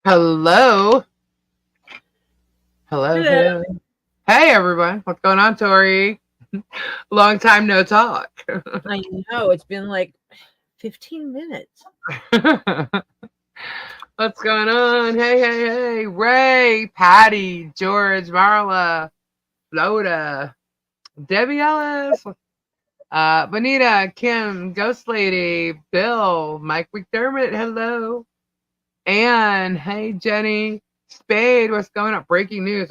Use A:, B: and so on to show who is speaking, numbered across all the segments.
A: Hello. Hello,
B: Hello.
A: hello. Hey, everyone. What's going on, Tori? Long time no talk.
B: I know it's been like 15 minutes.
A: What's going on? Hey, hey, hey. Ray, Patty, George, Marla, Floda, Debbie Ellis, Bonita, Kim, Ghost Lady, Bill, Mike McDermott. Hello. And hey, Jenny. Spade, what's going on? Breaking news.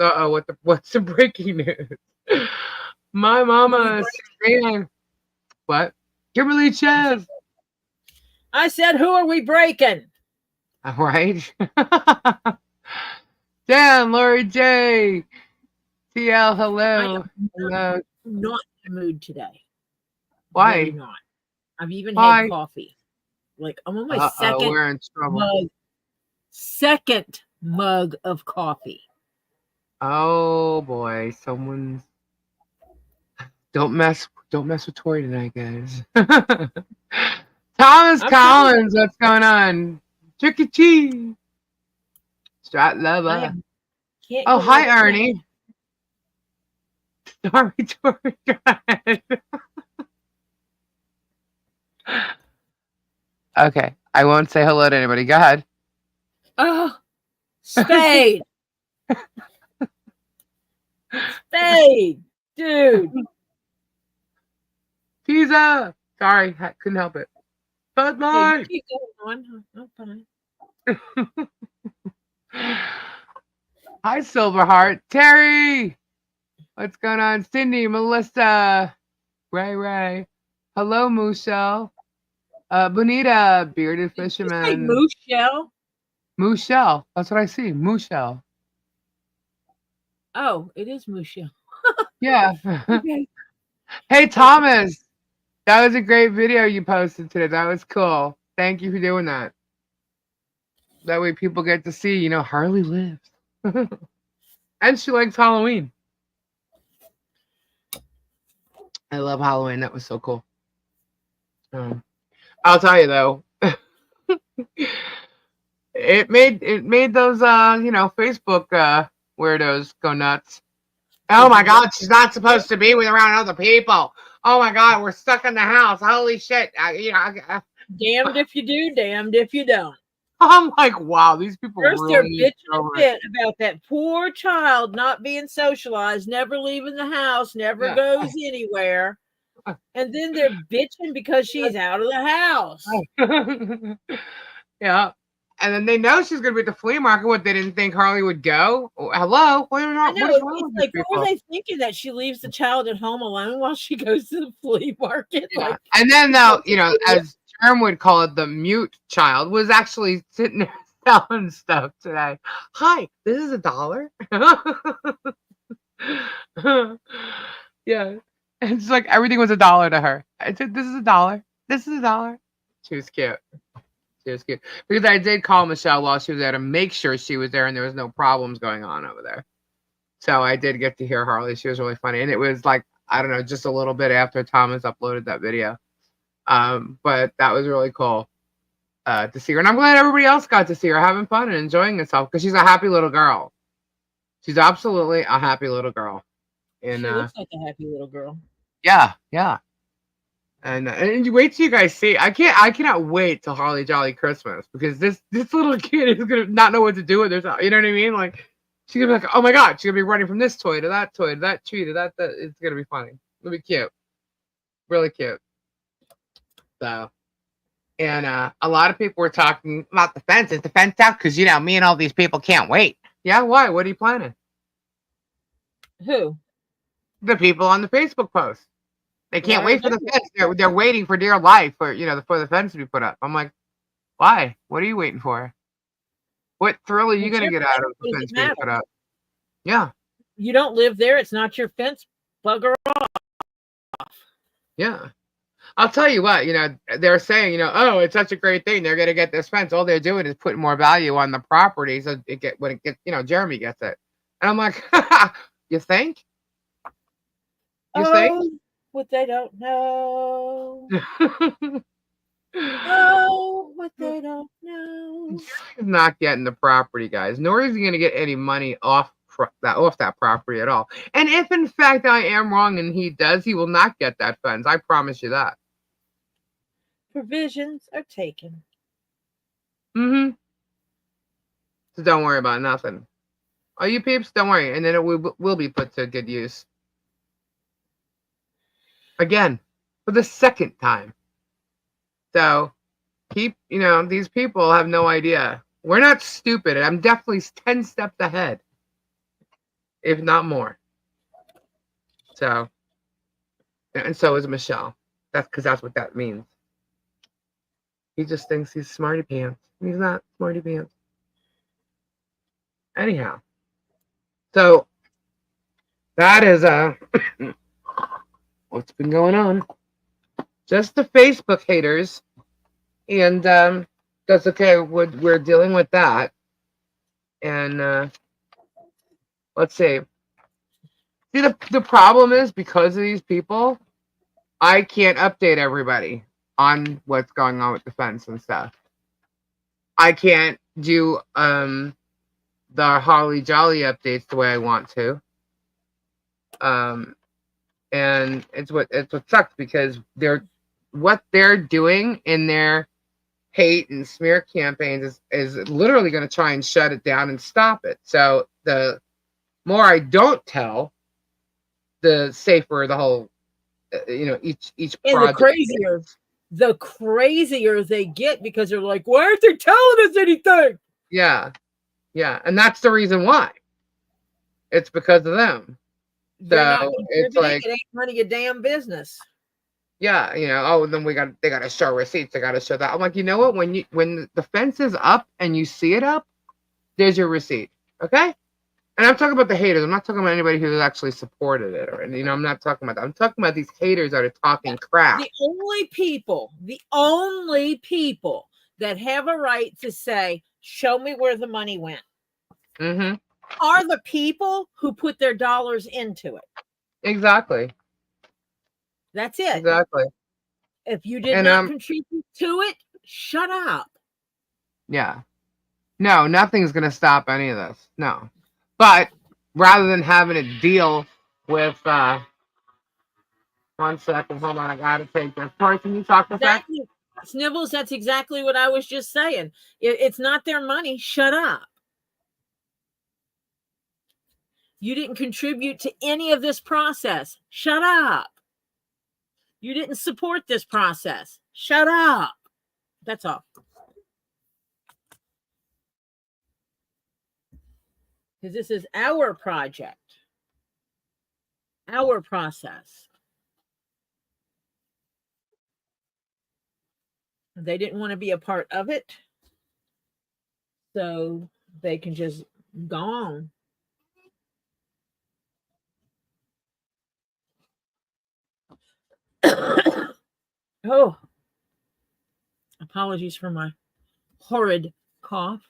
A: What's the breaking news? My mama screaming. What? Kimberly Ches.
B: I said, who are we breaking?
A: All right. Dan, Lori J. TL, hello. Hello.
B: I'm not in the mood today.
A: Why?
B: Really not. I've even
A: Why?
B: had coffee. Like I'm on my
A: We're in trouble.
B: second mug of coffee.
A: Oh boy, someone's. Don't mess with Tori tonight, guys. Thomas Collins, what's going on? Chuck E. Cheese. Strat lover. Oh, hi, Ernie. Sorry, Tori. Go ahead. Okay, I won't say hello to anybody. Go ahead.
B: Oh, Spade. Spade, dude.
A: Pizza. Sorry, couldn't help it. Bud Light.
B: Keep going on. I'm
A: fine. Hi, Silverheart. Terry. What's going on? Cindy, Melissa, Ray. Hello, Mooshell. Bonita, bearded fisherman. Mooshell. That's what I see. Mooshell.
B: Oh, it is Mooshell.
A: Yeah.
B: Okay.
A: Hey, Thomas. That was a great video you posted today. That was cool. Thank you for doing that. That way people get to see, Harley lives. And she likes Halloween. I love Halloween. That was so cool. I'll tell you though, it made those Facebook weirdos go nuts. Oh my God, she's not supposed to be around other people. Oh my God, we're stuck in the house. Holy shit!
B: Damned if you do, damned if you don't.
A: I'm like, wow, these people
B: First
A: really
B: they're bitching a bit about that poor child not being socialized, never leaving the house, never goes anywhere. And then they're bitching because she's out of the house.
A: Yeah. And then they know she's going to be at the flea market. What, they didn't think Harley would go? Oh, hello? What is wrong with
B: like, what were they thinking, that she leaves the child at home alone while she goes to the flea market?
A: Yeah.
B: Like,
A: and then now, as GERM would call it, the mute child was actually sitting there selling stuff today. Hi, this is $1. Yeah. And it's like everything was $1 to her. I said, this is $1. This is $1. She was cute. She was cute. Because I did call Michelle while she was there to make sure she was there and there was no problems going on over there. So I did get to hear Harley. She was really funny. And it was like, I don't know, just a little bit after Thomas uploaded that video. But that was really cool to see her. And I'm glad everybody else got to see her having fun and enjoying herself because she's a happy little girl. She's absolutely a happy little girl. And,
B: she looks like a happy little girl.
A: Yeah. And you wait till you guys see. I cannot wait till Holly Jolly Christmas because this little kid is gonna not know what to do with herself. You know what I mean? Like she's gonna be like, oh my God, she's gonna be running from this toy to that tree to that. It's gonna be funny. It'll be cute, really cute. So, and a lot of people were talking about the fence. Is the fence out? Because me and all these people can't wait. Yeah, why? What are you planning?
B: Who?
A: The people on the Facebook post. They can't wait for the fence. They're waiting for dear life for the fence to be put up. I'm like, why? What are you waiting for? What thrill are you gonna get out of the fence being put up? Yeah.
B: You don't live there. It's not your fence. Bugger off.
A: Yeah. I'll tell you what. They're saying, oh, it's such a great thing. They're gonna get this fence. All they're doing is putting more value on the property, so when it gets, Jeremy gets it. And I'm like, you think? You think?
B: What they don't know. Oh, what they don't know. fence.
A: He's not getting the property, guys. Nor is he going to get any money off that property at all. And if in fact I am wrong and he does, he will not get that fence. I promise you that.
B: Provisions are taken.
A: So don't worry about nothing. Oh, you peeps, don't worry, and then it will be put to good use. Again, for the second time. So these people have no idea. We're not stupid. I'm definitely 10 steps ahead, if not more. So, and so is Michelle. That's because that's what that means. He just thinks he's smarty pants. He's not smarty pants. Anyhow, so that is what's been going on. Just the Facebook haters, and that's okay. We're dealing with that, and let's see. See, the problem is because of these people, I can't update everybody on what's going on with the fence and stuff. I can't do the Harley Jolly updates the way I want to. And it's what sucks because what they're doing in their hate and smear campaigns is literally going to try and shut it down and stop it. So the more I don't tell, the safer the whole each
B: and
A: project
B: the crazier they get because they're like, why aren't they telling us anything?
A: Yeah, and that's the reason why. It's because of them. So it's like,
B: it ain't none of your damn business.
A: Yeah, then they got to show receipts. They got to show that. I'm like, you know what? When the fence is up and you see it up, there's your receipt. Okay. And I'm talking about the haters. I'm not talking about anybody who's actually supported it, I'm not talking about that. I'm talking about these haters that are talking crap.
B: The only people that have a right to say, show me where the money went, are the people who put their dollars into it.
A: Exactly.
B: That's it.
A: Exactly.
B: If you did not contribute to it, shut up.
A: Yeah. No, nothing's going to stop any of this. No. But rather than having to deal with, 1 second, hold on, I got to take this. Tori, can you talk to that?
B: Snibbles, that's exactly what I was just saying. It's not their money. Shut up. You didn't contribute to any of this process. Shut up. You didn't support this process. Shut up. That's all. Because this is our project, our process. They didn't want to be a part of it, so they can just go on. Oh, apologies for my horrid cough.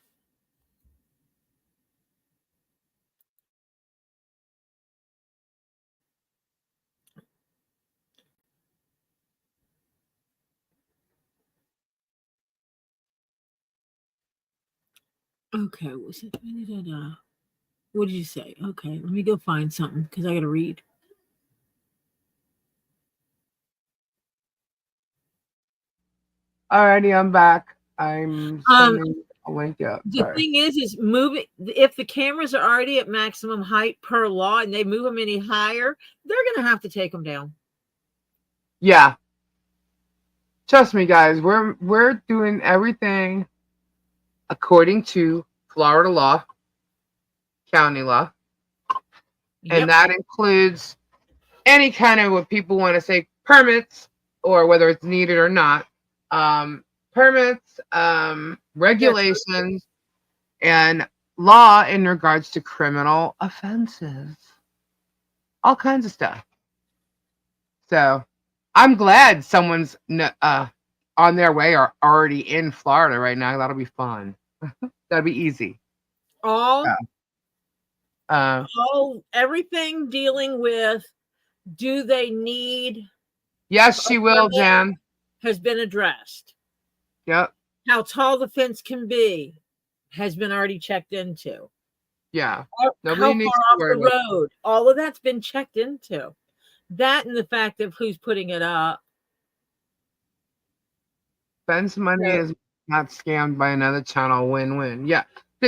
B: Okay, what did you say? Okay, let me go find something because I got to read.
A: Alrighty, I'm back. I'm sending a link up.
B: The thing is move it. If the cameras are already at maximum height per law and they move them any higher, they're going to have to take them down.
A: Yeah. Trust me, guys. We're doing everything according to Florida law, county law, and that includes any kind of what people want to say permits, or whether it's needed or not. Permits, regulations, and law in regards to criminal offenses. All kinds of stuff. So I'm glad someone's on their way or already in Florida right now. That'll be fun. That'll be easy.
B: Everything dealing with do they need?
A: Yes, she will, Jan.
B: Has been addressed.
A: Yep.
B: How tall the fence can be. has been already checked into.
A: Yeah.
B: How
A: Nobody needs
B: far
A: to
B: off
A: worry
B: the
A: about
B: road? All of that's been checked into. That and the fact of who's putting it up.
A: fence money
B: So,
A: is not scammed by another channel. Win-win. Yeah.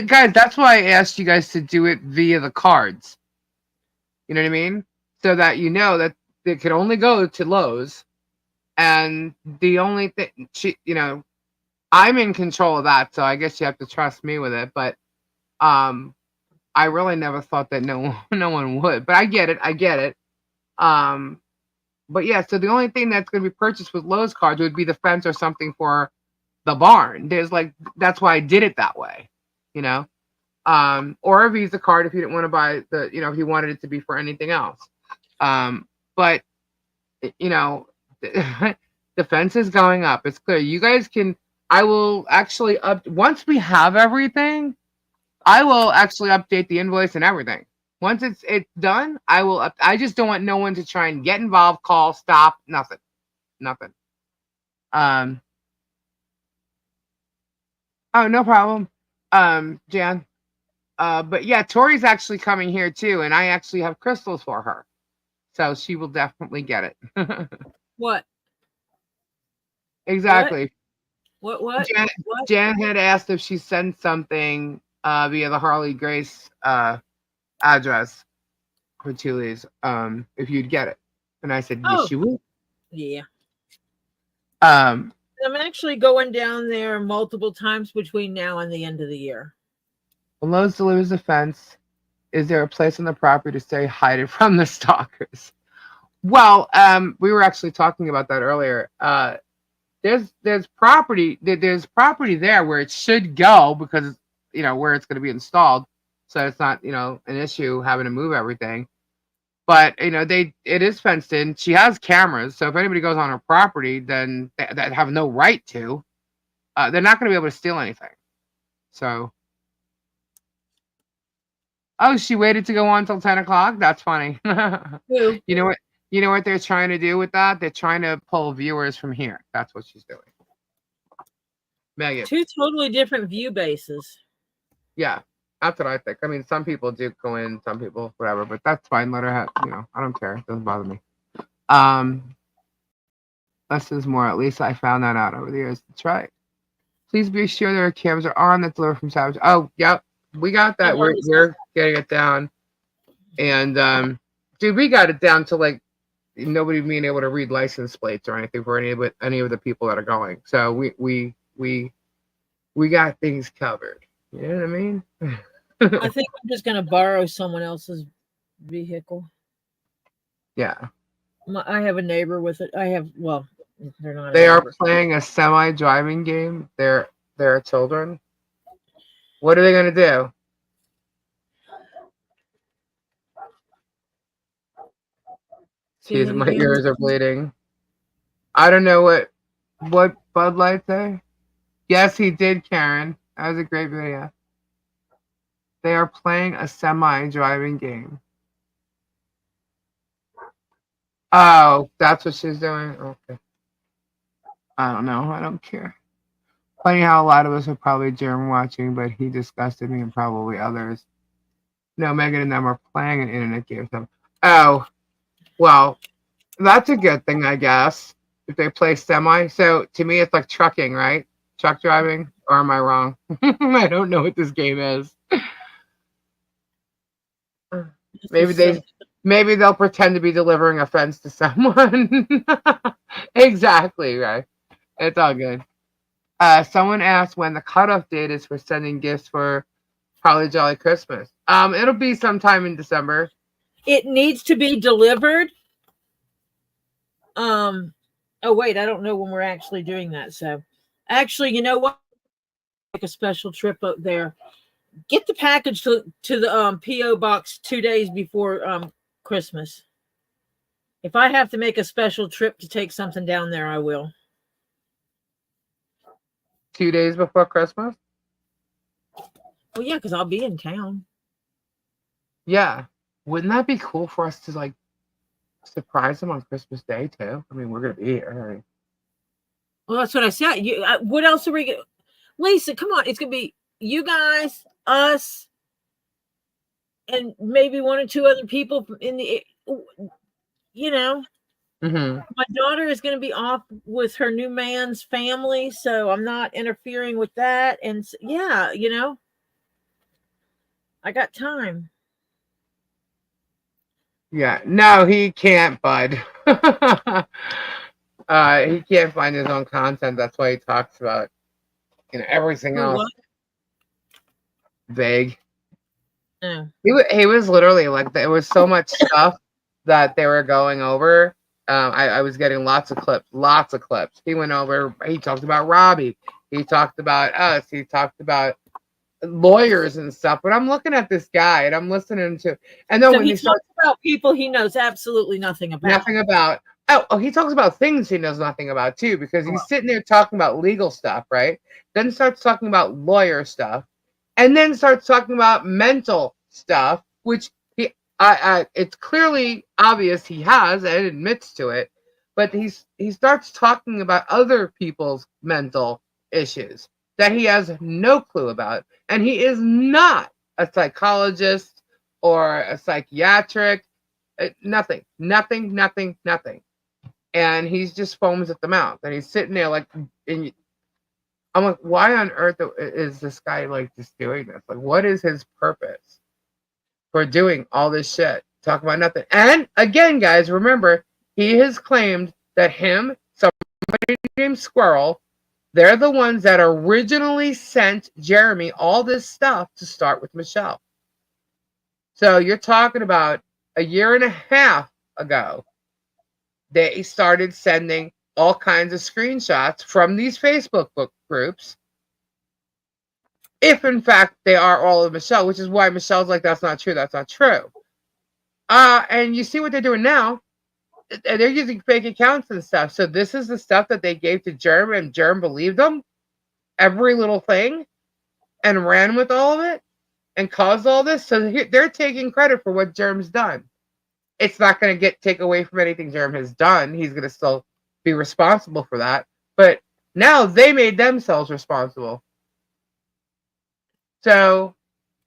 A: Guys, that's why I asked you guys to do it via the cards. You know what I mean? So that you know that it could only go to Lowe's. And the only thing, I'm in control of that. So I guess you have to trust me with it. But I really never thought that no one would. But I get it. I get it. But yeah, so the only thing that's going to be purchased with Lowe's cards would be the fence or something for the barn. That's why I did it that way, you know. Or a Visa card if you didn't want to buy if you wanted it to be for anything else. But the fence is going up. It's clear. You guys can. I will actually once we have everything. I will actually update the invoice and everything. Once it's done, I will. I just don't want no one to try and get involved, call, stop, nothing. Oh, no problem. Jan. But yeah, Tori's actually coming here too, and I actually have crystals for her, so she will definitely get it.
B: what?
A: Exactly.
B: What?
A: Jan had asked if she sent something via the Harley Grace address for Chili's, if you'd get it. And I said, yes, you will.
B: Yeah.
A: I'm
B: actually going down there multiple times between now and the end of the year.
A: When Lowe's delivers the fence, is there a place on the property to stay hide from the stalkers? Well, we were actually talking about that earlier. There's property there where it should go because where it's going to be installed, so it's not an issue having to move everything. But it is fenced in. She has cameras, so if anybody goes on her property, then that have no right to, they're not going to be able to steal anything. So, oh, she waited to go on until 10 o'clock. That's funny.
B: Who?
A: You know what? You know what they're trying to do with that? They're trying to pull viewers from here. That's what she's doing. Megan.
B: Two totally different view bases.
A: Yeah, that's what I think. I mean, some people do go in, some people whatever, but that's fine. Let her have. I don't care. It doesn't bother me. Less is more. At least I found that out over the years. That's right. Please be sure their cameras are on. That's delivered from Savage. Oh, yep, we got that. We're getting it down, and dude, we got it down to like nobody being able to read license plates or anything for any of the people that are going. So we got things covered. You know what I mean?
B: I think I'm just going to borrow someone else's vehicle.
A: Yeah.
B: I have a neighbor with it. They're not.
A: They are playing a semi-driving game. They're children. What are they going to do? Jeez, my ears are bleeding. I don't know what Bud Light say. Yes, he did, Karen. That was a great video. They are playing a semi-driving game. Oh, that's what she's doing? Okay. I don't know. I don't care. Funny how a lot of us are probably German watching, but he disgusted me and probably others. No, Megan and them are playing an internet game. Oh, well, that's a good thing, I guess, if they play semi. So to me, it's like trucking, right? Truck driving, or am I wrong? I don't know what this game is. Maybe they'll pretend to be delivering a fence to someone. Exactly, right. It's all good. Someone asked when the cutoff date is for sending gifts for Holly Jolly Christmas. It'll be sometime in December.
B: It needs to be delivered. Oh wait, I don't know when we're actually doing that. So actually, you know what? Make a special trip up there. Get the package to the PO box 2 days before Christmas. If I have to make a special trip to take something down there, I will.
A: 2 days before Christmas?
B: Well, yeah, because I'll be in town.
A: Yeah. Wouldn't that be cool for us to like surprise them on Christmas Day too? I mean, we're gonna be here. Right?
B: Well, that's what I said. What else are we gonna? Lisa, come on! It's gonna be you guys, us, and maybe one or two other people in the, you know, my daughter is going to be off with her new man's family, so I'm not interfering with that. And yeah, you know, I got time.
A: Yeah, no, he can't, bud. He can't find his own content. That's why he talks about, everything
B: Who,
A: else
B: what?
A: vague.
B: Oh.
A: He was literally like, there was so much stuff that they were going over. I was getting lots of clips. He went over. He talked about Robbie. He talked about us. He talked about lawyers and stuff. But I'm looking at this guy and I'm listening to, and then
B: So
A: when
B: he
A: he starts
B: talks about people he knows absolutely nothing about.
A: nothing about. Oh, he talks about things he knows nothing about too, because he's sitting there talking about legal stuff, right? Then starts talking about lawyer stuff, and then starts talking about mental stuff, which it's clearly obvious he has and admits to it, but he starts talking about other people's mental issues that he has no clue about, and he is not a psychologist or a psychiatric. Nothing. And he's just foams at the mouth, and he's sitting there like, and I'm like, why on earth is this guy like just doing this? Like, what is his purpose for doing all this shit? Talk about nothing. And again, guys, remember, he has claimed that somebody named Squirrel, they're the ones that originally sent Jeremy all this stuff to start with Michelle. So you're talking about a year and a half ago, they started sending all kinds of screenshots from these Facebook book groups, if in fact they are all of Michelle, which is why Michelle's like, that's not true. And you see what they're doing now. They're using fake accounts and stuff. So this is the stuff that they gave to GERM, and GERM believed them, every little thing, and ran with all of it and caused all this. So they're taking credit for what GERM's done. It's not going to take away from anything GERM has done. He's going to still be responsible for that. But now they made themselves responsible. So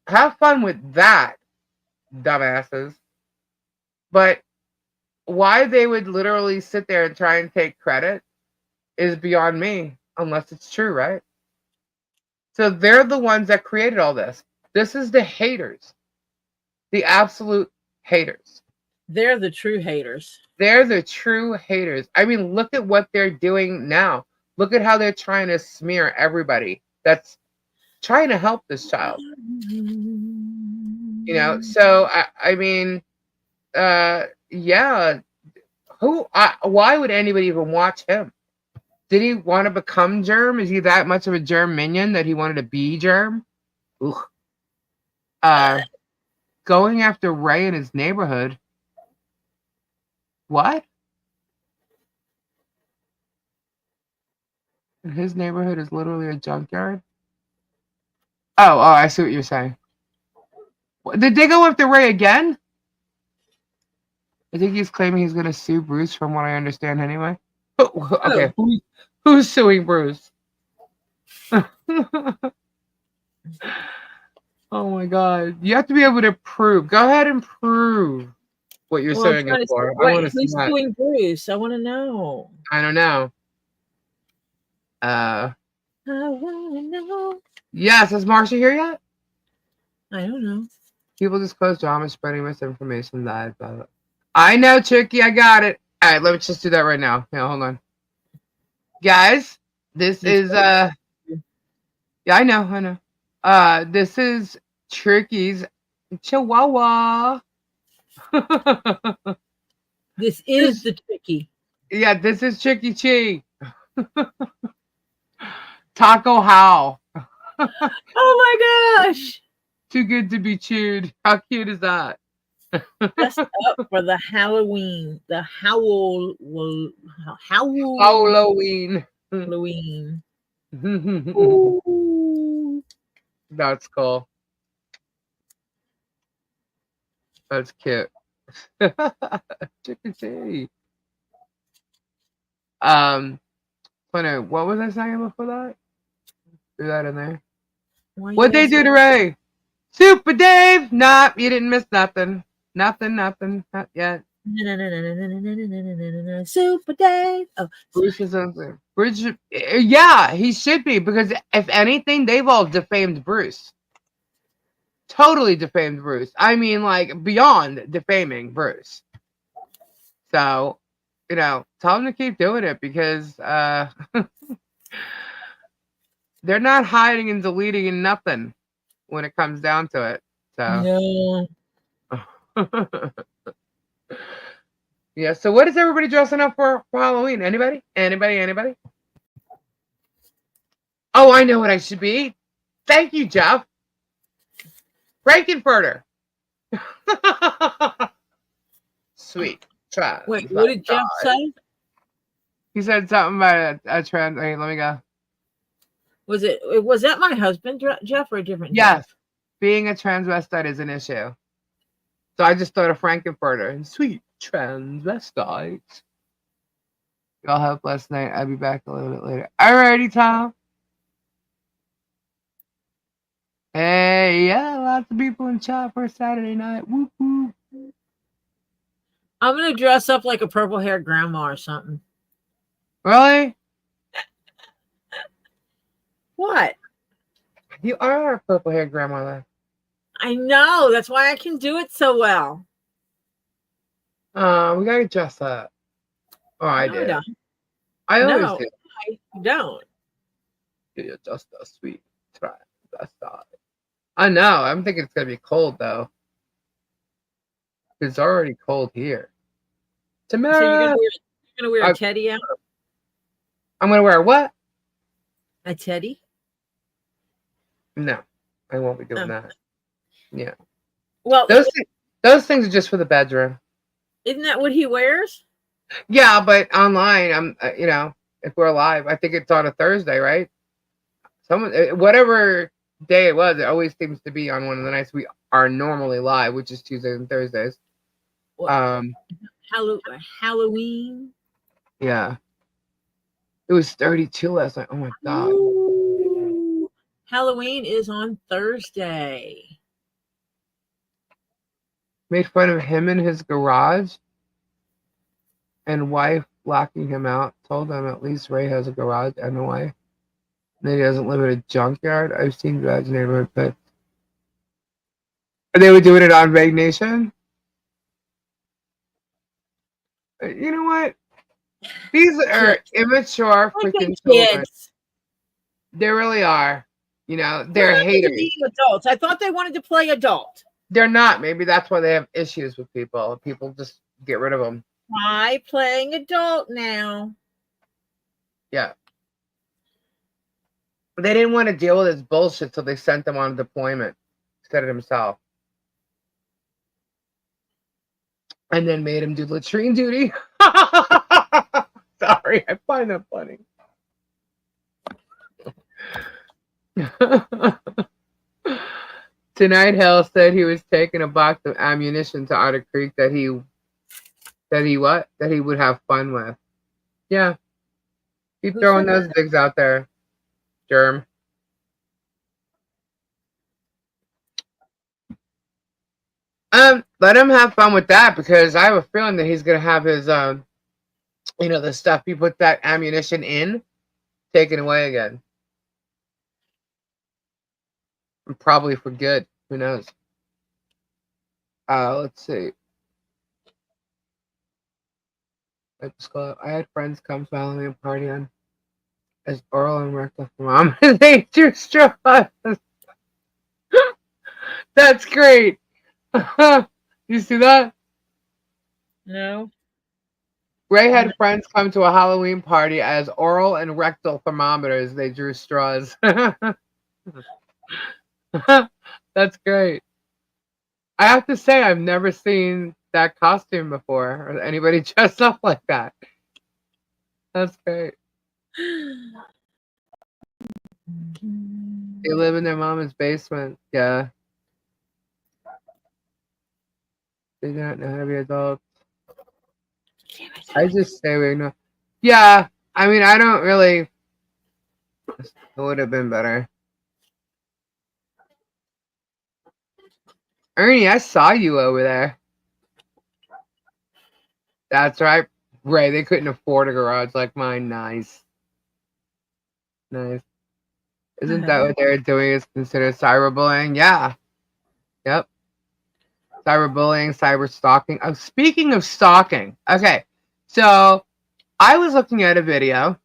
A: have fun with that, dumbasses. But why they would literally sit there and try and take credit is beyond me, unless it's true, right? So they're the ones that created all this. This is the haters, the absolute haters.
B: They're the true haters.
A: They're the true haters. I mean, look at what they're doing now. Look at how they're trying to smear everybody that's trying to help this child. So I mean, yeah. Why would anybody even watch him? Did he want to become GERM? Is he that much of a GERM minion that he wanted to be GERM? Going after Ray in his neighborhood. What? His neighborhood is literally a junkyard? Oh, I see what you're saying. Did they go after Ray again? I think he's claiming he's going to sue Bruce, from what I understand anyway. Okay, who's suing Bruce? Oh my God. You have to be able to prove. Go ahead and prove what you're suing him for. I want to see
B: who's
A: that.
B: suing Bruce? I want to know.
A: I don't know.
B: I want to know.
A: Yes, is Marcia here yet?
B: I don't know.
A: People disclose drama, spreading misinformation. Blah, blah, blah. I know, Tricky. I got it. All right, let's just do that right now. Yeah, hold on. Guys, this is yeah, I know. This is Tricky's Chihuahua.
B: This is the Tricky.
A: Yeah, this is Tricky Chi. Taco How.
B: Oh my gosh.
A: Too good to be chewed. How cute is that?
B: Dressed up for the Halloween. The Halloween. Halloween.
A: That's cool. That's cute. Chicken tea. What was I saying before that? Do that in there.
B: Why
A: What'd
B: you
A: they
B: asking?
A: do to Ray? Super Dave? Nah, you didn't miss nothing. Nothing. Not yet.
B: Super Dave. Oh,
A: Bruce is on there. Bruce, yeah, he should be, because if anything, they've all defamed Bruce. Totally defamed Bruce. I mean, like, beyond defaming Bruce. So, tell them to keep doing it, because they're not hiding and deleting and nothing when it comes down to it. So.
B: no.
A: Yeah, so what is everybody dressing up for Halloween? Anybody? Oh, I know what I should be. Thank you, Jeff. Frankenfurter. Sweet. Try.
B: Wait, what did Jeff say?
A: He said something about a trans. Wait, let me go.
B: Was that my husband, Jeff, or a different
A: Yes.
B: Jeff?
A: Being a transvestite is an issue. So I just thought of Frankenfurter. And sweet transvestite. Y'all have a blessed night. I'll be back a little bit later. Alrighty, Tom. Hey, yeah, lots of people in chat for Saturday night. Whoop, whoop.
B: I'm going to dress up like a purple-haired grandma or something.
A: Really?
B: What?
A: You are a purple-haired grandmother.
B: I know. That's why I can do it so well.
A: We gotta adjust that. Oh, I did. I always do.
B: I don't.
A: You adjust the sweet transvestite. I know. I'm thinking it's gonna be cold though. It's already cold here. Tomorrow.
B: So you're gonna wear a teddy out?
A: I'm gonna wear what?
B: A teddy?
A: No, I won't be doing that. Yeah.
B: Well,
A: those things are just for the bedroom.
B: Isn't that what he wears?
A: Yeah, but online, I'm if we're live, I think it's on a Thursday, right? Whatever day it was, it always seems to be on one of the nights we are normally live, which is Tuesdays and Thursdays.
B: Halloween.
A: Yeah. It was 32 last night. Oh my god.
B: Ooh, Halloween is on Thursday.
A: Made fun of him in his garage and wife locking him out. Told them at least Ray has a garage and a wife. And he doesn't live in a junkyard. I've seen garage neighborhood pets. They were doing it on Vague Nation. You know what? These are immature freaking children. They really are. They're haters.
B: Being adults. I thought they wanted to play adult.
A: They're not. Maybe that's why they have issues with people. People just get rid of them.
B: Try playing adult now.
A: Yeah. They didn't want to deal with his bullshit, so they sent him on deployment. Said it himself. And then made him do latrine duty. Sorry, I find that funny. Tonight, Hell said he was taking a box of ammunition to Otter Creek that he would have fun with. Yeah. Keep throwing those digs out there, Germ. Let him have fun with that, because I have a feeling that he's gonna have his the stuff he put that ammunition in taken away again. And probably for good. Who knows? Let's see. I had friends come to Halloween party on as oral and rectal mom. They do straws. That's great. You see that?
B: No.
A: Ray had friends come to a Halloween party as oral and rectal thermometers. They drew straws. That's great. I have to say, I've never seen that costume before, or anybody dressed up like that. That's great. They live in their mama's basement. Yeah. They do not know how to be adults. I just say we know. Yeah. I mean, I don't really. It would have been better. Ernie, I saw you over there. That's right. Ray, they couldn't afford a garage like mine. Nice. Nice. Isn't that what they're doing is considered cyberbullying? Yeah. Yep. Cyberbullying, cyberstalking. Oh, speaking of stalking. Okay. So I was looking at a video.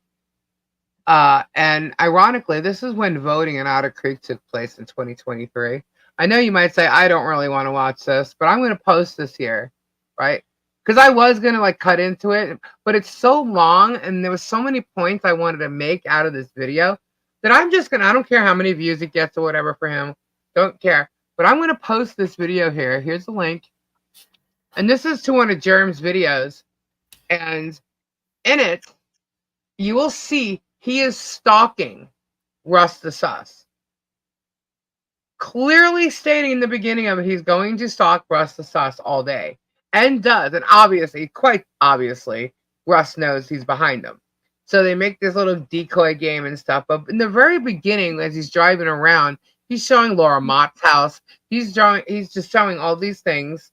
A: And ironically, this is when voting in Otter Creek took place in 2023. I know you might say, I don't really want to watch this, but I'm going to post this here, right? Because I was going to like cut into it, but it's so long and there was so many points I wanted to make out of this video that I'm just going to, I don't care how many views it gets or whatever for him. Don't care. But I'm going to post this video here. Here's the link. And this is to one of GERM's videos. And in it, you will see he is stalking Russ the Sus. Clearly stating in the beginning of it, he's going to stalk Russ the Sus all day. And does. And obviously, quite obviously, Russ knows he's behind him. So they make this little decoy game and stuff. But in the very beginning, as he's driving around, he's showing Laura Mott's house. He's just showing all these things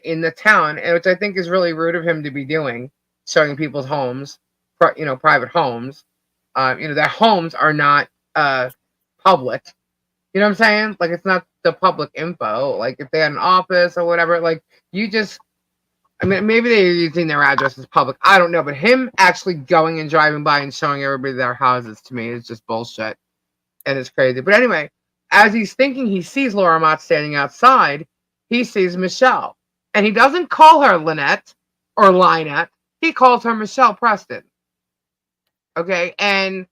A: in the town, and which I think is really rude of him to be doing, showing people's homes, private homes. Their homes are not public. You know what I'm saying? Like, it's not the public info. Like, if they had an office or whatever, like, maybe they're using their address as public. I don't know. But him actually going and driving by and showing everybody their houses, to me, is just bullshit. And it's crazy. But anyway, as he's thinking he sees Laura Mott standing outside, he sees Michelle. And he doesn't call her Lynette or Lynette. He calls her Michelle Preston. Okay, and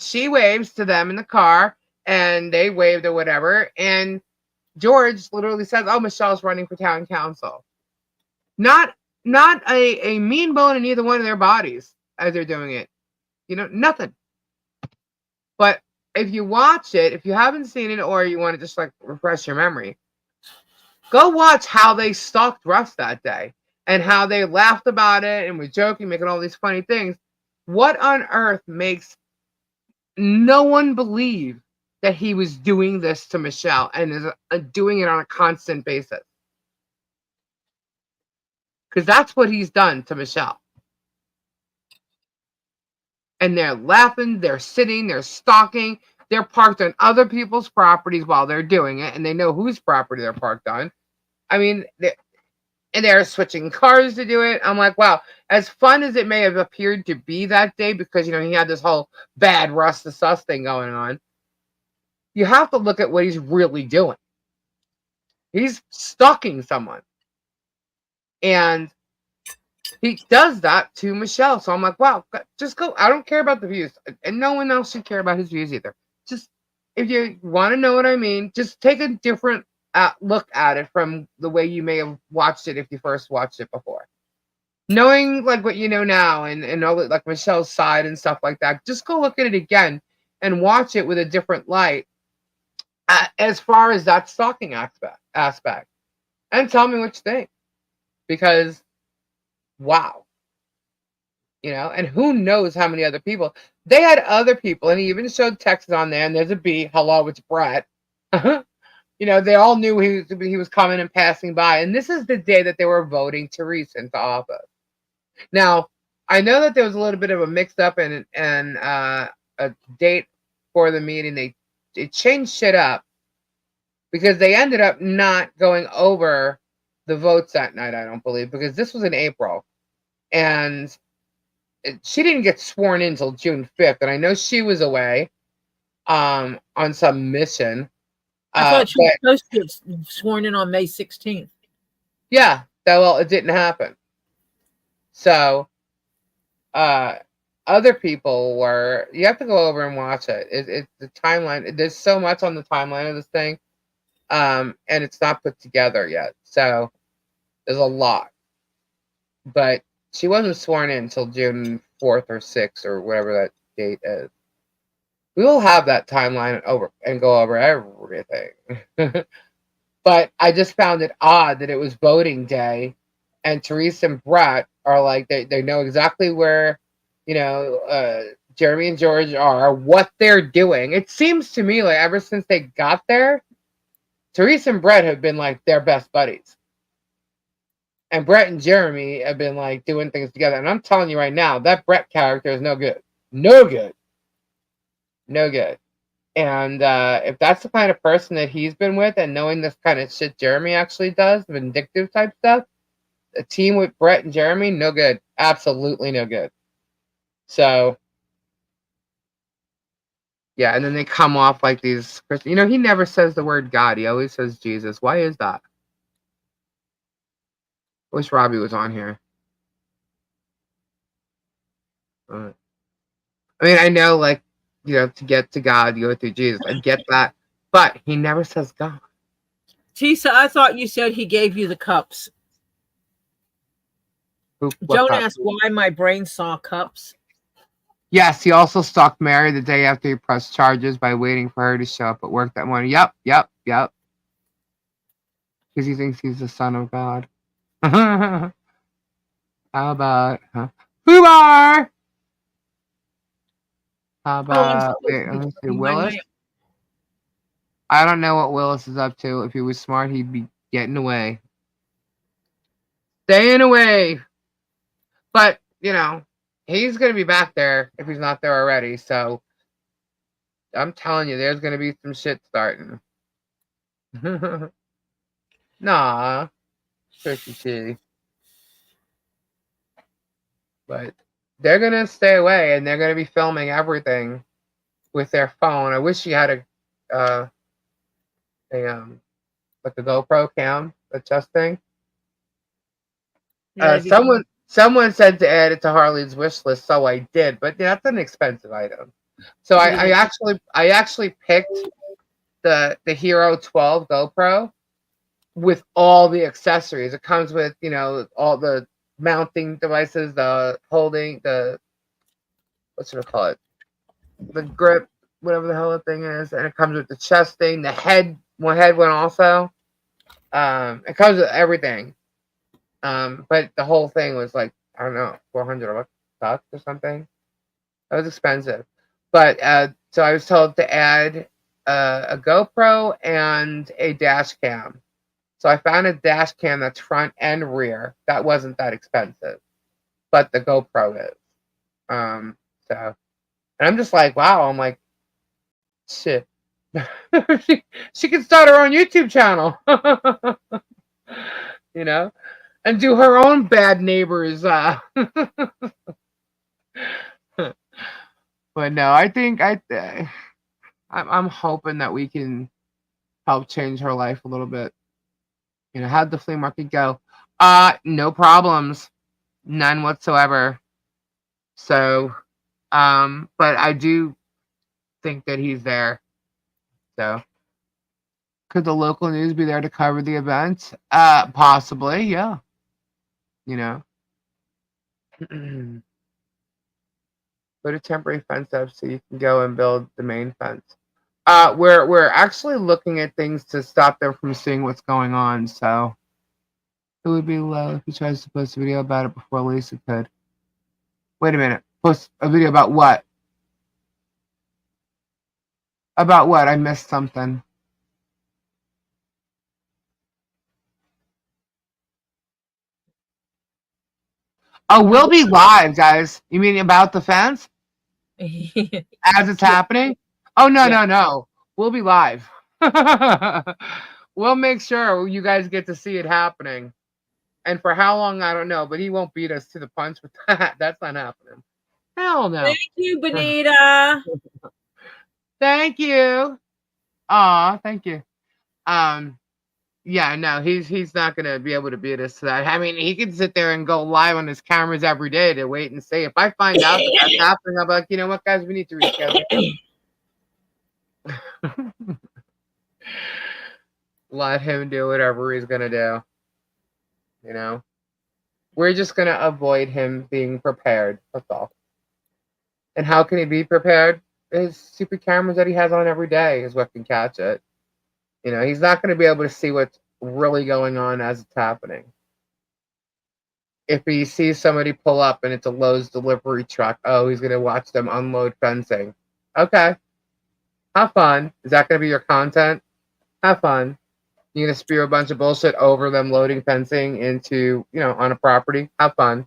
A: she waves to them in the car, and they waved or whatever, and George literally says, "Oh, Michelle's running for town council." Not a mean bone in either one of their bodies as they're doing it. Nothing. But if you watch it, if you haven't seen it, or you want to just like refresh your memory, go watch how they stalked Russ that day and how they laughed about it and were joking, making all these funny things. What on earth makes no one believe that he was doing this to Michelle and is doing it on a constant basis? Because that's what he's done to Michelle. And they're laughing, they're sitting, they're stalking, they're parked on other people's properties while they're doing it, and they know whose property they're parked on. I mean, and they're switching cars to do it. I'm like, wow, as fun as it may have appeared to be that day, because, he had this whole bad Russ the Sus thing going on, you have to look at what he's really doing. He's stalking someone. And he does that to Michelle. So I'm like, wow, just go. I don't care about the views. And no one else should care about his views either. Just, if you want to know what I mean, just take a different look at it from the way you may have watched it if you first watched it before. Knowing like what you know now and all like Michelle's side and stuff like that, just go look at it again and watch it with a different light as far as that stalking aspect. And tell me what you think. Because, wow. And who knows how many other people. They had other people, and he even showed text on there, and there's a B, hello, it's Brett. They all knew he was coming and passing by. And this is the day that they were voting Therese into office. Now, I know that there was a little bit of a mix-up and a date for the meeting. They changed shit up because they ended up not going over the votes that night, I don't believe, because this was in April. And she didn't get sworn in until June 5th. And I know she was away on some mission.
B: I thought she was supposed to get sworn in on May 16th.
A: Yeah, it didn't happen. So, other people were. You have to go over and watch it. It's the timeline. There's so much on the timeline of this thing, and it's not put together yet. So, there's a lot. But she wasn't sworn in until June 4th or 6th or whatever that date is. We will have that timeline over and go over everything. But I just found it odd that it was voting day, and Therese and Brett are like, they know exactly where, Jeremy and George are, what they're doing. It seems to me like ever since they got there, Teresa and Brett have been like their best buddies. And Brett and Jeremy have been like doing things together. And I'm telling you right now, that Brett character is no good. No good. No good. And if that's the kind of person that he's been with, and knowing this kind of shit Jeremy actually does, vindictive type stuff, a team with Brett and Jeremy, no good. Absolutely no good. So, yeah, and then they come off like these. You know, he never says the word God. He always says Jesus. Why is that? I wish Robbie was on here. I mean, I know, like, you know, to get to God, you go through Jesus. I get that. But he never says God.
B: Tisa, I thought you said he gave you the cups. Don't ask why my brain saw cups.
A: Yes, he also stalked Mary the day after he pressed charges by waiting for her to show up at work that morning. Yep. Because he thinks he's the son of God. How about, Fubar? How about, wait, let me see, Willis? I don't know what Willis is up to. If he was smart, he'd be getting away. Staying away. But, you know, he's going to be back there if he's not there already. So, I'm telling you, there's going to be some shit starting. Nah. Tricky. But they're going to stay away, and they're going to be filming everything with their phone. I wish he had a like a GoPro cam, a chest thing. Someone said to add it to Harley's wish list, so I did. But yeah, that's an expensive item. So I actually picked the Hero 12 GoPro with all the accessories. It comes with, you know, all the mounting devices, the holding, what should I call it? The grip, whatever the hell the thing is, and it comes with the chest thing, the head one also. It comes with everything. But the whole thing was like, I don't know, $400 or something. That was expensive. But so I was told to add a GoPro and a dash cam. So I found a dash cam that's front and rear. That wasn't that expensive, but the GoPro is. So, and I'm just like, wow. I'm like, shit. she can start her own YouTube channel, you know, and do her own bad neighbors. But no, I think I'm hoping that we can help change her life a little bit. You know, how'd the flea market go? No problems, none whatsoever. So, but I do think that he's there. So, could the local news be there to cover the event? Possibly, yeah. You know, put a temporary fence up so you can go and build the main fence. We're actually looking at things to stop them from seeing what's going on. So, it would be low if he tries to post a video about it before Lisa could. Wait a minute. Post a video about what? About what? I missed something. Oh, we'll be live, guys. You mean about the fence? As it's happening? Oh, no. We'll be live. We'll make sure you guys get to see it happening. And for how long, I don't know, but he won't beat us to the punch with that. That's not happening. Hell no.
B: Thank you, Benita.
A: Thank you. Aw, thank you. Yeah, no, he's not gonna be able to beat us to that. I mean, he can sit there and go live on his cameras every day to wait and see. If I find out that that's happening, I'm like, you know what, guys, we need to reschedule. Let him do whatever he's gonna do. You know, we're just gonna avoid him being prepared. That's all. And how can he be prepared? His stupid cameras that he has on every day is what can catch it. You know, he's not going to be able to see what's really going on as it's happening. If he sees somebody pull up and it's a Lowe's delivery truck, oh, he's going to watch them unload fencing. Okay. Have fun. Is that going to be your content? Have fun. You're gonna spew a bunch of bullshit over them loading fencing into, on a property. Have fun.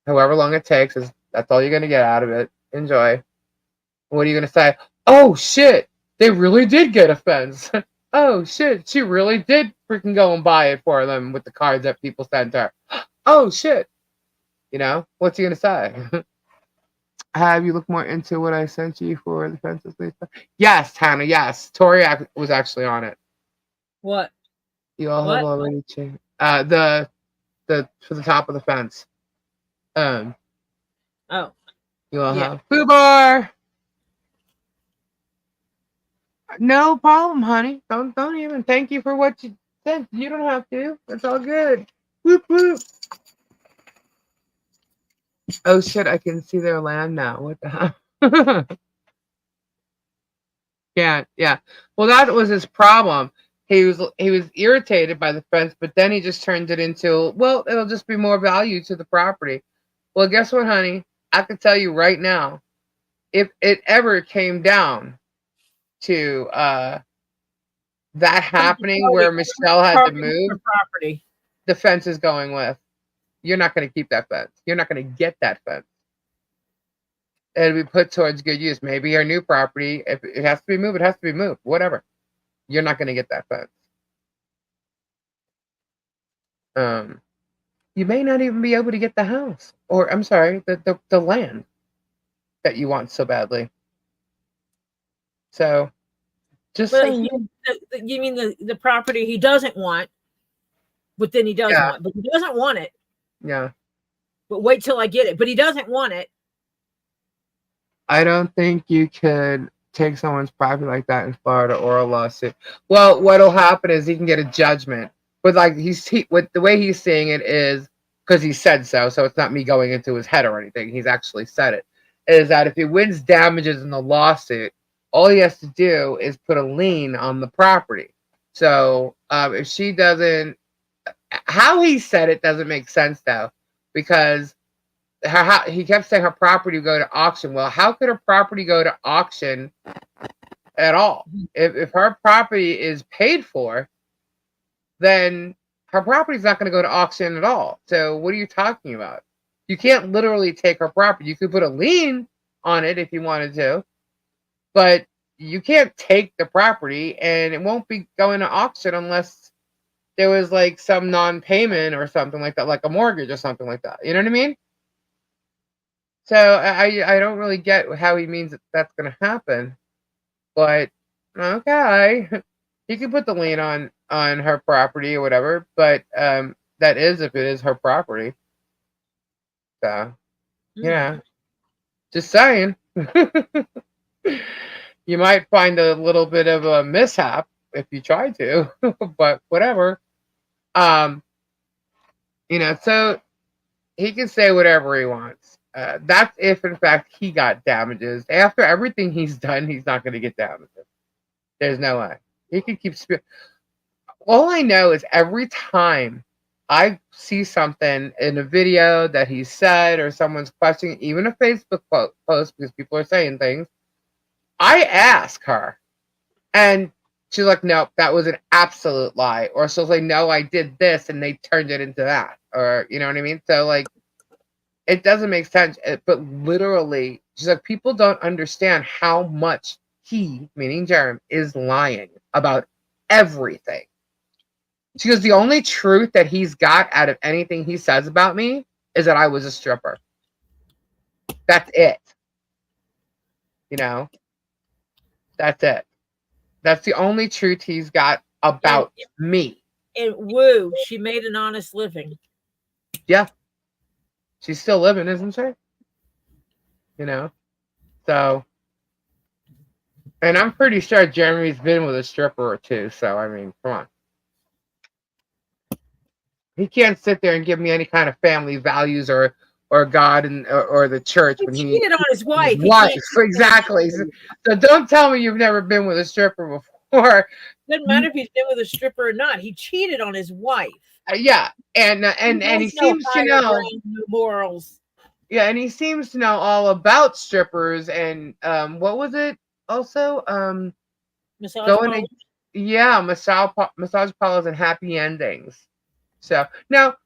A: However long it takes that's all you're gonna get out of it. Enjoy. What are you gonna say? Oh shit! They really did get a fence. Oh shit! She really did freaking go and buy it for them with the cards that people sent her. Oh shit! What's he gonna say? Have you looked more into what I sent you for the fences? Yes, Hannah. Yes, Tori was actually on it.
B: What?
A: You all have already changed. The for the top of the fence.
B: Oh.
A: You all have. Boo bar. No problem, honey. Don't even thank you for what you said. You don't have to. It's all good. Whoop whoop. Oh shit! I can see their land now. What the hell? Yeah. Well, that was his problem. He was irritated by the fence, but then he just turned it into, well, it'll just be more value to the property. Well, guess what, honey? I can tell you right now, if it ever came down to that happening where Michelle had to move,
B: property,
A: the fence is going with. You're not going to keep that fence. You're not going to get that fence. It'll be put towards good use. Maybe your new property, if it has to be moved, it has to be moved. Whatever. You're not going to get that fence. You may not even be able to get the house, or I'm sorry, the land that you want so badly. So, just saying.
B: You mean the property he doesn't want, but then he does want, but he doesn't want it.
A: Yeah.
B: But wait till I get it. But he doesn't want it.
A: I don't think you could take someone's property like that in Florida or a lawsuit. Well, what'll happen is he can get a judgment. But like with the way he's saying it is because he said so it's not me going into his head or anything. He's actually said it. Is that if he wins damages in the lawsuit, all he has to do is put a lien on the property. So if she doesn't, how he said it doesn't make sense though, because he kept saying her property would go to auction. Well, how could her property go to auction at all? If her property is paid for, then her property is not going to go to auction at all. So what are you talking about? You can't literally take her property. You could put a lien on it if you wanted to, but you can't take the property, and it won't be going to auction unless there was like some non-payment or something like that, like a mortgage or something like that. You know what I mean? So I don't really get how he means that's going to happen, but okay, he can put the lien on her property or whatever. But that is if it is her property. So just saying, you might find a little bit of a mishap if you try to, but whatever. So he can say whatever he wants. That's if, in fact, he got damages. After everything he's done, he's not going to get damages. There's no way. He can keep all I know is every time I see something in a video that he said or someone's questioning, even a Facebook post, because people are saying things, I ask her. And she's like, nope, that was an absolute lie. Or she'll say, no, I did this and they turned it into that. Or, you know what I mean? So, like, it doesn't make sense, but literally, she's like, people don't understand how much he, meaning GERM, is lying about everything. She goes, the only truth that he's got out of anything he says about me is that I was a stripper. That's it. That's it. That's the only truth he's got about me.
B: And woo, she made an honest living.
A: Yeah. She's still living, isn't she? So, and I'm pretty sure Jeremy's been with a stripper or two. So, I mean, come on. He can't sit there and give me any kind of family values or God or the church when he
B: cheated on his wife.
A: Exactly. So don't tell me you've never been with a stripper before.
B: Doesn't matter if he's been with a stripper or not. He cheated on his wife.
A: Yeah, and he seems to know
B: morals.
A: Yeah, and he seems to know all about strippers and what was it? Also,
B: massage parlors?
A: Yeah, massage parlors and happy endings. So now,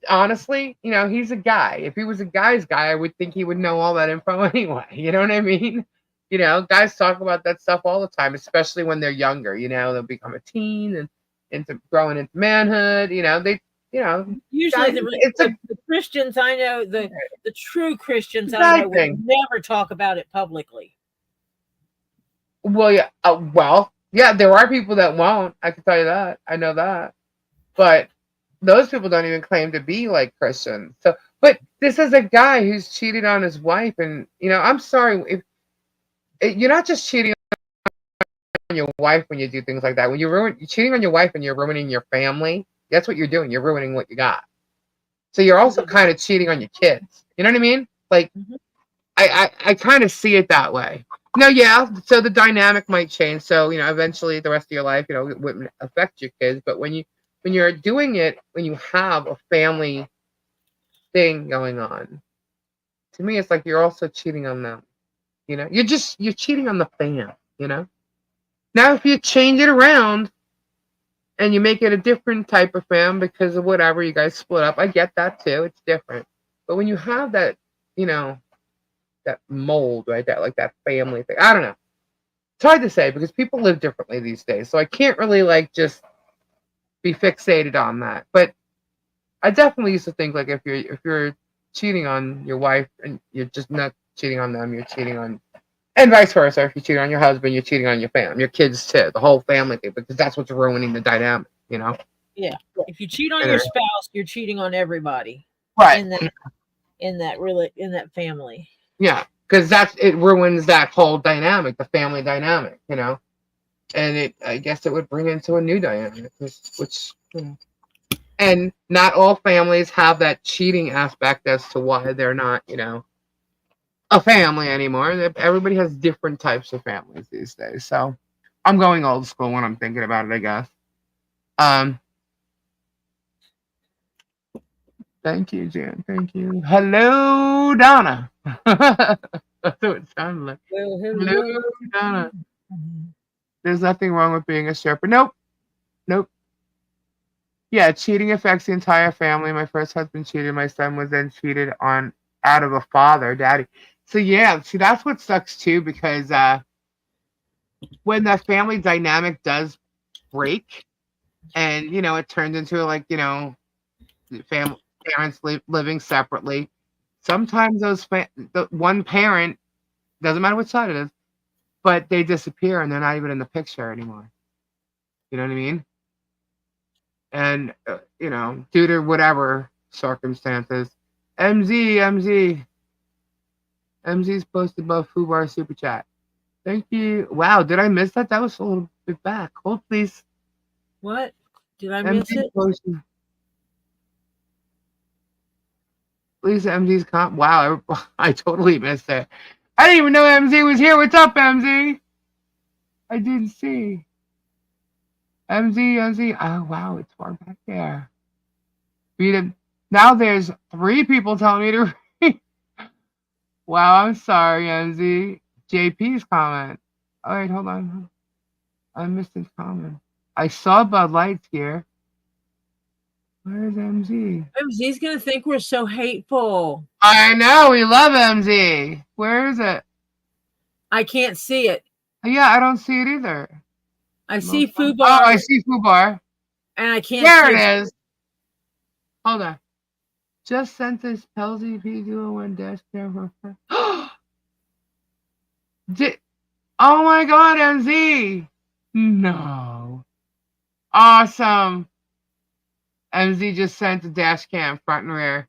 A: honestly, he's a guy. If he was a guy's guy, I would think he would know all that info anyway. You know what I mean? Guys talk about that stuff all the time, especially when they're younger. They'll become a teen and into growing into manhood.
B: Usually
A: guys, it's a
B: the Christians I know, the true Christians I
A: guy
B: know, will
A: thing.
B: never talk about it publicly.
A: Well, yeah, yeah, there are people that won't. I can tell you that. I know that, but those people don't even claim to be like Christians. So, but this is a guy who's cheated on his wife, and I'm sorry if you're not just cheating on your wife when you do things like that. When you're cheating on your wife and you're ruining your family, that's what you're doing. You're ruining what you got. So you're also kind of cheating on your kids. You know what I mean? Like, I kind of see it that way. No, yeah. So the dynamic might change. So eventually the rest of your life, it wouldn't affect your kids. But when you're doing it, when you have a family thing going on, to me, it's like you're also cheating on them. You're cheating on the fam. Now, if you change it around and you make it a different type of fam because of whatever you guys split up, I get that too. It's different. But when you have that, that mold, right? That like that family thing. I don't know. It's hard to say because people live differently these days. So I can't really like just be fixated on that. But I definitely used to think like if you're cheating on your wife and you're just not cheating on them, you're cheating on, and vice versa. If you're cheating on your husband, you're cheating on your family, your kids too, the whole family thing, because that's what's ruining the dynamic.
B: Yeah. If you cheat on your spouse, you're cheating on everybody.
A: Right.
B: In that family.
A: Yeah, because it ruins that whole dynamic, the family dynamic, and I guess it would bring into a new dynamic, which and not all families have that cheating aspect as to why they're not, a family anymore. Everybody has different types of families these days. So I'm going old school when I'm thinking about it, I guess. Thank you, Jan. Thank you. Hello, Donna. That's what it sounded like. Hello, Donna. There's nothing wrong with being a stripper. Nope. Nope. Yeah, cheating affects the entire family. My first husband cheated. My son was then cheated on out of a father, daddy. So yeah, see that's what sucks too, because when that family dynamic does break, and it turns into like parents living separately. Sometimes the one parent, doesn't matter which side it is, but they disappear and they're not even in the picture anymore. You know what I mean? And due to whatever circumstances, MZ's posted above Fubar super chat. Thank you. Wow, did I miss that? That was a little bit back. Hold please.
B: What? Did I miss it?
A: Posted. Lisa MZ's comp. Wow, I totally missed it. I didn't even know MZ was here. What's up, MZ? I didn't see. MZ. Oh, wow, it's far back there. Now there's 3 people telling me to read. Wow, I'm sorry, MZ. JP's comment. All right, hold on. I missed his comment. I saw Bud Lights here. Where's MZ?
B: MZ's going to think we're so hateful.
A: I know, we love MZ. Where is it?
B: I can't see it.
A: Yeah, I don't see it either.
B: I see Fubar.
A: Oh, I see Fubar.
B: And I can't
A: there
B: see
A: it is. Hold on. Just sent this Pelzy P201 dash camera. Oh my god, MZ! No. Awesome. MZ just sent the dash cam front and rear.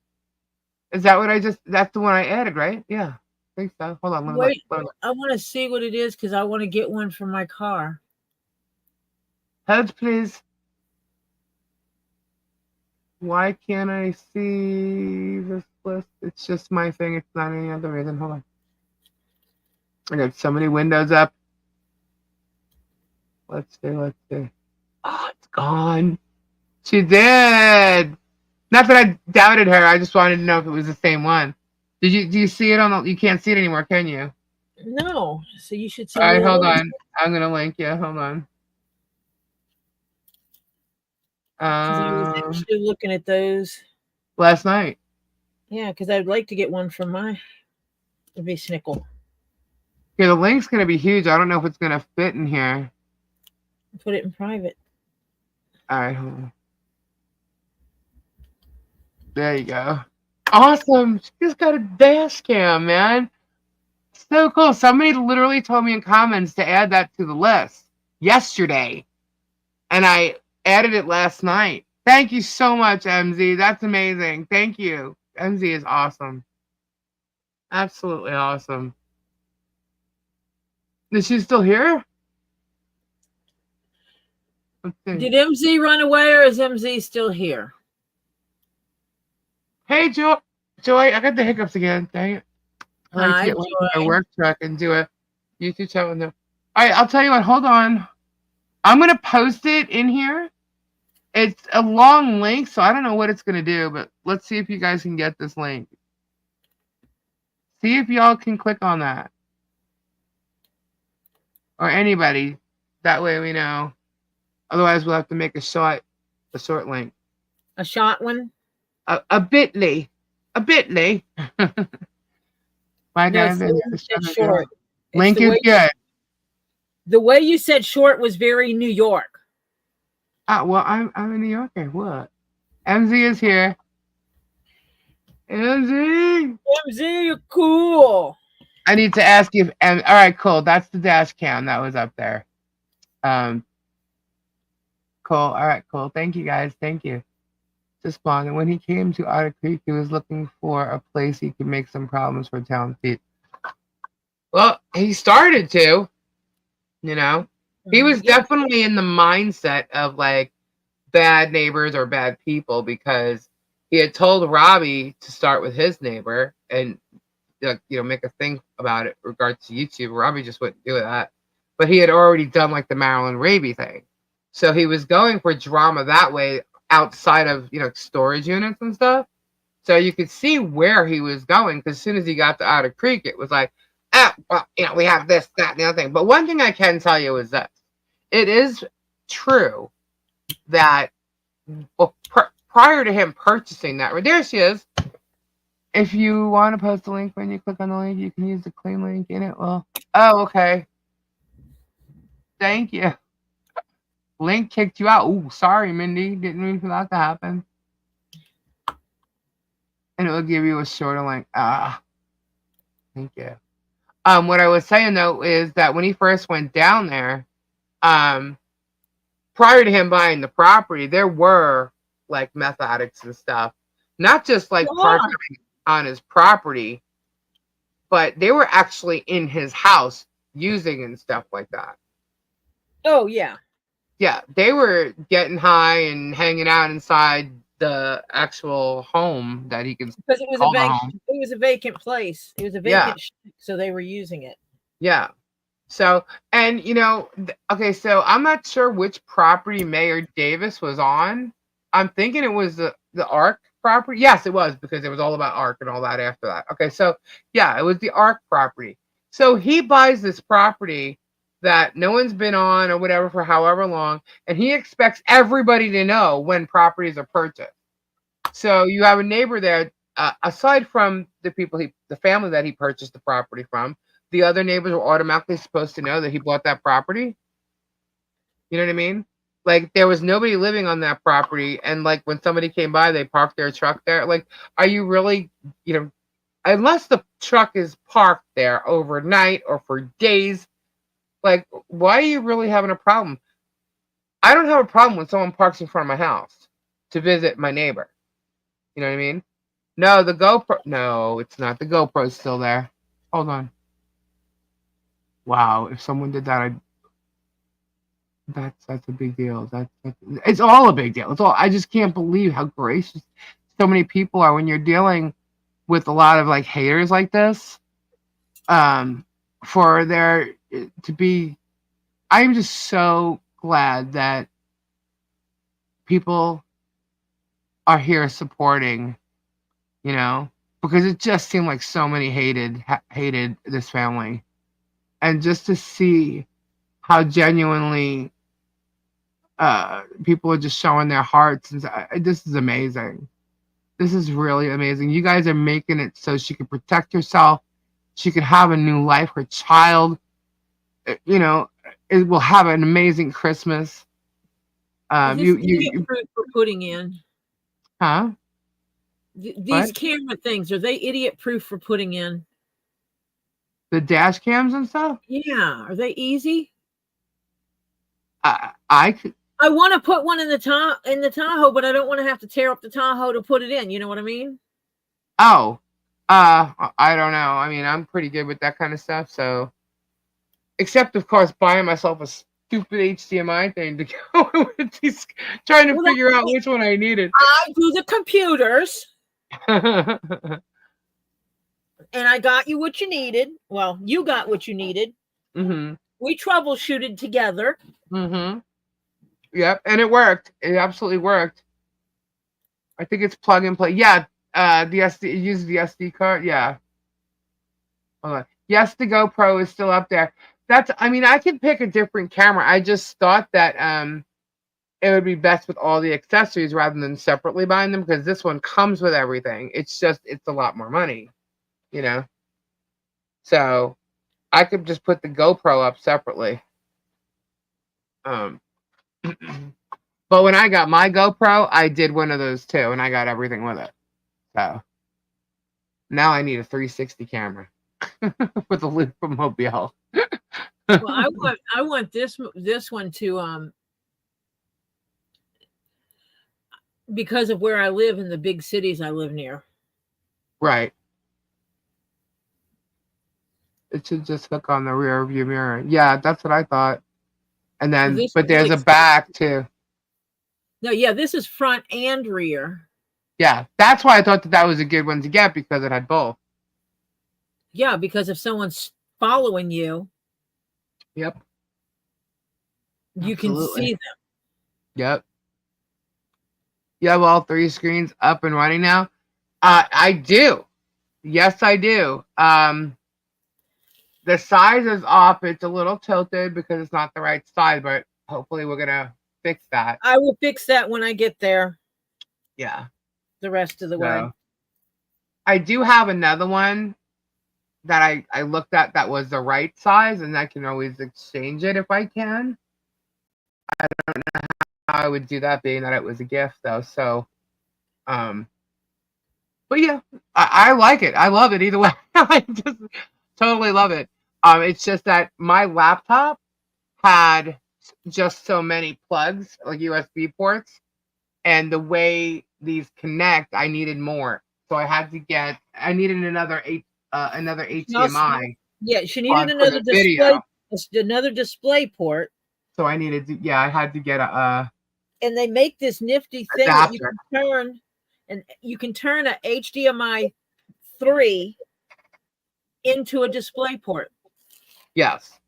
A: Is that what that's the one I added, right? Yeah. I think so. Hold on.
B: Wait, I want to see what it is because I want to get one for my car.
A: Heads, please. Why can't I see this list? It's just my thing. It's not any other reason. Hold on. I got so many windows up. Let's see. Oh, it's gone. She did. Not that I doubted her. I just wanted to know if it was the same one. Do you see it on the? You can't see it anymore, can you?
B: No. So you should see.
A: All right, hold on. I'm gonna link you. Hold on.
B: Because I was actually looking at those
A: last night.
B: Yeah, because I'd like to get one for my baby snickle.
A: Yeah, the link's gonna be huge. I don't know if it's gonna fit in here.
B: Put it in private.
A: All right, hold on. There you go. Awesome. She just got a dash cam, man. So cool. Somebody literally told me in comments to add that to the list yesterday, and I added it last night. Thank you so much, MZ. That's amazing. Thank you. MZ is awesome. Absolutely awesome. Is she still here?
B: Did MZ run away or is MZ still here?
A: Hey, Joy, I got the hiccups again. Dang it. I like to get my work truck and do a YouTube channel. All right, I'll tell you what. Hold on. I'm going to post it in here. It's a long link, so I don't know what it's going to do, but let's see if you guys can get this link. See if y'all can click on that. Or anybody. That way we know. Otherwise, we'll have to make a short link.
B: A short one?
A: A bit.ly. A bit.ly. My
B: no,
A: guy,
B: short.
A: Link is good.
B: The way you said short was very New York.
A: Well, I'm a New Yorker. What? MZ is here. MZ,
B: you're cool.
A: I need to ask you. All right, cool. That's the dash cam that was up there. Cool. All right, cool. Thank you, guys. Thank you. Just spawned. And when he came to Otter Creek, he was looking for a place he could make some problems for town feet. Well, he started to. You know, he was definitely in the mindset of like bad neighbors or bad people because he had told Robbie to start with his neighbor and make a thing about it regards to YouTube. Robbie just wouldn't do that, but he had already done like the Marilyn Raby thing, so he was going for drama that way outside of storage units and stuff. So you could see where he was going because as soon as he got to Otter Creek, it was like, well, we have this, that, and the other thing. But one thing I can tell you is this. It is true that prior to him purchasing that, there she is. If you want to post a link, when you click on the link, you can use the clean link in it. Well, oh, okay. Thank you. Link kicked you out. Ooh, sorry, Mindy. Didn't mean for that to happen. And it will give you a shorter link. Thank you. What I was saying though is that when he first went down there, prior to him buying the property, there were like meth addicts and stuff, not just like parking on his property, but they were actually in his house using and stuff like that.
B: Oh yeah.
A: Yeah, they were getting high and hanging out inside the actual home that he could
B: because it was a vacant place. It was a vacant so they were using it.
A: Yeah. So, and okay, so I'm not sure which property Mayor Davis was on. I'm thinking it was the Ark property. Yes, it was because it was all about Ark and all that after that. Okay, so yeah, it was the Ark property. So he buys this property that no one's been on or whatever for however long, and he expects everybody to know when properties are purchased. So you have a neighbor there, aside from the family that he purchased the property from, the other neighbors were automatically supposed to know that he bought that property. You know what I mean? Like there was nobody living on that property, and like when somebody came by, they parked their truck there. Like, are you really, unless the truck is parked there overnight or for days, like, why are you really having a problem? I don't have a problem when someone parks in front of my house to visit my neighbor. You know what I mean? No, the GoPro. No, it's not. The GoPro's still there. Hold on. Wow, if someone did that, that's a big deal. It's all a big deal. It's all. I just can't believe how gracious so many people are when you're dealing with a lot of like haters like this. For there to be, I'm just so glad that people are here supporting, because it just seemed like so many hated this family, and just to see how genuinely People are just showing their hearts, and this is amazing. This is really amazing. You guys are making it so she can protect herself. She can have a new life. Her child, you know, it will have an amazing Christmas.
B: You for putting in,
A: huh?
B: These
A: What?
B: camera things, are they idiot proof for putting in?
A: The dash cams and stuff?
B: Yeah, are they easy?
A: I could.
B: I want to put one in the Tahoe, but I don't want to have to tear up the Tahoe to put it in. You know what I mean?
A: Oh, I don't know. I mean, I'm pretty good with that kind of stuff. So, except of course, buying myself a stupid HDMI thing to go with these, trying to figure out which one I needed.
B: I do the computers. And I got you what you needed. Well, you got what you needed.
A: Mm-hmm.
B: We troubleshooted together.
A: Mm-hmm. Yep, and it worked. It absolutely worked. I think it's plug and play. Yeah, the SD, it uses the SD card. Yeah. Hold on. Yes, the GoPro is still up there. I mean, I can pick a different camera. I just thought that it would be best with all the accessories rather than separately buying them, because this one comes with everything. It's a lot more money, you know. So I could just put the GoPro up separately. But when I got my GoPro, I did one of those too, and I got everything with it. So now I need a 360 camera with a loop-o-mobile.
B: Well, I want this one to because of where I live in the big cities I live near.
A: Right. It should just hook on the rear view mirror. Yeah, that's what I thought. And then, but there's a back too.
B: No, yeah, this is front and rear.
A: Yeah, that's why I thought that was a good one to get, because it had both.
B: Yeah, because if someone's following you,
A: yep,
B: you can see them.
A: Yep. You have all 3 screens up and running now? I do. Yes, I do. The size is off. It's a little tilted because it's not the right size, but hopefully we're gonna fix that.
B: I will fix that when I get there.
A: Yeah.
B: The rest of the way.
A: I do have another one that I looked at that was the right size, and I can always exchange it if I can. I don't know how I would do that, being that it was a gift though. So, but yeah, I like it. I love it either way. I just totally love it. It's just that my laptop had just so many plugs, like USB ports, and the way these connect, I needed more. So I needed another HDMI.
B: Yeah, she needed another display port.
A: So I needed to, I had to get a
B: and they make this nifty thing that you can turn, and you can turn a HDMI 3 into a display port.
A: Yes.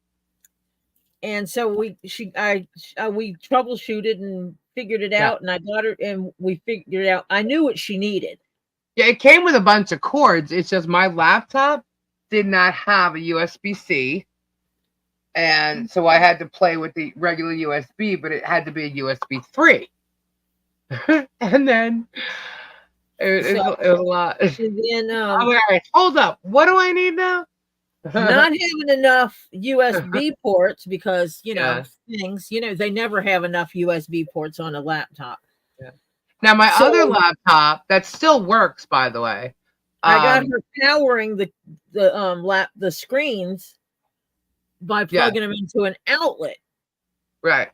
B: And so we troubleshooted and figured it out, and I got her, and we figured out. I knew what she needed.
A: Yeah, it came with a bunch of cords. It's just my laptop did not have a USB-C, and so I had to play with the regular USB, but it had to be a USB 3. And then it was a lot.
B: And then
A: all right, hold up. What do I need now?
B: Not having enough USB ports, because things, they never have enough USB ports on a laptop.
A: Yeah. Now my other laptop that still works, by the way.
B: I got her powering the screens by plugging them into an outlet.
A: Right.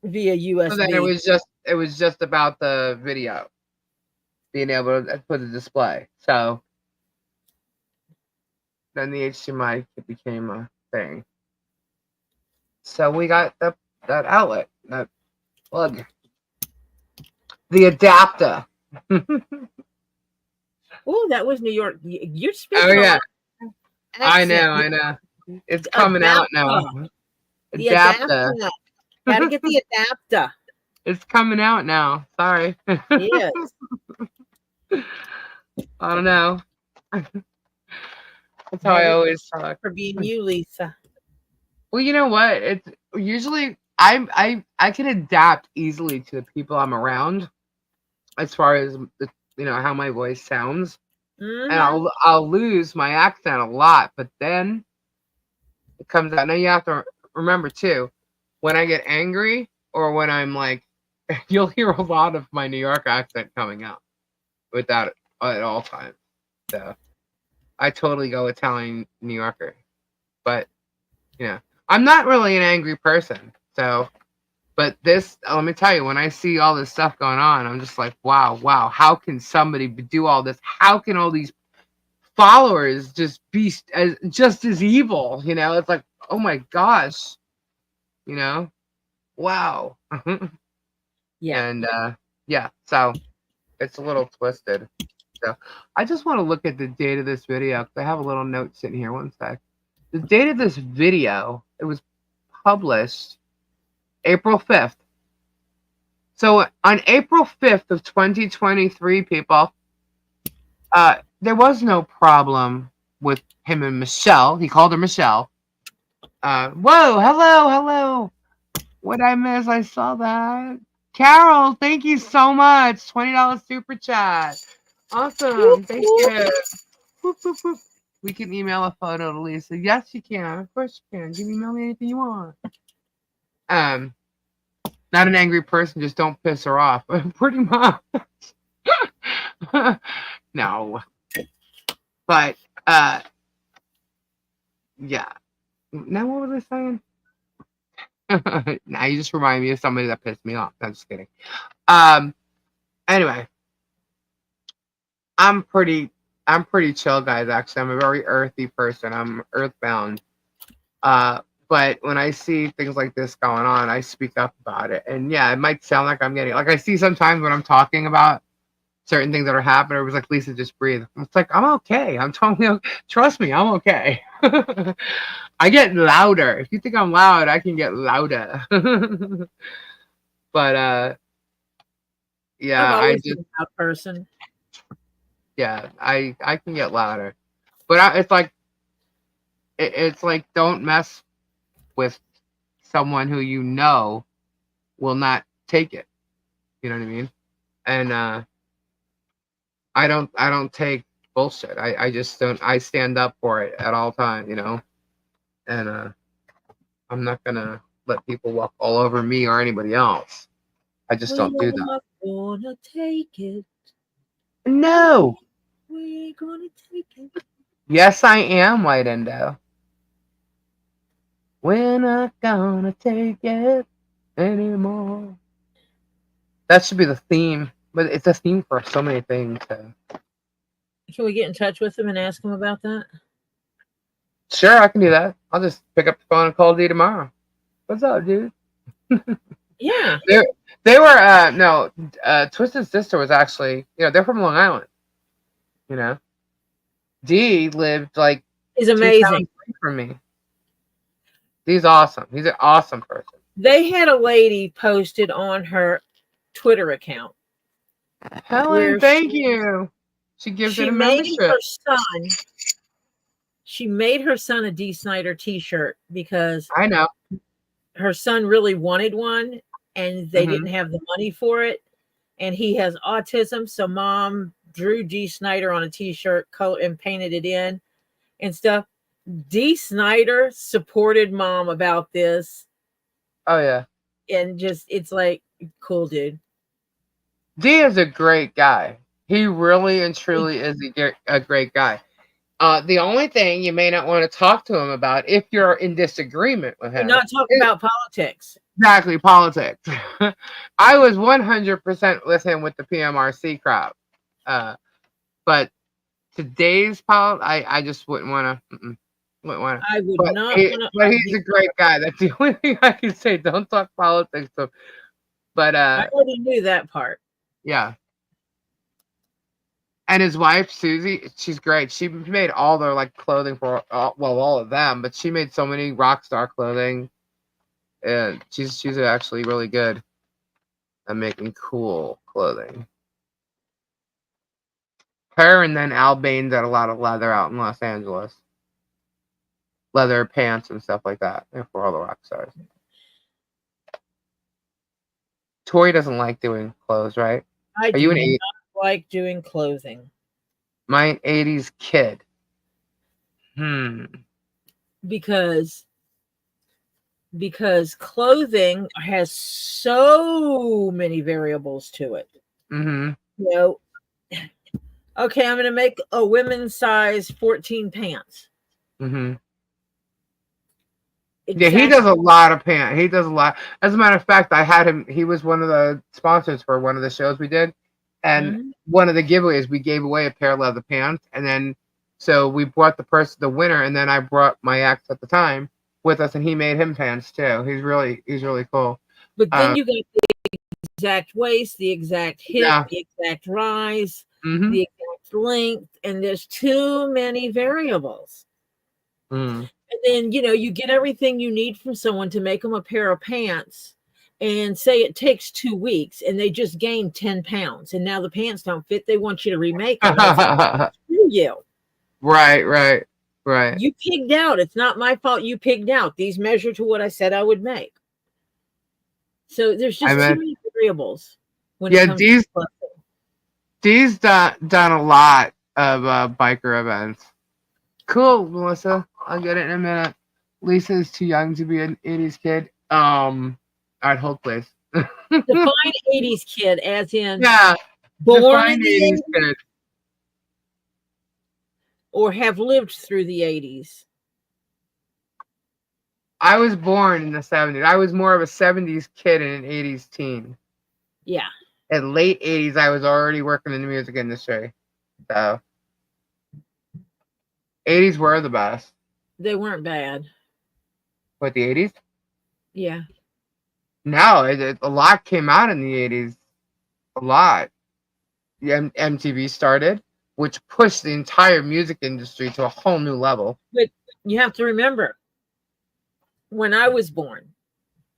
B: Via USB.
A: So then it was just about the video, being able to put a display. So then the HDMI became a thing. So we got that outlet, that plug, the adapter.
B: Oh, that was New York. You're speaking.
A: Oh yeah, I know. It's coming out now.
B: The adapter. Gotta get the adapter.
A: It's coming out now. Sorry.
B: Yes.
A: I don't know. That's how I always talk.
B: For being you, Lisa.
A: Well, you know what? It's usually I can adapt easily to the people I'm around as far as the, how my voice sounds, and
B: Mm-hmm.
A: I'll lose my accent a lot, but then it comes out. Now you have to remember too, when I get angry or when I'm like, you'll hear a lot of my New York accent coming out without it at all times. So I totally go Italian New Yorker, but I'm not really an angry person. So, but this, let me tell you, when I see all this stuff going on, I'm just like, wow, wow, how can somebody do all this? How can all these followers just be just as evil? It's like, oh my gosh, wow.
B: Yeah.
A: And yeah, so it's a little twisted. So I just want to look at the date of this video because I have a little note sitting here. One sec. The date of this video, it was published April 5th. So on April 5th of 2023, people, there was no problem with him and Michelle. He called her Michelle. Whoa, hello, hello. What I miss? I saw that. Carol, thank you so much. $20 super chat. Awesome. Thank you. Whoop, whoop, whoop. We can email a photo to Lisa. Yes, you can. Of course you can. You can email me anything you want. Not an angry person. Just don't piss her off. Pretty much. No. But yeah. Now what was I saying? Now you just remind me of somebody that pissed me off. I'm just kidding. Anyway, I'm pretty chill, guys. Actually, I'm a very earthy person. I'm earthbound. But when I see things like this going on, I speak up about it. And yeah, it might sound like I'm getting, like, I see sometimes when I'm talking about certain things that are happening, it was like, Lisa, just breathe. It's like, I'm okay. I'm totally okay. Trust me, I'm okay. I get louder. If you think I'm loud, I can get louder. But yeah,
B: I've
A: I
B: always
A: just,
B: been a loud person.
A: yeah, I can get louder. But it's like, don't mess with someone who will not take it. You know what I mean? And I don't take bullshit. I just don't. I stand up for it at all times. And I'm not gonna let people walk all over me or anybody else. I just don't do
B: We're
A: that.
B: not gonna take it.
A: No.
B: We ain't gonna take it.
A: Yes, I am White Endo. We're not gonna take it anymore. That should be the theme, but it's a theme for so many things. So.
B: Can we get in touch with him and ask him about that?
A: Sure, I can do that. I'll just pick up the phone and call D tomorrow. What's up, dude?
B: Yeah.
A: They were no, Twisted Sister was actually, they're from Long Island. D lived like
B: He's
A: 2 towns
B: amazing.
A: away from me. He's awesome. He's an awesome person.
B: They had a lady posted on her Twitter account.
A: Helen, thank you. She gives it a membership.
B: She made her son a D. Snyder t-shirt because
A: I know.
B: her son really wanted one and they didn't have the money for it. And he has autism. So mom drew D. Snyder on a t-shirt, color and painted it in and stuff. D. Snyder supported mom about this.
A: Oh yeah.
B: And just, it's like, cool, dude.
A: D is a great guy. He really and truly is a great guy. The only thing you may not want to talk to him about, if you're in disagreement with him,
B: not talking about politics.
A: Exactly, politics. I was 100% with him with the PMRC crowd. But today's I just wouldn't want to.
B: I would not want to.
A: But he's a great guy. That's the only thing I can say. Don't talk politics. So, but
B: I already knew that part.
A: Yeah. And his wife Susie, she's great. She made all their like clothing for all of them, but she made so many rock star clothing. And she's actually really good at making cool clothing. Her and then Al Bain did a lot of leather out in Los Angeles. Leather pants and stuff like that. They're for all the rock stars. Tori doesn't like doing clothes, right?
B: I
A: Are you
B: do
A: an eight?
B: not like doing clothing
A: My 80s kid.
B: because clothing has so many variables to it.
A: Mm-hmm.
B: You know, okay, I'm going to make a women's size 14 pants.
A: Mm-hmm. Yeah, he
B: Exactly.
A: does a lot of pants. He does a lot. As a matter of fact, I had him. He was one of the sponsors for one of the shows we did, and one of the giveaways we gave away a pair of leather pants, and then so we brought the winner, and then I brought my ex at the time with us, and he made him pants too. He's really cool.
B: But then you got the exact waist, the exact hip,
A: Yeah.
B: the exact rise,
A: Mm-hmm.
B: the exact length, and there's too many variables.
A: Mm.
B: And then, you get everything you need from someone to make them a pair of pants, and say it takes 2 weeks and they just gained 10 pounds and now the pants don't fit. They want you to remake them. Screw you.
A: Right.
B: You pigged out. It's not my fault you pigged out. These measure to what I said I would make. So there's just too many variables when it comes to clothing.
A: Dee's done a lot of biker events. Cool, Melissa. I'll get it in a minute. Lisa is too young to be an 80s kid. I'd hold please.
B: Define 80s kid as in
A: born in the 80s kid.
B: Or have lived through the 80s.
A: I was born in the 70s. I was more of a 70s kid and an 80s teen.
B: Yeah.
A: In late 80s, I was already working in the music industry. So 80s were the best.
B: They weren't bad.
A: What, the 80s?
B: Yeah.
A: No, a lot came out in the 80s. A lot. MTV started, which pushed the entire music industry to a whole new level.
B: But you have to remember, when I was born,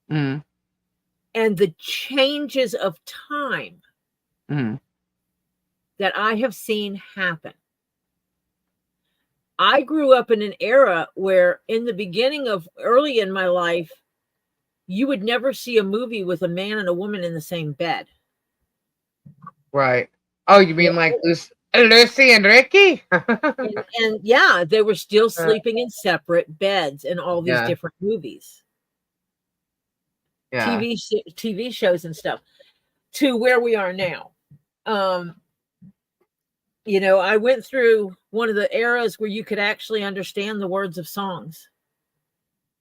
B: and the changes of time that I have seen happen. I grew up in an era where in the beginning of early in my life, you would never see a movie with a man and a woman in the same bed.
A: Right. Oh, you mean like Lucy and Ricky?
B: and yeah, they were still sleeping in separate beds in all these different movies.
A: Yeah.
B: TV shows and stuff, to where we are now. I went through one of the eras where you could actually understand the words of songs.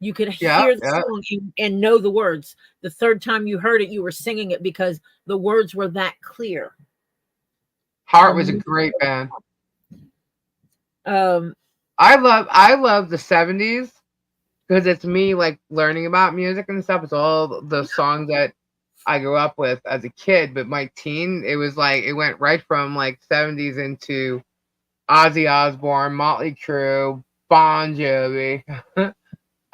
B: You could hear the song and know the words. The third time you heard it, you were singing it because the words were that clear.
A: Heart was a great band. I love the 70s because it's me like learning about music and stuff. It's all the songs that I grew up with as a kid, but my teen, it was like it went right from like 70s into Ozzy Osbourne, Motley Crue, Bon Jovi.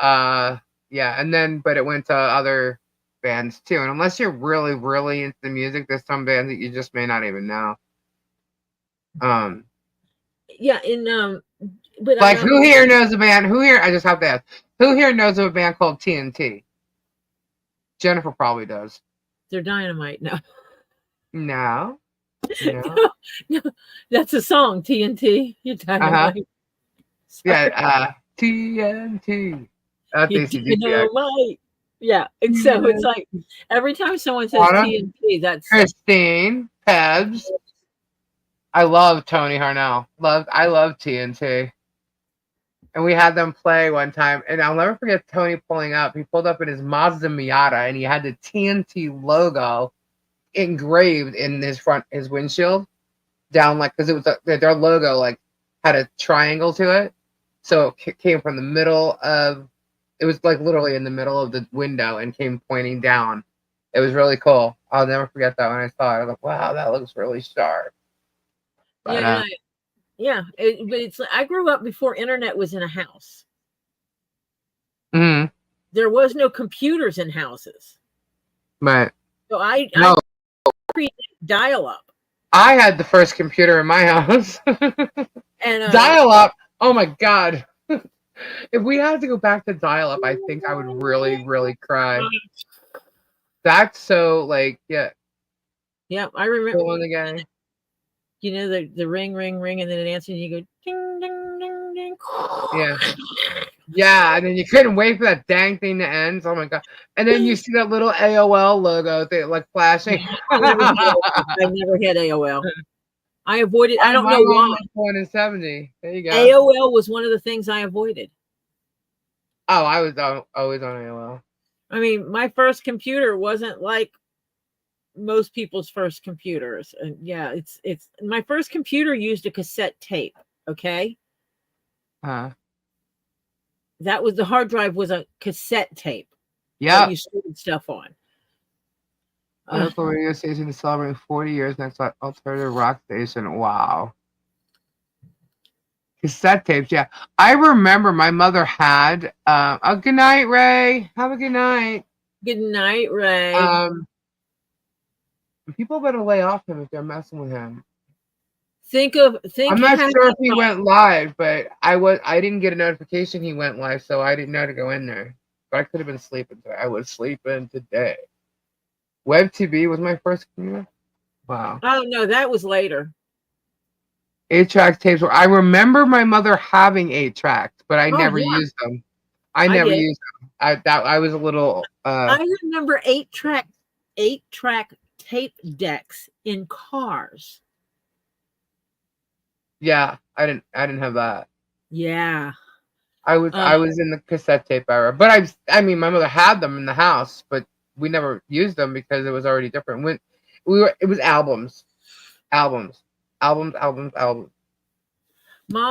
A: And then but it went to other bands too. And unless you're really, really into the music, there's some bands that you just may not even know. But like who here knows a band? I just have to ask. Who here knows of a band called TNT? Jennifer probably does.
B: They're Dynamite.
A: No.
B: No, that's a song. TNT. You're Dynamite.
A: Yeah. TNT.
B: Dynamite. Yeah. And so it's like every time someone says TNT, that's
A: Christine Pebs. I love Tony Harnell. I love TNT. And we had them play one time, and I'll never forget Tony pulling up. He pulled up in his Mazda Miata, and he had the TNT logo engraved in his windshield down, like, because it was their logo like had a triangle to it, so it came from the middle of. It was like literally in the middle of the window and came pointing down. It was really cool. I'll never forget that when I saw it. I was like, "Wow, that looks really sharp." But,
B: but it's like I grew up before internet was in a house. There was no computers in houses.
A: Right.
B: So I created dial-up.
A: I had the first computer in my house.
B: And
A: dial-up. Oh my god. If we had to go back to dial-up, I think I would really, really cry. That's so like, yeah.
B: Yeah, I remember.
A: Go on again.
B: You know, the ring, ring, ring, and then it answers, and you go ding, ding, ding, ding.
A: Yeah. Yeah, and then you couldn't wait for that dang thing to end. Oh my god! And then you see that little AOL logo thing like flashing.
B: I never had AOL. I avoided. I don't
A: My
B: know
A: mom
B: why.
A: was born in '70. There you go.
B: AOL was one of the things I avoided.
A: Oh, I was always on AOL.
B: I mean, my first computer wasn't like most people's first computers. And yeah, it's my first computer used a cassette tape. Okay.
A: Huh.
B: That was the hard drive was a cassette tape that
A: Yeah.
B: you stored stuff on.
A: Local radio station is celebrating 40 years next alternative rock station. Wow. Cassette tapes, yeah. I remember my mother had oh, good night, Ray. Have a good night.
B: Good night, Ray.
A: People better lay off him if they're messing with him.
B: I'm
A: not sure if he went live, but I didn't get a notification he went live, so I didn't know to go in there. But I could have been sleeping today. I was sleeping today. Web TV was my first computer. Wow.
B: Oh no, that was later.
A: 8-track tapes. I remember my mother having 8 tracks, but I never used them. I never used them. I was a little.
B: I remember 8-track tape decks in cars.
A: Yeah, I didn't have that.
B: Yeah.
A: I was in the cassette tape era, but I mean my mother had them in the house, but we never used them because it was already different. When it was albums. Mom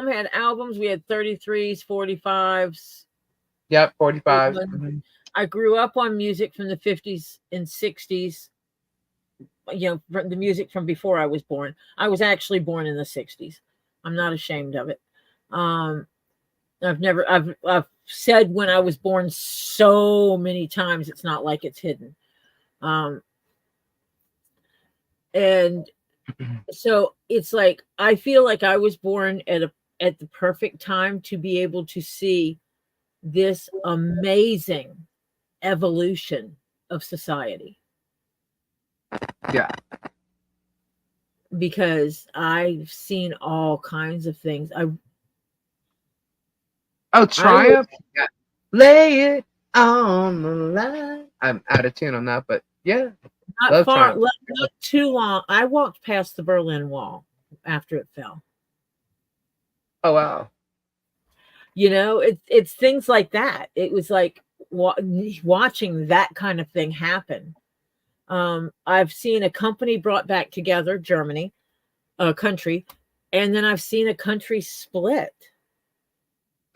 B: had albums. We had 33s, 45s.
A: Yep, 45.
B: I grew up on music from the 50s and 60s. You know, the music from before I was born. I was actually born in the 60s. I'm not ashamed of it. I've said when I was born so many times, it's not like it's hidden. And so it's like, I feel like I was born at the perfect time to be able to see this amazing evolution of society.
A: Yeah.
B: Because I've seen all kinds of things.
A: Triumph. Yeah. Lay it on the line. I'm out of tune on that, but yeah.
B: Not too long. I walked past the Berlin Wall after it fell.
A: Oh wow.
B: You know, it's things like that. It was like watching that kind of thing happen. I've seen a company brought back together, Germany, a country, and then I've seen a country split.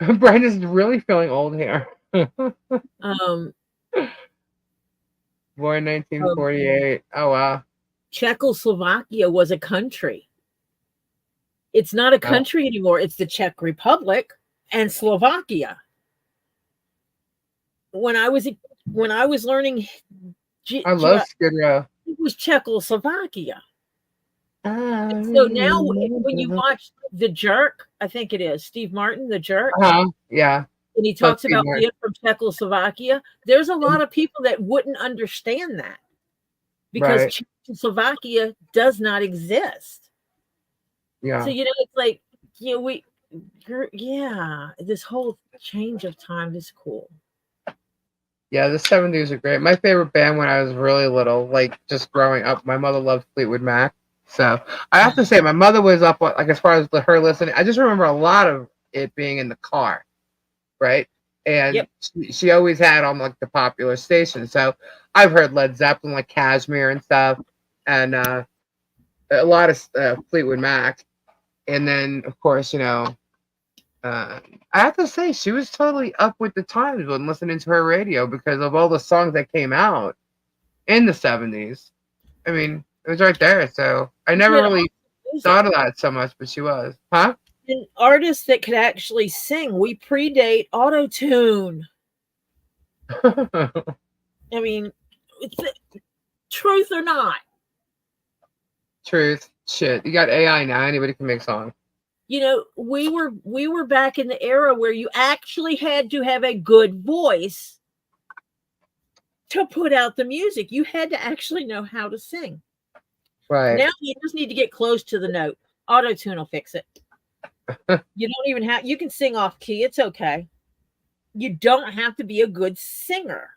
A: Brandon's really feeling old here. Born 1948. Oh wow.
B: Czechoslovakia was a country. It's not a country anymore. It's the Czech Republic and Slovakia. When I was learning,
A: I love Skid Row.
B: It was Czechoslovakia. So now, when you watch The Jerk, I think it is Steve Martin, The Jerk.
A: Yeah.
B: And he talks about being from Czechoslovakia. There's a lot of people that wouldn't understand that because Czechoslovakia does not exist.
A: Yeah.
B: So, you know, it's like, you know, this whole change of time is cool.
A: Yeah, the 70s are great. My favorite band when I was really little, like just growing up, my mother loved Fleetwood Mac. So I have to say, my mother was up, like as far as her listening, I just remember a lot of it being in the car, right? And she always had on like the popular station. So I've heard Led Zeppelin, like Kashmir and stuff, and a lot of Fleetwood Mac. And then, of course, you know, I have to say, she was totally up with the times when listening to her radio because of all the songs that came out in the 70s. I mean, it was right there. So I never really thought of that so much, but she was. Huh?
B: And artists that could actually sing. We predate auto-tune. I mean, truth or not?
A: Truth. Shit. You got AI now. Anybody can make songs.
B: You know, we were back in the era where you actually had to have a good voice to put out the music. You had to actually know how to sing.
A: Right.
B: Now you just need to get close to the note. Auto-tune will fix it. You don't even have, you can sing off key. It's okay. You don't have to be a good singer.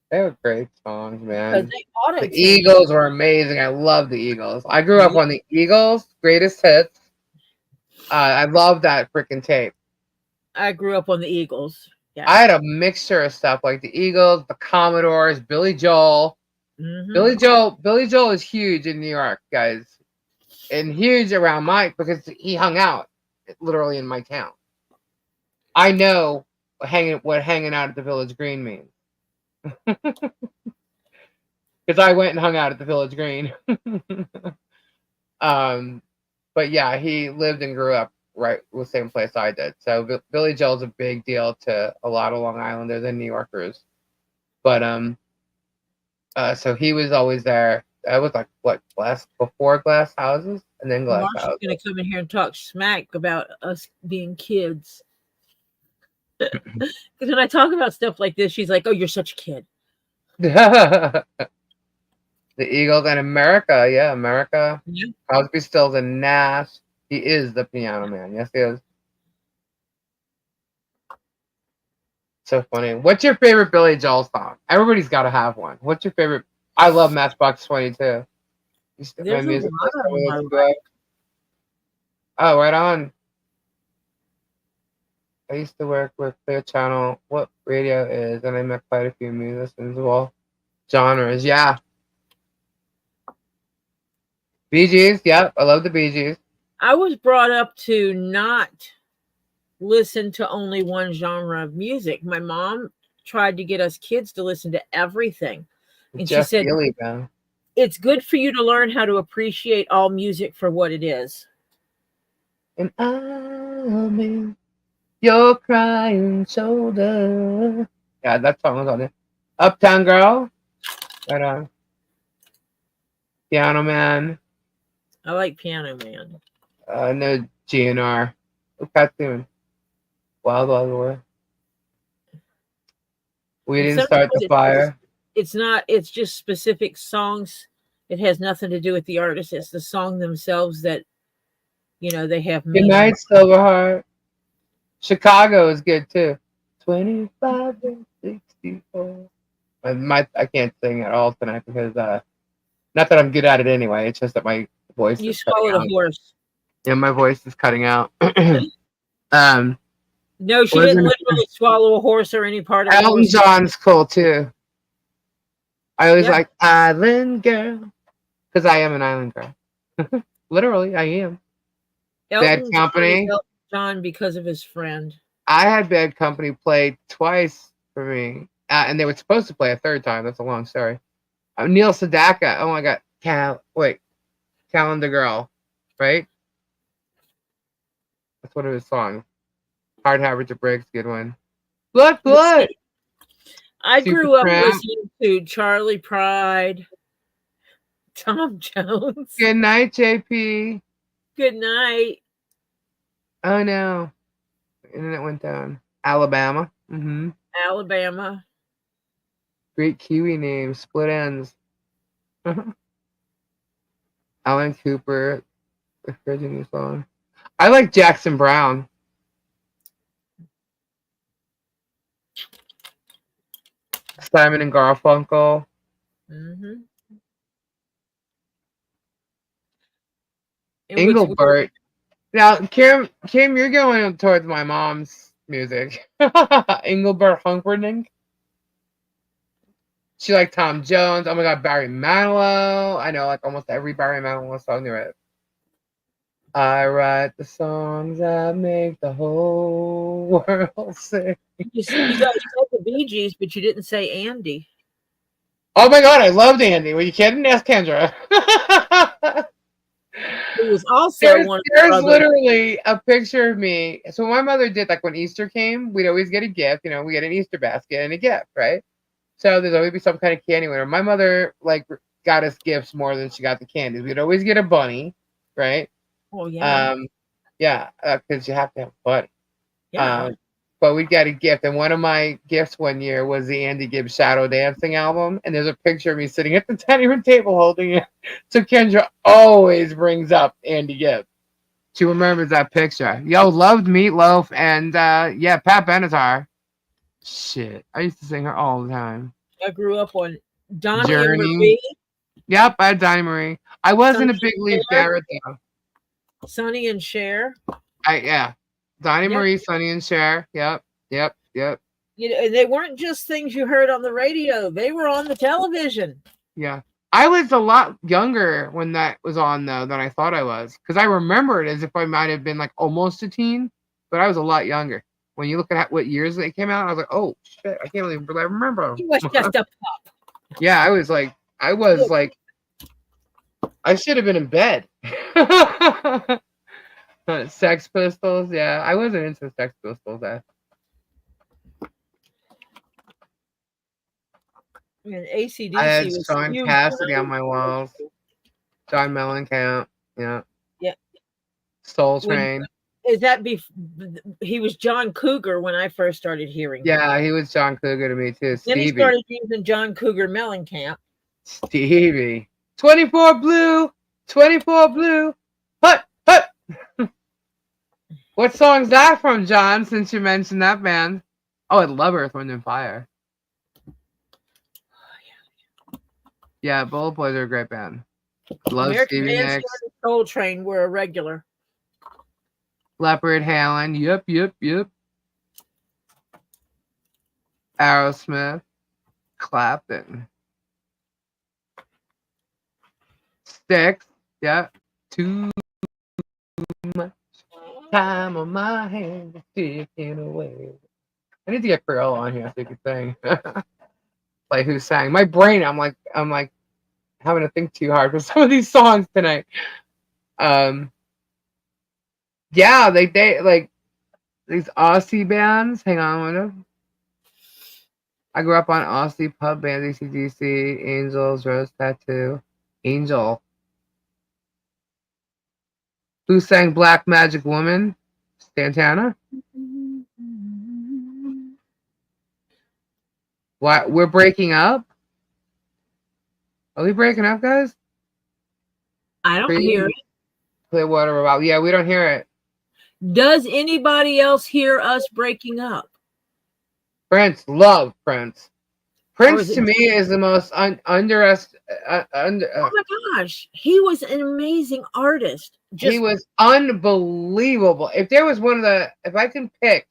A: They were great songs,
B: Because
A: man.
B: they
A: The
B: auto-tune.
A: Eagles were amazing. I love the Eagles. I grew up on the Eagles, greatest hits. I love that freaking tape.
B: I grew up on the Eagles. Yeah.
A: I had a mixture of stuff like the Eagles, the Commodores, Billy Joel.
B: Mhm.
A: Billy Joel is huge in New York, guys, and huge around because he hung out literally in my town. I know what hanging out at the Village Green means. Because I went and hung out at the Village Green. But yeah, he lived and grew up right the same place I did. So Billy Joel's a big deal to a lot of Long Islanders and New Yorkers. But so he was always there. I was like before Glass Houses and then Glass
B: Marsha's
A: Houses.
B: gonna come in here and talk smack about us being kids. Because when I talk about stuff like this, she's like, "Oh, you're such a kid."
A: The Eagles and America, yeah, America.
B: Yeah.
A: Crosby, Stills, and Nash. He is the piano man. Yes, he is. So funny. What's your favorite Billy Joel song? Everybody's got to have one. What's your favorite? I love Matchbox 22.
B: There's a lot of them I like.
A: Oh, right on. I used to work with Clear Channel. What radio is? And I met quite a few musicians of all genres. Yeah. Bee Gees. Yep. I love the Bee Gees.
B: I was brought up to not listen to only one genre of music. My mom tried to get us kids to listen to everything. And
A: Jeff
B: she said,
A: Healey, man.
B: it's good for you to learn how to appreciate all music for what it is.
A: And I'm in your crying shoulder. Yeah, that song was on there. Uptown Girl. Right on. Piano Man.
B: I like Piano Man.
A: No GNR. Cat Tune. Wild Wild War. We didn't start the fire.
B: It's just specific songs. It has nothing to do with the artist. It's the song themselves that, they have
A: Good
B: meaning.
A: night, Silverheart. Chicago is good too. 25 and 64. I can't sing at all tonight because not that I'm good at it anyway. It's just that my voice
B: You
A: is cutting
B: swallowed
A: out.
B: a horse.
A: Yeah, my voice is cutting out.
B: No, she didn't literally swallow a horse or any part of it.
A: Elton John's cool too. I always like Island Girl because I am an island girl. Literally, I am. Bad Company.
B: Elton John because of his friend.
A: I had Bad Company play twice for me, and they were supposed to play a third time. That's a long story. Neil Sedaka. Oh my God. Calendar Girl, right? That's one of his songs. Hard Habit to Break's a good one. Look.
B: I grew up listening to Charlie Pride, Tom Jones.
A: Good night, JP.
B: Good night.
A: Oh no. The internet went down. Alabama.
B: Alabama.
A: Great Kiwi name. Split Ends. Alan Cooper. The Virginia song. I like Jackson Brown. Simon and Garfunkel. Engelbert. Now, Kim, you're going towards my mom's music. Engelbert Humperdinck. She liked Tom Jones. Oh my God, Barry Manilow. I know like almost every Barry Manilow song there is. I write the songs that make the whole world sing.
B: You got the Bee Gees, but you didn't say Andy.
A: Oh my God, I loved Andy. Were you kidding? Ask Kendra.
B: He was also
A: there's literally a picture of me. So my mother did, like when Easter came, we'd always get a gift. We get an Easter basket and a gift, right? So there's always be some kind of candy winner. My mother got us gifts more than she got the candies. We'd always get a bunny, right?
B: Oh yeah.
A: Yeah, because you have to have a bunny.
B: Yeah.
A: but we got a gift. And one of my gifts one year was the Andy Gibb Shadow Dancing album. And there's a picture of me sitting at the dining room table holding it. So Kendra always brings up Andy Gibb. She remembers that picture. Yo, loved Meatloaf and yeah, Pat Benatar. Shit, I used to sing her all the time.
B: I grew up on Donnie and
A: Journey.
B: Marie.
A: Yep, I had Donnie Marie. I wasn't a
B: Sonny
A: big
B: and
A: Leaf
B: Cher.
A: Garrett though.
B: Sonny and Cher.
A: Yeah, Donnie
B: Yep.
A: Marie, Sonny and Cher. Yep.
B: You know, they weren't just things you heard on the radio; they were on the television.
A: Yeah. I was a lot younger when that was on though than I thought I was, because I remember it as if I might have been like almost a teen, but I was a lot younger. When you look at what years they came out, I was like, oh shit, I can't even remember.
B: He was just a pup.
A: Yeah, I was like, I should have been in bed. Sex Pistols, yeah, I wasn't into Sex Pistols.
B: And ACDC
A: I had
B: was
A: Sean
B: huge.
A: Cassidy on my walls. John Mellencamp, yeah.
B: Yeah.
A: Soul Train.
B: Is that he was John Cougar when I first started hearing him.
A: Yeah, he was John Cougar to me too.
B: Then he
A: Stevie.
B: started using John Cougar Mellencamp.
A: Stevie. 24 Blue. 24 Blue. Hut. What song's that from, John, since you mentioned that band? Oh, I love Earth, Wind, and Fire. Yeah, Bullet Boys are a great band. Love
B: American
A: Stevie
B: Bandstand
A: Nicks.
B: and Soul Train were a regular.
A: Leopard Halen. Yep. Aerosmith. Clapton. Sticks. Yeah. Too much time on my hands ticking away. I need to get Crayola on here so you can sing. Like who sang? My brain, I'm like having to think too hard for some of these songs tonight. Yeah, they like these Aussie bands. Hang on, I grew up on Aussie pub bands, AC/DC, Angels, Rose Tattoo, Angel. Who sang Black Magic Woman? Santana. What? We're breaking up? Are we breaking up, guys?
B: I don't hear it.
A: Clearwater about. Yeah, we don't hear it.
B: Does anybody else hear us breaking up?
A: Prince, love Prince. Prince
B: it
A: to me is the most
B: Oh my gosh, he was an amazing artist.
A: He was unbelievable. If there was if I can pick,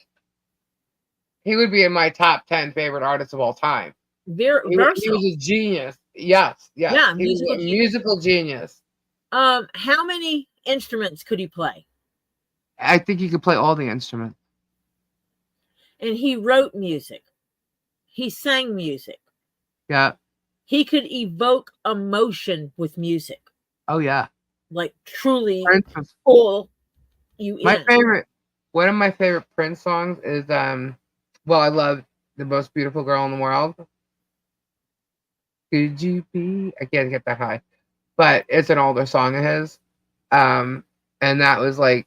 A: he would be in my top 10 favorite artists of all time. He was a genius. Yes.
B: Yeah,
A: he was a musical genius.
B: How many instruments could he play?
A: I think he could play all the instruments.
B: And he wrote music. He sang music.
A: Yeah.
B: He could evoke emotion with music.
A: Oh yeah.
B: Like truly
A: pull you in. One of my favorite Prince songs is well, I love The Most Beautiful Girl in the World. Could you be? I can't get that high. But it's an older song of his. And that was like,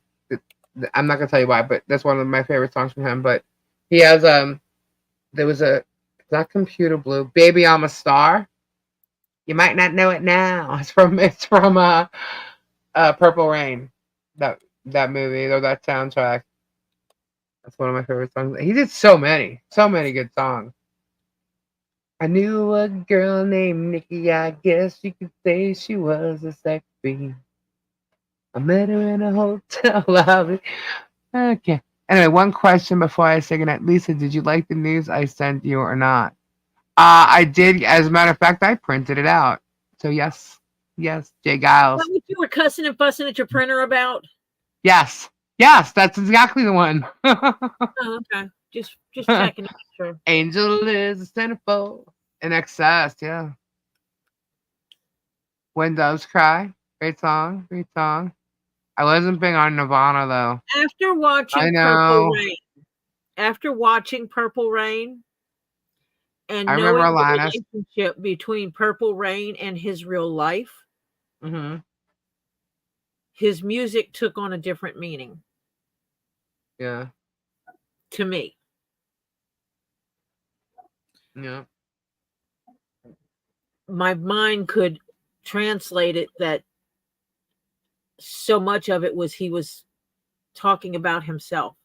A: I'm not gonna tell you why, but that's one of my favorite songs from him. But he has there was not Computer Blue, Baby I'm a Star. You might not know it now. It's from Purple Rain. That movie or that soundtrack. That's one of my favorite songs. He did so many good songs. I knew a girl named Nikki. I guess you could say she was a sex fiend. I met her in a hotel lobby. Okay. Anyway, one question before I say goodnight. Lisa, did you like the news I sent you or not? I did. As a matter of fact, I printed it out. So yes, Jay Giles.
B: What you were cussing and fussing at your printer about?
A: Yes, that's exactly the one.
B: Oh, okay. Just checking. Sure.
A: Angel is a centerfold in excess. Yeah. When Doves Cry. Great song. I wasn't big on Nirvana though.
B: After watching Purple Rain, and knowing the relationship between Purple Rain and his real life, his music took on a different meaning.
A: Yeah.
B: To me.
A: Yeah.
B: My mind could translate it that so much of it was he was talking about himself.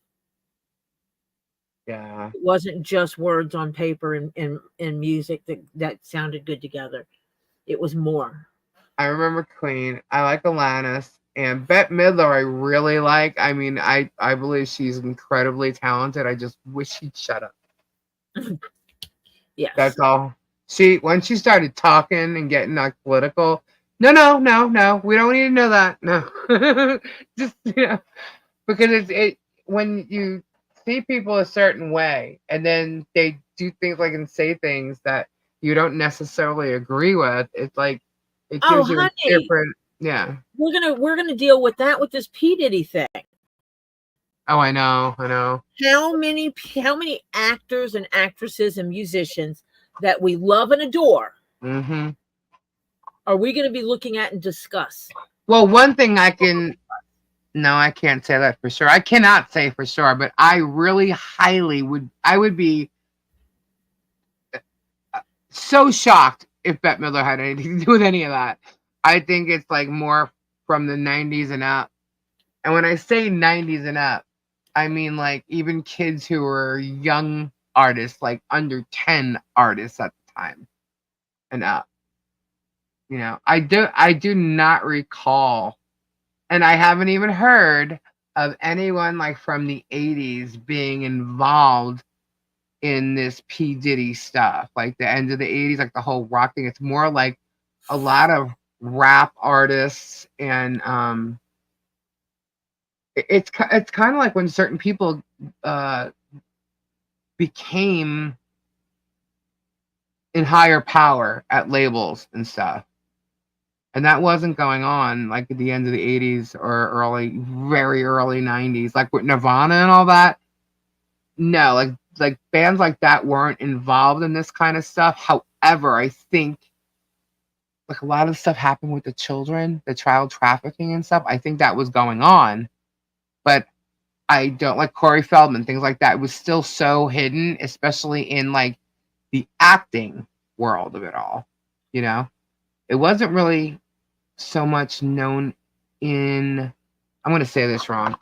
A: Yeah.
B: It wasn't just words on paper and music that sounded good together. It was more.
A: I remember Queen. I like Alanis. And Bette Midler, I really like. I mean, I believe she's incredibly talented. I just wish she'd shut up.
B: Yes.
A: That's all. When she started talking and getting like political, no, we don't need to know that. No, just because it when you see people a certain way and then they do things like and say things that you don't necessarily agree with, it's like it
B: Oh,
A: gives you a
B: honey,
A: different. Yeah.
B: we're gonna deal with that with this P Diddy thing.
A: Oh, I know.
B: How many actors and actresses and musicians that we love and adore
A: Mm-hmm.
B: are we going to be looking at and discuss?
A: Well, one thing I can. No, I can't say that for sure. I cannot say for sure, but I really highly would. I would be so shocked if Bette Midler had anything to do with any of that. I think it's like more from the 90s and up. And when I say 90s and up, I mean like even kids who were young artists, like under 10 artists at the time and up. I do not recall, and I haven't even heard of anyone like from the 80s being involved in this P. Diddy stuff, like the end of the 80s, like the whole rock thing. It's more like a lot of rap artists, and it's kind of like when certain people uh, became in higher power at labels and stuff. And that wasn't going on like at the end of the 80s or very early 90s, like with Nirvana and all that. No, like bands like that weren't involved in this kind of stuff. However, I think like a lot of stuff happened with the children, the child trafficking and stuff. I think that was going on, but I don't like Corey Feldman, things like that. It was still so hidden, especially in like the acting world of it all. It wasn't really so much known in, I'm going to say this wrong,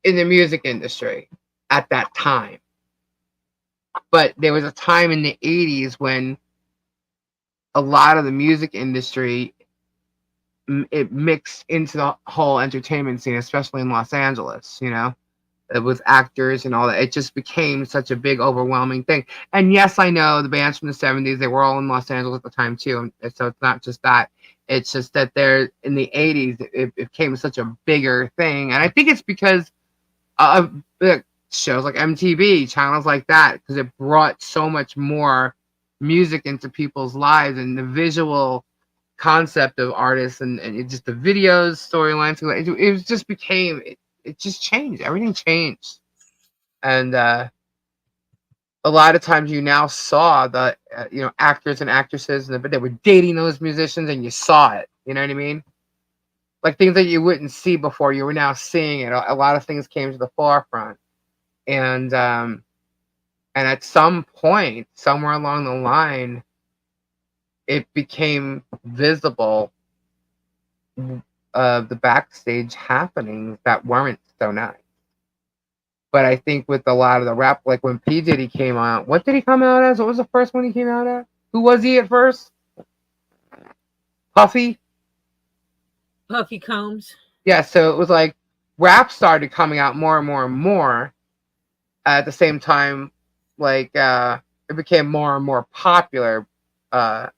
A: in the music industry at that time. But there was a time in the 80s when a lot of the music industry, it mixed into the whole entertainment scene, especially in Los Angeles, with actors and all that. It just became such a big, overwhelming thing. And yes, I know the bands from the 70s, they were all in Los Angeles at the time too. And so it's not just that. It's just that they're in the 80s, it became such a bigger thing. And I think it's because of the shows like MTV, channels like that, because it brought so much more music into people's lives and the visual concept of artists and it just the videos, storylines. It just became, it just changed. Everything changed. And a lot of times you now saw the, actors and actresses but they were dating those musicians and you saw it. You know what I mean? Like things that you wouldn't see before, you were now seeing it. A lot of things came to the forefront. And at some point, somewhere along the line, it became visible of the backstage happenings that weren't so nice. But I think with a lot of the rap, like when P. Diddy came out, what did he come out as? What was the first one he came out as? Who was he at first? Puffy?
B: Puffy Combs.
A: Yeah, so it was like rap started coming out more and more and more at the same time, like it became more and more popular at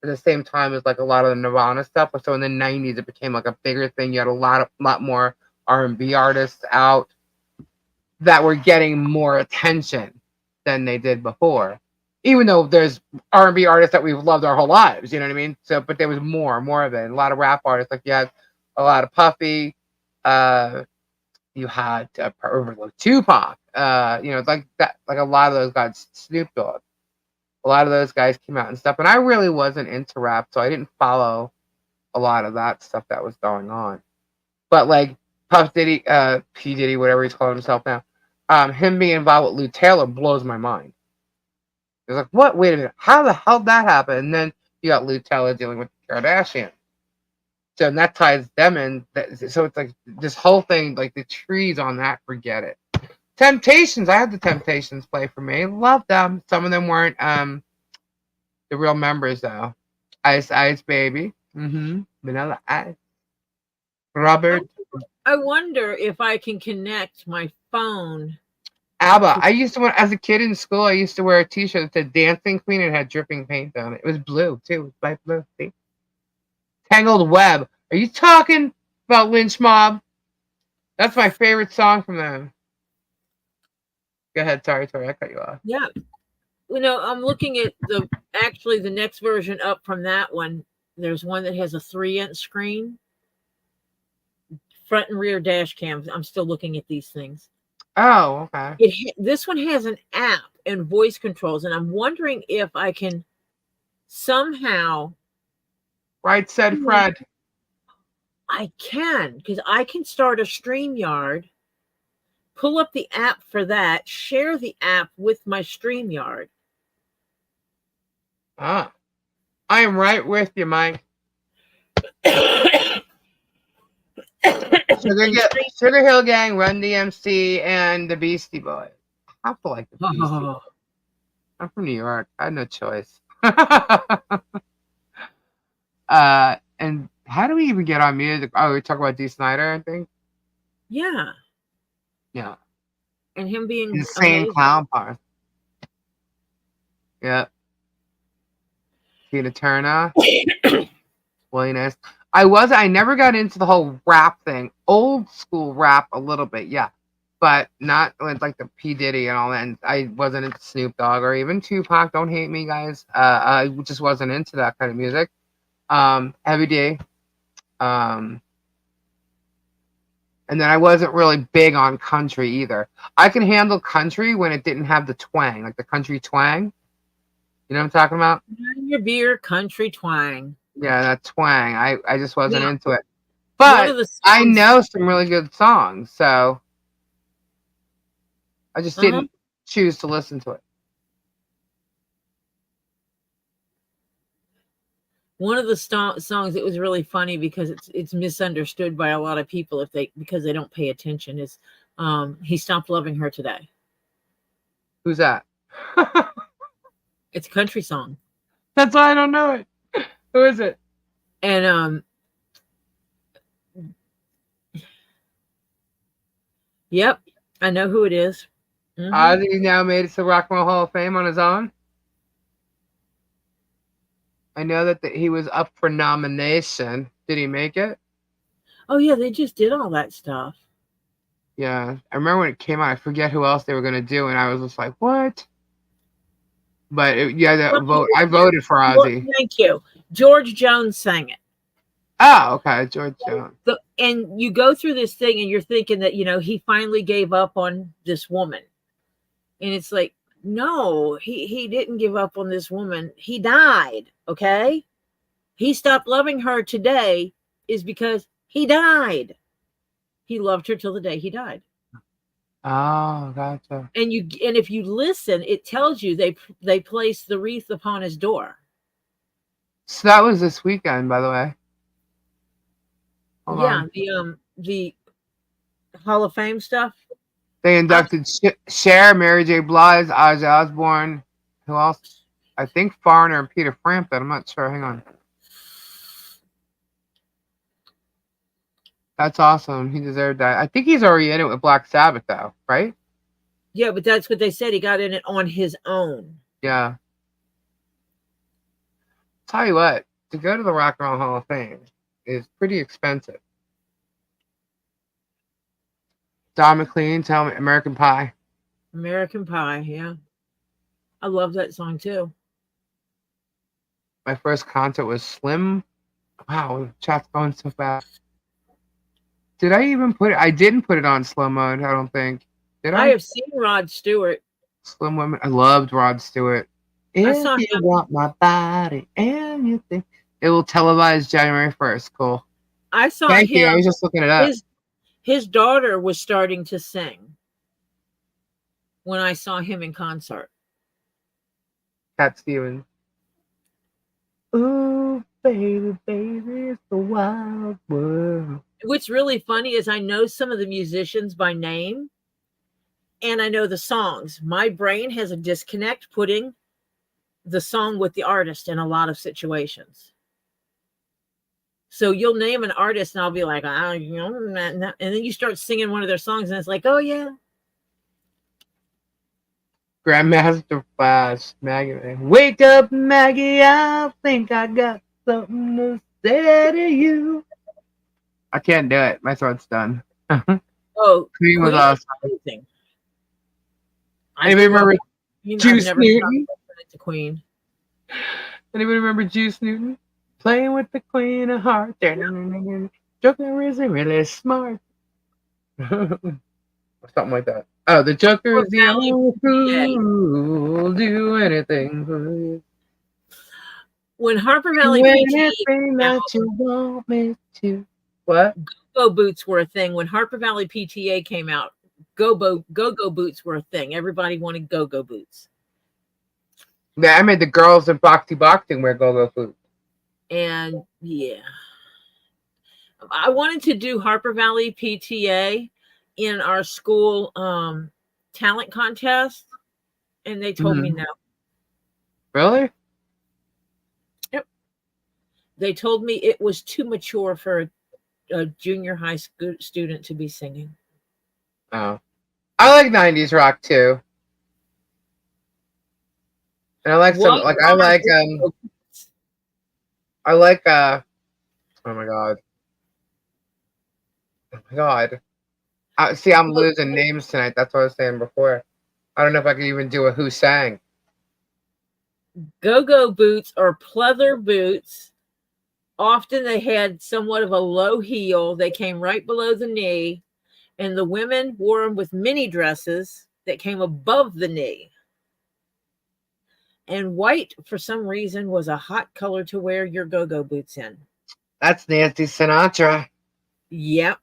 A: the same time as like a lot of the Nirvana stuff. So in the 90s, it became like a bigger thing. You had a lot more R&B artists out that were getting more attention than they did before. Even though there's R&B artists that we've loved our whole lives, you know what I mean? So, but there was more of it. And a lot of rap artists, like you had a lot of Puffy, you had Tupac, like that, like a lot of those guys, Snoop Dogg, a lot of those guys came out and stuff. And I really wasn't into rap, so I didn't follow a lot of that stuff that was going on. But like Puff Diddy, P Diddy, whatever he's calling himself now, him being involved with Lou Taylor blows my mind. It was like, what? Wait a minute. How the hell did that happen? And then you got Lutella dealing with the Kardashian. So and that ties them in. So it's like this whole thing, like the trees on that, forget it. Temptations. I had the Temptations play for me. Love them. Some of them weren't the real members though. Ice Ice Baby. Vanilla Ice. Robert.
B: I wonder if I can connect my phone.
A: ABBA. I used to wear, as a kid in school, I used to wear a t-shirt that said Dancing Queen and it had dripping paint on it. It was blue too. It was light blue. See? Tangled Web. Are you talking about Lynch Mob? That's my favorite song from them. Go ahead, sorry, Tori, I cut you off.
B: Yeah. I'm looking at the next version up from that one. There's one that has a 3-inch screen, front and rear dash cams. I'm still looking at these things.
A: Oh, okay.
B: This one has an app and voice controls, and I'm wondering if I can somehow.
A: Right, said Fred.
B: I can, because I can start a StreamYard, pull up the app for that, share the app with my StreamYard.
A: Ah, I am right with you, Mike. Sugar Hill Gang, Run DMC, and the Beastie Boys. I have to like the Beastie Boys. I'm from New York. I had no choice. And how do we even get on music? Oh, we talk about Dee Snider, I think.
B: Yeah.
A: Yeah.
B: And him being
A: insane
B: amazing.
A: Clown Posse. Yeah. Tina Turner. Willingness. I never got into the whole rap thing. Old school rap a little bit, yeah. But not like the P. Diddy and all that. And I wasn't into Snoop Dogg or even Tupac. Don't hate me, guys. I just wasn't into that kind of music. Heavy D. And then I wasn't really big on country either. I can handle country when it didn't have the twang, like the country twang. You know what I'm talking about?
B: Your beer, country twang.
A: Yeah, that twang. I just wasn't into it. But I know some really good songs, so I just didn't choose to listen to it.
B: One of the songs that was really funny because it's misunderstood by a lot of people because they don't pay attention is He Stopped Loving Her Today.
A: Who's that?
B: It's a country song.
A: That's why I don't know it. Who is it?
B: And yep, I know who it is.
A: Ozzy now made it to Rock and Roll Hall of Fame on his own. I know that he was up for nomination. Did he make it?
B: Oh, yeah, they just did all that stuff.
A: Yeah. I remember when it came out, I forget who else they were going to do, and I was just like, what? But, I voted for Ozzy.
B: Well, thank you. George Jones sang it.
A: Oh, okay. George Jones.
B: And you go through this thing, and you're thinking that, he finally gave up on this woman. And it's like, no, he didn't give up on this woman. He died, okay? He stopped loving her today is because he died. He loved her till the day he died.
A: Oh, gotcha.
B: And if you listen, it tells you they placed the wreath upon his door.
A: So that was this weekend, by the way. Hold on.
B: The Hall of Fame stuff.
A: They inducted Cher, Mary J. Blige, Ozzy Osbourne. Who else? I think Foreigner and Peter Frampton. I'm not sure. Hang on. That's awesome. He deserved that. I think he's already in it with Black Sabbath, though, right?
B: Yeah, but that's what they said. He got in it on his own.
A: Yeah. Tell you what, to go to the Rock and Roll Hall of Fame is pretty expensive. Don McLean, tell me, American Pie.
B: American Pie, yeah. I love that song too.
A: My first concert was Slim. Wow, chat's going so fast. Did I even put it? I didn't put it on slow mode, I don't think. Did I?
B: I have seen Rod Stewart.
A: Slim Women. I loved Rod Stewart. If you want my body and you think it will televise January 1st. Cool.
B: I saw
A: Thank
B: him.
A: you. I was just looking it up.
B: His daughter was starting to sing when I saw him in concert.
A: Cat Stevens. Ooh, baby, baby, it's the wild world.
B: What's really funny is I know some of the musicians by name and I know the songs. My brain has a disconnect putting the song with the artist in a lot of situations. So you'll name an artist and I'll be like, oh, you know, and then you start singing one of their songs and it's like, oh yeah.
A: Grandmaster Flash, Maggie. Wake up, Maggie, I think I got something to say to you. I can't do it. My throat's done.
B: Oh,
A: Queen was
B: Queen is
A: awesome.
B: amazing.
A: Anybody remember Juice
B: I've never
A: Newton?
B: to Queen.
A: Anybody remember Juice Newton? Playing with the Queen of Hearts. Joker isn't really smart. Something like that. Oh, the Joker is the only fool who'll do anything for you.
B: When Harper Valley PTA
A: Anything that you want me to. What?
B: Go-go boots were a thing. When Harper Valley PTA came out, go-go boots were a thing. Everybody wanted go-go boots.
A: Yeah, I made the girls in boxing wear go-go boots.
B: And yeah. I wanted to do Harper Valley PTA in our school talent contest, and they told me no.
A: Really?
B: Yep. They told me it was too mature for a junior high school student to be singing.
A: Oh. I like 90s rock too. And I like some like I like oh my god. Oh my god. See, I'm losing names tonight. That's what I was saying before. I don't know if I can even do a who sang.
B: Go-go boots or pleather boots. Often they had somewhat of a low heel. They came right below the knee, and the women wore them with mini dresses that came above the knee. And white, for some reason, was a hot color to wear your go-go boots in.
A: That's Nancy Sinatra.
B: Yep.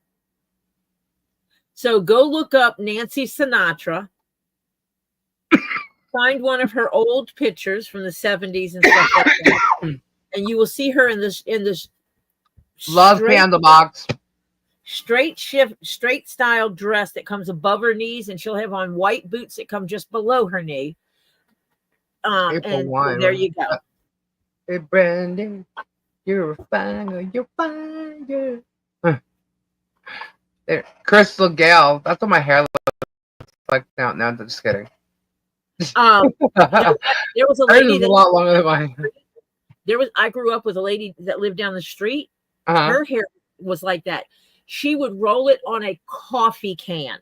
B: So go look up Nancy Sinatra. Find one of her old pictures from the 70s and stuff like that. And you will see her in this
A: Love Candlebox.
B: Straight style dress that comes above her knees, and she'll have on white boots that come just below her knee. And wine, there you go.
A: Hey, Brandon, you're fine, you're fine, yeah. There, Crystal Gale. That's what my hair looks like now. No, I'm just kidding.
B: There was a lady
A: that a lot longer than mine.
B: I grew up with a lady that lived down the street. Her hair was like that. She would roll it on a coffee can.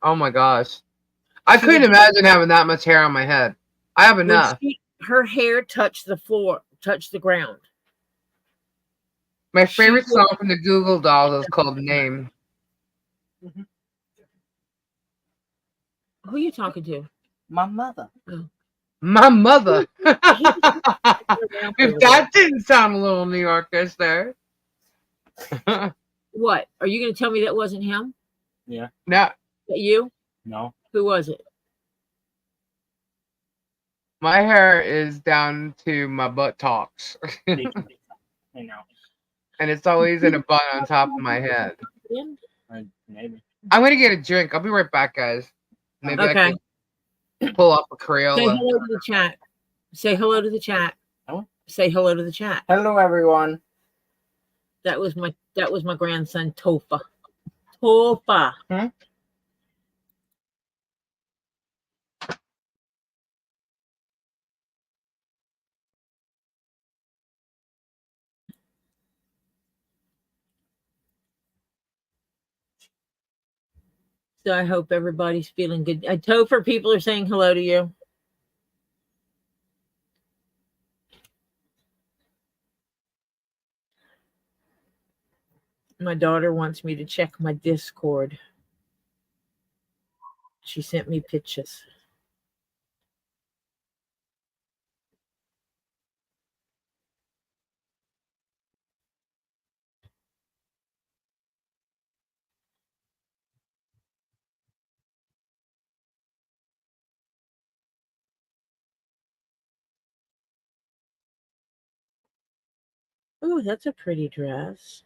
A: Oh my gosh. I couldn't imagine having that much hair on my head. I have enough.
B: Her hair touched the floor, touched the ground.
A: My favorite song from the Google Dolls is called Name.
B: Mm-hmm. Who are you talking to?
C: My mother.
B: Oh.
A: My mother. If that didn't sound a little New Yorkish there.
B: What? Are you going to tell me that wasn't him?
C: Yeah.
A: No.
B: That you?
C: No.
B: Who was it?
A: My hair is down to my butt talks.
C: I know.
A: And it's always in a bun on top of my head.
C: Maybe.
A: I'm going to get a drink. I'll be right back, guys. Maybe I can pull off a Crayola.
B: Say hello to the chat. Say hello to the chat.
C: Oh.
B: Say hello to the chat.
C: Hello, everyone.
B: That was my grandson, Tofa. Tofa.
C: Hmm?
B: So I hope everybody's feeling good. Topher, people are saying hello to you. My daughter wants me to check my Discord. She sent me pictures. Oh, that's a pretty dress.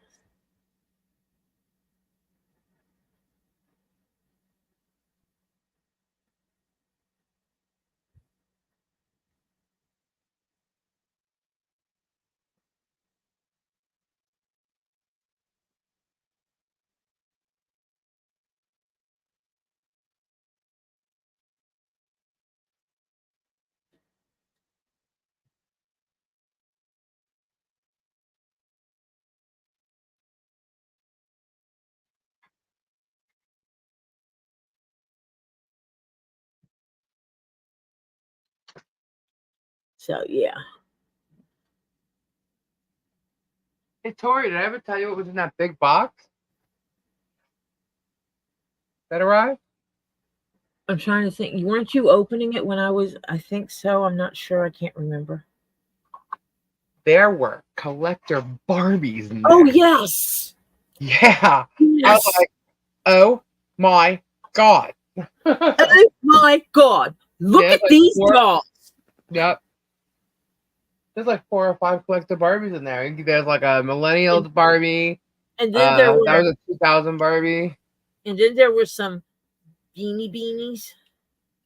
B: So yeah.
A: Hey, Tori, did I ever tell you what was in that big box that arrived?
B: I'm trying to think. Weren't you opening it when I was? I think so. I'm not sure. I can't remember.
A: There were collector Barbies in there.
B: Oh yes.
A: Yeah. I
B: Yes.
A: was like, oh my God.
B: Oh my God. Look
A: Yeah,
B: at
A: like
B: these
A: four-
B: dolls.
A: Yep. There's like 4 or 5 collector Barbies in there. There's like a millennial Barbie.
B: And then there were,
A: that was a 2000 Barbie.
B: and then there were some beanies.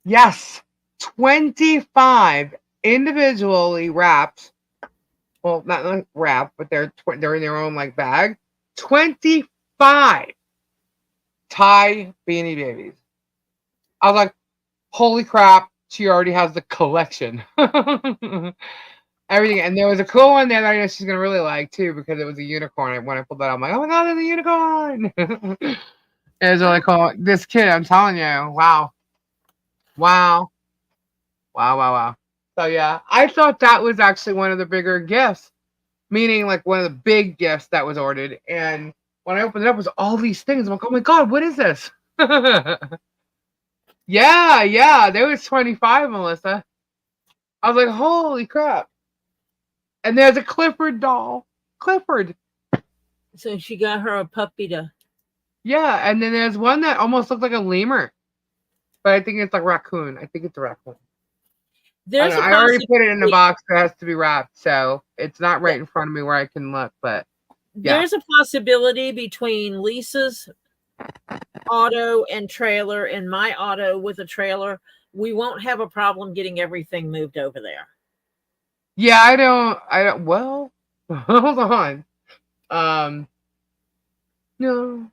A: Yes. 25 individually wrapped. Well, not like wrapped, but they're in their own like bag. 25 Thai Beanie Babies. I was like, holy crap, she already has the collection. Everything. And there was a cool one there that I know she's going to really like too because it was a unicorn. When I pulled that out, I'm like, oh my God, there's a unicorn. It was really cool. This kid, I'm telling you, wow. Wow. Wow, wow, wow. So yeah, I thought that was actually one of the bigger gifts, meaning like one of the big gifts that was ordered. And when I opened it up, it was all these things. I'm like, oh my God, what is this? Yeah, there was 25, Melissa. I was like, holy crap. And there's a Clifford doll. Clifford.
B: So she got her a puppy to.
A: Yeah, and then there's one that almost looked like a lemur. But I think it's like raccoon. I think it's a raccoon.
B: There's
A: I already put it in the box that has to be wrapped, so it's not right in front of me where I can look, but yeah.
B: There's a possibility between Lisa's auto and trailer and my auto with a trailer, we won't have a problem getting everything moved over there.
A: Yeah, I don't well, hold on. No.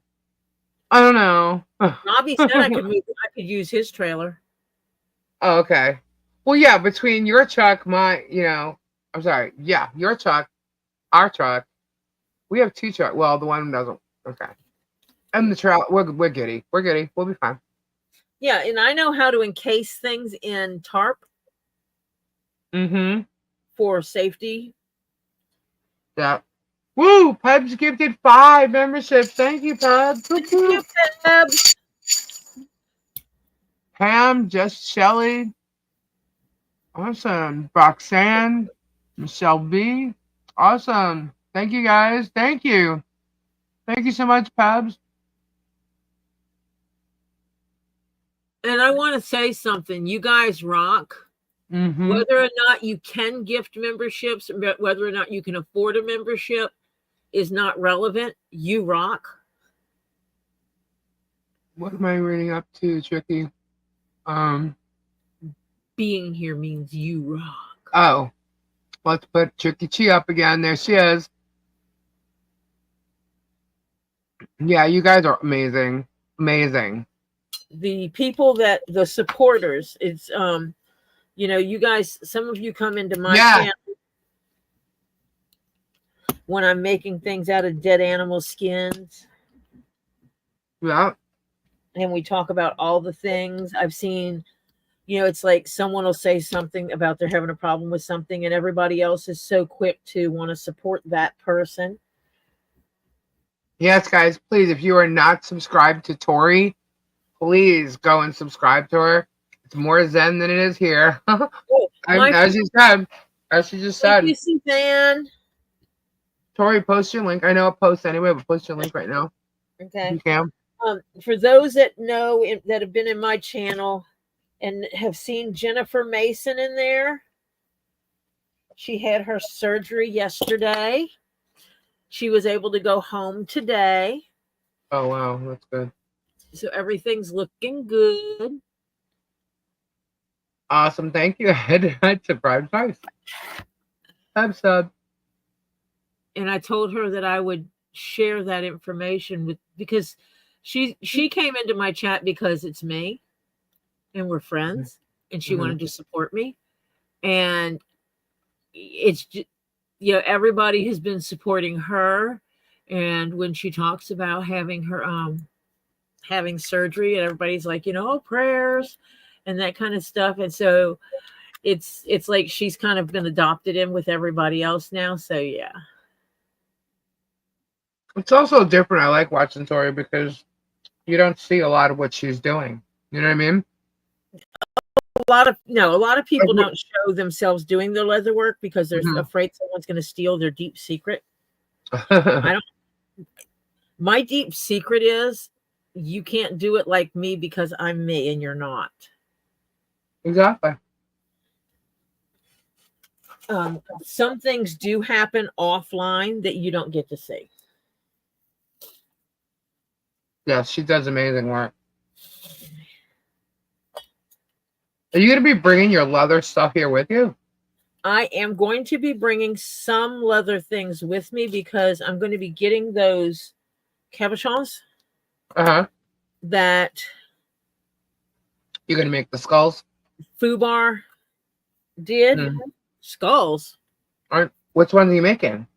A: I don't know.
B: Bobby said I could use his trailer.
A: Oh, okay. Well, yeah, between your truck, your truck, our truck, we have 2 trucks. Well, the one doesn't. Okay. And the truck, we're goody. We're goody. We'll be fine.
B: Yeah, and I know how to encase things in tarp.
A: Mm-hmm.
B: For safety.
A: Yeah. Woo! Pebs gifted 5 memberships. Thank you, Pebs.
B: Thank you, Pebs.
A: Pam, Just Shelly. Awesome. Roxanne, Michelle B. Awesome. Thank you, guys. Thank you. Thank you so much, Pebs.
B: And I want to say something. You guys rock.
A: Mm-hmm.
B: Whether or not you can gift memberships, whether or not you can afford a membership is not relevant. You rock.
A: What am I reading up to, Tricky?
B: Being here means you rock.
A: Oh. Let's put Tricky Chi up again. There she is. Yeah, you guys are amazing. Amazing.
B: The people the supporters, it's you guys, some of you come into my channel when I'm making things out of dead animal skins.
A: Yeah.
B: And we talk about all the things I've seen. It's like someone will say something about they're having a problem with something, and everybody else is so quick to want to support that person.
A: Yes, guys, please, if you are not subscribed to Tori, please go and subscribe to her. It's more zen than it is here. As you said. As she just said.
B: Thank you, Suzanne.
A: Tori, post your link. I know it posts anyway, but post your link right now.
B: Okay.
A: You can.
B: For those that know that have been in my channel and have seen Jennifer Mason in there, she had her surgery yesterday. She was able to go home today.
A: Oh wow, that's good.
B: So everything's looking good.
A: Awesome, thank you. I'd surprise price. Sub.
B: And I told her that I would share that information with, because she came into my chat because it's me and we're friends, and she wanted to support me. And it's just, everybody has been supporting her. And when she talks about having her having surgery, and everybody's like, prayers and that kind of stuff. And so it's like she's kind of been adopted in with everybody else now. So yeah.
A: It's also different. I like watching Tori because you don't see a lot of what she's doing. You know what I mean?
B: A lot of people don't show themselves doing their leather work because they're afraid someone's going to steal their deep secret. My deep secret is you can't do it like me because I'm me and you're not.
A: Exactly.
B: Some things do happen offline that you don't get to see.
A: Yeah, she does amazing work. Are you going to be bringing your leather stuff here with you?
B: I am going to be bringing some leather things with me because I'm going to be getting those cabochons. That
A: you're going to make the skulls?
B: Fubar did. Skulls.
A: Which ones are you making?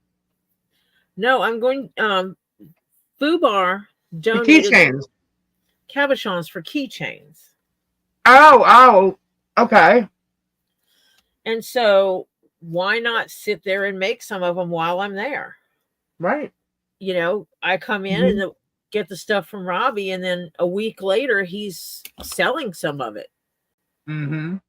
B: No, I'm going. Fubar donated
A: keychains.
B: Cabochons for keychains.
A: Oh, okay.
B: And so why not sit there and make some of them while I'm there?
A: Right.
B: I come in and get the stuff from Robbie, and then a week later he's selling some of it.
A: I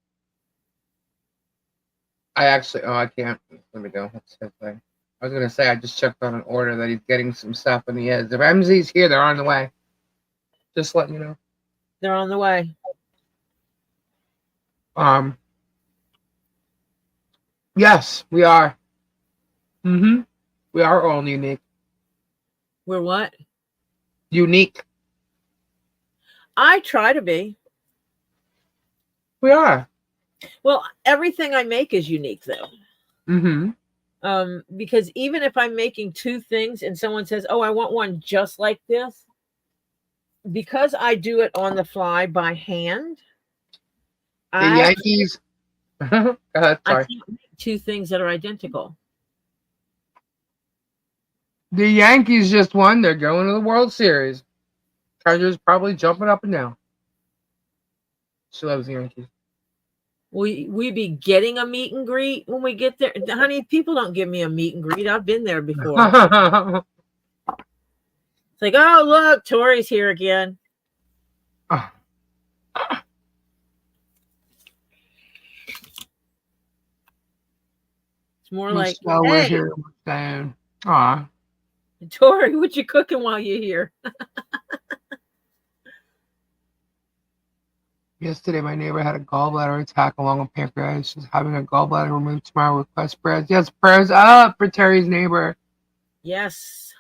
A: can't. Let me go. What's that thing? I was going to say, I just checked on an order that he's getting some stuff, and he is. If MZ's here, they're on the way. Just letting you know.
B: They're on the way.
A: Yes, we are. We are all unique.
B: We're what?
A: Unique.
B: I try to be.
A: We are.
B: Well, everything I make is unique, though. Because even if I'm making two things and someone says, "Oh, I want one just like this," because I do it on the fly by hand.
A: The Yankees. Go ahead, sorry.
B: I can't make two things that are identical.
A: The Yankees just won. They're going to the World Series. Kendra's probably jumping up and down. She loves the Yankees.
B: We be getting a meet and greet when we get there. Honey, people don't give me a meet and greet. I've been there before. It's like, oh, look, Tori's here again. It's more like,
A: we're here. Aw.
B: Tori, what you cooking while you're here?
A: Yesterday, my neighbor had a gallbladder attack along with pancreatitis. She's having a gallbladder removed tomorrow. Request prayers. Yes, prayers up for Terry's neighbor.
B: Yes.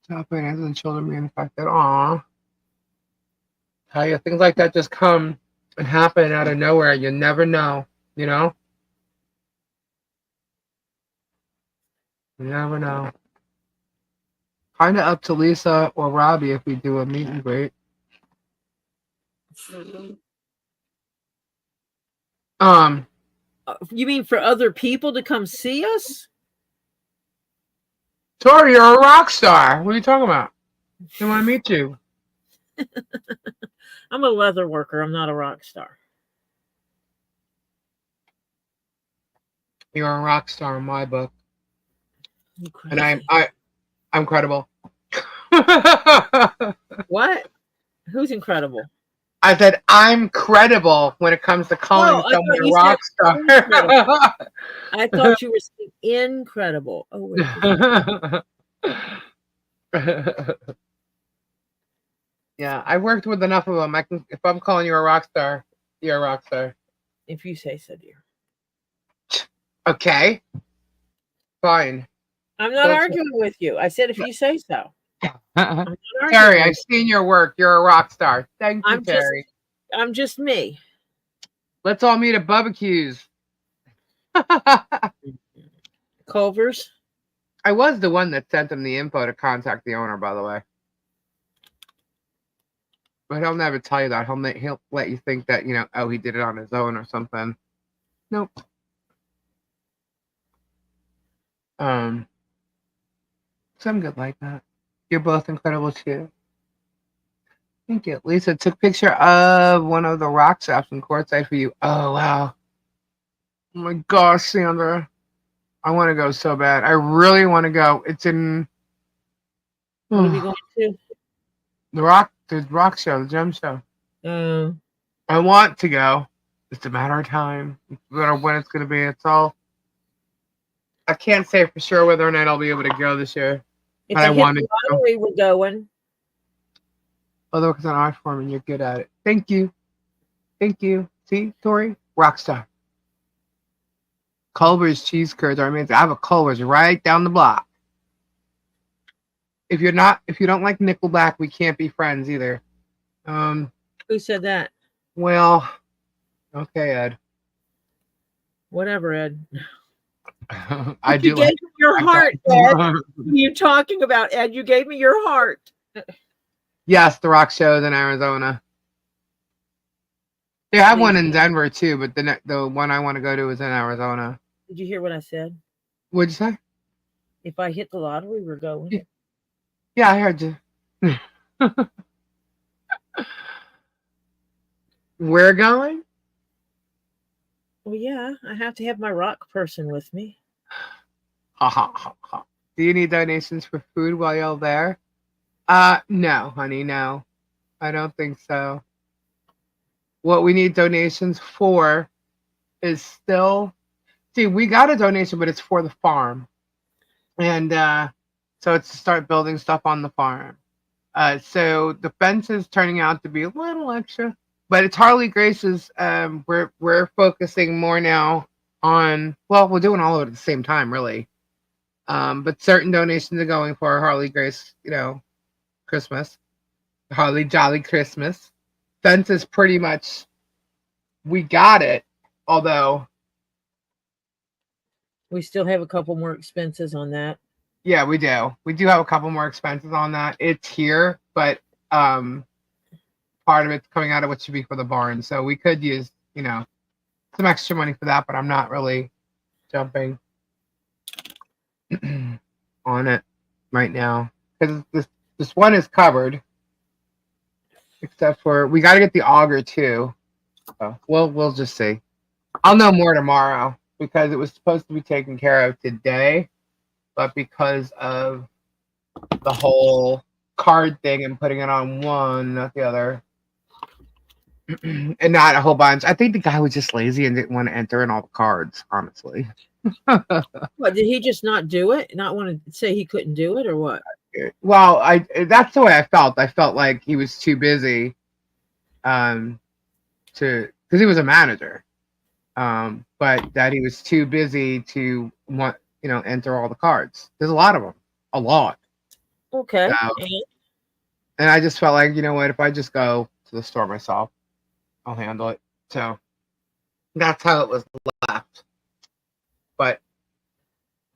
A: Top finances and children being infected. Aw. Tell you, things like that just come and happen out of nowhere. You never know, You never know. Kind of up to Lisa or Robbie if we do a meet and greet.
B: You mean for other people to come see us?
A: Tori, you're a rock star. What are you talking about? They want to meet you.
B: I'm a leather worker. I'm not a rock star.
A: You're a rock star in my book.
B: And
A: I'm credible.
B: What? Who's incredible?
A: I said I'm credible when it comes to calling someone a rock star.
B: I thought you were saying incredible. Oh, wait.
A: Yeah, I worked with enough of them. If I'm calling you a rock star, you're a rock star.
B: If you say so, dear.
A: Okay. Fine.
B: I'm not
A: That's-
B: arguing with you. I said if you say so. I'm not arguing
A: Terry,
B: with
A: I've seen your work. You're a rock star. Thank you,
B: I'm just-
A: Terry.
B: I'm just me.
A: Let's all meet at barbecues.
B: Culver's.
A: I was the one that sent him the info to contact the owner, by the way. But he'll never tell you that. He'll let you think that, you know, oh, he did it on his own or something. Nope. Some good like that. You're both incredible too. Thank you. Lisa took picture of one of the rock shops in courtside for you. Oh wow. Oh my gosh, Sandra. I want to go so bad. I really want to go. It's in
B: What are we going to?
A: the rock show, the gem show.
B: Um,
A: I want to go. It's a matter of time. It's a matter of when it's gonna be. It's all I can't say for sure whether or not I'll be able to go this year.
B: if
A: I
B: I hit
A: wanted
B: the
A: to.
B: lottery, we're going.
A: Although it's an art form and you're good at it. Thank you. Thank you. See, Tori? Rockstar. Culver's cheese curds are amazing. I have a Culver's right down the block. If you don't like Nickelback, we can't be friends either.
B: Who said that?
A: Well, okay, Ed.
B: Whatever, Ed.
A: I do
B: You gave
A: like
B: me your heart, Ed. What are you talking about, Ed? You gave me your heart.
A: Yes, the rock shows in Arizona. They have one in Denver too, but the one I want to go to is in Arizona.
B: Did you hear what I said?
A: What'd you say?
B: If I hit the lottery, we're going.
A: Yeah, I heard you. We're going?
B: Well, yeah, I have to have my rock person with me.
A: Ha ha ha ha. Do you need donations for food while you're there? No, honey, no. I don't think so. What we need donations for is still see, we got a donation, but it's for the farm. And so it's to start building stuff on the farm. So the fence is turning out to be a little extra, but it's Harley Grace's. We're focusing more now on. Well, we're doing all of it at the same time, really. But certain donations are going for Harley Grace, you know, Christmas, Harley Jolly Christmas. Fence is pretty much. We got it, although.
B: We still have a couple more expenses on that.
A: Yeah, we do. We do have a couple more expenses on that. It's here, but part of it's coming out of what should be for the barn. So we could use, you know, some extra money for that, but I'm not really jumping on it right now because this one is covered, except for we got to get the auger too. So we'll just see. I'll know more tomorrow because it was supposed to be taken care of today. But because of the whole card thing and putting it on one, not the other, and not a whole bunch, I think the guy was just lazy and didn't want to enter in all the cards, honestly.
B: What, did he just not do it? Not want to say he couldn't do it or what?
A: Well, that's the way I felt. I felt like he was too busy because he was a manager. But that he was too busy to want, you know, enter all the cards. There's a lot of them. A lot.
B: Okay.
A: And I just felt like, you know what, if I just go to the store myself, I'll handle it. So that's how it was left. But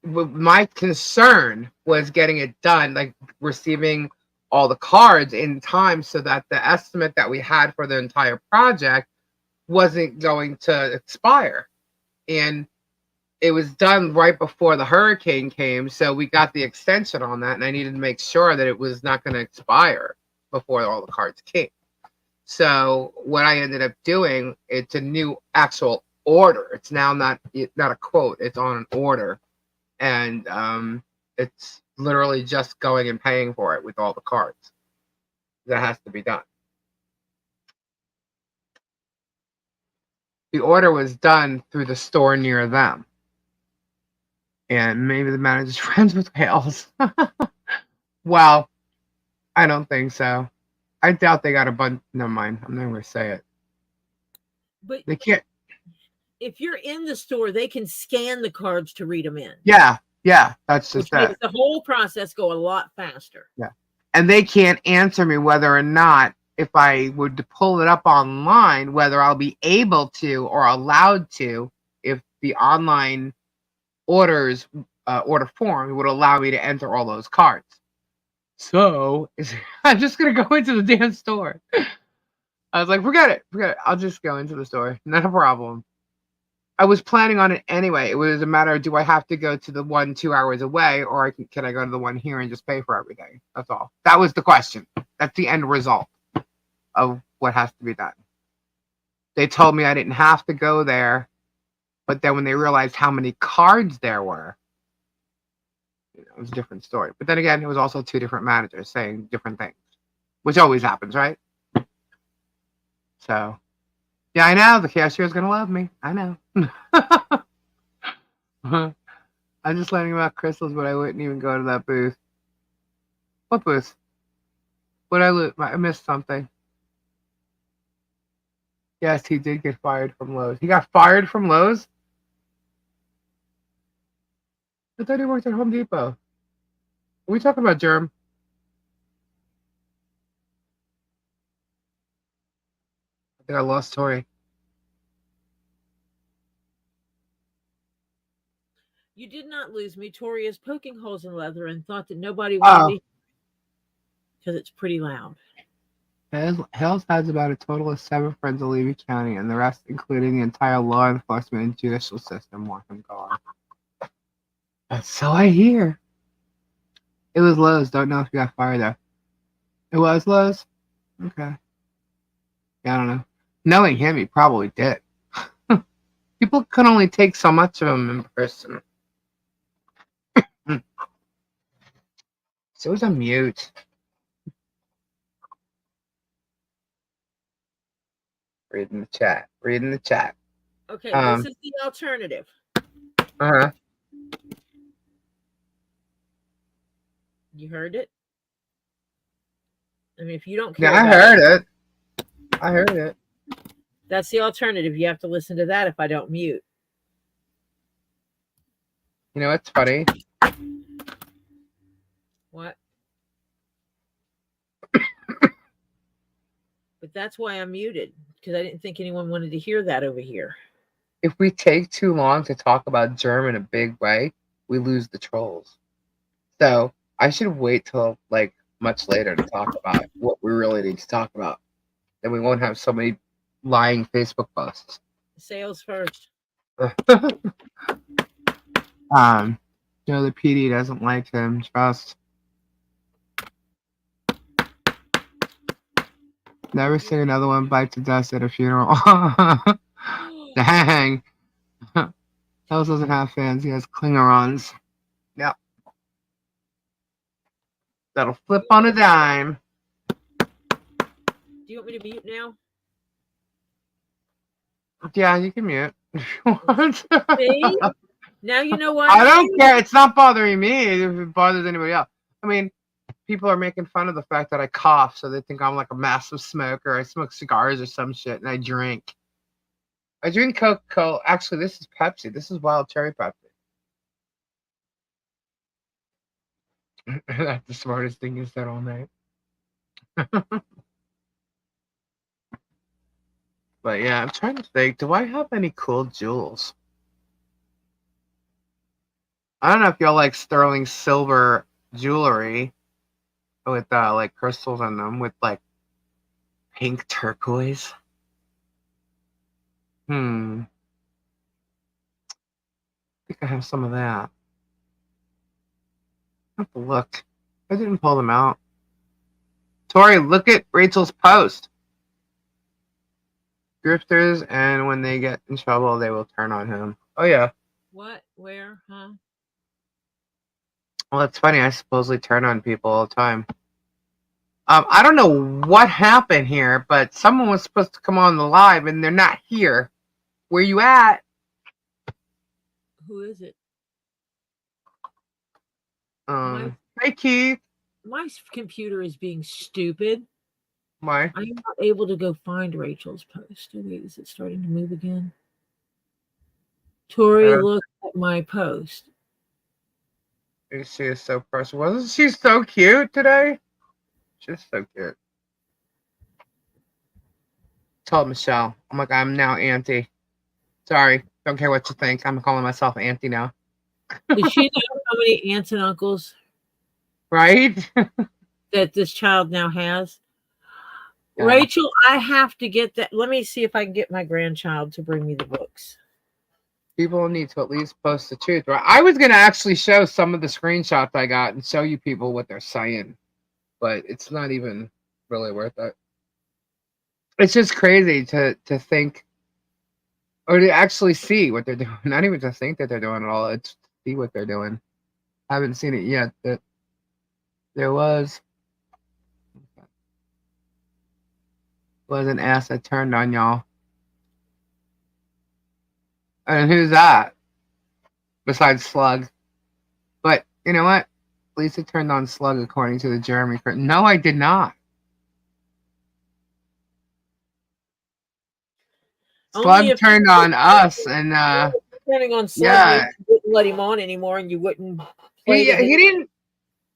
A: my concern was getting it done, like receiving all the cards in time so that the estimate that we had for the entire project wasn't going to expire. And it was done right before the hurricane came, so we got the extension on that, and I needed to make sure that it was not going to expire before all the cards came. So what I ended up doing, it's a new actual order. It's now not a quote, it's on an order. And it's literally just going and paying for it with all the cards. That has to be done. The order was done through the store near them. And maybe the manager's friends with whales. Well, I don't think so. I doubt they got a bunch. Never mind. I'm not going to say it.
B: But
A: they can't.
B: If you're in the store, they can scan the cards to read them in.
A: Yeah. Yeah, that's
B: which
A: just it.
B: makes the whole process go a lot faster.
A: Yeah. And they can't answer me whether or not, if I would pull it up online, whether I'll be able to or allowed to, if the online order form would allow me to enter all those cards. So I'm just gonna go into the damn store. I was like, forget it. I'll just go into the store. Not a problem. I was planning on it anyway. It was a matter of, do I have to go to the one 2 hours away, or can I go to the one here and just pay for everything? That's all. That was the question. That's the end result of what has to be done. They told me I didn't have to go there, but then when they realized how many cards there were, it was a different story. But then again, it was also two different managers saying different things, which always happens, right? So, yeah, I know the cashier's gonna love me. I know. I'm just learning about crystals, but I wouldn't even go to that booth. What booth? I missed something. Yes, he did get fired from Lowe's. He got fired from Lowe's? I thought he worked at Home Depot. Are we talking about GERM? I think I lost Tori.
B: You did not lose me. Tori is poking holes in leather and thought that nobody wanted me because it's pretty loud.
A: Hales has about a total of 7 friends in Levy County, and the rest, including the entire law enforcement and judicial system, want him gone. So I hear. It was Lowe's. Don't know if he got fired though. It was Lowe's? Okay. Yeah, I don't know. Knowing him, he probably did. People can only take so much of him in person. So it was a mute. Reading the chat.
B: Okay, this is the alternative.
A: Uh-huh.
B: You heard it? I mean, if you don't care.
A: Yeah, I heard it.
B: That's the alternative. You have to listen to that if I don't mute.
A: You know what's funny?
B: What? But that's why I'm muted, because I didn't think anyone wanted to hear that over here.
A: If we take too long to talk about GERM in a big way, we lose the trolls. So I should wait till like much later to talk about what we really need to talk about. Then we won't have so many lying Facebook posts.
B: Sales first.
A: Joe the PD doesn't like him. Trust. Never seen another one bite to dust at a funeral. Dang. Hells doesn't have fans. He has Klingerons. Yep. That'll flip on a dime.
B: Do you want me to mute now?
A: Yeah, you can mute if you want.
B: See? Now you know why.
A: I don't care. It's not bothering me if it bothers anybody else. I mean, people are making fun of the fact that I cough, so they think I'm like a massive smoker. I smoke cigars or some shit, and I drink. I drink Coca-Cola. Actually, this is Pepsi. This is wild cherry Pepsi. That's the smartest thing you said all night. But yeah, I'm trying to think. Do I have any cool jewels? I don't know if y'all like sterling silver jewelry with like crystals in them with like pink turquoise. I think I have some of that. I have to look. I didn't pull them out. Tori, look at Rachel's post. Grifters, and when they get in trouble, they will turn on him. Oh, yeah.
B: What? Where? Huh?
A: Well, that's funny. I supposedly turn on people all the time. I don't know what happened here, but someone was supposed to come on the live, and they're not here. Where you at?
B: Who is it?
A: Hey, Keith.
B: My computer is being stupid.
A: Why?
B: I'm not able to go find Rachel's post. Oh, wait, is it starting to move again? Tori, look at my post.
A: She is so precious. Wasn't she so cute today? She's so cute. Told Michelle, I'm like, I'm now Auntie. Sorry, don't care what you think. I'm calling myself Auntie now.
B: Does she know how many aunts and uncles
A: Right?
B: that this child now has?
A: Yeah.
B: Rachel, I have to get that. Let me see if I can get my grandchild to bring me the books.
A: People need to at least post the truth. Right? I was gonna actually show some of the screenshots I got and show you people what they're saying, but it's not even really worth it. It's just crazy to think or to actually see what they're doing. Not even to think that they're doing it all. It's to see what they're doing. I haven't seen it yet, but there was an ass that turned on y'all. And who's that? Besides Slug. But you know what? Lisa turned on Slug according to the Jeremy. No, I did not. Slug turned on us, and
B: turning on Slug,
A: yeah,
B: you wouldn't let him on anymore, and you wouldn't.
A: He didn't.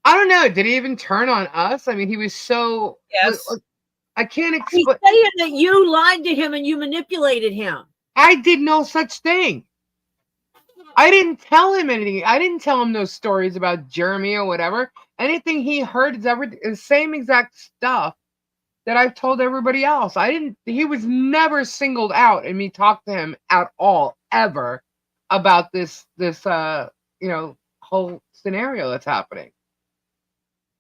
A: I don't know. Did he even turn on us? I mean, he was so.
B: Yes.
A: I can't
B: He's
A: explain.
B: saying that you lied to him and you manipulated him.
A: I did no such thing. I didn't tell him anything. I didn't tell him those stories about Jeremy or whatever. Anything he heard is the same exact stuff that I've told everybody else. He was never singled out and me talk to him at all, ever, about this whole scenario that's happening.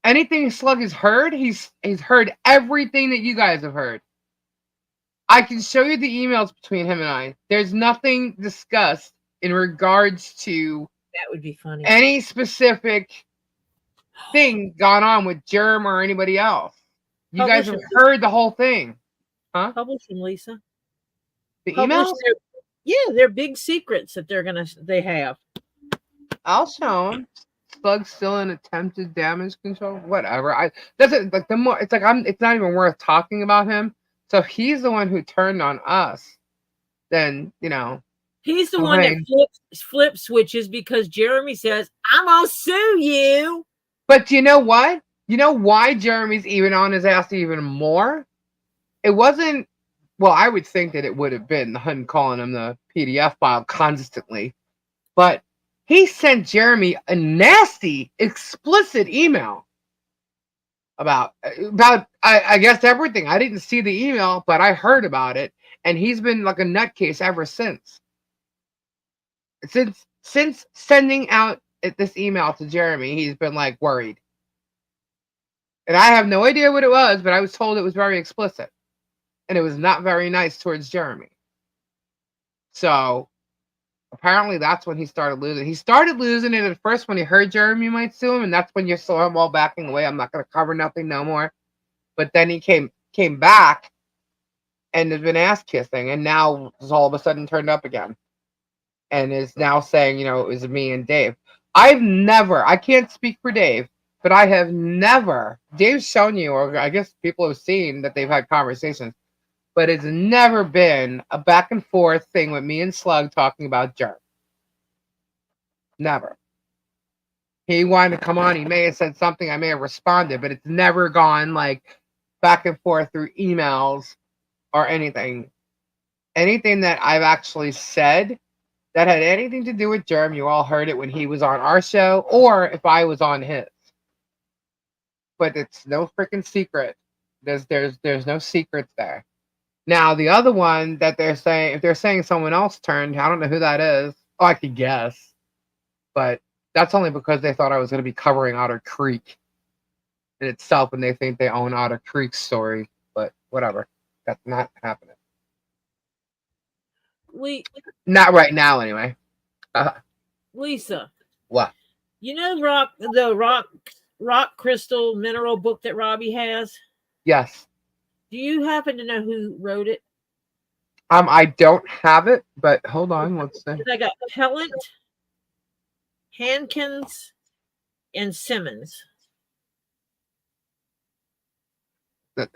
A: Anything Slug has heard, he's heard everything that you guys have heard. I can show you the emails between him and I. There's nothing discussed in regards to
B: that would be funny.
A: Any specific thing gone on with GERM or anybody else. You guys have heard the whole thing. Huh?
B: Publish them, Lisa.
A: The emails?
B: They're big secrets that they have.
A: I'll show them. Slug's still in attempted damage control. Whatever. It's not even worth talking about him. So if he's the one who turned on us, then
B: he's the one that flip switches because Jeremy says, I'm gonna sue you.
A: But you know what? You know why Jeremy's even on his ass even more? It wasn't, well, I would think that it would have been the Hun calling him the PDF file constantly. But he sent Jeremy a nasty, explicit email about I guess everything. I didn't see the email, but I heard about it. And he's been like a nutcase ever since. Since sending out this email to Jeremy, he's been like worried. And I have no idea what it was, but I was told it was very explicit. And it was not very nice towards Jeremy. So apparently that's when he started losing. He started losing it at first when he heard Jeremy might sue him, and that's when you saw him all backing away. I'm not going to cover nothing no more. But then he came back and has been ass kissing, and now is all of a sudden turned up again. And is now saying, it was me and Dave. I can't speak for Dave, but I have never, Dave's shown you, or I guess people have seen that they've had conversations, but it's never been a back and forth thing with me and Slug talking about GERM. Never. He wanted to come on, he may have said something, I may have responded, but it's never gone like back and forth through emails or anything. Anything that I've actually said that had anything to do with GERM, you all heard it when he was on our show or if I was on his. But it's no freaking secret. There's no secrets there. Now the other one that they're saying, if they're saying someone else turned, I don't know who that is. Oh, I could guess, but that's only because they thought I was going to be covering Otter Creek in itself, and they think they own Otter Creek's story. But whatever, that's not happening. Not right now, anyway.
B: Lisa.
A: What?
B: You know the rock crystal mineral book that Robbie has?
A: Yes.
B: Do you happen to know who wrote it?
A: I don't have it, but hold on, let's see.
B: I got Pellant, Hankins, and Simmons.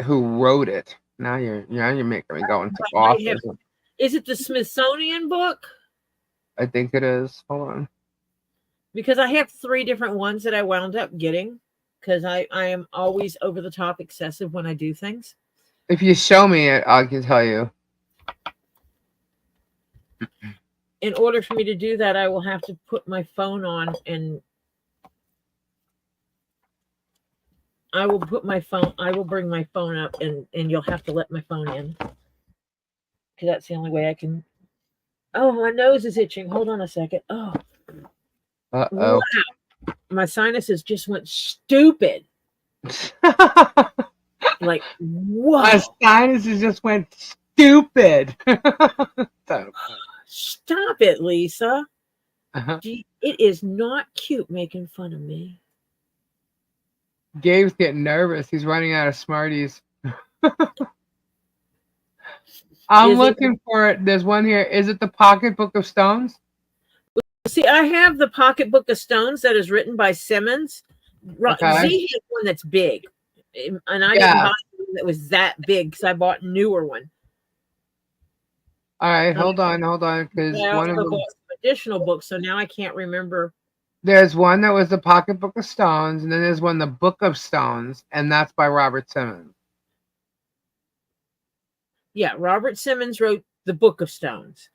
A: Who wrote it? Now you're making me go into authors.
B: Is it the Smithsonian book?
A: I think it is. Hold on.
B: because I have 3 different ones that I wound up getting because I am always over the top excessive when I do things.
A: If you show me it, I can tell you.
B: In order for me to do that, I will have to put my phone on, and I will bring my phone up, and you'll have to let my phone in. Because that's the only way I can. Oh, my nose is itching. Hold on a second. Oh,
A: Uh-oh.
B: wow. My sinuses just went stupid. Like, whoa.
A: My sinuses just went stupid.
B: Stop it, Lisa.
A: Uh-huh.
B: It is not cute making fun of me.
A: Gabe's getting nervous. He's running out of Smarties. I'm looking for it. There's one here. Is it the Pocketbook of Stones?
B: See, I have the Pocketbook of Stones that is written by Simmons.
A: Okay.
B: Z has one that's big, and I didn't buy one that was that big because I bought a newer one.
A: All right, hold on, because
B: I
A: one
B: also
A: of them.
B: bought some additional books, so now I can't remember.
A: There's one that was the Pocketbook of Stones, and then there's one, the Book of Stones, and that's by Robert Simmons.
B: Yeah, Robert Simmons wrote the Book of Stones.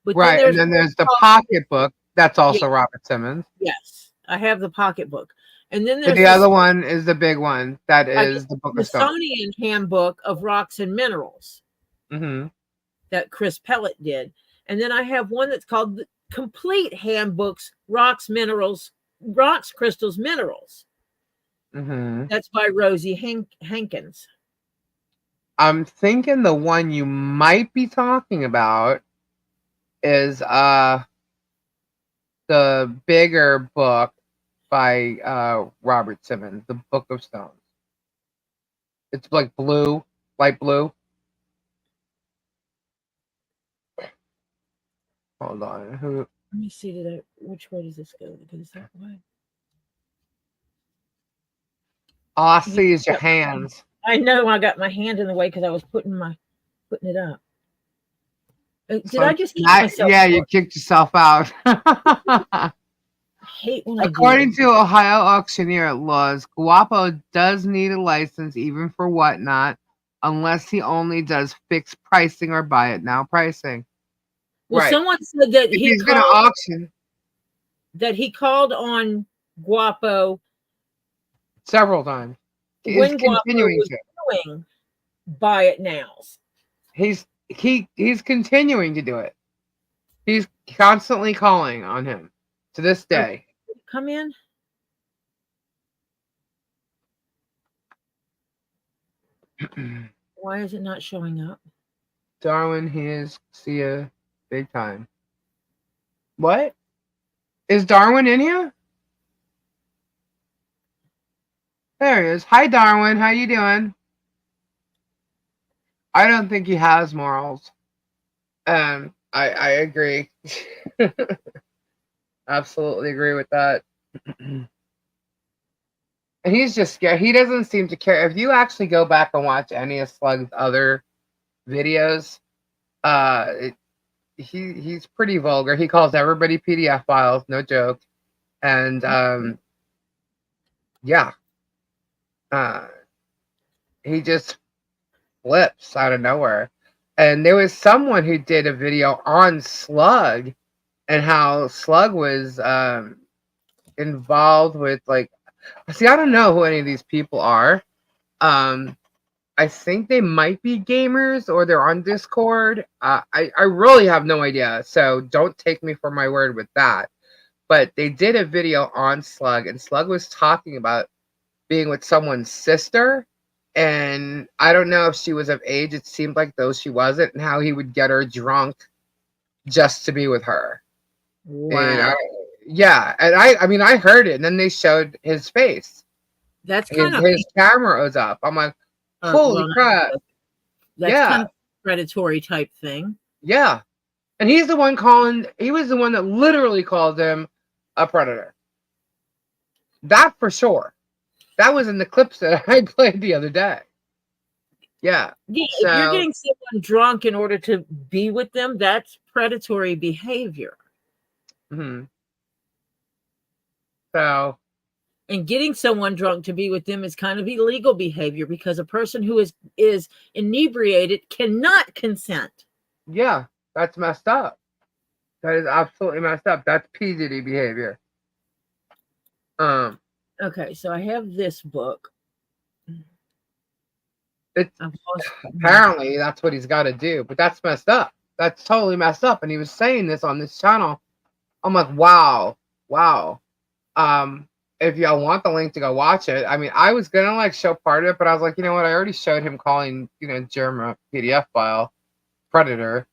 B: But
A: Right, and then there's the Pocketbook. That's also Robert Simmons.
B: Yes, I have the Pocketbook. And then there's
A: the other one is the big one. That is the Book of Stones.
B: Smithsonian Handbook of Rocks and Minerals that Chris Pellet did. And then I have one that's called the Complete Handbooks, Rocks, Crystals, Minerals. That's by Rosie Hankins.
A: I'm thinking the one you might be talking about is the bigger book by Robert Simmons, the Book of Stones. It's like blue, light blue. Hold on.
B: Let me see. Which way does this go? Because that way.
A: All I see is your hands.
B: I know I got my hand in the way because I was putting it up. Did I just kick myself?
A: Yeah, you kicked yourself out.
B: I hate when
A: According to Ohio auctioneer laws, Guapo does need a license even for whatnot, unless he only does fixed pricing or buy it now pricing.
B: Well, someone said that
A: he's going to auction.
B: That he called on Guapo
A: several times.
B: When Guapo was doing buy it nows.
A: He's continuing to do it. He's constantly calling on him to this day.
B: Come in. Why is it not showing up?
A: Darwin, see ya big time. What? Is Darwin in here? There he is. Hi, Darwin. How you doing? I don't think he has morals. I agree. Absolutely agree with that. And he's just scared. He doesn't seem to care. If you actually go back and watch any of Slug's other videos, he's pretty vulgar. He calls everybody PDF files, no joke. And yeah. He just flips out of nowhere. And there was someone who did a video on Slug and how Slug was involved with, like, see, I don't know who any of these people are. I think they might be gamers or they're on Discord. I really have no idea, so don't take me for my word with that. But they did a video on Slug, and Slug was talking about being with someone's sister, and I don't know if she was of age. It seemed like though she wasn't, and how he would get her drunk just to be with her.
B: Wow.
A: And I mean, I heard it, and then they showed his face.
B: That's kind of
A: his camera was up. I'm like, holy crap!
B: That's kind of predatory type thing.
A: Yeah, and he's the one calling. He was the one that literally called him a predator. That for sure. That was in the clips that I played the other day. Yeah.
B: Yeah, if you're getting someone drunk in order to be with them, that's predatory behavior.
A: So
B: And getting someone drunk to be with them is kind of illegal behavior because a person who is inebriated cannot consent.
A: yeah, that's messed up. That is absolutely messed up. That's PDD behavior.
B: Okay, so I have this book.
A: It's apparently that's what he's got to do, but that's messed up. That's totally messed up. And he was saying this on this channel. I'm like, wow. If y'all want the link to go watch it, I mean, I was gonna like show part of it, but I was like, you know what? I already showed him calling, GERM a PDF file Predator,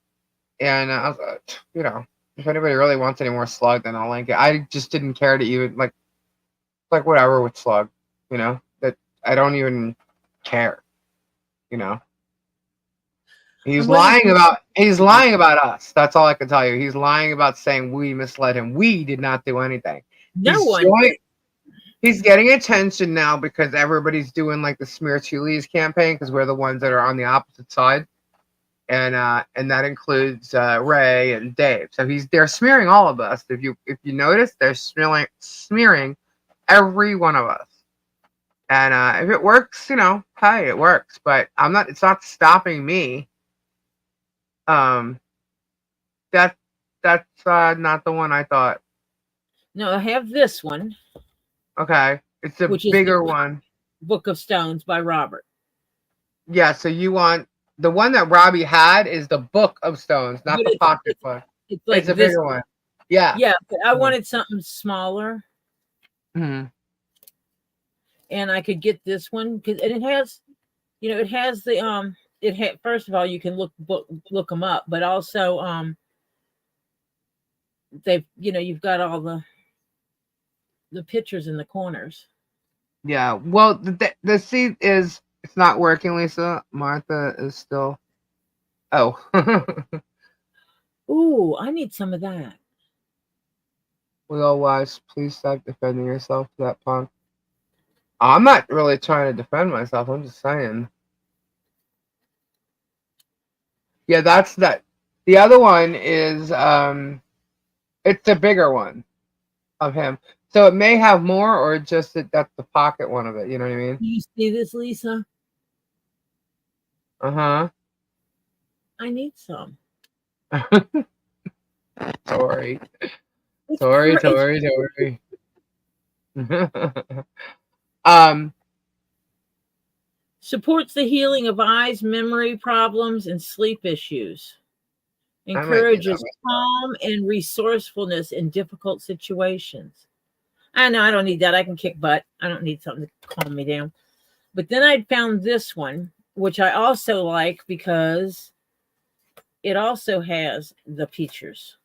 A: and I was like, if anybody really wants any more slug, then I'll link it. I just didn't care to even like whatever with slug, that I don't even care, He's lying about us. That's all I can tell you. He's lying about saying we misled him. We did not do anything. He's getting attention now because everybody's doing like the Smear Chulis campaign because we're the ones that are on the opposite side, and that includes Ray and Dave. So they're smearing all of us. If you notice, they're smearing every one of us. And if it works, hey, it works. But it's not stopping me. That's not the one I thought.
B: No, I have this one.
A: Okay, it's a bigger one.
B: Book of Stones by Robert.
A: Yeah, so you want the one that Robbie had is the Book of Stones, not the pocket book. It's a bigger one. Yeah.
B: Yeah, but I wanted something smaller.
A: Mm-hmm.
B: And I could get this one because it has, it has the first of all, you can look them up, but also you've got all the pictures in the corners.
A: Yeah. Well, the seat is it's not working, Lisa. Martha is still. Oh.
B: Ooh, I need some of that.
A: We all watch. Please stop defending yourself to that punk. I'm not really trying to defend myself. I'm just saying. Yeah, that's that. The other one is it's a bigger one of him. So it may have more, or just that's the pocket one of it. You know what I mean?
B: Do you see this, Lisa?
A: Uh-huh.
B: I need some.
A: Sorry.
B: Supports the healing of eyes, memory problems, and sleep issues. Encourages calm and resourcefulness in difficult situations. I know I don't need that. I can kick butt. I don't need something to calm me down. But then I found this one, which I also like because it also has the pictures.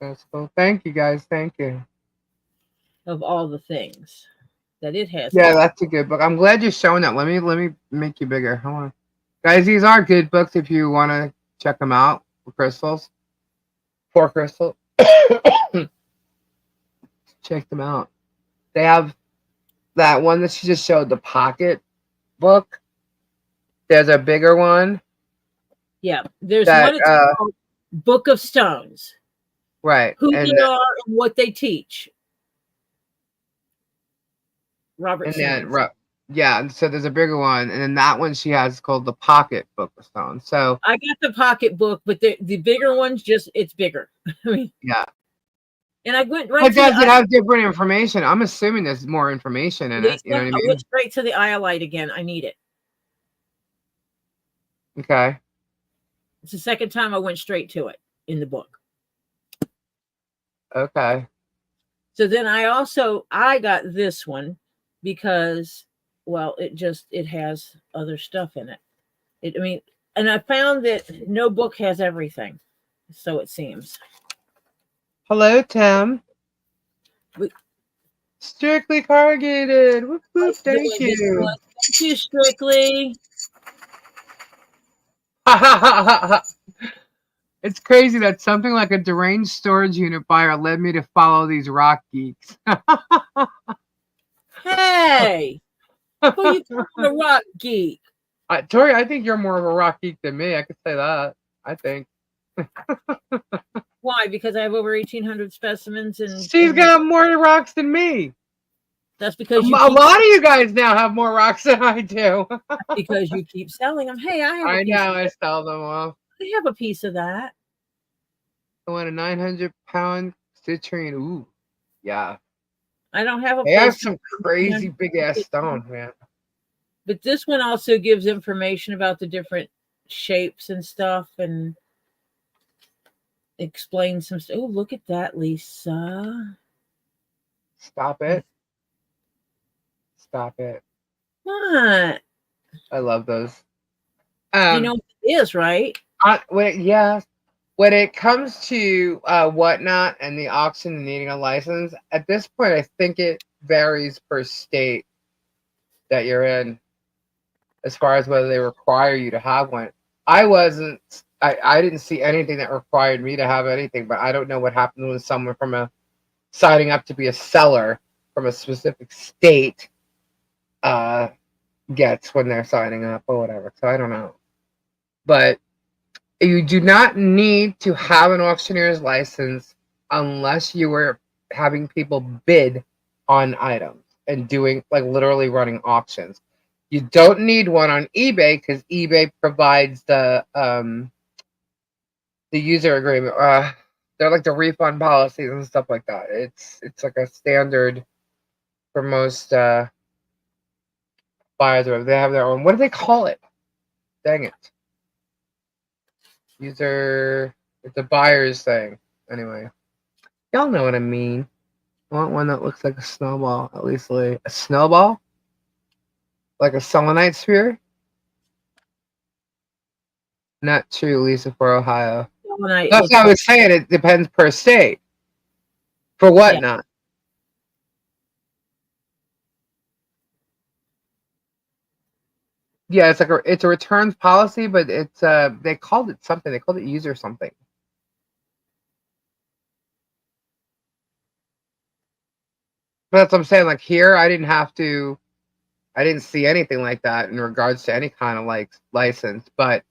A: That's cool. Thank you, guys. Thank you.
B: Of all the things that it has.
A: Yeah, that's a good book. I'm glad you're showing that. Let me make you bigger. Hold on. Guys, these are good books if you want to check them out for crystals. For crystal. Check them out. They have that one that she just showed, the pocket book. There's a bigger one.
B: Yeah, there's one called Book of Stones.
A: Right.
B: Who they are and what they teach. Robert Simmons.
A: Yeah, and so there's a bigger one, and then that one she has called the Pocket Book of Stones. So
B: I got the pocket book, but the bigger one's it's bigger. I mean,
A: yeah.
B: And I went right.
A: But does it have different information? I'm assuming there's more information in it. You know what I mean?
B: I went straight to the Iolite again. I need it.
A: Okay.
B: It's the second time I went straight to it in the book.
A: Okay.
B: So then I got this one because, well, it has other stuff in it. And I found that no book has everything. So it seems.
A: Hello, Tim. Strictly corrugated. Whoop, whoop, thank you.
B: Thank you, Strictly.
A: It's crazy that something like a deranged storage unit buyer led me to follow these rock geeks.
B: Hey, who you calling a rock geek?
A: Tori, I think you're more of a rock geek than me. I could say that. I think.
B: Why? Because I have over 1,800 specimens, and
A: She's got more rocks than me.
B: that's because
A: A
B: you
A: lot of you guys now have more rocks than I do.
B: because you keep selling them. Hey, I have a
A: I
B: piece
A: know,
B: of
A: I sell them off.
B: I have a piece of that.
A: I want a 900-pound citrine. Ooh, yeah.
B: I don't have a
A: They have
B: place,
A: some crazy big ass stones, man.
B: but this one also gives information about the different shapes and stuff, and explains some stuff. Oh, look at that, Lisa.
A: Stop it. Stop it.
B: What?
A: I love those.
B: You know what it is, right?
A: When it comes to whatnot and the auction and needing a license, at this point, I think it varies per state that you're in, as far as whether they require you to have one. I didn't see anything that required me to have anything, but I don't know what happens when someone signing up to be a seller from a specific state gets when they're signing up or whatever. So I don't know. But you do not need to have an auctioneer's license unless you were having people bid on items and doing, like, literally running auctions. You don't need one on eBay because eBay provides the user agreement. They're like the refund policies and stuff like that. It's like a standard for most buyers. Or they have their own. What do they call it? Dang it. User. It's a buyer's thing. Anyway, y'all know what I mean. I want one that looks like a snowball. At least like a snowball, like a selenite sphere. Not true, Lisa, for Ohio. That's what I was saying. It depends per state. For what not? Yeah, it's a returns policy, but it's they called it something. They called it user something. But that's what I'm saying. Like here, I didn't see anything like that in regards to any kind of like license. But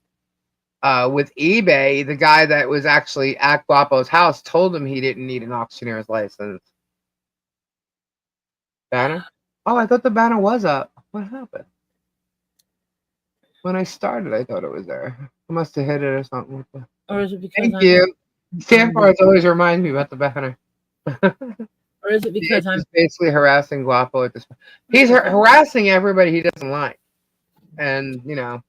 A: with eBay, the guy that was actually at Guapo's house told him he didn't need an auctioneer's license. Banner? Oh, I thought the banner was up. What happened? When I started, I thought it was there. I must have hit it or something.
B: Or is it because
A: Thank you. Sandbars always remind me about the banner.
B: Or is it because
A: I'm basically harassing Guapo at this point? He's harassing everybody he doesn't like. And, you know,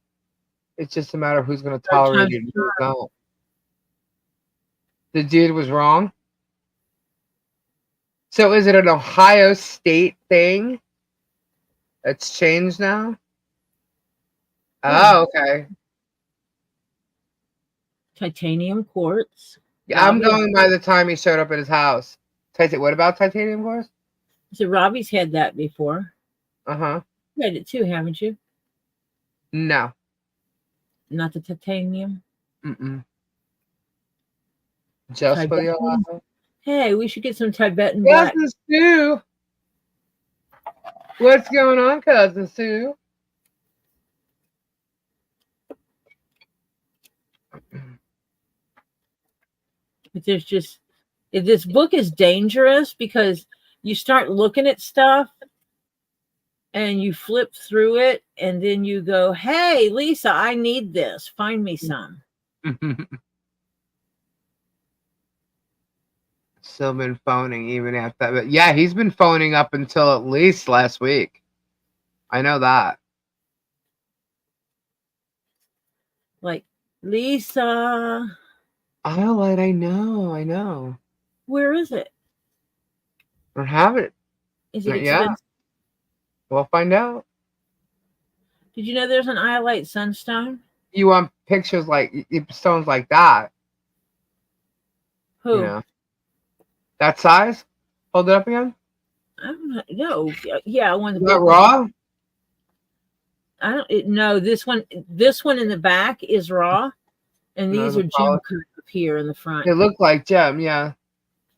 A: it's just a matter of who's going to tolerate it and who's not. The dude was wrong. So is it an Ohio State thing that's changed now? Oh, okay.
B: Titanium quartz.
A: Yeah, I'm going by the time he showed up at his house. What about titanium quartz?
B: So Robbie's had that before.
A: Uh-huh.
B: You had it too, haven't you?
A: No.
B: Not the titanium?
A: Mm-mm. Just for the Ohio?
B: Hey, we should get some Tibetan black.
A: Cousin Sue! What's going on, Cousin Sue?
B: But there's just, this book is dangerous because you start looking at stuff and you flip through it and then you go, hey, Lisa, I need this. Find me some.
A: Still been phoning even after that. But yeah, he's been phoning up until at least last week. I know that.
B: Like, Lisa.
A: Highlight, I know.
B: Where is it?
A: I don't have it.
B: Is it
A: expensive? Yeah. We'll find out.
B: Did you know there's an iolite sunstone?
A: You want pictures like stones like that?
B: Who?
A: You know, that size? Hold it up again.
B: I don't know. Yeah, I want
A: the. Is that raw?
B: I don't know. This one in the back is raw, and these are gem cut up here in the front.
A: They look like gem, yeah.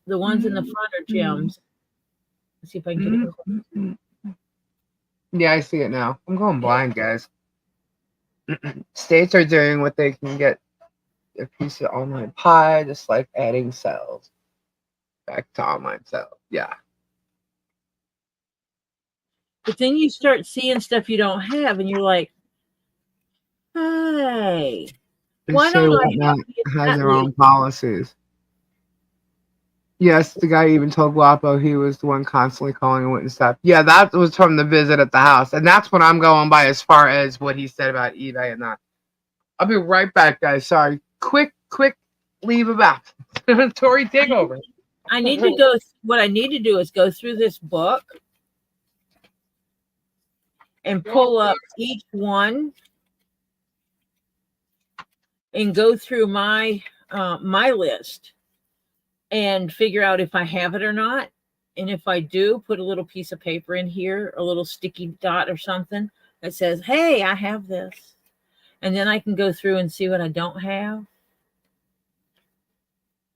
B: The ones in the front are gems. Let's see if I can get it.
A: Yeah, I see it now. I'm going blind, guys. States are doing what they can get a piece of online pie, just like adding cells back to online cells. Yeah.
B: But then you start seeing stuff you don't have, and you're like, hey, why
A: Say
B: don't I
A: Whatnot
B: have it
A: has
B: that
A: their
B: way?
A: own policies. Yes, the guy even told Guapo he was the one constantly calling and wouldn't stop. Yeah, that was from the visit at the house. And that's what I'm going by as far as what he said about eBay and that. I'll be right back, guys. Sorry. Quick leave about. Tori, take over.
B: I need to go. What I need to do is go through this book and pull up each one and go through my my list and figure out if I have it or not. And if I do, put a little piece of paper in here, a little sticky dot or something that says, hey, I have this. And then I can go through and see what I don't have.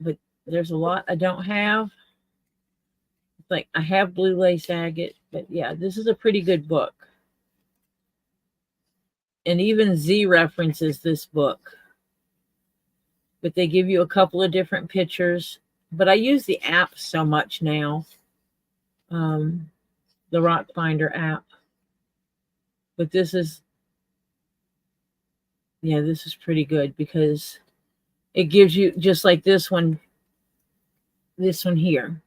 B: But there's a lot I don't have. Like I have blue lace agate, but yeah, this is a pretty good book. And even Z references this book. But they give you a couple of different pictures. But I use the app so much now. The Rock Finder app. But this is pretty good because it gives you, just like this one here,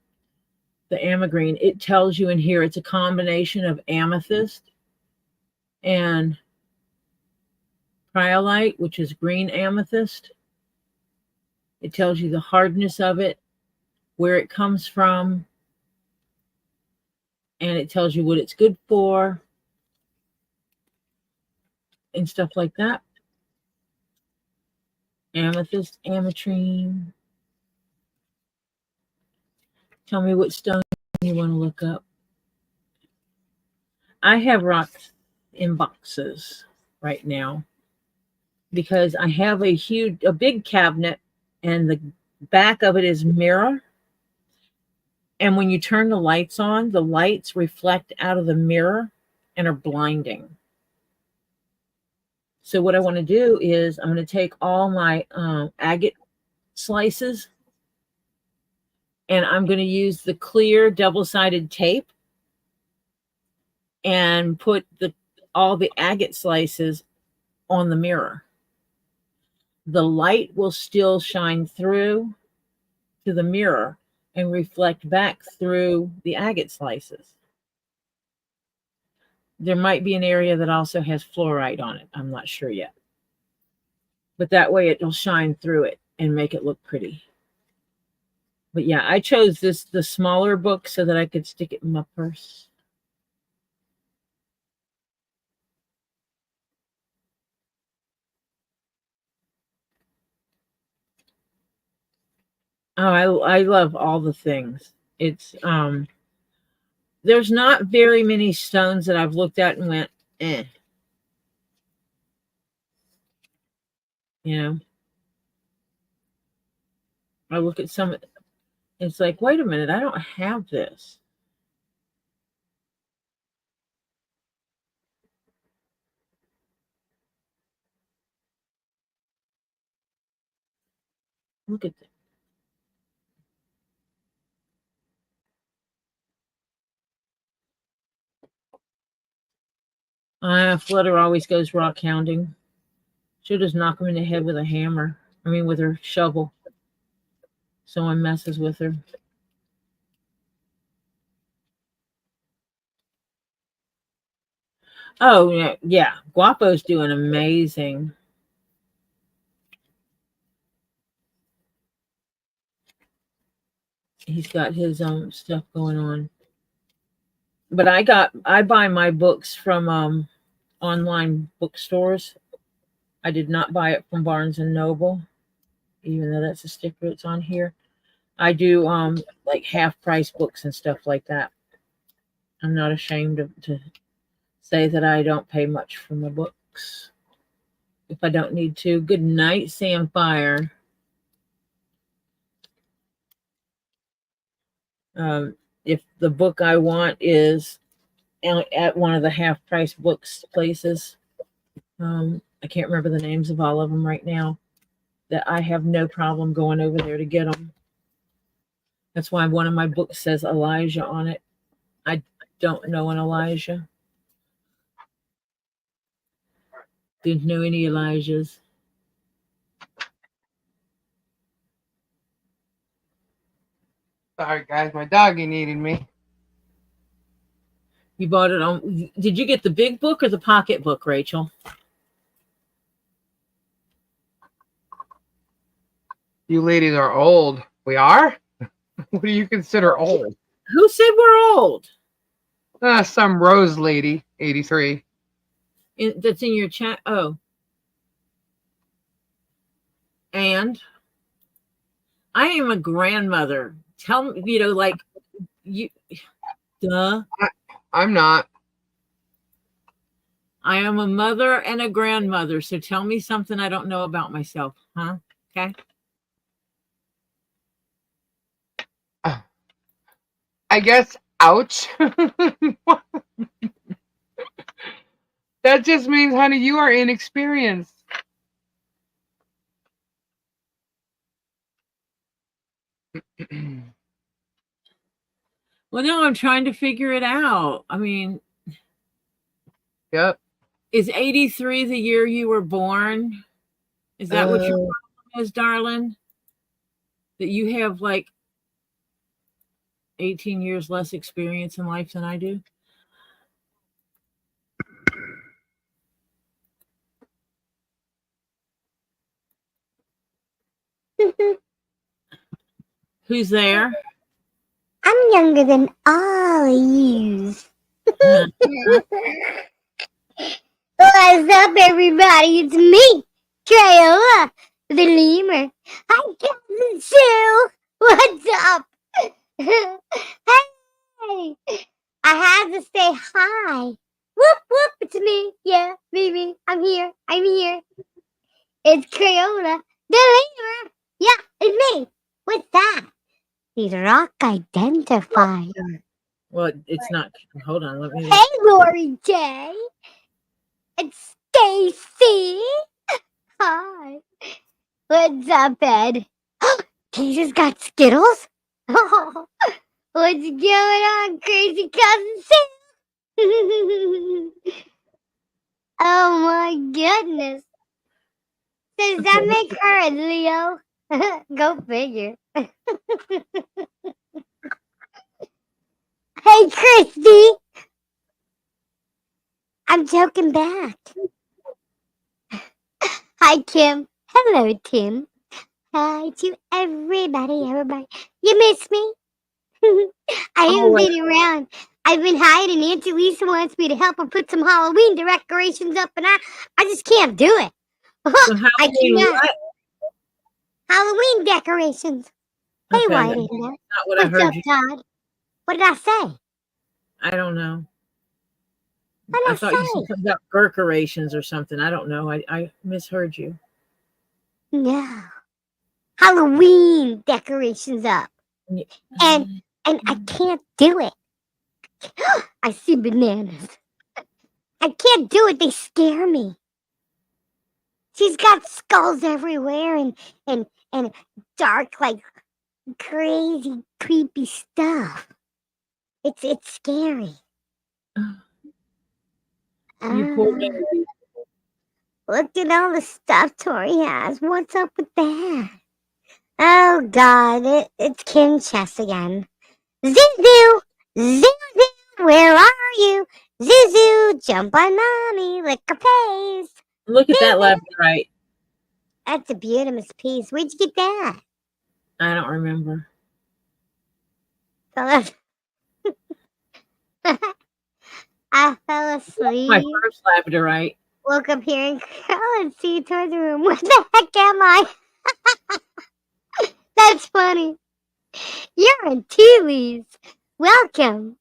B: the amagreen, it tells you in here it's a combination of amethyst and cryolite, which is green amethyst. It tells you the hardness of it, where it comes from, and it tells you what it's good for and stuff like that. Amethyst, ametrine. Tell me what stone you want to look up. I have rocks in boxes right now because I have a big cabinet, and the back of it is mirror. And when you turn the lights on, the lights reflect out of the mirror and are blinding. So what I want to do is I'm going to take all my agate slices, and I'm going to use the clear double-sided tape and put all the agate slices on the mirror. The light will still shine through to the mirror and reflect back through the agate slices. There might be an area that also has fluorite on it. I'm not sure yet. But that way it'll shine through it and make it look pretty. But yeah, I chose the smaller book so that I could stick it in my purse. Oh, I love all the things. It's there's not very many stones that I've looked at and went, eh. You know, I look at some, it's like, wait a minute, I don't have this. Look at that. Flutter always goes rock hounding. She'll just knock him in the head with a hammer. I mean, with her shovel. Someone messes with her. Oh, yeah. Guapo's doing amazing. He's got his own stuff going on. But I buy my books from online bookstores. I did not buy it from Barnes and Noble, even though that's a sticker that's on here. I do like half price books and stuff like that. I'm not ashamed to say that I don't pay much for my books if I don't need to. Good night, Samfire. If the book I want is at one of the half price books places, I can't remember the names of all of them right now. that I have no problem going over there to get them. That's why one of my books says Elijah on it. I don't know an Elijah. Didn't know any Elijahs.
A: Sorry, guys. My doggy needed me.
B: You bought it on. Did you get the big book or the pocket book, Rachel?
A: You ladies are old. We are? What do you consider old?
B: Who said we're old?
A: Some Rose lady, 83.
B: That's in your chat. Oh. And I am a grandmother. Tell me, like you. Duh.
A: I'm not.
B: I am a mother and a grandmother. So tell me something I don't know about myself, huh? Okay.
A: I guess, ouch. That just means, honey, you are inexperienced.
B: Well, no, I'm trying to figure it out. I mean,
A: Yep.
B: is 83 the year you were born? Is that what your problem is, darling? That you have like 18 years less experience in life than I do? Who's there?
D: I'm younger than all of yous. What's up, everybody? It's me, Crayola, the lemur. Hi, Cousin Sue. What's up? Hey, I had to say hi. Whoop, whoop, it's me. Yeah, me. I'm here. It's Crayola, the lemur. Yeah, it's me. What's that? The rock identifier.
B: Well, it's not. Hold on. Let me.
D: Hey, Lori J. It's Stacy. Hi. What's up, Ed? He just got Skittles? What's going on, crazy cousin Sam? Oh my goodness. Does that make her a Leo? Go figure. Hey, Christy. I'm joking back. Hi, Kim. Hello, Tim. Hi to everybody. You miss me? I haven't been around. I've been hiding. Auntie Lisa wants me to help her put some Halloween decorations up, and I just can't do it. I cannot. Halloween decorations. Hey,
B: Okay,
D: Whitey.
B: not what
D: What's
B: I heard
D: up,
B: you.
D: Todd? What did I say?
B: I don't know.
D: What
B: I
D: did
B: thought
D: I
B: you
D: say?
B: said something about decorations or something. I don't know. I misheard you.
D: No. Halloween decorations up. And I can't do it. I see bananas. I can't do it. They scare me. She's got skulls everywhere and dark, like crazy, creepy stuff. It's scary.
B: You poor baby.
D: Look at all the stuff Tori has. What's up with that? Oh God, it's Kim Chess again. Zuzu, where are you? Zuzu, jump on mommy, lick her face.
B: Look at that labradorite.
D: That's a beautiful piece. Where'd you get that?
B: I don't remember.
D: I fell asleep.
B: My first labradorite.
D: Woke up here and let's see towards the room. Where the heck am I? That's funny. You're in tea leaves. Welcome.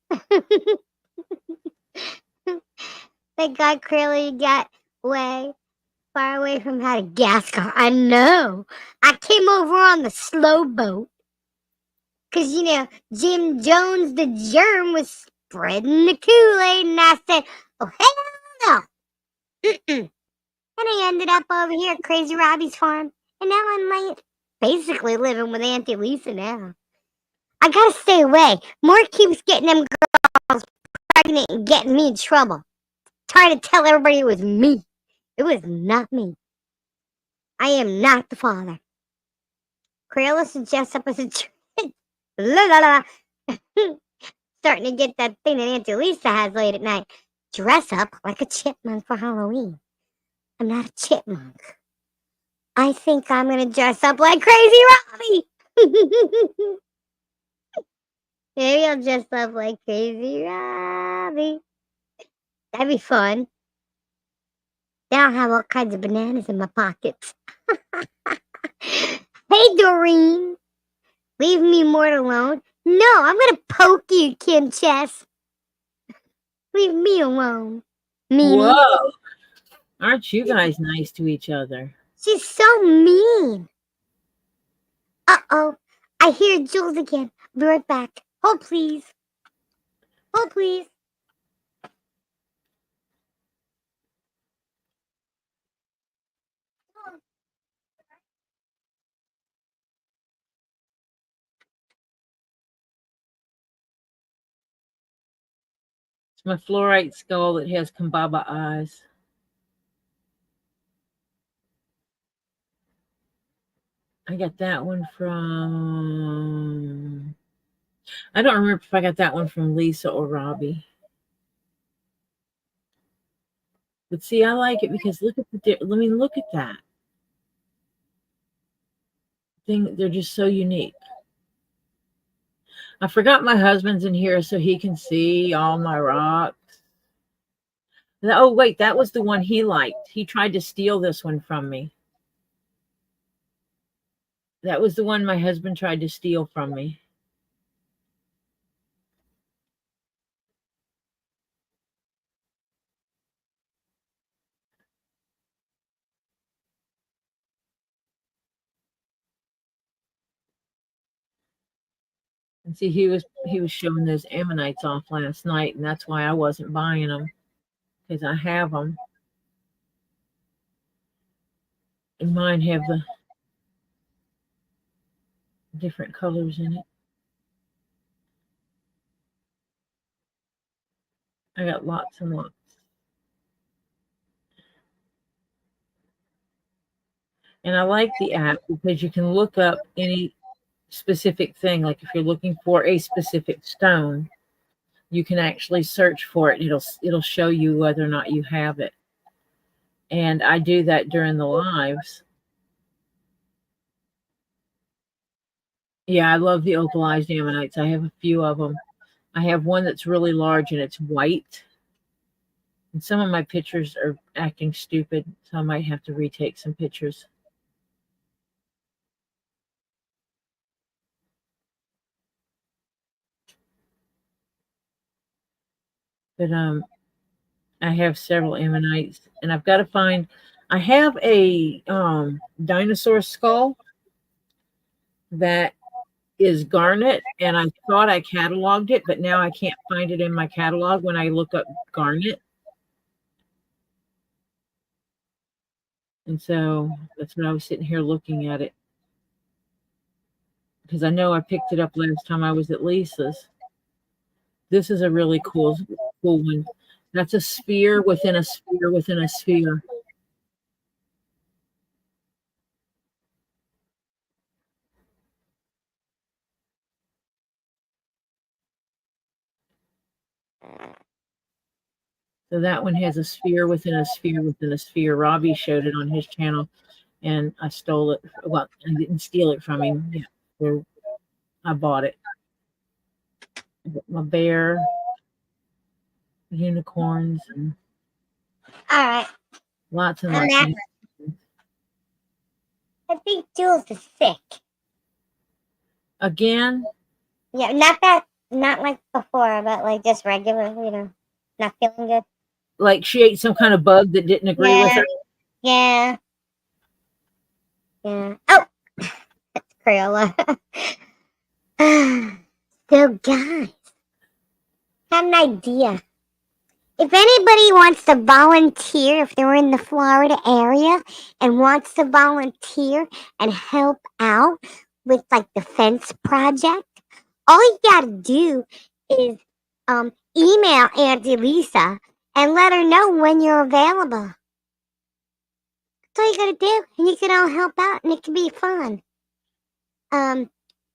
D: Thank God Curly got way far away from Madagascar. I know. I came over on the slow boat. Because, Jim Jones, the germ, was spreading the Kool-Aid. And I said, oh, hell no. And I ended up over here at Crazy Robbie's farm. And now I'm like basically living with Auntie Lisa now. I gotta stay away. More keeps getting them girls pregnant and getting me in trouble. Trying to tell everybody it was me. It was not me. I am not the father. Crayola suggests up as a trick. La la la. Starting to get that thing that Auntie Lisa has late at night. Dress up like a chipmunk for Halloween. I'm not a chipmunk. I think I'm gonna dress up like Crazy Robbie. Maybe I'll dress up like Crazy Robbie. That'd be fun. Then I'll have all kinds of bananas in my pockets. Hey, Doreen. Leave me more alone. No, I'm gonna poke you, Kim Chess. Leave me alone. Meanie.
B: Whoa. Aren't you guys nice to each other?
D: She's so mean. Uh-oh. I hear Jules again. I'll be right back. Hold, please. Hold, please.
B: It's my fluorite skull that has Kambaba eyes. I got that one from... I don't remember if I got that one from Lisa or Robbie. But see, I like it because look at look at that thing. They're just so unique. I forgot my husband's in here so he can see all my rocks. Oh, wait, that was the one he liked. He tried to steal this one from me. That was the one my husband tried to steal from me. And see, he was showing those ammonites off last night, and that's why I wasn't buying them, because I have them. And mine have the different colors in it. I got lots and lots. And I like the app because you can look up any specific thing. Like if you're looking for a specific stone, you can actually search for it. It'll show you whether or not you have it. And I do that during the lives. Yeah, I love the opalized ammonites. I have a few of them. I have one that's really large and it's white. And some of my pictures are acting stupid, so I might have to retake some pictures. But I have several ammonites, and I've got to find. I have a dinosaur skull that is garnet, and I thought I cataloged it, but now I can't find it in my catalog when I look up garnet. And so that's when I was sitting here looking at it, because I know I picked it up last time I was at Lisa's. This is a really cool one. That's a sphere within a sphere within a sphere. So that one has a sphere within a sphere within a sphere. Robbie showed it on his channel, and I stole it. Well, I didn't steal it from him. Yeah, I bought it. My bear, unicorns, and
D: all right.
B: Lots and lots.
D: I think Jules is sick.
B: Again?
D: Yeah, not like before, but like just regular, not feeling good.
B: Like she ate some kind of bug that didn't agree with her?
D: Yeah. Yeah. Oh, that's Crayola. So, guys, I have an idea. If anybody wants to volunteer, if they're in the Florida area and wants to volunteer and help out with like the fence project, all you gotta do is email Auntie Lisa and let her know when you're available. That's all you gotta do, and you can all help out, and it can be fun.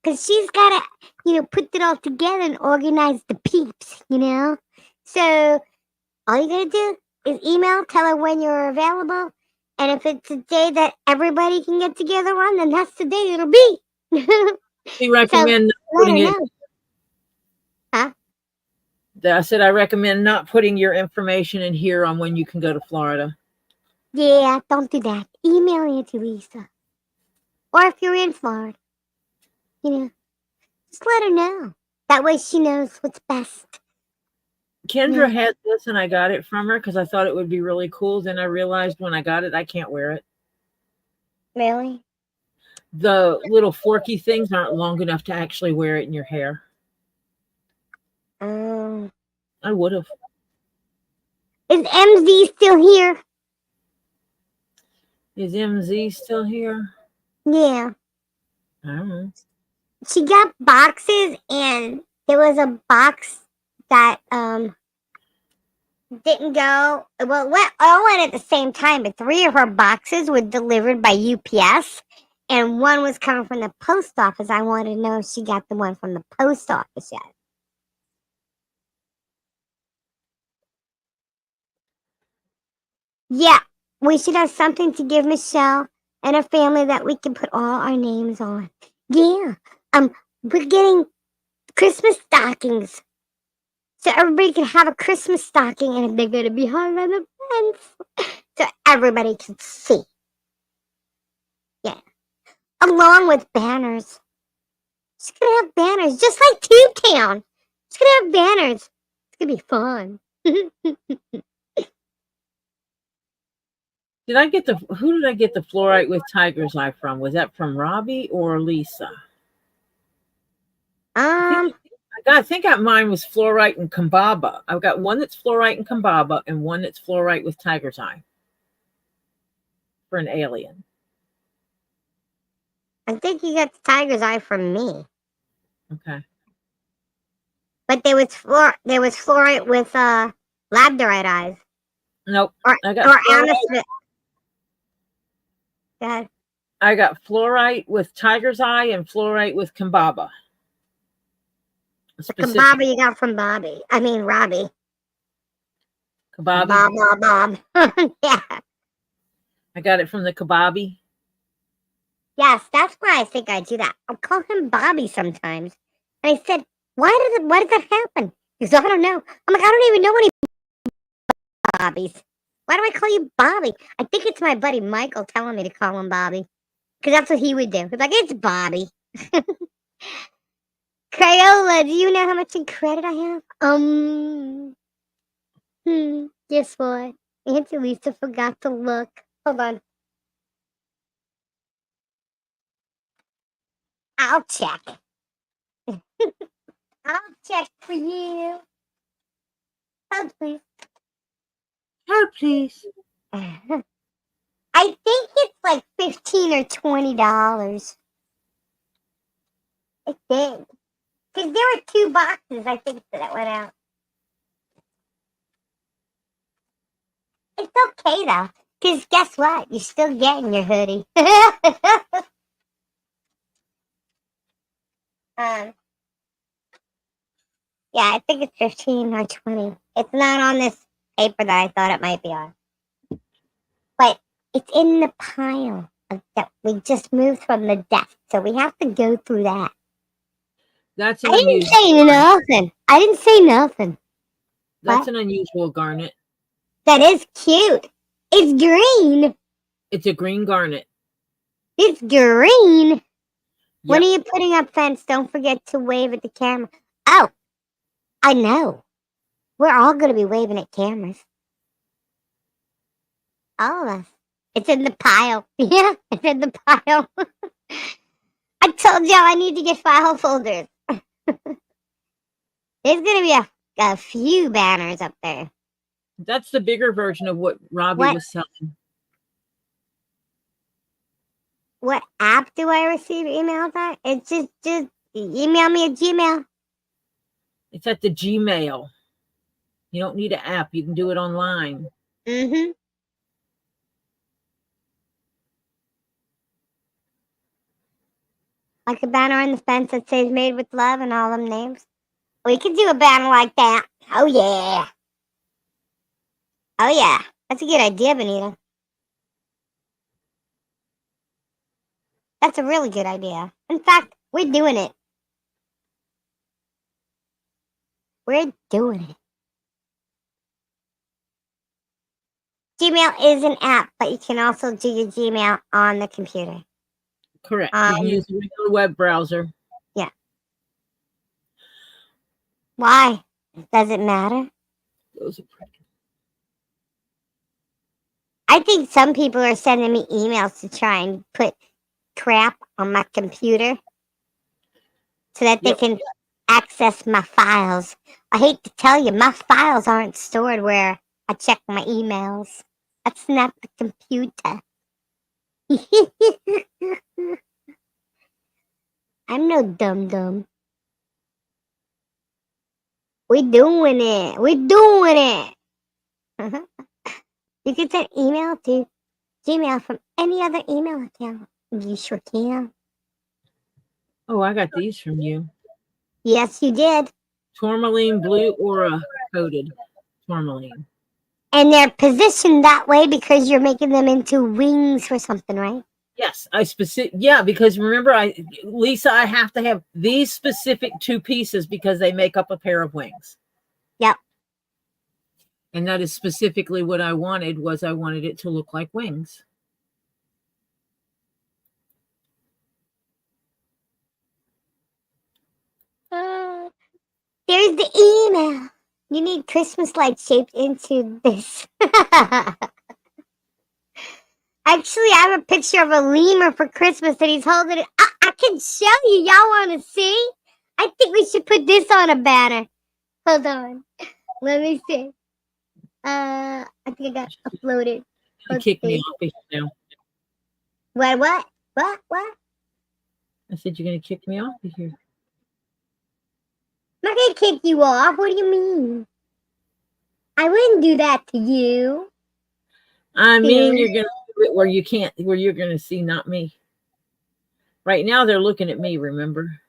D: Cause she's gotta, put it all together and organize the peeps, So all you gotta do is email, tell her when you're available, and if it's a day that everybody can get together on, then that's the day it'll be.
B: We recommend not
D: Let her
B: putting it.
D: know. Huh?
B: I said I recommend not putting your information in here on when you can go to Florida.
D: Yeah, don't do that. Email Auntie Lisa. Or if you're in Florida, just let her know. That way she knows what's best.
B: Kendra had this and I got it from her because I thought it would be really cool. Then I realized when I got it, I can't wear it.
D: Really?
B: The little forky things aren't long enough to actually wear it in your hair. I would have.
D: Is MZ still here?
B: Is MZ still here?
D: Yeah.
B: I don't know.
D: She got boxes, and there was a box that didn't go. Well, it all went at the same time, but 3 of her boxes were delivered by UPS, and 1 was coming from the post office. I wanted to know if she got the one from the post office yet. Yeah, we should have something to give Michelle and her family that we can put all our names on. Yeah, we're getting Christmas stockings, so everybody can have a Christmas stocking, and they're gonna be hung on the fence, so everybody can see. Yeah, along with banners. She's gonna have banners, just like Tube Town. She's gonna have banners. It's gonna be fun.
B: Who did I get the fluorite with tiger's eye from? Was that from Robbie or Lisa? I think mine was fluorite and Kambaba. I've got one that's fluorite and Kambaba and one that's fluorite with tiger's eye for an alien.
D: I think you got the tiger's eye from me.
B: Okay.
D: But there was fluorite with labradorite eyes.
B: Nope.
D: Or amethyst. Yeah.
B: I got fluorite with tiger's eye and fluorite with Kambaba.
D: The Kambaba you got from Bobby. I mean Robbie.
B: Kababi.
D: Bob. Yeah.
B: I got it from the Kababi.
D: Yes, that's why I think I do that. I'll call him Bobby sometimes. And I said, why did that happen? He goes, I don't know. I'm like, I don't even know any Bobbies. Why do I call you Bobby? I think it's my buddy Michael telling me to call him Bobby. Because that's what he would do. He's like, it's Bobby. Crayola, do you know how much in credit I have? Guess what? Auntie Lisa forgot to look. Hold on. I'll check. I'll check for you. Hold, please.
B: Hold, please.
D: I think it's like $15 or $20. I think. Because there were 2 boxes, I think, that went out. It's okay, though. Because guess what? You're still getting your hoodie. Yeah, I think it's 15 or 20. It's not on this paper that I thought it might be on. But it's in the pile that we just moved from the desk. So we have to go through that.
B: That's
D: I didn't say nothing.
B: That's
D: What?
B: an unusual garnet.
D: That is cute. It's green.
B: It's a green garnet.
D: It's green.
B: Yep.
D: When are you putting up fence? Don't forget to wave at the camera. Oh, I know. We're all going to be waving at cameras. All of us. It's in the pile. Yeah, it's in the pile. I told y'all I need to get file folders. There's going to be a few banners up there.
B: That's the bigger version of what Robbie
D: What?
B: was selling.
D: What app do I receive emails at? It's just email me at Gmail.
B: It's at the Gmail. You don't need an app. You can do it online.
D: Mm-hmm. Like a banner on the fence that says "Made with Love" and all them names. We could do a banner like that. Oh yeah. Oh yeah. That's a good idea, Benita. That's a really good idea. In fact, we're doing it. We're doing it. Gmail is an app, but you can also do your Gmail on the computer.
B: Correct. You can use a regular web browser.
D: Yeah. Why? Does it matter?
B: Those are pretty.
D: I think some people are sending me emails to try and put crap on my computer so that they can access my files. I hate to tell you, my files aren't stored where I check my emails. That's not the computer. I'm no dum-dum. We're doing it. We're doing it. You can send email to Gmail from any other email account. You sure can.
B: Oh, I got these from you.
D: Yes, you did.
B: Tourmaline blue aura coated tourmaline.
D: And they're positioned that way because you're making them into wings or something, right?
B: Yes, because remember, Lisa, I have to have these specific two pieces because they make up a pair of wings.
D: Yep.
B: And that is specifically what I wanted. I wanted it to look like wings.
D: There's the email. You need Christmas lights shaped into this. Actually, I have a picture of a lemur for Christmas that he's holding it. I can show you. Y'all want to see? I think we should put this on a banner. Hold on. Let me see. I think I got uploaded.
B: You kick me off of here now.
D: What?
B: I said you're going to kick me off of here.
D: I'm not going to kick you off. What do you mean? I wouldn't do that to you.
B: I mean, you're going to do it where you're going to see not me. Right now, they're looking at me, remember?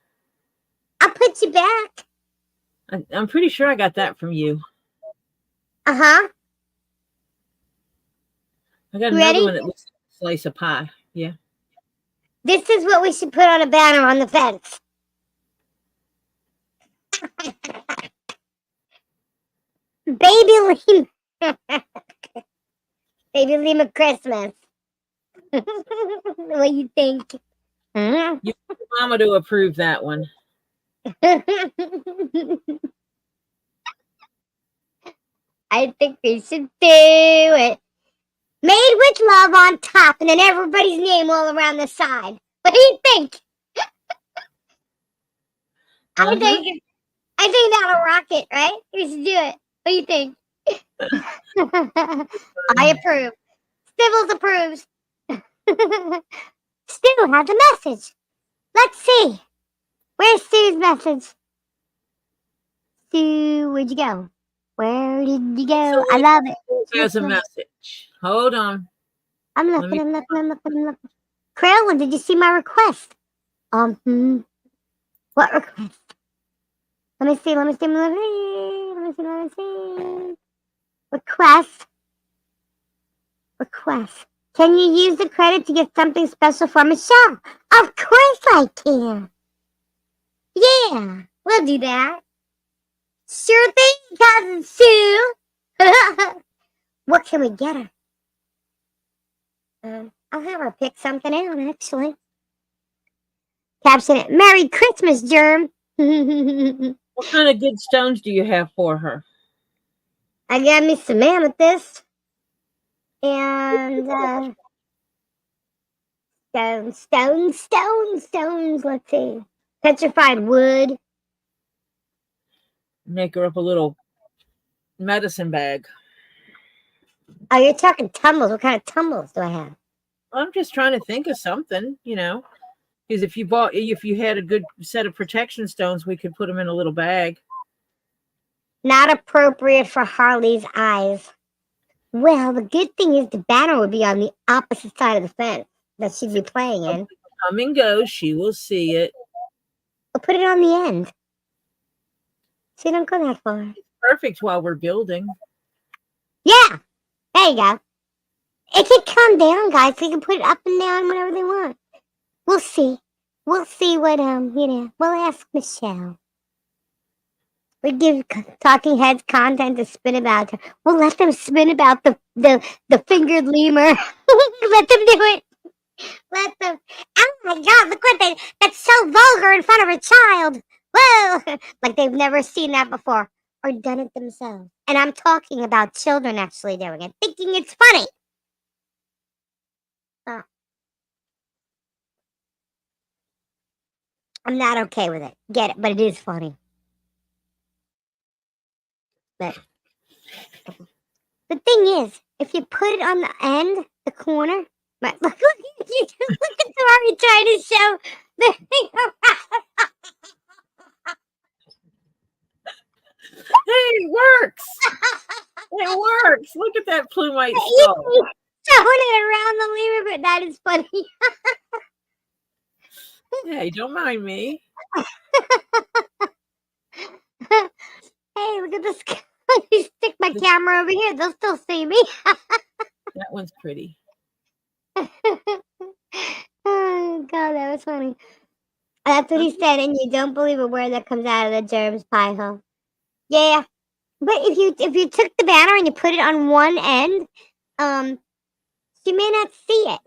D: I'll put you back.
B: I'm pretty sure I got that from you.
D: Uh-huh.
B: I got
D: Ready?
B: another one that looks like a slice of pie. Yeah.
D: This is what we should put on a banner on the fence. Baby Lima. Baby Lima Christmas. What do you think?
B: You want Mama to approve that one.
D: I think we should do it. Made with love on top, and then everybody's name all around the side. What do you think? I think that'll rock it, right? We should do it. What do you think? I approve. Stibbles approves. Stu has a message. Let's see. Where's Stu's message? Stu, where'd you go? Where did you go? I love it.
B: There's a message. Hold on.
D: I'm looking. Carolyn, did you see my request? What request? Let me see. Request. Can you use the credit to get something special for Michelle? Of course I can. Yeah, we'll do that. Sure thing, Cousin Sue. What can we get her? I'll have her pick something out, actually. Caption it, Merry Christmas, Germ.
B: What kind of good stones do you have for her?
D: I got me some amethyst. And stones. Let's see. Petrified wood.
B: Make her up a little medicine bag.
D: Oh, you're talking tumbles. What kind of tumbles do I have?
B: I'm just trying to think of something, because if you had a good set of protection stones, we could put them in a little bag.
D: Not appropriate for Harley's eyes. Well, the good thing is the banner would be on the opposite side of the fence that she'd be playing in.
B: Come and go, she will see it.
D: We'll put it on the end. So you don't go that far.
B: Perfect while we're building.
D: Yeah, there you go. It can come down, guys. They can put it up and down whenever they want. We'll see. We'll see what we'll ask Michelle. We give Talking Heads content to spin about. We'll let them spin about the fingered lemur. Let them do it. Let them. Oh my God! Look what that's so vulgar in front of a child. Whoa! Like they've never seen that before or done it themselves. And I'm talking about children actually doing it, thinking it's funny. Oh. I'm not okay with it. Get it? But it is funny. But the thing is, if you put it on the end, the corner, but look at Tori trying to show the thing.
B: Hey, it works. It works. Look at that plumite skull.
D: Throwing it around the lemur, but that is funny.
B: Hey, don't mind me.
D: Hey, look at this. You stick my camera over here, they'll still see me.
B: That one's pretty.
D: Oh God, that was funny. That's what he said, and you don't believe a word that comes out of the germs pie hole. Yeah, but if you took the banner and you put it on one end, you may not see it.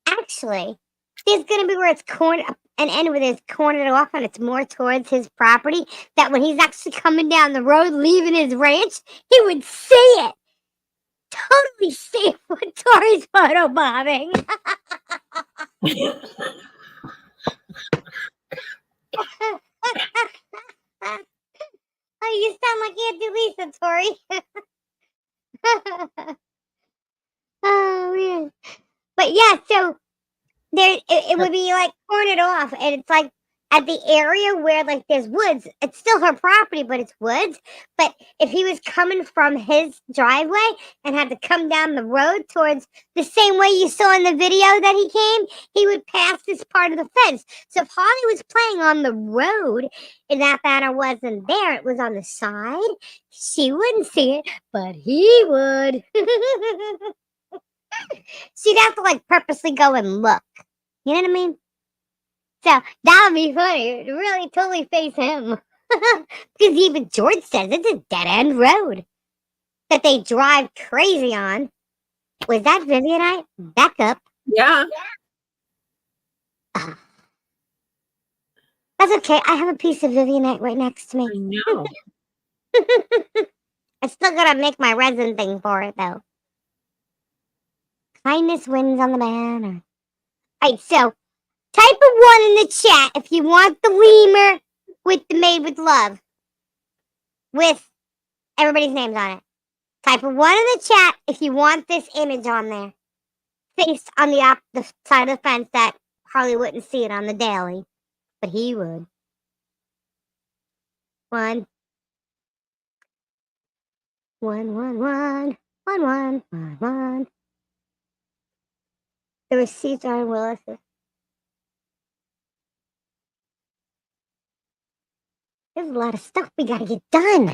D: Actually, there's gonna be where it's cornered, an end where it's cornered off, and it's more towards his property. That when he's actually coming down the road, leaving his ranch, he would see it. Totally see what Tori's photobombing. Oh, you sound like Auntie Lisa, Tori. Oh man. But yeah, so there it would be like cornered off, and it's like at the area where like there's woods. It's still her property, but it's woods. But if he was coming from his driveway and had to come down the road towards the same way you saw in the video that he came, he would pass this part of the fence. So if Harley was playing on the road and that banner wasn't there, it was on the side, she wouldn't see it, but he would. She'd have to like purposely go and look. You know what I mean? So that would be funny. It really totally face him. Because even George says it's a dead end road that they drive crazy on. Was that Vivianite? Back up.
B: Yeah.
D: That's okay. I have a piece of Vivianite right next to me.
B: I know.
D: I still gotta make my resin thing for it though. Kindness wins on the banner. Alright, so type a 1 in the chat if you want the lemur with the made with love. With everybody's names on it. Type a 1 in the chat if you want this image on there. Faced on the side of the fence that Harley wouldn't see it on the daily. But he would. 1. 1, 1, 1. 1, 1, 1, 1. The receipts are in Willis's. There's a lot of stuff we gotta get done.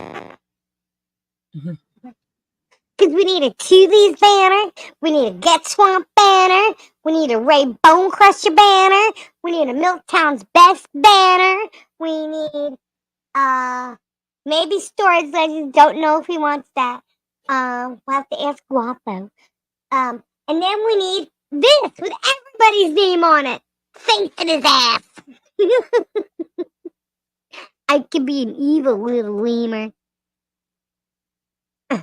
D: Because we need a Tubies banner, we need a Get Swamp banner, we need a Ray Bone Crusher banner, we need a Milktown's Best banner, we need, maybe Storage Legends, don't know if he wants that. We'll have to ask Guapo. And then we need this with everybody's name on it. Face in his ass. I could be an evil little lemur. So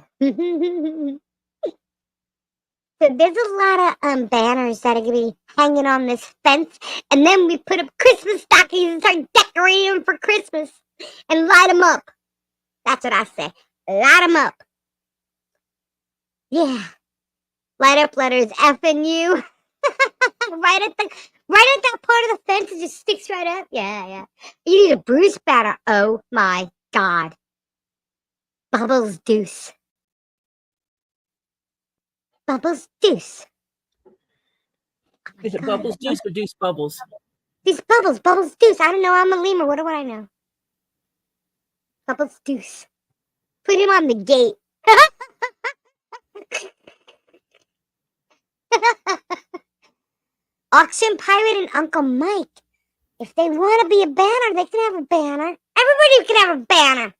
D: there's a lot of banners that are gonna be hanging on this fence, and then we put up Christmas stockings and start decorating them for Christmas and light them up. That's what I say. Light them up. Yeah. Light up letters F and U. right at that part of the fence, it just sticks right up. Yeah. You need a Bruce banner. Oh my God. Bubbles Deuce. Bubbles Deuce. Oh my
B: Is it
D: God.
B: Bubbles Deuce or Deuce Bubbles?
D: These Bubbles Deuce. I don't know. I'm a lemur. What do I know? Bubbles Deuce. Put him on the gate. Auction Pirate and Uncle Mike. If they want to be a banner, they can have a banner. Everybody can have a banner.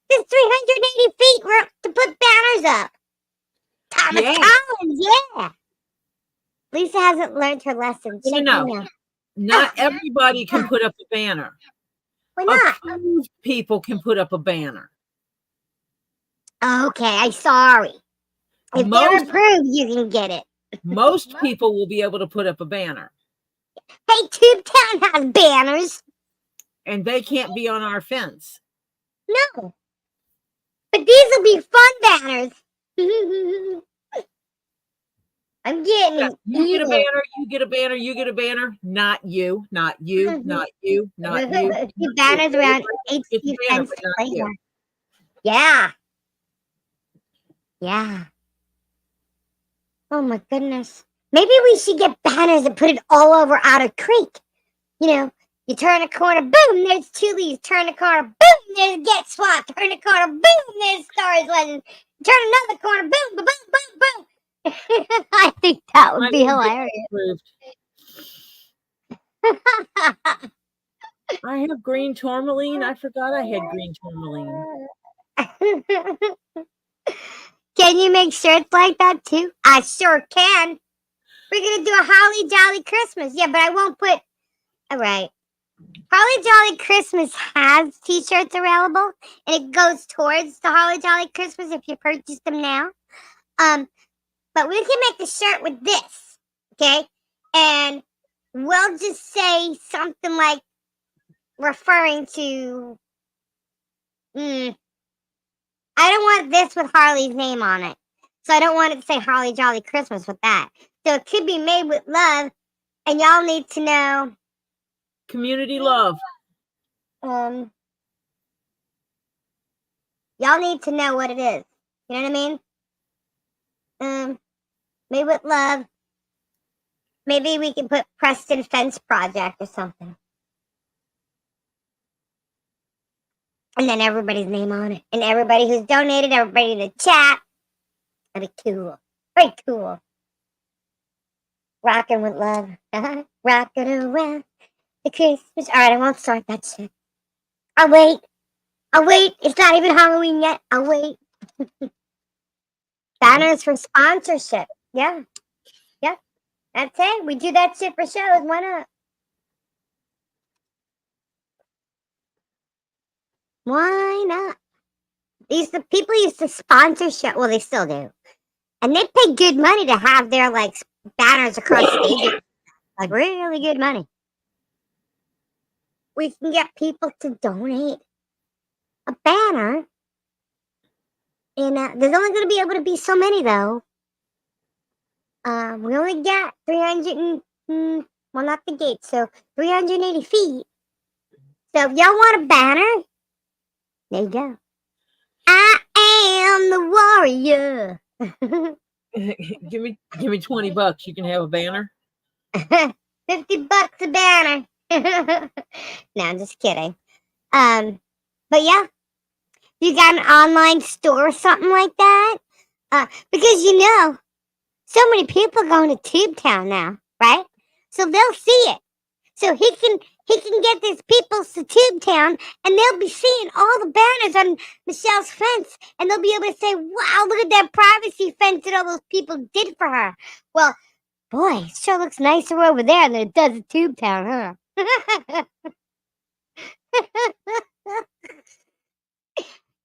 D: There's 380 feet to put banners up. Thomas
B: Yeah.
D: Collins, yeah. Lisa hasn't learned her lesson. Check
B: No.
D: me out.
B: Not everybody can put up a banner.
D: Why not?
B: Approved people can put up a banner.
D: Okay, I'm sorry. If they're
B: Most-
D: approved, you can get it.
B: Most people will be able to put up a banner,
D: Hey, Tubetown has banners.
B: and they can't be on our fence.
D: No. But these will be fun banners. I'm getting
B: You get a
D: evil.
B: banner, you get a banner, you get a banner. Not you, not you, not you, not you.
D: A few banners around
B: It's
D: HQ
B: a banner,
D: fence
B: but not you.
D: later. Yeah. Yeah. Oh my goodness. Maybe we should get banners and put it all over Otter Creek. You know, you turn a corner, boom, there's Chili's. Turn a corner, boom, there's Get Swap. Turn a corner, boom, there's Stars Legend. Turn another corner, boom, boom, boom, boom. I think that would be hilarious.
B: I have green tourmaline. I forgot I had green tourmaline.
D: Can you make shirts like that too? I sure can. We're gonna do a Holly Jolly Christmas. Yeah, but I won't put. All right. Holly Jolly Christmas has t-shirts available, and it goes towards the Holly Jolly Christmas if you purchase them now. But we can make a shirt with this, okay? And we'll just say something like referring to. I don't want this with Harley's name on it. So I don't want it to say Holly Jolly Christmas with that. So it could be made with love. And y'all need to know.
B: Community love.
D: Y'all need to know what it is. You know what I mean? Made with love. Maybe we can put Preston Fence Project or something. And then everybody's name on it. And everybody who's donated, everybody in the chat. That'd be cool. Very cool. Rocking with love. Rocking around the Christmas. Alright, I won't start that shit. I'll wait. It's not even Halloween yet. I'll wait. Banners for sponsorship. Yeah. Yep. That's it. We do that shit for shows. Why not? Why not? The people used to sponsor show. Well, they still do. And they pay good money to have their like banners across stages. Like really good money. We can get people to donate a banner. And there's only going to be able to be so many though. We only got 300 well, not the gate, so 380 feet. So if y'all want a banner, there you go. I am the warrior.
B: give me $20. You can have a banner.
D: $50 a banner. No, I'm just kidding. But yeah, you got an online store or something like that? Because you know, so many people going to Tubetown now, right? So they'll see it. So he can get these people to Tubetown, and they'll be seeing all the banners on Michelle's fence, and they'll be able to say, "Wow, look at that privacy fence that all those people did for her." Well, boy, it sure looks nicer over there than it does at Tubetown, huh?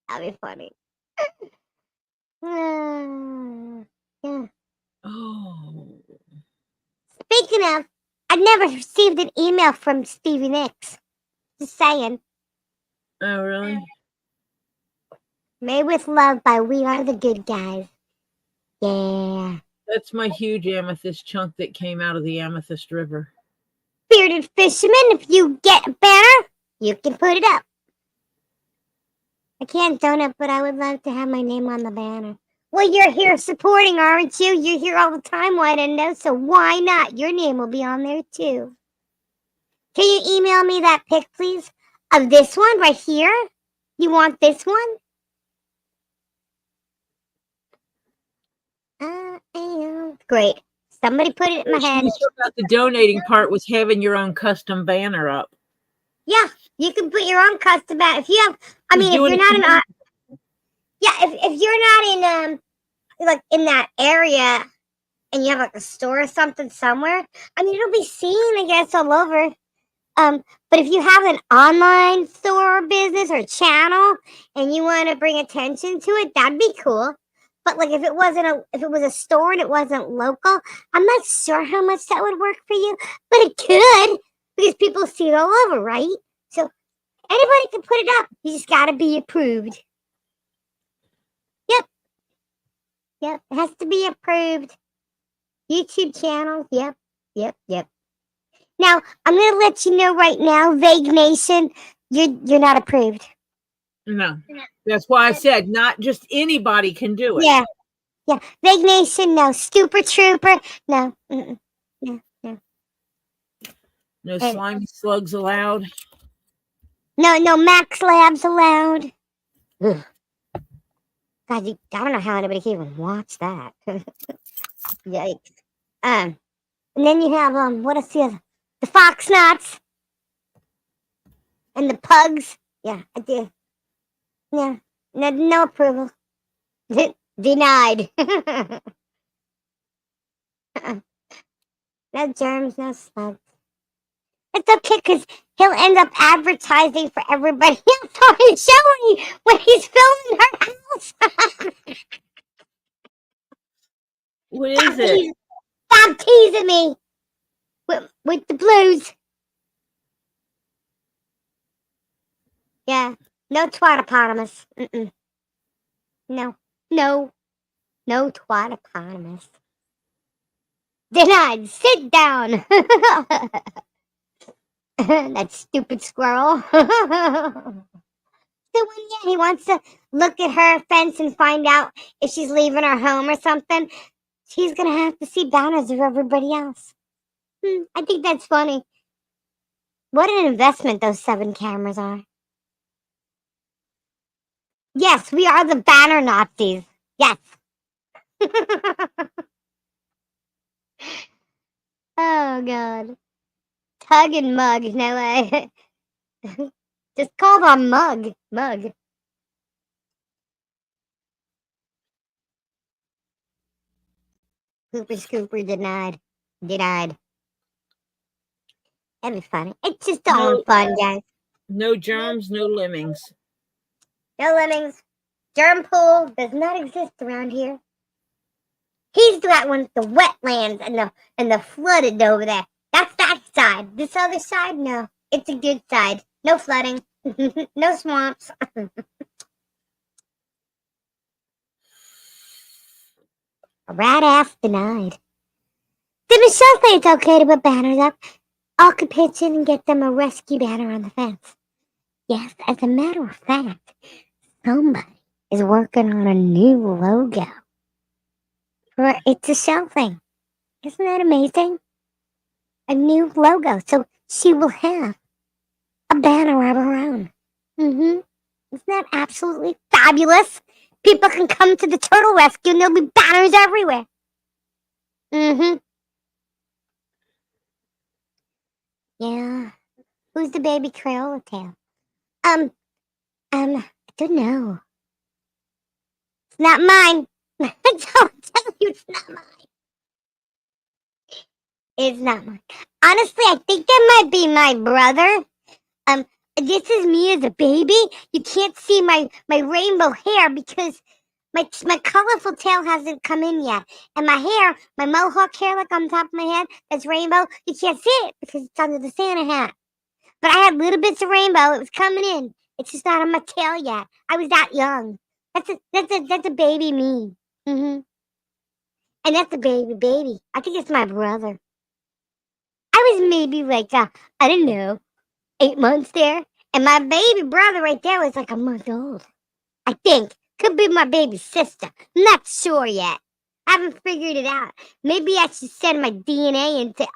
D: That'd be funny. Yeah.
B: Oh.
D: Speaking of, I never received an email from Stevie Nicks. Just saying.
B: Oh, really?
D: Made with Love by We Are the Good Guys. Yeah.
B: That's my huge amethyst chunk that came out of the Amethyst River.
D: Bearded fisherman, if you get a banner, you can put it up. I can't donate, but I would love to have my name on the banner. Well, you're here supporting, aren't you? You're here all the time, why didn't know? So why not? Your name will be on there too. Can you email me that pic, please? Of this one right here? You want this one? Great. Somebody put it in my head.
B: The donating part was having your own custom banner up.
D: Yeah, you can put your own custom banner. If you have, I mean, if
B: Doing
D: you're
B: it
D: not in, yeah, if you're not in, like in that area, and you have like a store or something somewhere, I mean, it'll be seen, I guess, all over. But if you have an online store or business or channel and you want to bring attention to it, that'd be cool. But like if it was a store and it wasn't local, I'm not sure how much that would work for you. But it could, because people see it all over, right? So anybody can put it up. You just gotta be approved. Yep. It has to be approved. YouTube channel. Yep. Now, I'm going to let you know right now, Vague Nation, you're not approved.
B: No. That's why I said not just anybody can do it.
D: Yeah. Vague Nation, no. Stupid Trooper, no. No.
B: No slimy slugs allowed.
D: No Max Labs allowed. Ugh. God, I don't know how anybody can even watch that. Yikes. And then you have, what else? The Fox Nuts. And the Pugs. Yeah, I did. Yeah, no approval. Denied. No germs, no slugs. It's okay because he'll end up advertising for everybody else on his show when he's filming her house.
B: What is it?
D: Stop teasing me with the blues. Yeah, no twatopotamus. No twatopotamus. Denied. Sit down. That stupid squirrel. So when he wants to look at her fence and find out if she's leaving her home or something, he's gonna have to see banners of everybody else. I think that's funny. What an investment those 7 cameras are. Yes, we are the banner Nazis. Yes. Oh God. Tug and mug. No way. Just call them mug. Scooper denied. That'd be funny. It's just all fun, guys.
B: No germs, no lemmings.
D: No lemmings. Germ pool does not exist around here. He's that one with the wetlands and the flooded over there. That's that side. This other side, no. It's a good side. No flooding. No swamps. Rat ass denied. Did Michelle say it's okay to put banners up? I could pitch in and get them a rescue banner on the fence. Yes, as a matter of fact, somebody is working on a new logo for It's a Shell thing. Isn't that amazing? A new logo. So she will have a banner of her own. Isn't that absolutely fabulous? People can come to the turtle rescue and there'll be banners everywhere. Yeah. Who's the baby Crayola tail? I don't know. It's not mine. I don't tell you it's not mine. It's not mine. Honestly, I think that might be my brother. This is me as a baby. You can't see my rainbow hair because my colorful tail hasn't come in yet. And my hair, my mohawk hair like on top of my head, that's rainbow. You can't see it because it's under the Santa hat. But I had little bits of rainbow. It was coming in. It's just not on my tail yet. I was that young. That's a baby me. And that's a baby. I think it's my brother. I was maybe like, I don't know, 8 months there. And my baby brother right there was like a month old. I think. Could be my baby sister. Not sure yet. Haven't figured it out. Maybe I should send my DNA into,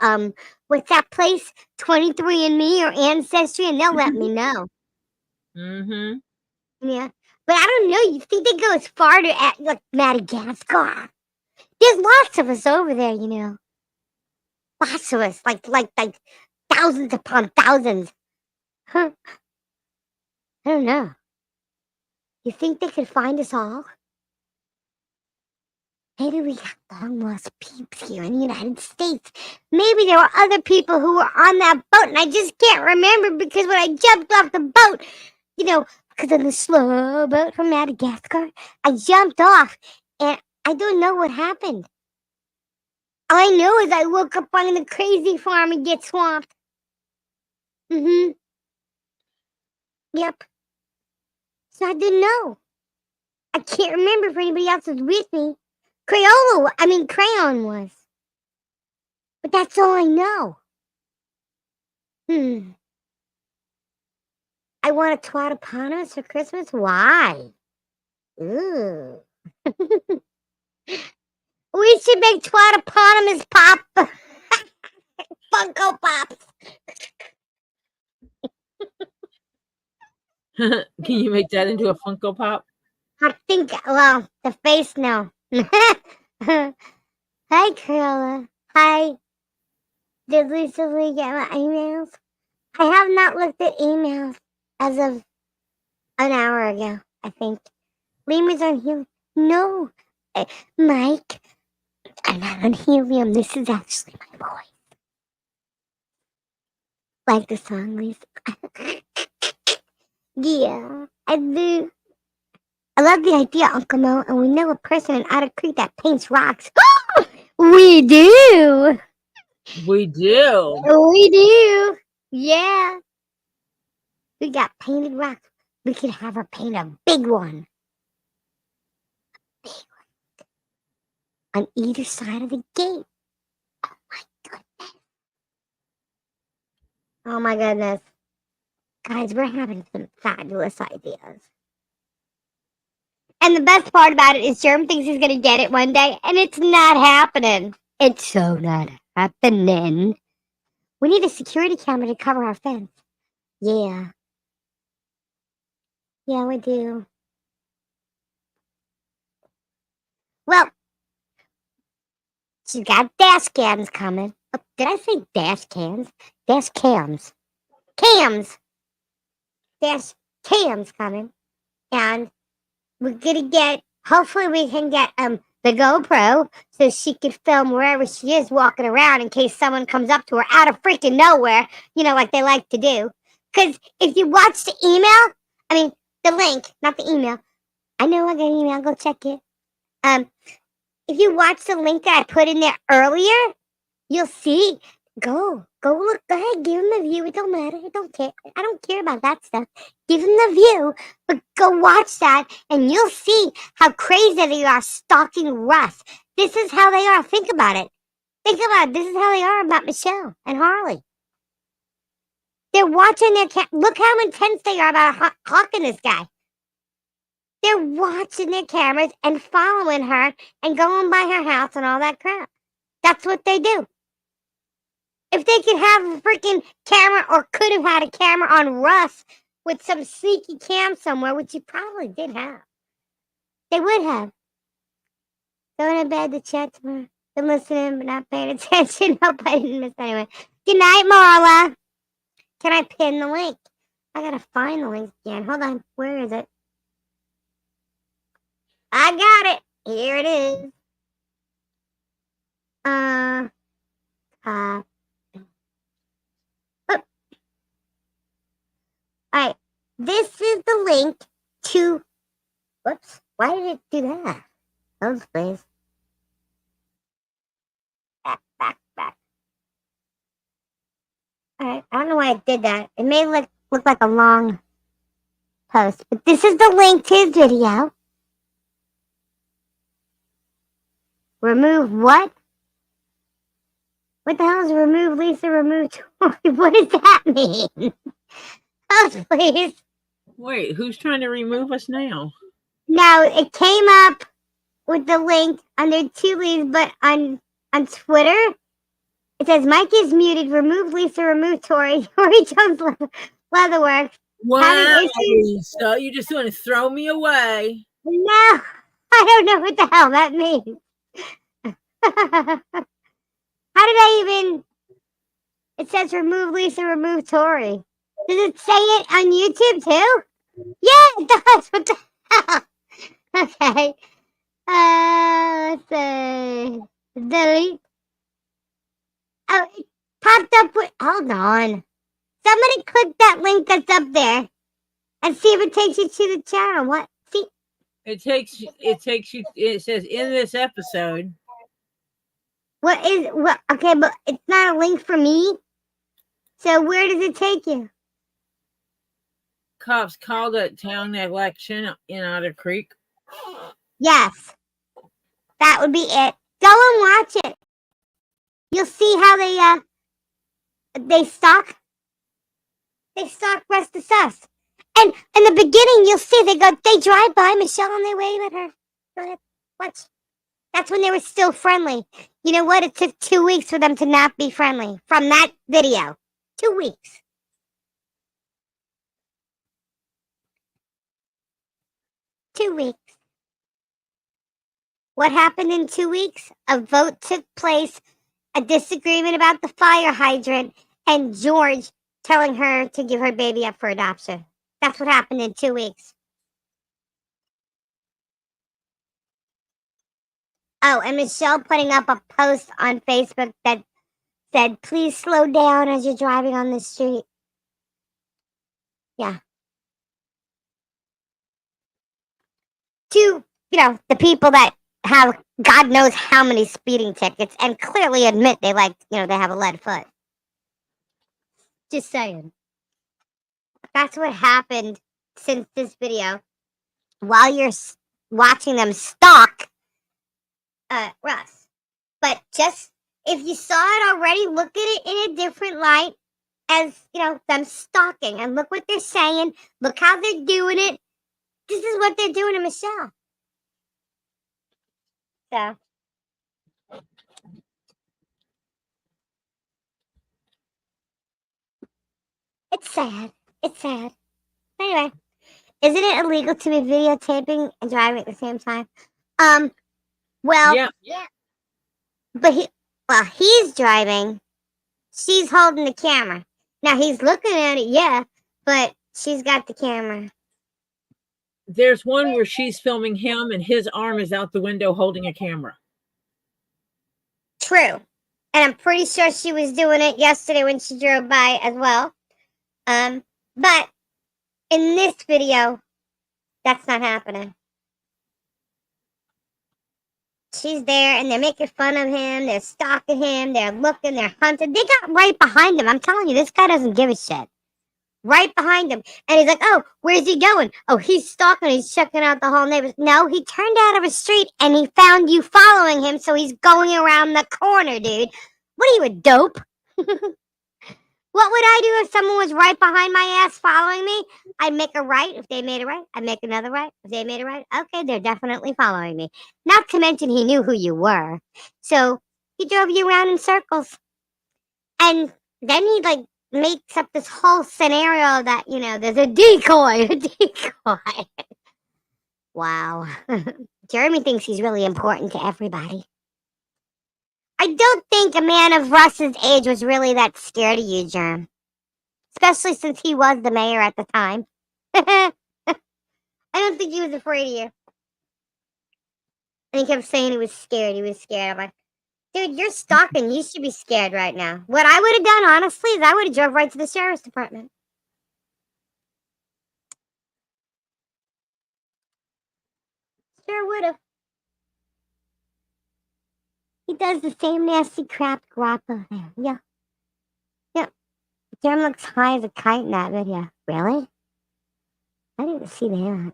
D: what's that place? 23andMe or Ancestry, and they'll let me know.
B: Mm-hmm.
D: Yeah. But I don't know. You think they go as far to like Madagascar? There's lots of us over there, you know. Lots of us. Like thousands upon thousands. Huh. I don't know. You think they could find us all? Maybe we got long lost peeps here in the United States. Maybe there were other people who were on that boat and I just can't remember because when I jumped off the boat, you know, because of the slow boat from Madagascar, I jumped off and I don't know what happened. All I know is I woke up on the crazy farm and get swamped. Mm-hmm. Yep. So I didn't know. I can't remember if anybody else was with me. Crayon was. But that's all I know. I want a twat upon us for Christmas? Why? Ooh. We should make twat eponymous pop. Funko Pops.
B: Can you make that into a Funko Pop?
D: I think, well, the face, no. Hi, Carla. Hi. Did Lisa Lee get my emails? I have not looked at emails as of an hour ago, I think. Lemurs on helium. No. Mike, I'm not on helium. This is actually my voice. Like the song, Lisa. Yeah, I do. I love the idea, Uncle Mo, and we know a person in Otter Creek that paints rocks. We do.
B: We do.
D: We do. Yeah. We got painted rocks. We could have her paint a big one. Big one. On either side of the gate. Oh my goodness. Oh my goodness. Guys, we're having some fabulous ideas. And the best part about it is Germ thinks he's going to get it one day, and it's not happening. It's so not happening. We need a security camera to cover our fence. Yeah. Yeah, we do. Well, she's got dash cams coming. Oh, did I say dash cams? Dash cams. Cams. Dash cams coming. And we're gonna get, hopefully we can get the GoPro so she can film wherever she is walking around in case someone comes up to her out of freaking nowhere, you know, like they like to do. Because if you watch the email, the link, not the email. I know I got an email, go check it. If you watch the link that I put in there earlier, you'll see. Go look, go ahead, give them the view. It don't matter. I don't care about that stuff. Give them the view, but go watch that and you'll see how crazy they are stalking Russ. This is how they are. Think about it. This is how they are about Michelle and Harley. They're watching their look how intense they are about hawking this guy. They're watching their cameras and following her and going by her house and all that crap. That's what they do. If they could have a freaking camera or could have had a camera on Russ with some sneaky cam somewhere, which he probably did have, they would have. Going to bed to chat tomorrow. Been listening but not paying attention. Hope I didn't miss anyway. Good night, Marla. Can I pin the link? I gotta find the link again. Hold on. Where is it? I got it. Here it is. Alright. This is the link to. Whoops. Why did it do that? Those please. Back. Alright. I don't know why it did that. It may look like a long post. But this is the link to his video. Remove what? What the hell is remove Lisa, remove Tori? What does that mean? Oh, please.
B: Wait, who's trying to remove us now?
D: No, it came up with the link under Two Leaves, but on Twitter, it says Mike is muted. Remove Lisa, remove Tori. Tori Jones Leatherwork.
B: Wow,
D: issues?
B: Lisa, you just want to throw me away.
D: No, I don't know what the hell that means. How did I even? It says remove Lisa, remove Tori. Does it say it on YouTube too? Yeah, it does. What the hell? Okay. Let's see. Delete. Oh, it popped up with. Hold on. Somebody click that link that's up there and see if it takes you to the channel. What? See?
B: It takes you. It says in this episode.
D: What is what? Okay, but it's not a link for me. So where does it take you?
B: Cops called a town election in Otter Creek.
D: Yes, that would be it. Go and watch it. You'll see how they stalk rest of us. And in the beginning, you'll see they drive by Michelle and they wave at her. Go ahead, watch. That's when they were still friendly. You know what? It took 2 weeks for them to not be friendly from that video. 2 weeks. What happened in 2 weeks? A vote took place, a disagreement about the fire hydrant, and George telling her to give her baby up for adoption. That's what happened in 2 weeks. Oh, and Michelle putting up a post on Facebook that said, please slow down as you're driving on the street. Yeah. To, the people that have God knows how many speeding tickets and clearly admit they they have a lead foot. Just saying. That's what happened since this video. While you're watching them stalk Russ. But just, if you saw it already, look at it in a different light as, them stalking. And look what they're saying. Look how they're doing it. This is what they're doing to Michelle. So. It's sad. It's sad. Anyway, isn't it illegal to be videotaping and driving at the same time? Well,
B: Yeah.
D: But he's driving. She's holding the camera. Now he's looking at it, yeah, but she's got the camera.
B: There's one where she's filming him and his arm is out the window holding a camera.
D: True. And I'm pretty sure she was doing it yesterday when she drove by as well. But in this video, that's not happening. She's there and they're making fun of him. They're stalking him. They're looking. They're hunting. They got right behind him. I'm telling you, this guy doesn't give a shit. Right behind him. And he's like, oh, where's he going? Oh, he's stalking. He's checking out the whole neighborhood. No, he turned out of a street and he found you following him. So he's going around the corner, dude. What are you, a dope? What would I do if someone was right behind my ass following me? I'd make a right. If they made a right, I'd make another right. If they made a right, okay, they're definitely following me. Not to mention he knew who you were. So he drove you around in circles. And then he makes up this whole scenario that, there's a decoy. Wow. Jeremy thinks he's really important to everybody. I don't think a man of Russ's age was really that scared of you, Germ. Especially since he was the mayor at the time. I don't think he was afraid of you. And he kept saying he was scared. I'm like, dude, you're stalking. You should be scared right now. What I would have done, honestly, is I would have drove right to the sheriff's department. Sure would have. He does the same nasty crap Grappa there. Yeah. Yep. Jerm looks high as a kite in that video. Really? I didn't see that.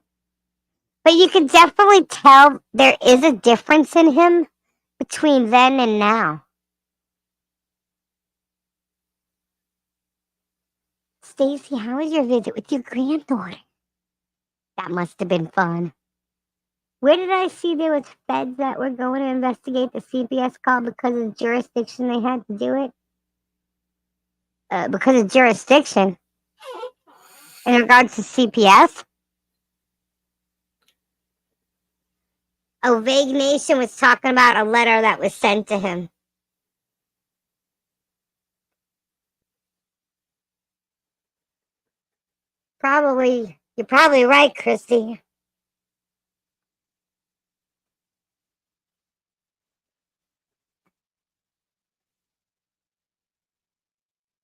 D: But you can definitely tell there is a difference in him between then and now. Stacy, how was your visit with your granddaughter? That must have been fun. Where did I see there was feds that were going to investigate the CPS call because of jurisdiction they had to do it? Because of jurisdiction? In regards to CPS? Oh, Vague Nation was talking about a letter that was sent to him. You're probably right, Christy.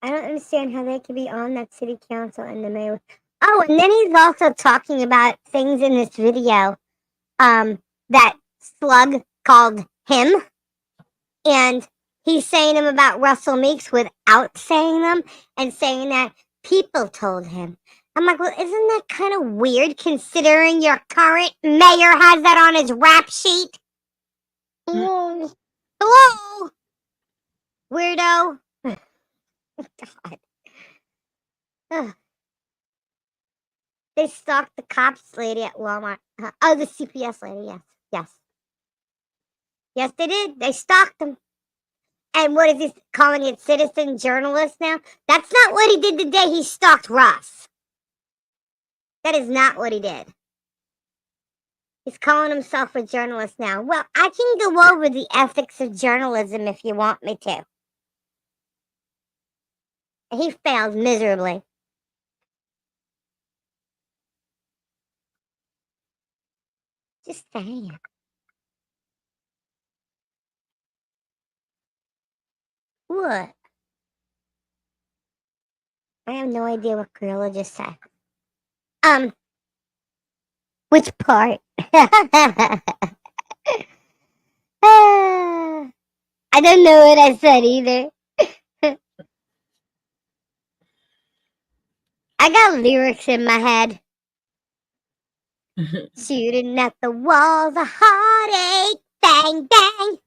D: I don't understand how they could be on that city council and the mayor. Oh, and then he's also talking about things in this video that Slug called him. And he's saying them about Russell Meeks without saying them and saying that people told him. I'm like, well, isn't that kind of weird considering your current mayor has that on his rap sheet? Hello? Weirdo. God. Ugh. They stalked the cops lady at Walmart. Oh, the CPS lady, yes. Yes. Yes, they did. They stalked him. And what is he calling it? Citizen journalist now? That's not what he did the day he stalked Russ. That is not what he did. He's calling himself a journalist now. Well, I can go over the ethics of journalism if you want me to. He failed miserably. Just saying. What? I have no idea what Gorilla just said. Which part? I don't know what I said either. I got lyrics in my head. Shooting at the walls of heartache. Bang, bang.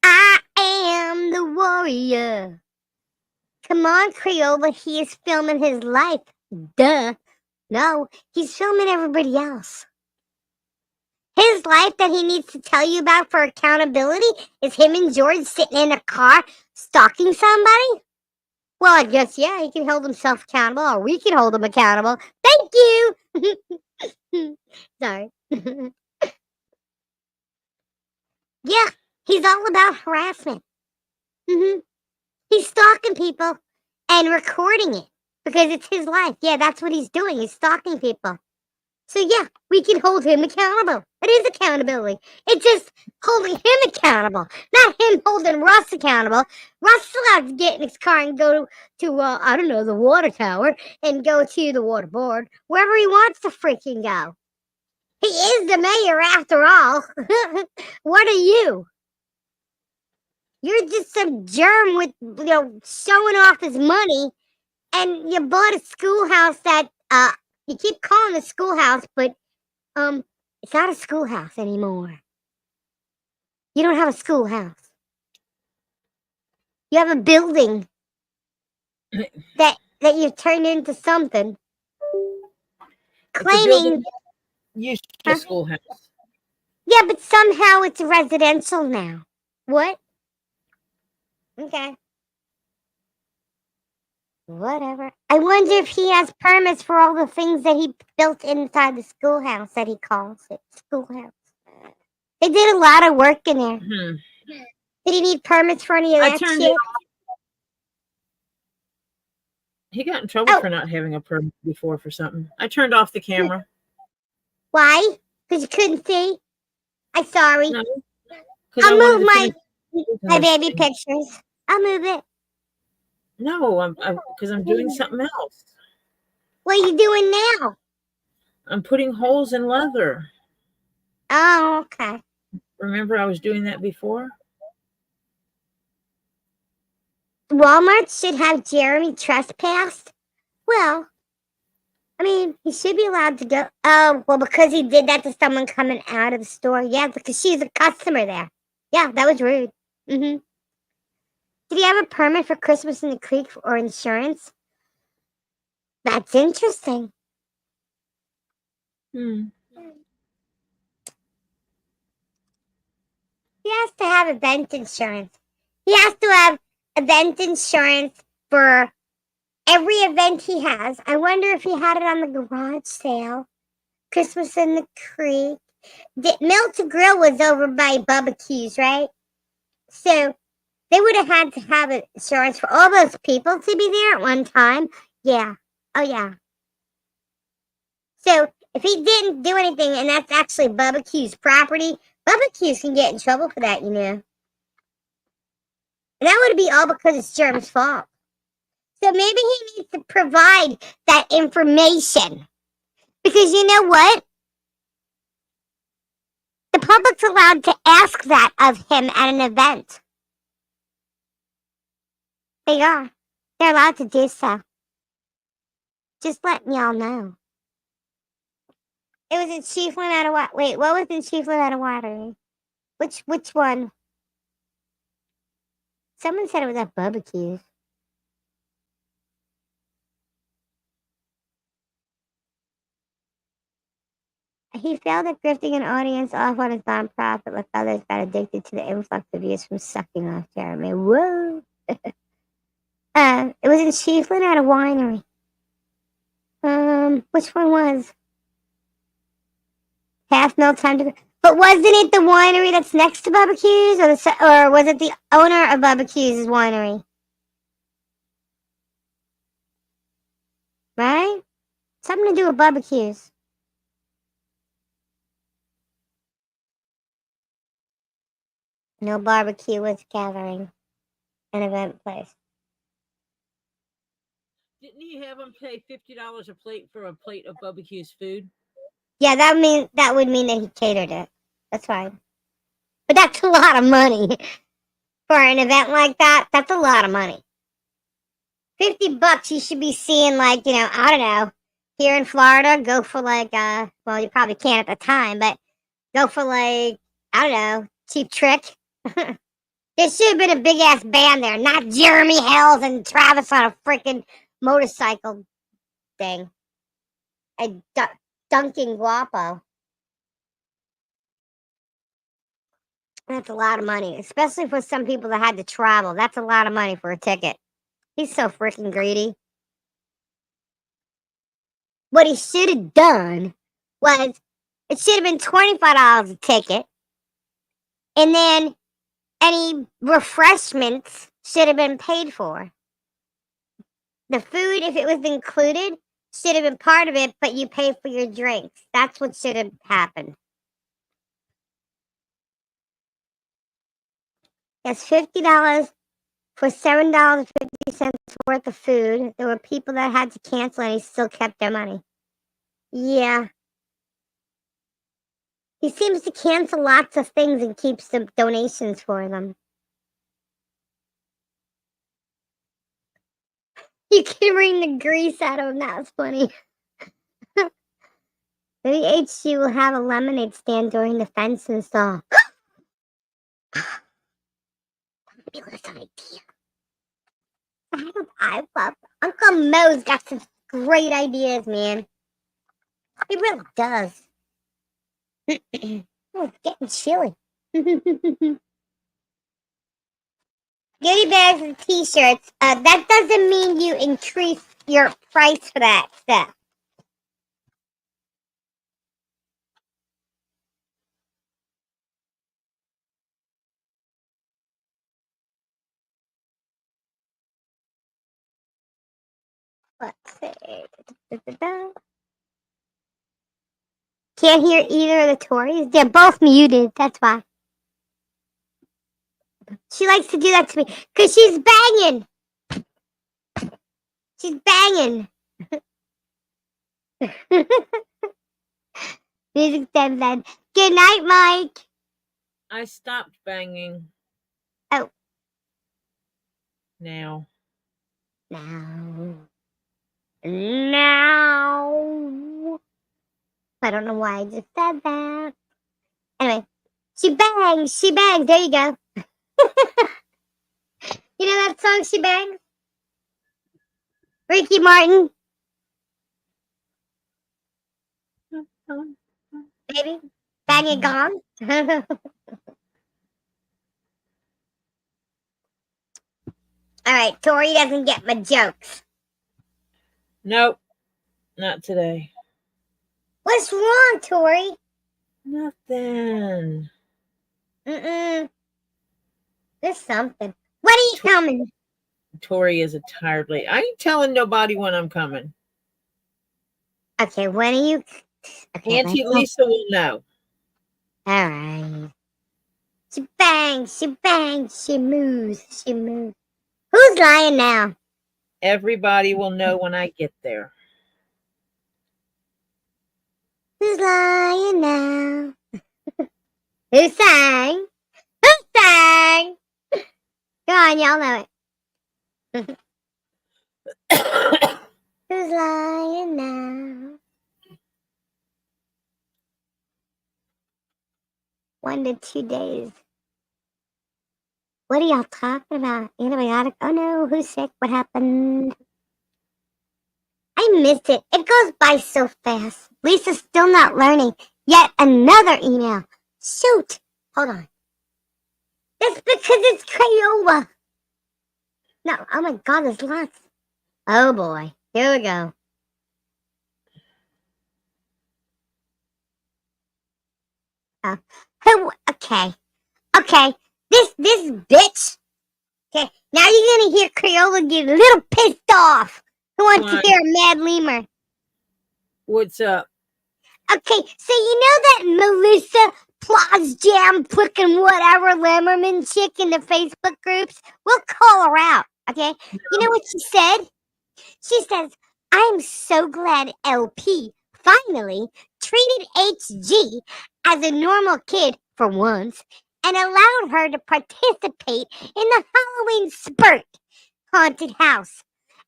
D: I am the warrior. Come on, Crayola. He is filming his life. Duh. No, he's filming everybody else. His life that he needs to tell you about for accountability is him and George sitting in a car stalking somebody? Well, I guess, yeah, he can hold himself accountable, or we can hold him accountable. Thank you! Sorry. Yeah, he's all about harassment. He's stalking people and recording it because it's his life. Yeah, that's what he's doing. He's stalking people. So yeah, we can hold him accountable. It is accountability. It's just holding him accountable, not him holding Russ accountable. Russ still has to get in his car and go to I don't know, the water tower and go to the water board, wherever he wants to freaking go. He is the mayor after all. What are you? You're just some germ with, showing off his money, and you bought a schoolhouse that you keep calling it a schoolhouse, but it's not a schoolhouse anymore. You don't have a schoolhouse. You have a building that you've turned into something. Claiming
B: used to be a schoolhouse.
D: Yeah, but somehow it's residential now. What? Okay. Whatever. I wonder if he has permits for all the things that he built inside the schoolhouse that he calls it. Schoolhouse. They did a lot of work in there. Did he need permits for any of that shit?
B: He got in trouble for not having a permit before for something. I turned off the camera.
D: Why? Because you couldn't see? I'm sorry.
B: No,
D: I'll move my baby pictures. I'll move it.
B: No, because I'm doing something else.
D: What are you doing now?
B: I'm putting holes in leather.
D: Oh, okay.
B: Remember I was doing that before?
D: Walmart should have Jeremy trespassed? Well, I mean, he should be allowed to go. Oh, well, because he did that to someone coming out of the store. Yeah, because she's a customer there. Yeah, that was rude. Did he have a permit for Christmas in the Creek or insurance? That's interesting.
B: Hmm.
D: He has to have event insurance. He has to have event insurance for every event he has. I wonder if he had it on the garage sale. Christmas in the Creek. Milton Grill was over by Bubba Q's, right? So they would have had to have insurance for all those people to be there at one time. Yeah. Oh, yeah. So if he didn't do anything and that's actually Bubba Q's property, Bubba Q's can get in trouble for that, you know. And that would be all because it's GERM's fault. So maybe he needs to provide that information. Because you know what? The public's allowed to ask that of him at an event. They are. They're allowed to do so. Just letting y'all know. It was in Chiefland out of what? Wait, what was in Chiefland out of Watery? Which one? Someone said it was at barbecues. He failed at grifting an audience off on his nonprofit like others got addicted to the influx of views from sucking off Jeremy. Whoa! It was in Chiefland at a winery. Which one was? Half Mil Time to... But wasn't it the winery that's next to Barbecues? Or was it the owner of Barbecues' winery? Right? Something to do with barbecues. No barbecue was gathering. An event place.
B: Didn't he have him pay $50 a plate for a plate of barbecue's food?
D: Yeah, that would mean that he catered it. That's fine. But that's a lot of money. For an event like that, that's a lot of money. $50, you should be seeing like, I don't know, here in Florida, go for like, well, you probably can't at the time, but go for like, I don't know, Cheap Trick. There should have been a big ass band there, not Jeremy Hells and Travis on a freaking motorcycle thing. And dunking guapo. That's a lot of money, especially for some people that had to travel. That's a lot of money for a ticket. He's so freaking greedy. What he should have done was, it should have been $25 a ticket, and then any refreshments should have been paid for. The food, if it was included, should have been part of it, but you pay for your drinks. That's what should have happened. That's $50 for $7.50 worth of food. There were people that had to cancel and he still kept their money. Yeah. He seems to cancel lots of things and keeps the donations for them. You can wring the grease out of him. That's funny. Maybe HG will have a lemonade stand during the fence install. Fabulous idea. I love Uncle Mo's got some great ideas, man. He really does. Oh, it's getting chilly. Goodie bags and t-shirts. That doesn't mean you increase your price for that stuff. Let's see. Can't hear either of the Tories. They're both muted. That's why. She likes to do that to me because she's banging. She's banging. Music then. Good night, Mike.
B: I stopped banging.
D: Oh.
B: Now.
D: Now. I don't know why I just said that. Anyway, She bangs, she bangs. There you go. You know that song, She Bangs? Ricky Martin, baby. Bang and gong. All right, Tori doesn't get my jokes.
B: Nope, not today.
D: What's wrong, Tori?
B: Nothing.
D: There's something. When are you coming?
B: Tori is a tired lady. I ain't telling nobody when I'm coming.
D: Okay, when are you? Okay,
B: Auntie Lisa will know.
D: All right. She bangs, she bangs, she moves, she moves. Who's lying now?
B: Everybody will know when I get there.
D: Who's lying now? Who sang? Who sang? Come on, y'all know it. Who's lying now? 1 to 2 days. What are y'all talking about? Antibiotic? Oh no, who's sick? What happened? I missed it. It goes by so fast. Lisa's still not learning. Yet another email. Shoot. Hold on. That's because it's Crayola. No, oh my god, there's lots. Oh boy. Here we go. Okay. Okay. This bitch. Okay. Now you're gonna hear Crayola get a little pissed off. Who wants
B: Why?
D: to hear a mad lemur?
B: What's up?
D: Okay, so you know that Melissa Plaus Jam frickin' whatever Lemmerman chick in the Facebook groups? We'll call her out, okay? You know what she said? She says, I'm so glad LP finally treated HG as a normal kid for once and allowed her to participate in the Halloween spurt haunted house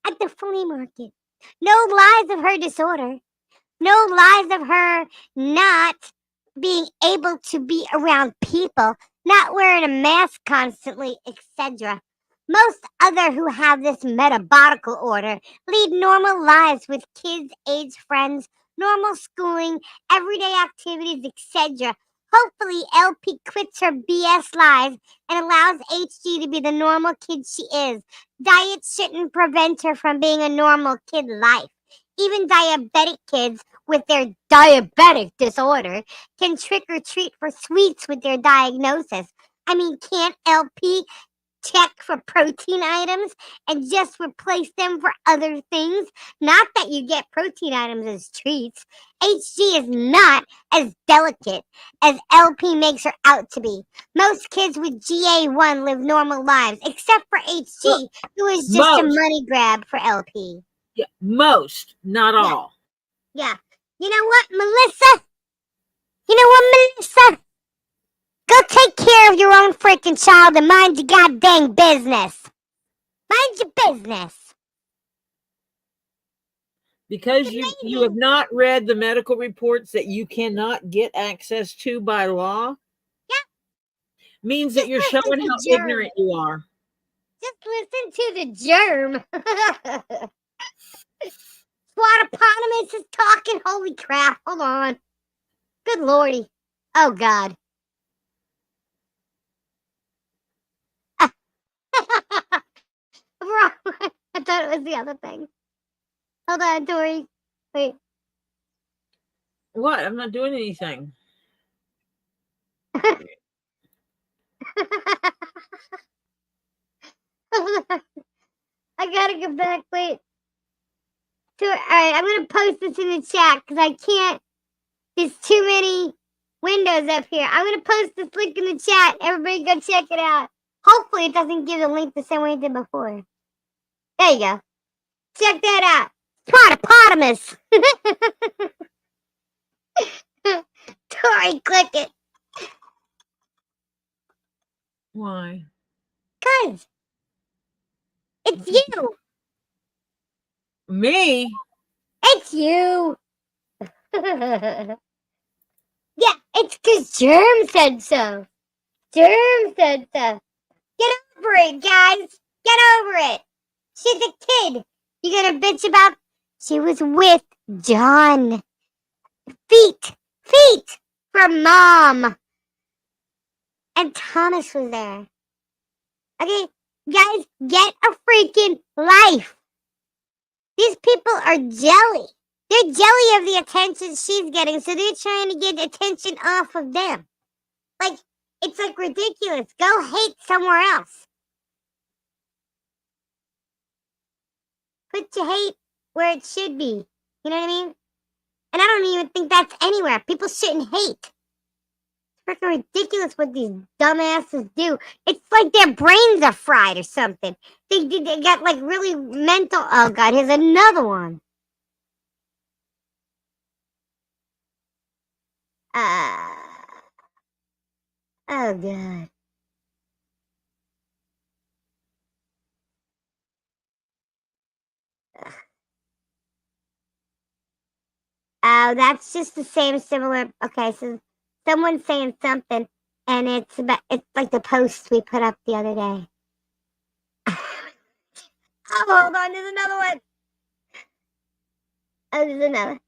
D: at the flea market. No lies of her disorder. No lies of her not being able to be around people, not wearing a mask constantly, etc. Most other who have this metabolical order lead normal lives with kids, age friends, normal schooling, everyday activities, etc. Hopefully, LP quits her BS lives and allows HG to be the normal kid she is. Diet shouldn't prevent her from being a normal kid life. Even diabetic kids with their diabetic disorder can trick or treat for sweets with their diagnosis. I mean, can't LP check for protein items and just replace them for other things? Not that you get protein items as treats. HG is not as delicate as LP makes her out to be. Most kids with GA1 live normal lives, except for HG, who is just a
B: Most.
D: money grab for LP.
B: Yeah, most, not all.
D: Yeah. You know what, Melissa? You know what, Melissa? Go take care of your own freaking child and mind your goddamn business. Mind your business.
B: Because you have not read the medical reports that you cannot get access to by law.
D: Yeah.
B: Means that
D: Just
B: you're
D: listen
B: showing
D: to
B: how
D: Germ.
B: ignorant you are.
D: Just listen to the germ. Swatopotamus is talking. Holy crap. Hold on. Good lordy. Oh, God. Wrong. I thought it was the other thing. Hold on, Tori. Wait.
B: What? I'm not doing anything.
D: I gotta go back. Wait. All right, I'm gonna post this in the chat because I can't. There's too many windows up here. I'm gonna post this link in the chat. Everybody go check it out. Hopefully it doesn't give the link the same way it did before. There you go. Check that out. Swatopotamus. Tori, click it.
B: Why?
D: Cause it's you.
B: Me?
D: It's you. Yeah, It's because Germ said so. Germ said so. Get over it, guys. Get over it. She's a kid. You gonna bitch about? She was with John. Feet from Mom. And Thomas was there. Okay, guys, get a freaking life. These people are jelly. They're jelly of the attention she's getting, so they're trying to get attention off of them. Like, it's like ridiculous. Go hate somewhere else. Put your hate where it should be. You know what I mean? And I don't even think that's anywhere. People shouldn't hate. It's freaking ridiculous what these dumbasses do. It's like their brains are fried or something. They got like really mental. Oh God, here's another one. Oh God. Oh, that's just the same similar. Okay, so someone's saying something, and it's like the post we put up the other day. Oh, hold on, there's another one. Oh, there's another.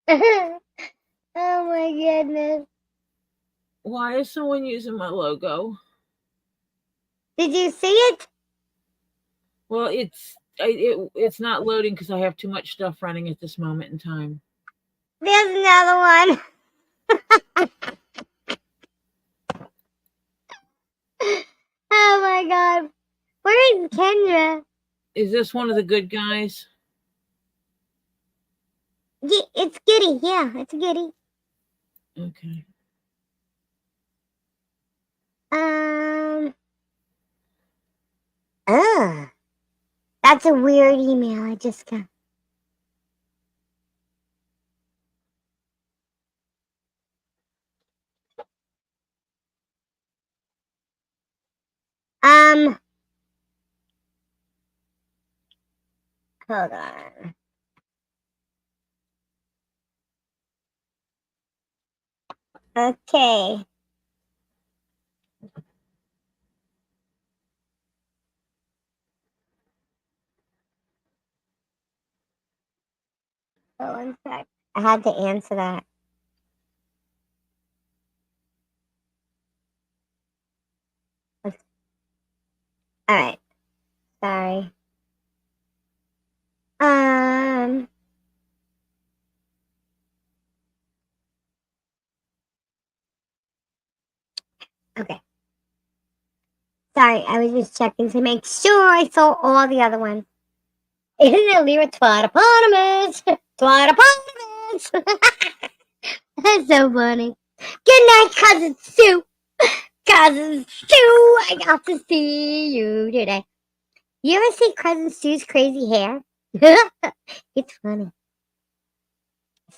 D: Oh my goodness.
B: Why is someone using my logo?
D: Did you see it?
B: Well, it's not loading because I have too much stuff running at this moment in time.
D: There's another one. Oh my God. Where is Kendra?
B: Is this one of the good guys?
D: It's Giddy. Yeah, it's Giddy.
B: Okay.
D: That's a weird email I just got. Hold on. Okay. Oh, one sec. I had to answer that. All right. Sorry. Okay. Sorry, I was just checking to make sure I saw all the other ones. Isn't it Lyra Twatopotamus? Twatopotamus! That's so funny. Good night, Cousin Sue. Cousin Sue, I got to see you today. You ever see Cousin Sue's crazy hair? It's funny.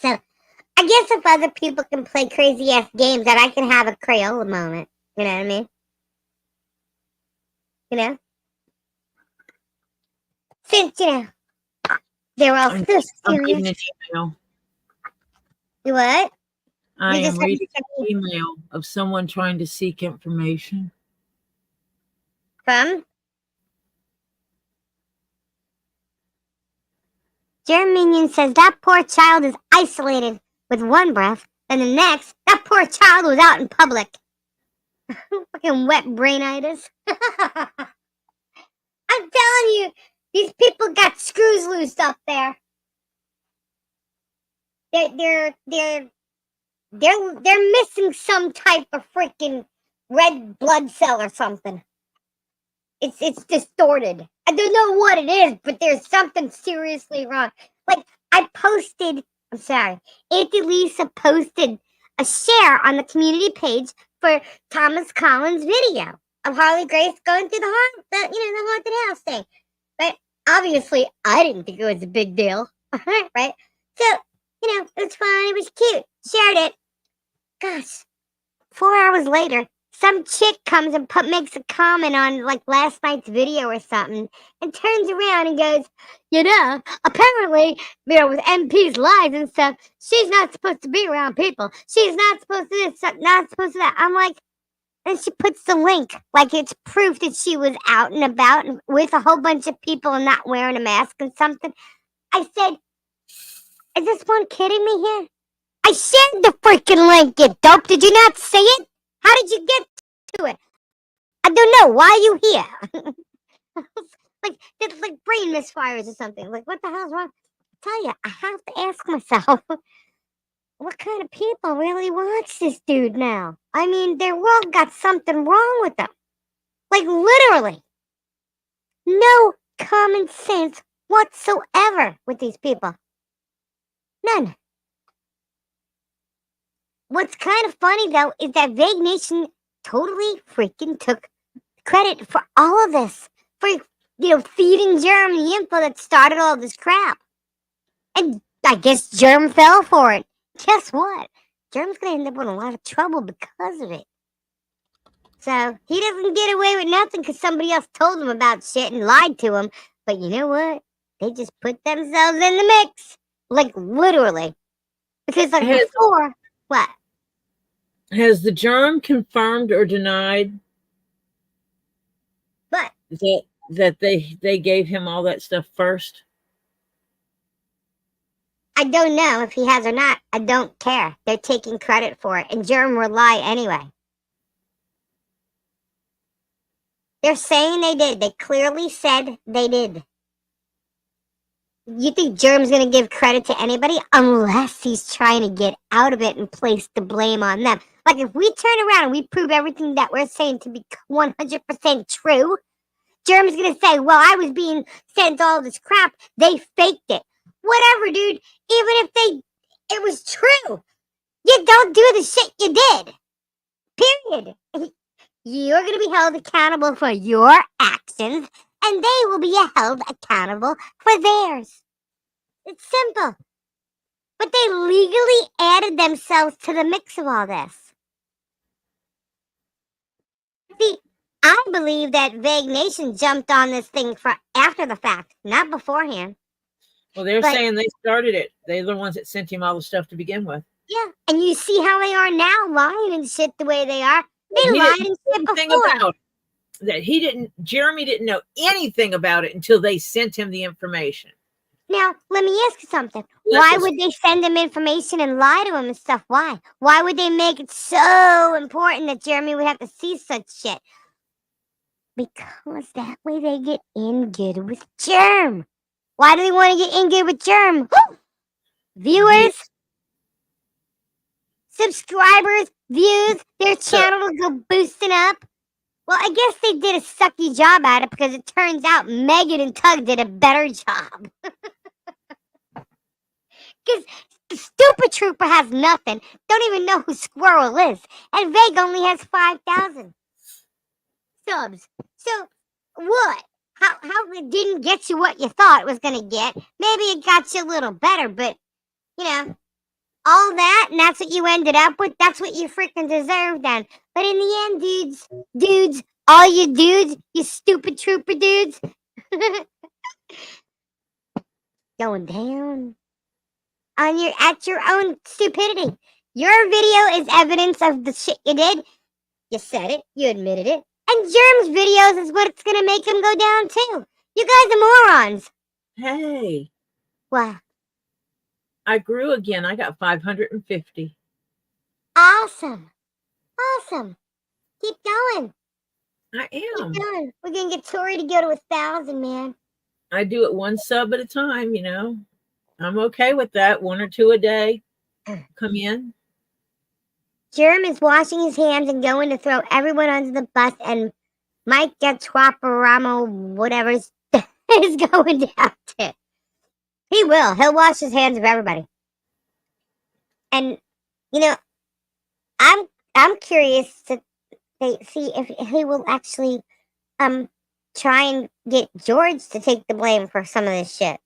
D: So, I guess if other people can play crazy ass games, that I can have a Crayola moment. You know what I mean? You know? Since, they're all so
B: I'm reading
D: serious.
B: an email.
D: You what?
B: I
D: You
B: am
D: just
B: reading an email of someone trying to seek information.
D: From? Germanian says that poor child is isolated with one breath, and the next, that poor child was out in public. Fucking wet brainitis. I'm telling you, these people got screws loose up there. They're missing some type of freaking red blood cell or something. It's distorted. I don't know what it is, but there's something seriously wrong. Like I'm sorry, Auntie Lisa posted a share on the community page for Thomas Collins' video of Harley Grace going through the haunted house thing. But obviously, I didn't think it was a big deal, right? So it was fun. It was cute. Shared it. Gosh, 4 hours later, some chick comes and makes a comment on like last night's video or something, and turns around and goes, apparently, with MP's lies and stuff, she's not supposed to be around people. She's not supposed to this, not supposed to that. I'm like, and she puts the link like it's proof that she was out and about with a whole bunch of people and not wearing a mask and something. I said, is this one kidding me here? I shared the freaking link, you dope. Did you not see it? How did you get to it? I don't know. Why are you here? like, it's like brain misfires or something. Like, what the hell's wrong? I tell you, I have to ask myself, what kind of people really watch this dude now? I mean, their world got something wrong with them. Like, literally. No common sense whatsoever with these people. None. What's kind of funny, though, is that Vague Nation totally freaking took credit for all of this. For, feeding Germ the info that started all this crap. And I guess Germ fell for it. Guess what? Germ's going to end up in a lot of trouble because of it. So, he doesn't get away with nothing because somebody else told him about shit and lied to him. But you know what? They just put themselves in the mix. Like, literally. Because, like, before... What?
B: Has the Germ confirmed or denied
D: What?
B: that they gave him all that stuff first?
D: I don't know if he has or not. I don't care. They're taking credit for it. And Germ will lie anyway. They're saying they did. They clearly said they did. You think Germ's going to give credit to anybody unless he's trying to get out of it and place the blame on them? Like, if we turn around and we prove everything that we're saying to be 100% true, Germ's going to say, well, I was being sent all this crap. They faked it. Whatever, dude. Even if it was true, you don't do the shit you did. Period. You're going to be held accountable for your actions, and they will be held accountable for theirs. It's simple. But they legally added themselves to the mix of all this. See, I believe that Vague Nation jumped on this thing for after the fact, not beforehand.
B: Well, they're saying they started it. They're the ones that sent him all the stuff to begin with.
D: Yeah, and you see how they are now, lying and shit the way they are. They lied and shit before.
B: About that Jeremy didn't know anything about it until they sent him the information.
D: Now, let me ask you something. Why would they send him information and lie to him and stuff? Why? Why would they make it so important that Jeremy would have to see such shit? Because that way they get in good with Germ. Why do they want to get in good with Germ? Viewers, subscribers, views, their channel will go boosting up. Well, I guess they did a sucky job at it because it turns out Megan and Tug did a better job. Because the stupid trooper has nothing. Don't even know who Squirrel is. And Vague only has 5,000 subs. So, what? How it didn't get you what you thought it was going to get. Maybe it got you a little better, but, all that, and that's what you ended up with. That's what you freaking deserve then. But in the end, dudes, all you dudes, you stupid trooper dudes, going down at your own stupidity. Your video is evidence of the shit you did. You said it. You admitted it. And Germ's videos is what's going to make him go down too. You guys are morons.
B: Hey.
D: What?
B: I grew again. I got 550.
D: Awesome. Keep going.
B: I am.
D: Keep going. We're going to get Tori to go to 1,000, man.
B: I do it one sub at a time, I'm okay with that. 1 or 2 a day. Come in.
D: Germ is washing his hands and going to throw everyone under the bus, and Mike Gatwaparamo, whatever, is going down too. He will. He'll wash his hands of everybody. And, I'm curious to see if he will actually try and get George to take the blame for some of this shit.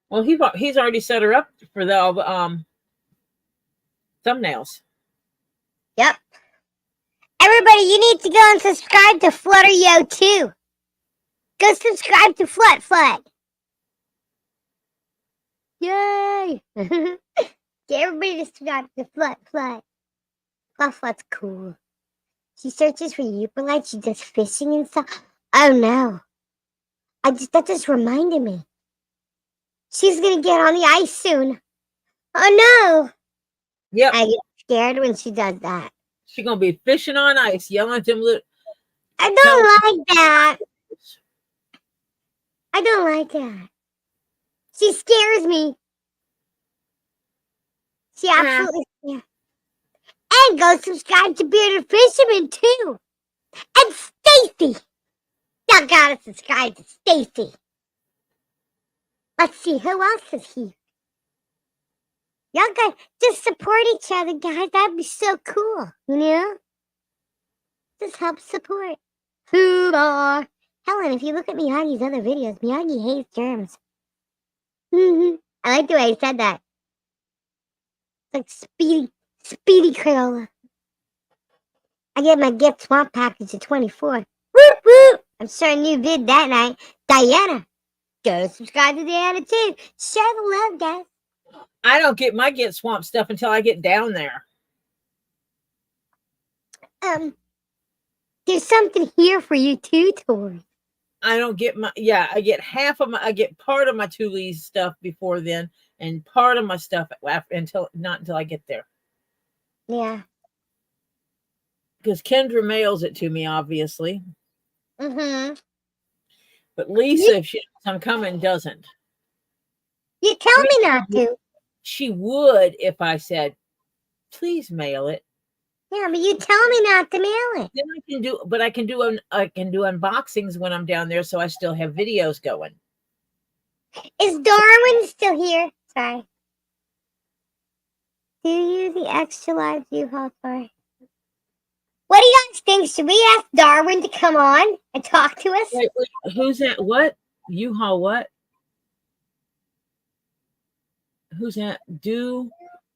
B: Well, he's already set her up for the thumbnails.
D: Yep. Everybody, you need to go and subscribe to Flutteryo too. Go subscribe to Flut. Yay! Get everybody to subscribe to Flut. Flut's cool. She searches for Eupolite. She does fishing and stuff. Oh no! That just reminded me. She's gonna get on the ice soon. Oh no!
B: Yep.
D: I get scared when she does that.
B: She's gonna be fishing on ice, yelling at them little.
D: I don't like that. I don't like that. She scares me. She absolutely scares. And go subscribe to Bearded Fisherman too. And Stacy. Y'all gotta subscribe to Stacy. Let's see, who else is here? Y'all gotta just support each other, guys. That'd be so cool, you know? Just help support. Hurrah! Helen, if you look at Miyagi's other videos, Miyagi hates germs. I like the way he said that. It's like speedy Crayola. I get my gift swamp package at 24. Whoop whoop! I'm sure a new vid that night. Diana, go subscribe to Diana too. Share the love, guys.
B: I don't get my Get Swamp stuff until I get down there.
D: There's something here for you too, Tori.
B: I don't get I get part of my Thule's stuff before then, and part of my stuff until I get there.
D: Yeah.
B: Because Kendra mails it to me, obviously.
D: Mm-hmm.
B: But Lisa, if she knows I'm coming, doesn't.
D: You tell me not to.
B: She would if I said, please mail it.
D: Yeah, but you tell me not to mail it.
B: Then I can do unboxings when I'm down there, so I still have videos going.
D: Is Darwin still here? Sorry. Do you the extra large U-Haul car? What do you guys think? Should we ask Darwin to come on and talk to us?
B: Wait, who's that? What? U-Haul what? Who's that? Do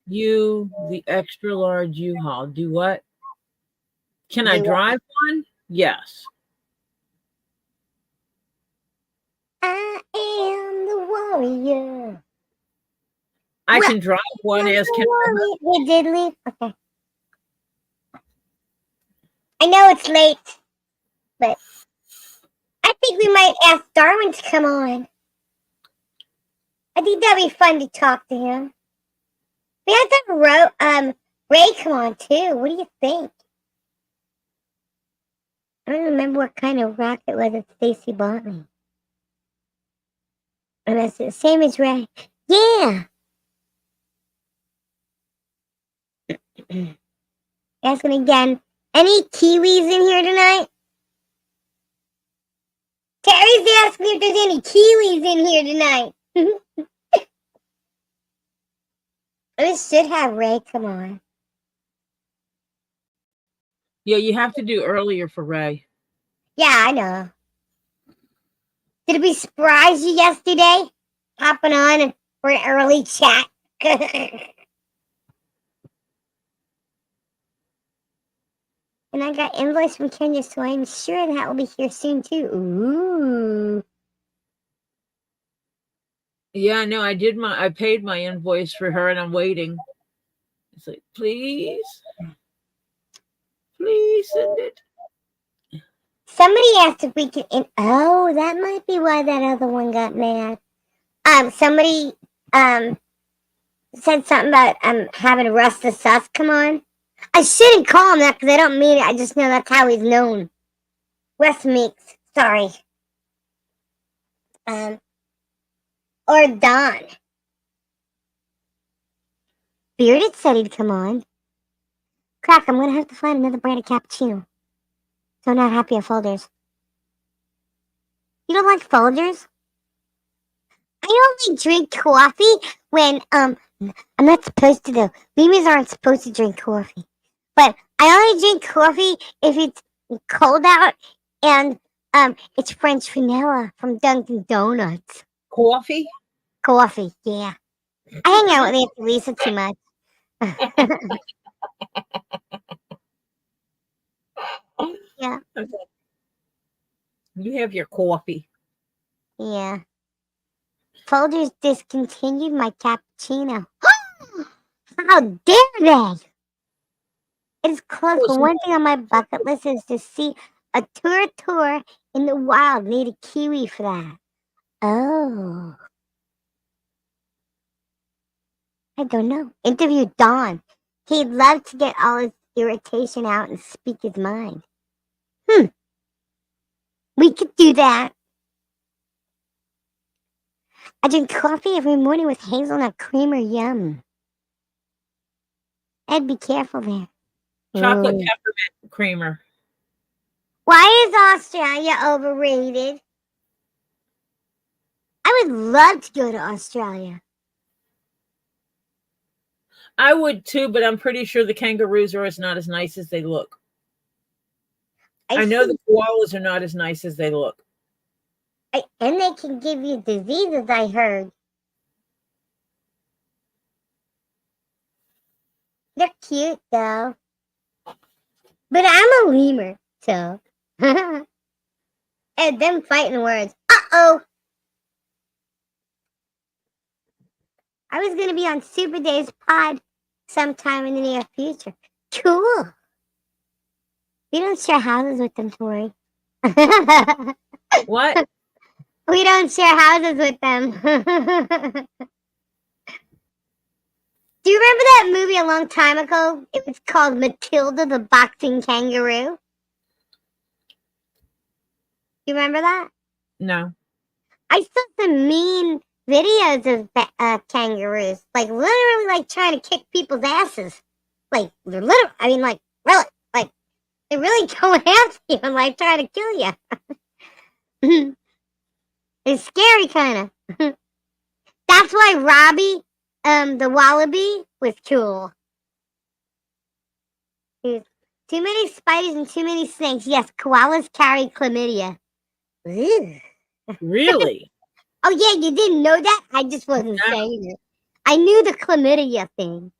B: you the extra large U-Haul? Do what? Can I drive one? Yes.
D: I am the warrior.
B: I can drive one as can
D: We did leave. Okay. I know it's late, but I think we might ask Darwin to come on. I think that'd be fun to talk to him. We have to have Ray come on too. What do you think? I don't remember what kind of rack it was that Stacy bought me. And it's the same as Ray. Yeah. Asking again. Any Kiwis in here tonight? Terry's asking if there's any Kiwis in here tonight. We should have Ray come on.
B: Yeah, you have to do earlier for Ray.
D: Yeah, I know. Did we surprise you yesterday? Hopping on for an early chat. And I got invoice from Kendra, so I'm sure that will be here soon too. Ooh.
B: Yeah, no, I paid my invoice for her and I'm waiting. It's like, please send it.
D: Somebody asked if we could. Oh, that might be why that other one got mad. Somebody said something about having Russ the Sus come on. I shouldn't call him that because I don't mean it. I just know that's how he's known. Russ Meeks. Sorry. Or Don. Bearded said he'd come on. Crack, I'm going to have to find another brand of cappuccino. So I'm not happy at Folgers. You don't like Folgers? I only drink coffee when, I'm not supposed to though. Lemurs aren't supposed to drink coffee. But I only drink coffee if it's cold out and, it's French vanilla from Dunkin' Donuts.
B: Coffee?
D: Coffee, yeah. I hang out with Aunt Lisa too much. Yeah.
B: Okay. You have your coffee.
D: Yeah. Folders discontinued my cappuccino. How dare they? It is close,
B: Oh,
D: but
B: so-
D: one thing on my bucket list is to see a tour in the wild. Need a kiwi for that. Oh. I don't know. Interview Don. He'd love to get all his irritation out and speak his mind. We could do that. I drink coffee every morning with hazelnut creamer. Yum. Ed, be careful there.
B: chocolate
D: Ooh.
B: peppermint creamer.
D: Why is Australia overrated? I would love to go to Australia.
B: I would too, but I'm pretty sure the kangaroos are not as nice as they look. I know the koalas are not as nice as they look.
D: And they can give you diseases, I heard. They're cute, though. But I'm a lemur, so. And them fighting words. Uh-oh. I was going to be on Super Days Pod sometime in the near future. Cool. We don't share houses with them, Tori.
B: What?
D: We don't share houses with them. Do you remember that movie a long time ago? It was called Matilda the Boxing Kangaroo. You remember that?
B: No.
D: I saw some mean videos of kangaroos, like literally, like trying to kick people's asses. Like they're literally, I mean, like really, like they're really going after you and like trying to kill you. It's scary, kind of. That's why Robbie, the wallaby, was cool. Too many spiders and too many snakes. Yes, koalas carry chlamydia. Ew.
B: Really?
D: Oh yeah, you didn't know that? I just wasn't saying it. I knew the chlamydia thing.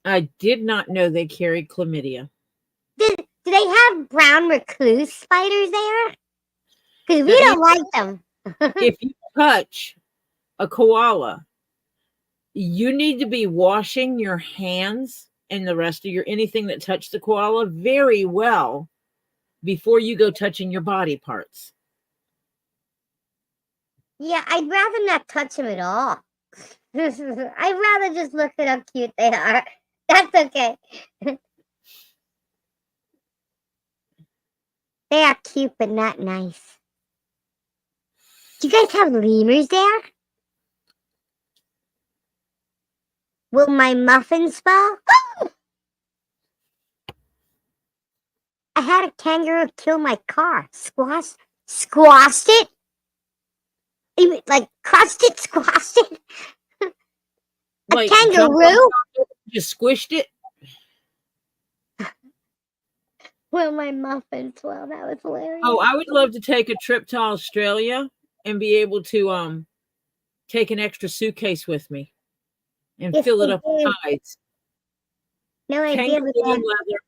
B: I did not know they carried chlamydia.
D: Do they have brown recluse spiders there? Because we
B: That
D: don't like them.
B: If you touch a koala, you need to be washing your hands and the rest of your anything that touched the koala very well before you go touching your body parts.
D: Yeah, I'd rather not touch them at all. I'd rather just look at how cute they are. That's okay. They are cute, but not nice. Do you guys have lemurs there? Will my muffin spell? I had a kangaroo kill my car. Squashed it? Even, like, crushed it, squashed it? A
B: Like,
D: kangaroo?
B: Just squished it?
D: Well, my muffin swell. That was hilarious.
B: Oh, I would love to take a trip to Australia and be able to take an extra suitcase with me and
D: Yes,
B: fill it
D: we
B: up with
D: did.
B: hides.
D: No idea what that.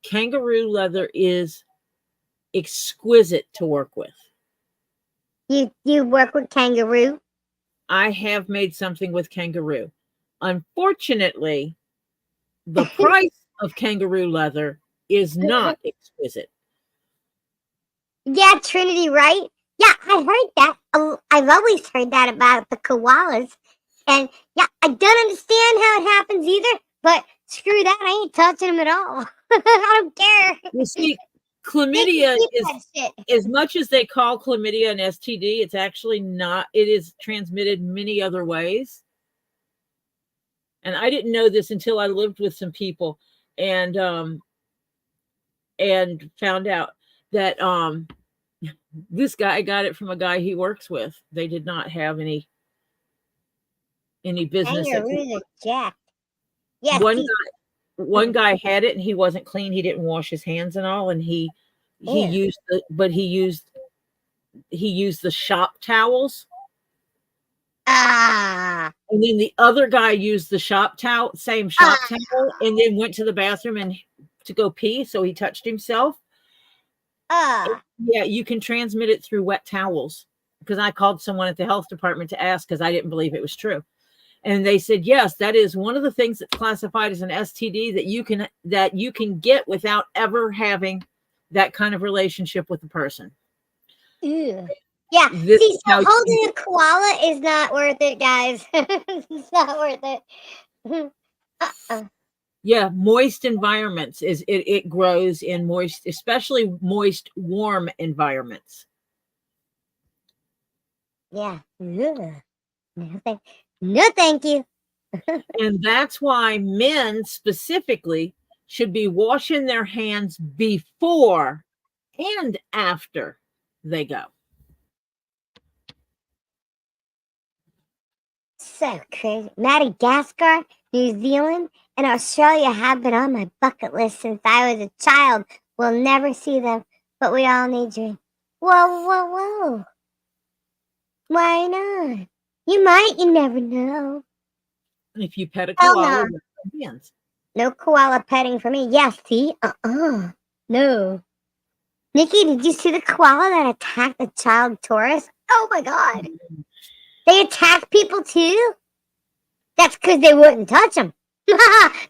B: Kangaroo leather is exquisite to work with.
D: You work with kangaroo?
B: I have made something with kangaroo. Unfortunately, the price of kangaroo leather is not exquisite.
D: Yeah, Trinity, right? Yeah, I heard that. I've always heard that about the koalas. And yeah, I don't understand how it happens either, but screw that. I ain't touching them at all. I don't care.
B: You see,
D: They
B: chlamydia
D: can keep
B: is,
D: that shit.
B: as much as they call chlamydia an STD, it's actually not. It is transmitted many other ways. And I didn't know this until I lived with some people and found out that this guy got it from a guy he works with. They did not have any business.
D: Kangaroos are jacked. Yes.
B: One guy had it and he wasn't clean. He didn't wash his hands and all, and he used the shop towels.
D: Ah.
B: And then the other guy used the same shop towel, and then went to the bathroom and to go pee. So he touched himself. Yeah, you can transmit it through wet towels, because I called someone at the health department to ask, because I didn't believe it was true. And they said, yes, that is one of the things that's classified as an STD that you can get without ever having that kind of relationship with the person.
D: Ew. Yeah.
B: This
D: See,
B: is
D: so
B: how
D: holding a koala is not worth it, guys. It's not worth it.
B: Yeah, moist environments it grows in moist, especially moist, warm environments.
D: Yeah. Ugh. No, thank you.
B: And that's why men specifically should be washing their hands before and after they go.
D: So crazy. Madagascar, New Zealand, and Australia have been on my bucket list since I was a child. We'll never see them, but we all need dreams. Whoa. Why not? You might, you never know.
B: If you pet a
D: Hell
B: koala
D: no.
B: with your hands.
D: No koala petting for me. Yeah, see? No. Nikki, did you see the koala that attacked the child tourist? Oh my god. They attack people too? That's because they wouldn't touch them.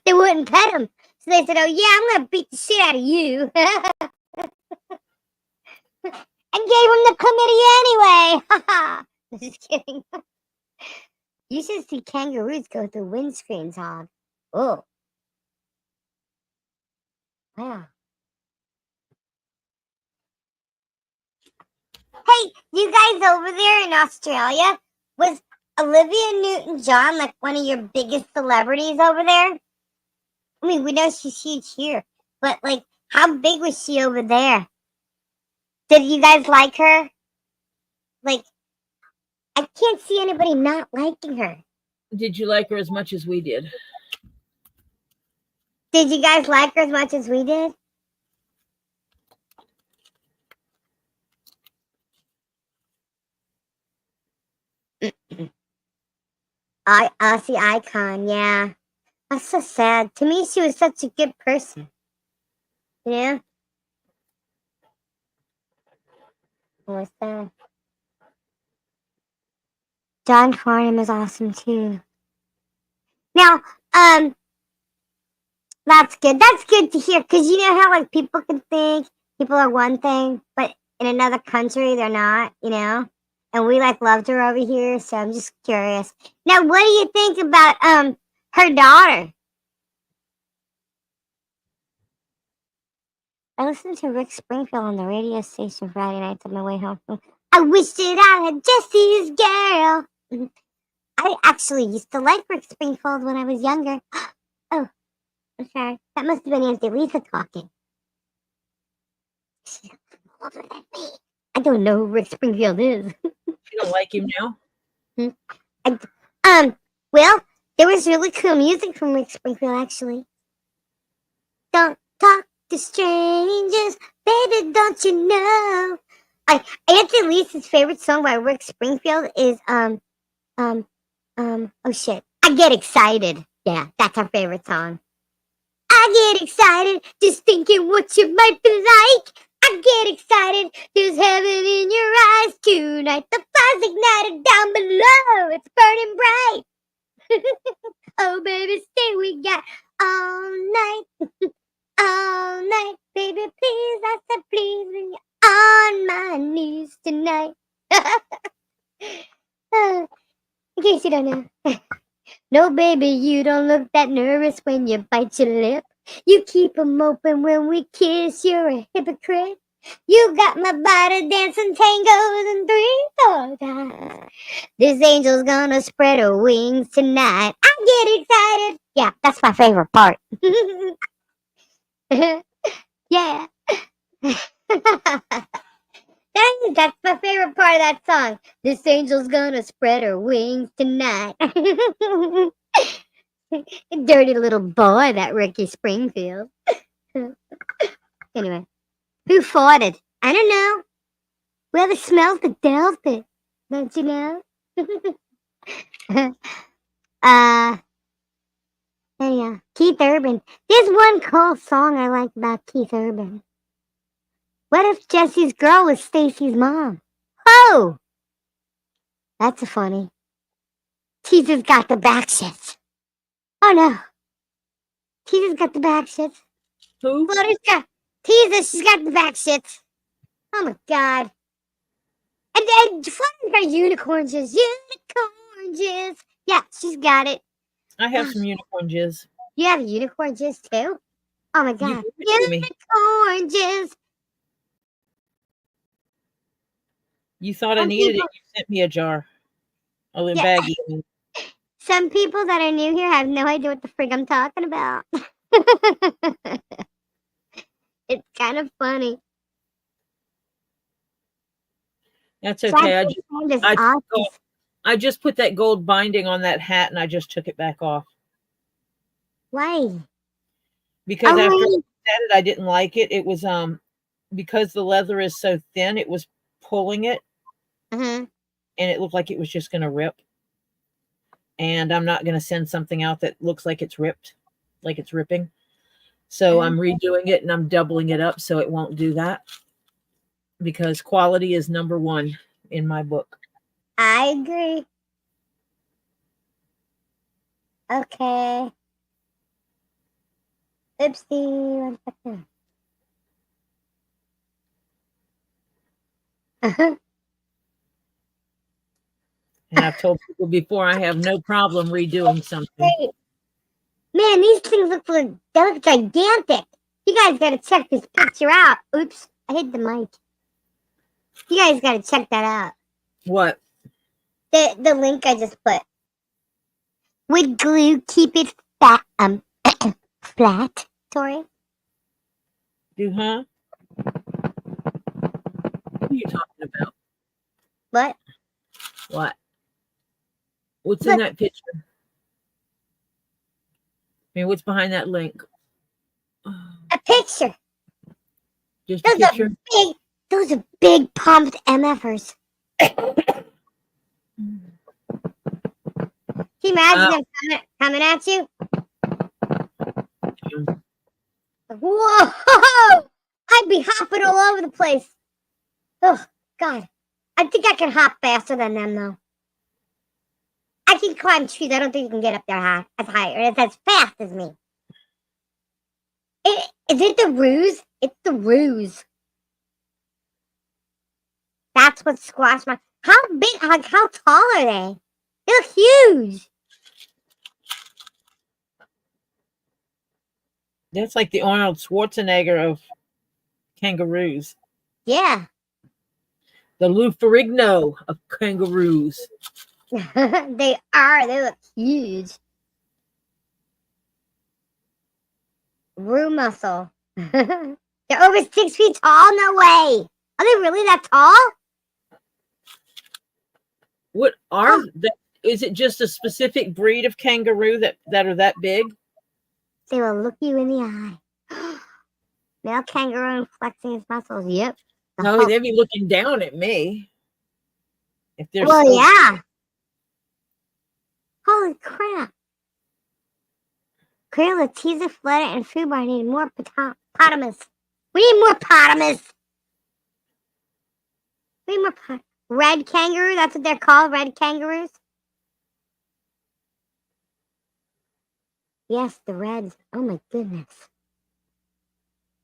D: They wouldn't pet him. So they said, oh yeah, I'm going to beat the shit out of you. And gave him the chlamydia anyway. Just kidding. You should see kangaroos go through windscreens, Hog. Oh. Wow. Hey, you guys over there in Australia, was Olivia Newton-John like one of your biggest celebrities over there? I mean, we know she's huge here, but like, how big was she over there? Did you guys like her? Like, I can't see anybody not liking her.
B: Did you like her as much as we did?
D: Did you guys like her as much as we did? Aussie icon, yeah. That's so sad. To me, she was such a good person. Yeah. What's that? John Farnham is awesome too. Now, that's good. That's good to hear, because you know how like people can think people are one thing, but in another country they're not, you know? And we like loved her over here, so I'm just curious. Now, what do you think about her daughter? I listened to Rick Springfield on the radio station Friday nights on my way home. I wish that I had Jesse's girl. I actually used to like Rick Springfield when I was younger. Oh, I'm sorry. That must have been Auntie Lisa talking. She's older than me. I don't know who Rick Springfield is.
B: You don't like him now?
D: Well, there was really cool music from Rick Springfield, actually. Don't talk to strangers, baby, don't you know? Auntie Lisa's favorite song by Rick Springfield is oh shit, I Get Excited. Yeah, that's her favorite song. I get excited just thinking what you might be like. I get excited, there's heaven in your eyes tonight. The fire's ignited down below, it's burning bright. Oh baby, stay, we got all night. All night, baby, please, I said please, when you're on my knees tonight. In case you don't know. No, baby, you don't look that nervous when you bite your lip. You keep 'em open when we kiss, you're a hypocrite. You got my body dancing tangos in 3-4 times. This angel's gonna spread her wings tonight. I get excited. Yeah, that's my favorite part. Yeah. That's my favorite part of that song. This angel's gonna spread her wings tonight. Dirty little boy, that Ricky Springfield. Anyway, who farted? I don't know. Whoever smells the dealt it. Don't you know? Yeah, Keith Urban. There's one cool song I like about Keith Urban. What if Jesse's girl was Stacy's mom? Oh, that's a funny. Teaser's got the back shit. Oh no, Teaser's got the back shit.
B: Who?
D: Flutter's got Teaser. She's got the back shit. Oh my god. And Flutter's got unicorn jizz. Unicorn jizz. Yeah, she's got it.
B: I have some unicorn jizz.
D: You have unicorn jizz too? Oh my god.
B: gave it to me.
D: Unicorn jizz.
B: You thought I
D: Some
B: needed
D: people-
B: it. You sent me a jar. Oh, in
D: Yeah.
B: baggy.
D: Some people that are new here have no idea what the frig I'm talking about. It's kind of funny.
B: That's okay. I
D: Jack
B: I-
D: office.
B: I just put that gold binding on that hat and I just took it back off.
D: Why?
B: Because
D: Oh,
B: after I
D: really?
B: said it, I didn't like it. It was because the leather is so thin, it was pulling it
D: Uh-huh.
B: and it looked like it was just gonna rip. And I'm not gonna send something out that looks like it's ripped, like it's ripping. So I'm redoing it and I'm doubling it up so it won't do that. Because quality is number one in my book.
D: I agree. Okay. Oopsie. 1 second.
B: And I've told people before I have no problem redoing something.
D: Great. Man, these things they look gigantic. You guys gotta check this picture out. Oops, I hit the mic. You guys gotta check that out.
B: What?
D: The link I just put. With glue, keep it fat, flat. Tori.
B: Huh? What are you talking about?
D: What?
B: What? What's in that picture? I mean, what's behind that link?
D: A picture.
B: Just a picture?
D: Those are big pumped MFers. Can you imagine them coming at you? Whoa! I'd be hopping all over the place. Oh, God. I think I can hop faster than them, though. I can climb trees. I don't think you can get up there as high or as fast as me. Is it the ruse? It's the ruse. That's what squashed my... How big, like, how tall are they? They look huge.
B: That's like the Arnold Schwarzenegger of kangaroos.
D: Yeah.
B: The Lou Ferrigno of kangaroos.
D: They are. They look huge. Rue muscle. They're over 6 feet tall? No way. Are they really that tall?
B: What are that? Is it just a specific breed of kangaroo that are that big?
D: They will look you in the eye. Male kangaroo flexing his muscles. Yep.
B: No, they'd be looking down at me. If there's
D: Well, yeah. Holy crap. Clearly, teaser, flutter, and foobar need more potamus. We need more potamus. We need more red kangaroo. That's what they're called, red kangaroos. Yes, the reds. Oh my goodness.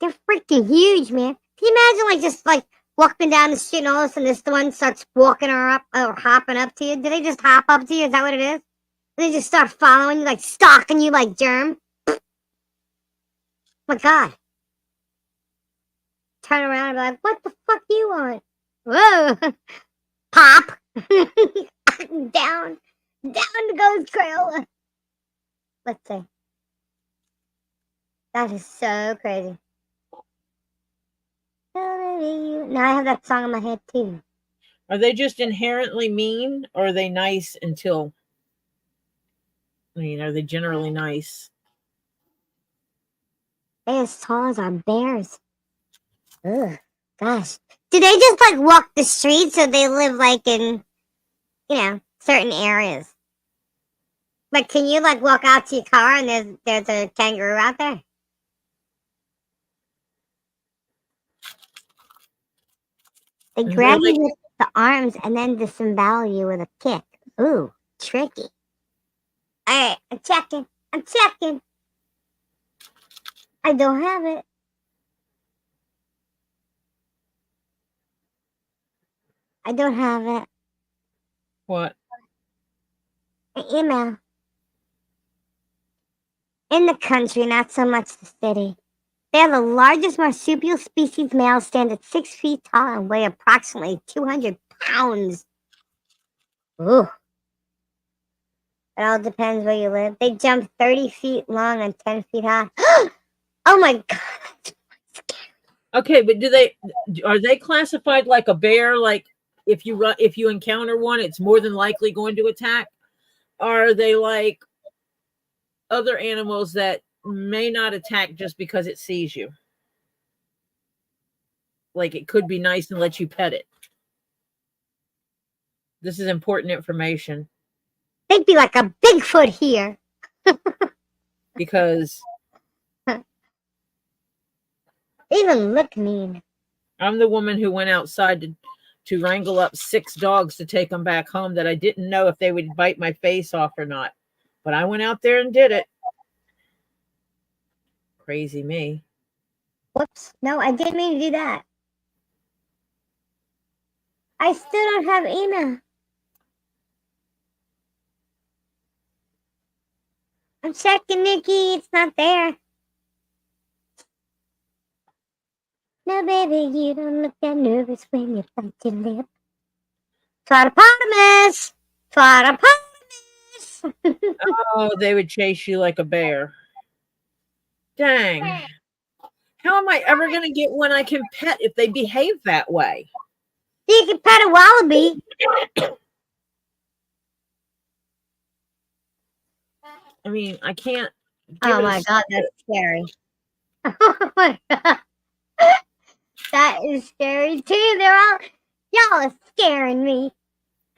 D: They're freaking huge, man. Can you imagine, like, just, like, walking down the street and all of a sudden this one starts walking her up or hopping up to you? Do they just hop up to you? Is that what it is? And they just start following you, like, stalking you like germ? Oh my God. Turn around and be like, what the fuck do you want? Whoa. Pop. Down goes Crayola. Let's see. That is so crazy. Now I have that song in my head too.
B: Are they just inherently mean, or are they nice until? I mean, are they generally nice?
D: They're as tall as our bears. Ugh, gosh. Do they just like walk the streets or they live like in, certain areas? But can you like walk out to your car and there's a kangaroo out there? They grab you with the arms and then disembowel you with a kick. Ooh, tricky. Alright, I'm checking. I don't have it. I don't have it.
B: What?
D: An email. In the country, not so much the city. They are the largest marsupial species. Males stand at 6 feet tall and weigh approximately 200 pounds. Ooh. It all depends where you live. They jump 30 feet long and 10 feet high. Oh my god.
B: Okay, but are they classified like a bear? Like if you encounter one, it's more than likely going to attack? Are they like other animals that may not attack just because it sees you? Like it could be nice and let you pet it. This is important information.
D: They'd be like a Bigfoot here.
B: Because
D: they even look mean.
B: I'm the woman who went outside to wrangle up 6 dogs to take them back home that I didn't know if they would bite my face off or not. But I went out there and did it. Crazy me.
D: Whoops. No, I didn't mean to do that. I still don't have email. I'm checking, Nikki. It's not there. No, baby, you don't look that nervous when you bite your lip. Tritopotamus! Tritopotamus!
B: Oh, they would chase you like a bear. Dang. How am I ever going to get one I can pet if they behave that way?
D: You can pet a wallaby.
B: I mean, I can't.
D: Oh my god, that's scary. Oh my god. That is scary too. Y'all are scaring me.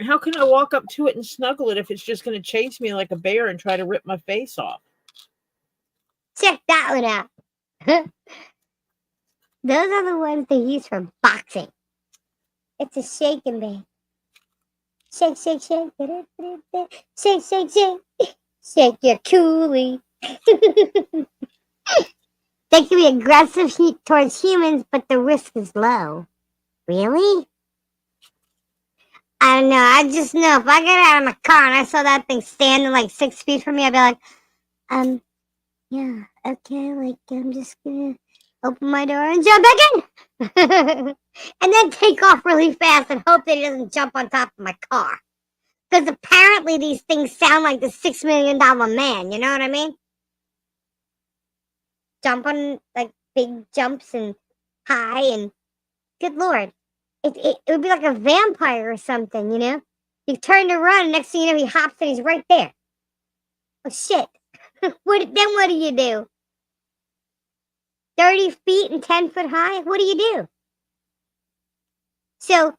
B: How can I walk up to it and snuggle it if it's just going to chase me like a bear and try to rip my face off?
D: Check that one out. Those are the ones they use for boxing. It's a shake and bake. Shake, shake, shake. Shake, shake, shake. Shake your coolie. They can be aggressive towards humans, but the risk is low. Really? I don't know. I just know if I get out of my car and I saw that thing standing like 6 feet from me, I'd be like, yeah, okay, like I'm just gonna open my door and jump back in. And then take off really fast and hope that he doesn't jump on top of my car. Because apparently these things sound like the $6 million man, you know what I mean? Jump on like big jumps and high and good lord. It would be like a vampire or something, you know? You turn to run, next thing you know, he hops and he's right there. Oh shit. What do you do? 30 feet and 10 foot high? What do you do? So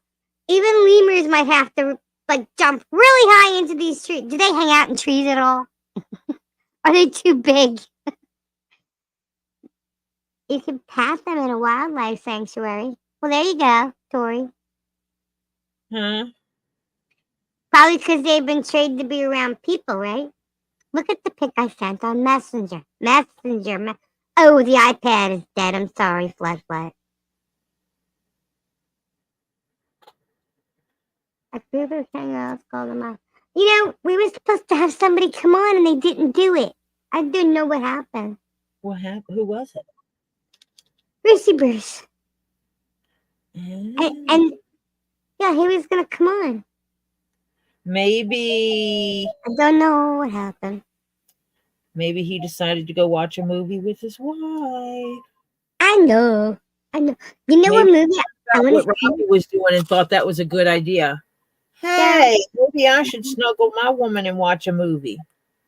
D: even lemurs might have to like jump really high into these trees. Do they hang out in trees at all? Are they too big? You can pat them in a wildlife sanctuary. Well, there you go, Tori.
B: Huh?
D: Probably because they've been trained to be around people, right? Look at the pic I sent on Messenger. Oh, the iPad is dead. I'm sorry, Flashlight. I feel there's something else called them out. You know, we were supposed to have somebody come on and they didn't do it. I didn't know what happened.
B: What happened? Who was it?
D: Bruce. And yeah, he was gonna come on.
B: Maybe
D: I don't know what happened.
B: Maybe he decided to go watch a movie with his wife.
D: I know. You know what movie I want
B: What
D: to see?
B: Robbie was doing and thought that was a good idea. Hey, maybe I should snuggle my woman and watch a movie.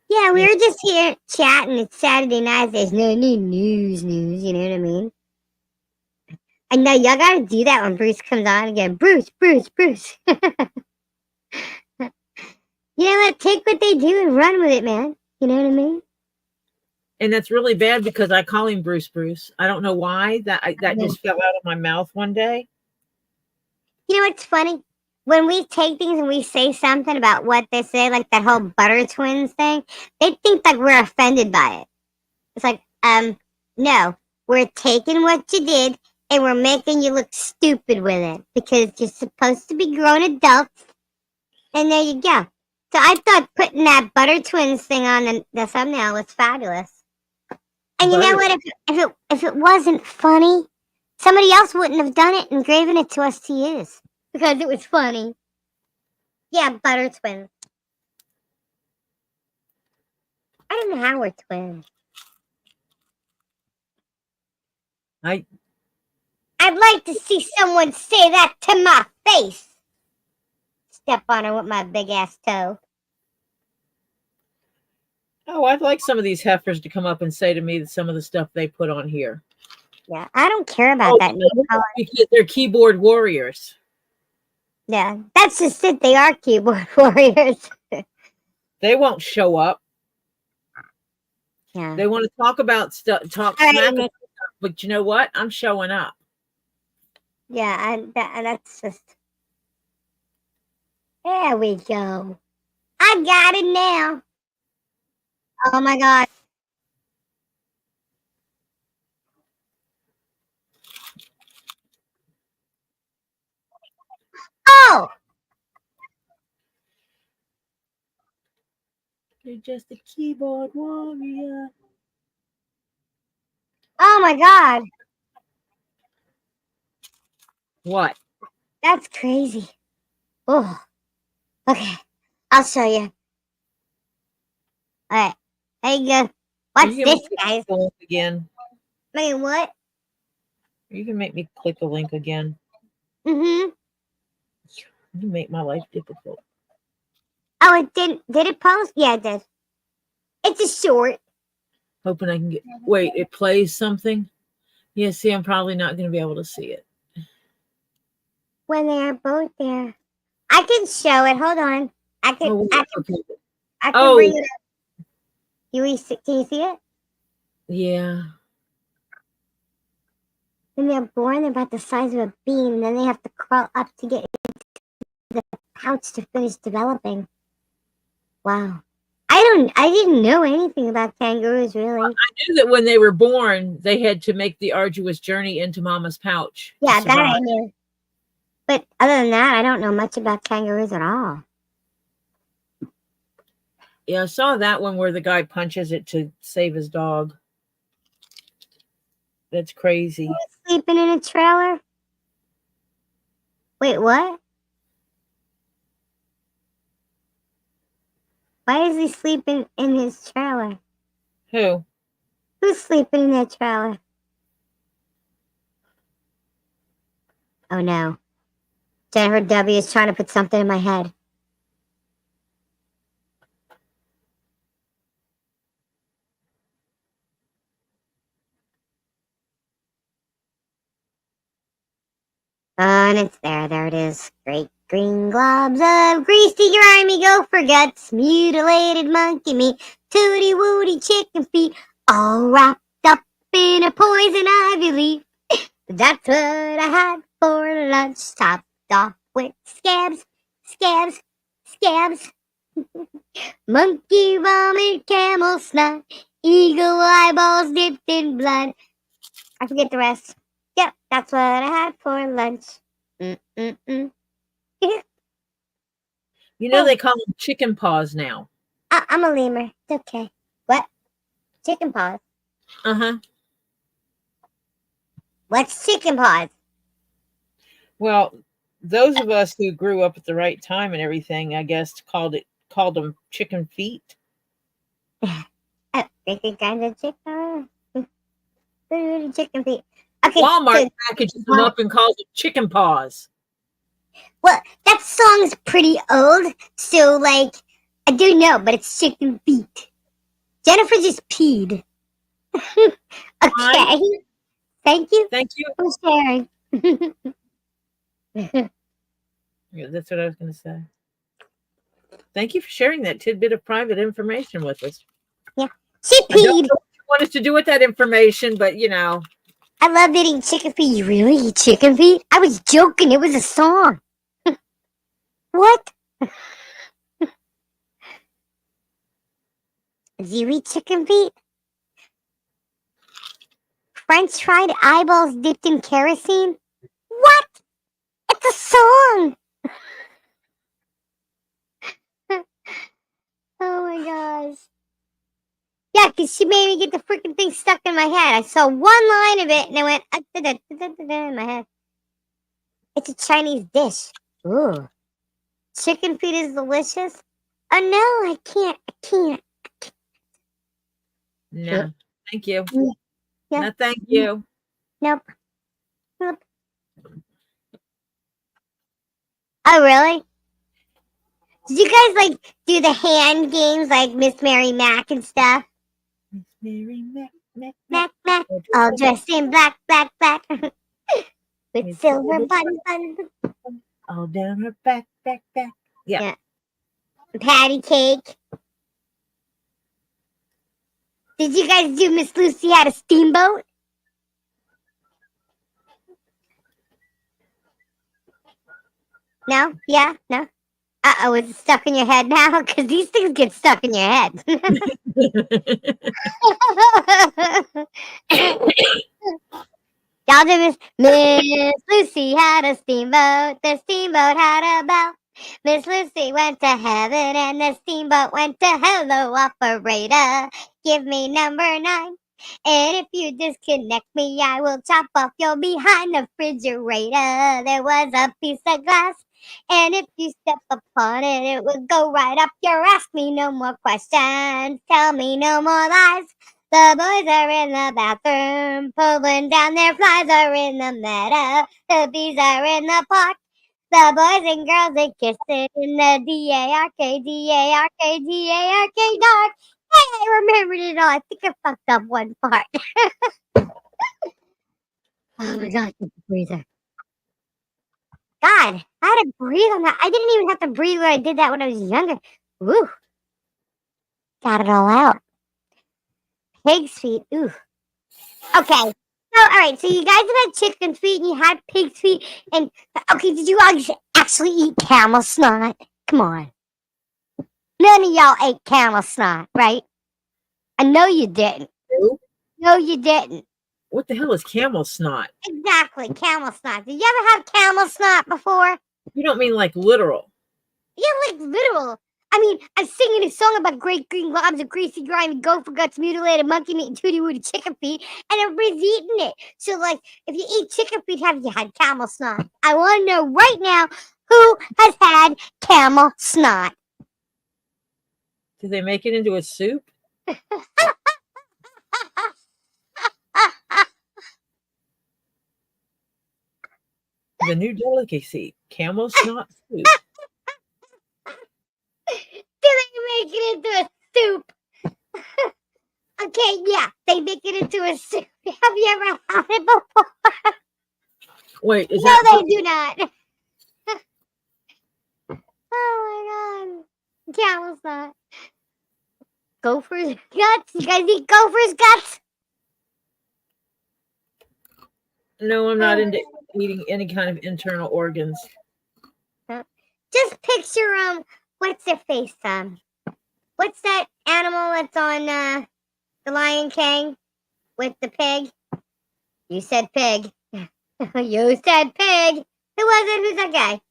D: Yeah, we were just here chatting. It's Saturday night. There's no new news. You know what I mean? I know y'all gotta do that when Bruce comes on again. Bruce. You know what? Take what they do and run with it, man. You know what I mean?
B: And that's really bad because I call him Bruce Bruce. I don't know why that just fell out of my mouth one day.
D: You know what's funny? When we take things and we say something about what they say, like that whole butter twins thing, they think like we're offended by it. It's like, no, we're taking what you did and we're making you look stupid with it because you're supposed to be grown adults. And there you go. So I thought putting that butter twins thing on the thumbnail was fabulous. And you know what? If it wasn't funny, somebody else wouldn't have done it and given it to us to use because it was funny. Yeah, butter twins. I don't know how we're twins. I'd like to see someone say that to my face. Step on her with my big ass toe.
B: Oh, I'd like some of these heifers to come up and say to me that some of the stuff they put on here.
D: Yeah, I don't care about that new color.
B: Because they're keyboard warriors.
D: Yeah, that's just it. They are keyboard warriors.
B: They won't show up.
D: Yeah.
B: They want to talk about stuff, talk
D: All right,
B: smack
D: Nick.
B: about stuff, but you know what? I'm showing up.
D: Yeah, and that's just. There we go. I got it now. Oh my god. Oh!
B: You're just a keyboard warrior.
D: Oh my god.
B: What?
D: That's crazy. Oh. Okay. I'll show you. Alright. There you go.
B: Are
D: What's
B: you gonna
D: this,
B: make me
D: guys?
B: click a link again?
D: Wait, what?
B: You can make me click a link again.
D: Mm-hmm.
B: You make my life difficult.
D: Oh, it didn't. Did it post? Yeah, it did. It's a short.
B: Hoping I can get. Wait, it plays something? Yeah, see, I'm probably not going to be able to see it.
D: When they're both there. I can show it. Hold on. I can
B: Okay.
D: I can
B: Oh.
D: bring it up. Can you see it?
B: Yeah.
D: When they're born, they're about the size of a bean, and then they have to crawl up to get into the pouch to finish developing. Wow. I didn't know anything about kangaroos, really.
B: I knew that when they were born, they had to make the arduous journey into mama's pouch. to
D: Yeah, that I
B: survive.
D: knew. But other than that, I don't know much about kangaroos at all.
B: Yeah, I saw that one where the guy punches it to save his dog. That's crazy.
D: Sleeping in a trailer? Wait, what? Why is he sleeping in his trailer?
B: Who?
D: Who's sleeping in that trailer? Oh no. Jennifer W. is trying to put something in my head. And it's there. There it is. Great green globs of greasy, grimy gopher guts, mutilated monkey meat, tooty woody chicken feet, all wrapped up in a poison ivy leaf. That's what I had for lunch, topped off with scabs, scabs, scabs. Monkey vomit, camel snot, eagle eyeballs dipped in blood. I forget the rest. Yep, that's what I had for lunch. Mm-mm-mm.
B: You know they call them chicken paws now.
D: I'm a lemur. It's okay. What? Chicken paws.
B: Uh-huh.
D: What's chicken paws?
B: Well, those of us who grew up at the right time and everything, I guess, called them chicken feet.
D: Different kinds of chicken. Chicken feet. Okay.
B: Walmart
D: so-
B: packages them up and calls them chicken paws.
D: Well, that song's pretty old, so like I do know, but it's chicken feet. Jennifer just peed. Okay.
B: Hi.
D: Thank you
B: Thank you.
D: for sharing.
B: Yeah, that's what I was going to say. Thank you for sharing that tidbit of private information with us.
D: She
B: I don't know
D: peed.
B: what you want us to do with that information, but
D: I love eating chicken feet. You really eat chicken feet? I was joking. It was a song. What? Do you eat chicken feet? French fried eyeballs dipped in kerosene? What? It's a song. Oh my gosh. Yeah, because she made me get the freaking thing stuck in my head. I saw one line of it and I went in my head. It's a Chinese dish. Ooh. Chicken feet is delicious. Oh no, I can't.
B: no. Thank you.
D: Yeah.
B: No, thank you.
D: Nope. Oh really? Did you guys do the hand games like Miss Mary Mac and stuff?
B: Mary Mac.
D: Mac, all dressed in black. With silver buttons.
B: All down her back. Yeah.
D: Patty cake. Did you guys do Miss Lucy Had a Steamboat? No? Yeah? No? Uh-oh, is it stuck in your head now? Because these things get stuck in your head. Y'all did Miss Lucy had a steamboat. The steamboat had a bell. Miss Lucy went to heaven and the steamboat went to hello, operator. Give me number 9. And if you disconnect me, I will chop off your behind the refrigerator. There was a piece of glass. And if you step upon it, it would go right up your ass. Me no more questions. Tell me no more lies. The boys are in the bathroom, pulling down their flies are in the meadow. The bees are in the park. The boys and girls are kissing in the D-A-R-K, D-A-R-K, D-A-R-K dark. Hey, I remembered it all. I think I fucked up one part. Oh my God, the breather. God, I had to breathe on that. I didn't even have to breathe when I did that when I was younger. Woo. Got it all out. Pig's feet. Ooh. Okay. So, all right. So, you guys have had chicken feet and you had pig's feet. And, okay, did you all actually eat camel snot? Come on. None of y'all ate camel snot, right? I know you didn't.
B: Nope.
D: No, you didn't.
B: What the hell is camel snot?
D: Exactly. Camel snot. Did you ever have camel snot before?
B: You don't mean like literal.
D: Yeah, like literal. I mean, I'm singing a song about great green globs of greasy, grimy gopher guts, mutilated monkey meat, and tooty woody chicken feet, and everybody's eating it. So, if you eat chicken feet, have you had camel snot? I want to know right now who has had camel snot.
B: Do they make it into a soup? The new delicacy, camel snot soup.
D: Do they make it into a soup? Okay, yeah, they make it into a soup. Have you ever had it before?
B: Wait, is
D: No,
B: that
D: they do not. Oh my God. Camel snot. Gopher's guts? You guys eat gopher's guts?
B: No, I'm not into eating any kind of internal organs.
D: Just picture what's their face? What's that animal that's on the Lion King with the pig? You said pig. You said pig. Who was it? Who's that guy?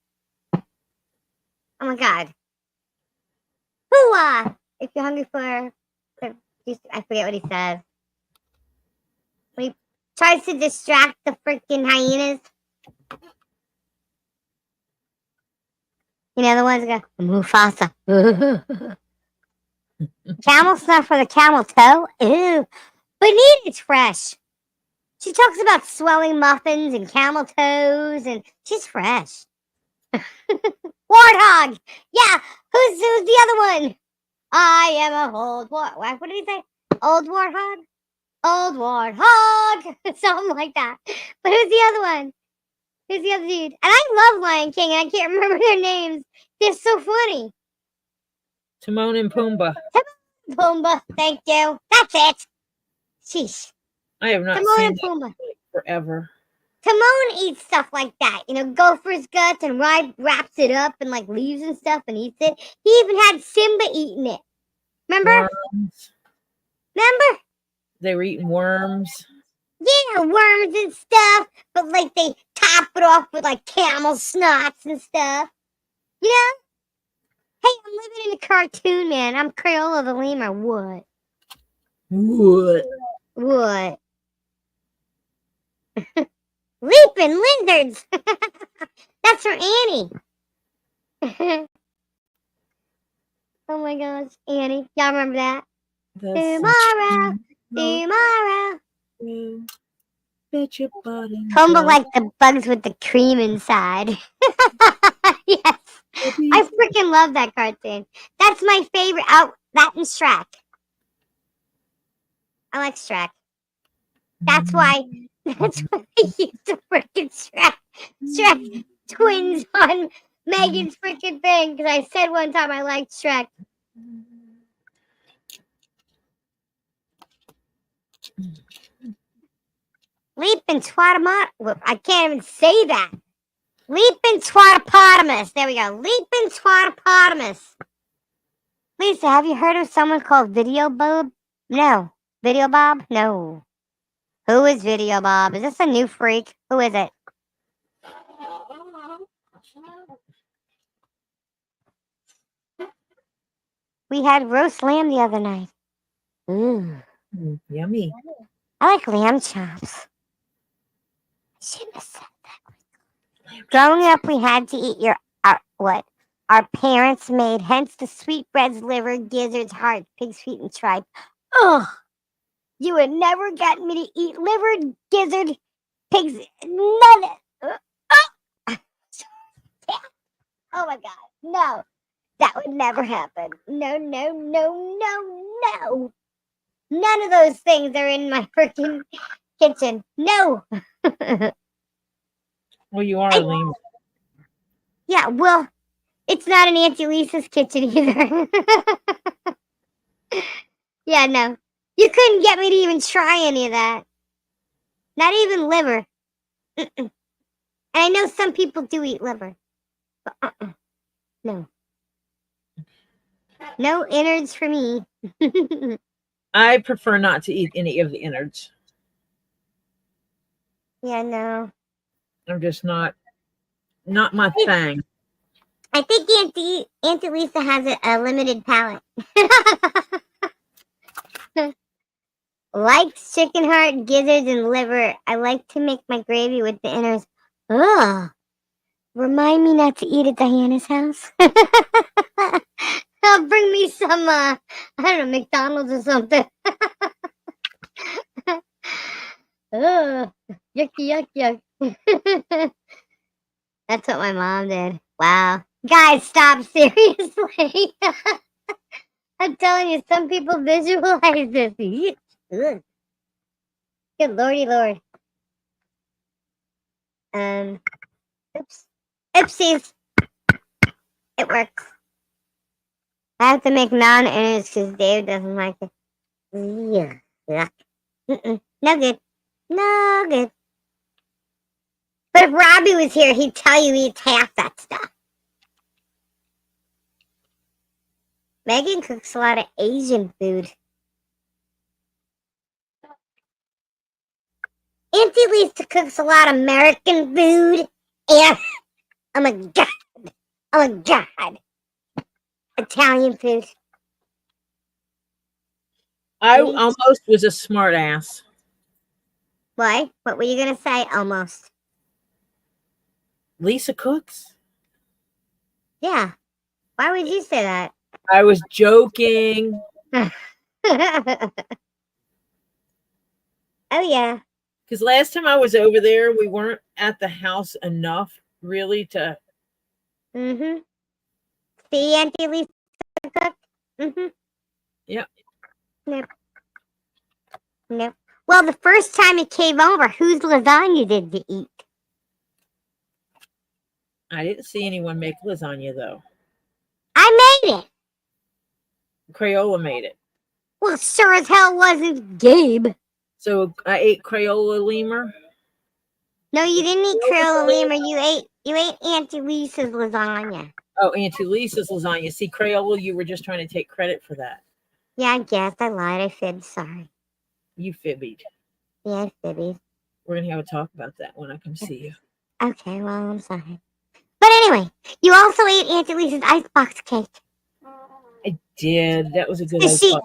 D: Oh my God. Who if you're hungry for I forget what he says. When he tries to distract the freaking hyenas. You know, the ones that go, Mufasa. Camel snot for the camel toe? Ew. But it's fresh. She talks about swelling muffins and camel toes, and she's fresh. Warthog! Yeah, who's the other one? I am a old warthog. What did he say? Old warthog? Old warthog! Something like that. But who's the other one? Who's the other dude? And I love Lion King, and I can't remember their names. They're so funny.
B: Timon and Pumbaa.
D: Pumbaa, thank you. That's it. Sheesh.
B: I have not
D: Timon
B: seen
D: and
B: that
D: Pumbaa.
B: forever.
D: Timon eats stuff like that. You know, gopher's guts and wraps it up and like leaves and stuff and eats it. He even had Simba eating it. Remember?
B: Worms.
D: Remember?
B: They were eating worms.
D: Yeah, worms and stuff. But like they top it off with like camel snots and stuff. You know? Hey, I'm living in a cartoon, man. I'm Crayola the lemur. What?
B: What?
D: What? Leaping lizards. That's for Annie. Oh my gosh, Annie. Y'all remember that? Tomorrow.
B: Bet your body.
D: Pumbaa like the bugs with the cream inside. Yes. I freaking love that cartoon. That's my favorite. Oh, that and Shrek. I like Shrek. That's why I used to freaking Shrek twins on Megan's freaking thing because I said one time I liked Shrek. Leaping twatomat. I can't even say that. Leaping twatopotamus. There we go. Leaping twatopotamus. Lisa, have you heard of someone called Video Bob? No. Video Bob? No. Who is Video Bob? Is this a new freak? Who is it? We had roast lamb the other night. Ooh.
B: Yummy.
D: I like lamb chops. Shouldn't have said that. Growing up, we had to eat what our parents made. Hence the sweetbreads, liver, gizzards, hearts, pig's feet, and tripe. Ugh! You would never get me to eat liver, gizzard, pigs, none. Oh my god, no! That would never happen. No, no, no, no, no! None of those things are in my freaking kitchen. No.
B: Well, you are a lemur.
D: Yeah, well, it's not in Auntie Lisa's kitchen either. Yeah, no. You couldn't get me to even try any of that. Not even liver. Mm-mm. And I know some people do eat liver. But no. No innards for me.
B: I prefer not to eat any of the innards.
D: Yeah, no.
B: I'm just not my thing.
D: I think Auntie Lisa has a limited palate. Likes chicken heart, gizzards, and liver. I like to make my gravy with the innards. Ugh. Remind me not to eat at Diana's house. Bring me some, I don't know, McDonald's or something. Ugh. Yucky, yuck, yuck. That's what my mom did. Wow. Guys, stop, seriously. I'm telling you, some people visualize this. Ugh. Good lordy lord. Oops. Oopsies. It works. I have to make non-innards because Dave doesn't like it. Yuck. No good. No good. But if Robbie was here, he'd tell you he eats half that stuff. Megan cooks a lot of Asian food. Auntie Lisa cooks a lot of American food. And, oh my god. Oh my god. Italian food.
B: I almost was a smart ass.
D: Why? What were you going to say? Almost.
B: Lisa cooks?
D: Yeah. Why would you say that?
B: I was joking.
D: Oh, yeah.
B: Because last time I was over there, we weren't at the house enough, really, to...
D: Mm-hmm. See, Auntie Lisa cook? Mm-hmm.
B: Yep.
D: Nope. Nope. Well, the first time it came over, whose lasagna did you eat?
B: I didn't see anyone make lasagna, though.
D: I made it.
B: Crayola made it.
D: Well, sure as hell wasn't Gabe.
B: So I ate Crayola lemur.
D: No, you didn't eat
B: Crayola
D: Crayola lemur. You ate Auntie Lisa's lasagna.
B: Oh, Auntie Lisa's lasagna. See, Crayola, you were just trying to take credit for that.
D: Yeah, I guess I lied. I fibbed. Sorry.
B: You fibbied.
D: Yeah, I fibbed.
B: We're gonna have a talk about that when I come see you.
D: Okay, well, I'm sorry. But anyway, you also ate Auntie Lisa's icebox cake.
B: I did. That was a good
D: So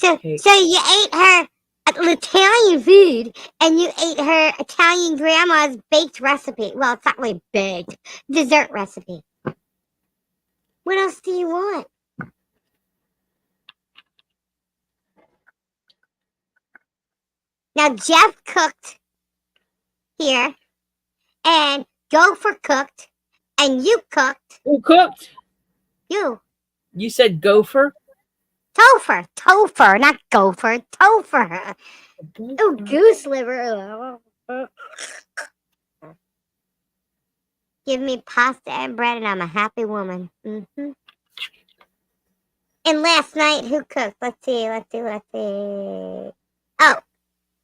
B: idea.
D: so you ate her Italian food, and you ate her Italian grandma's baked recipe. Well, it's not really baked. Dessert recipe. What else do you want? Now, Jeff cooked here, and Gopher cooked, and you cooked.
B: Who cooked?
D: You.
B: You said gopher?
D: Topher, not gopher. Topher. Oh, goose liver. Give me pasta and bread, and I'm a happy woman. Mm-hmm. And last night, who cooked? Let's see. Oh,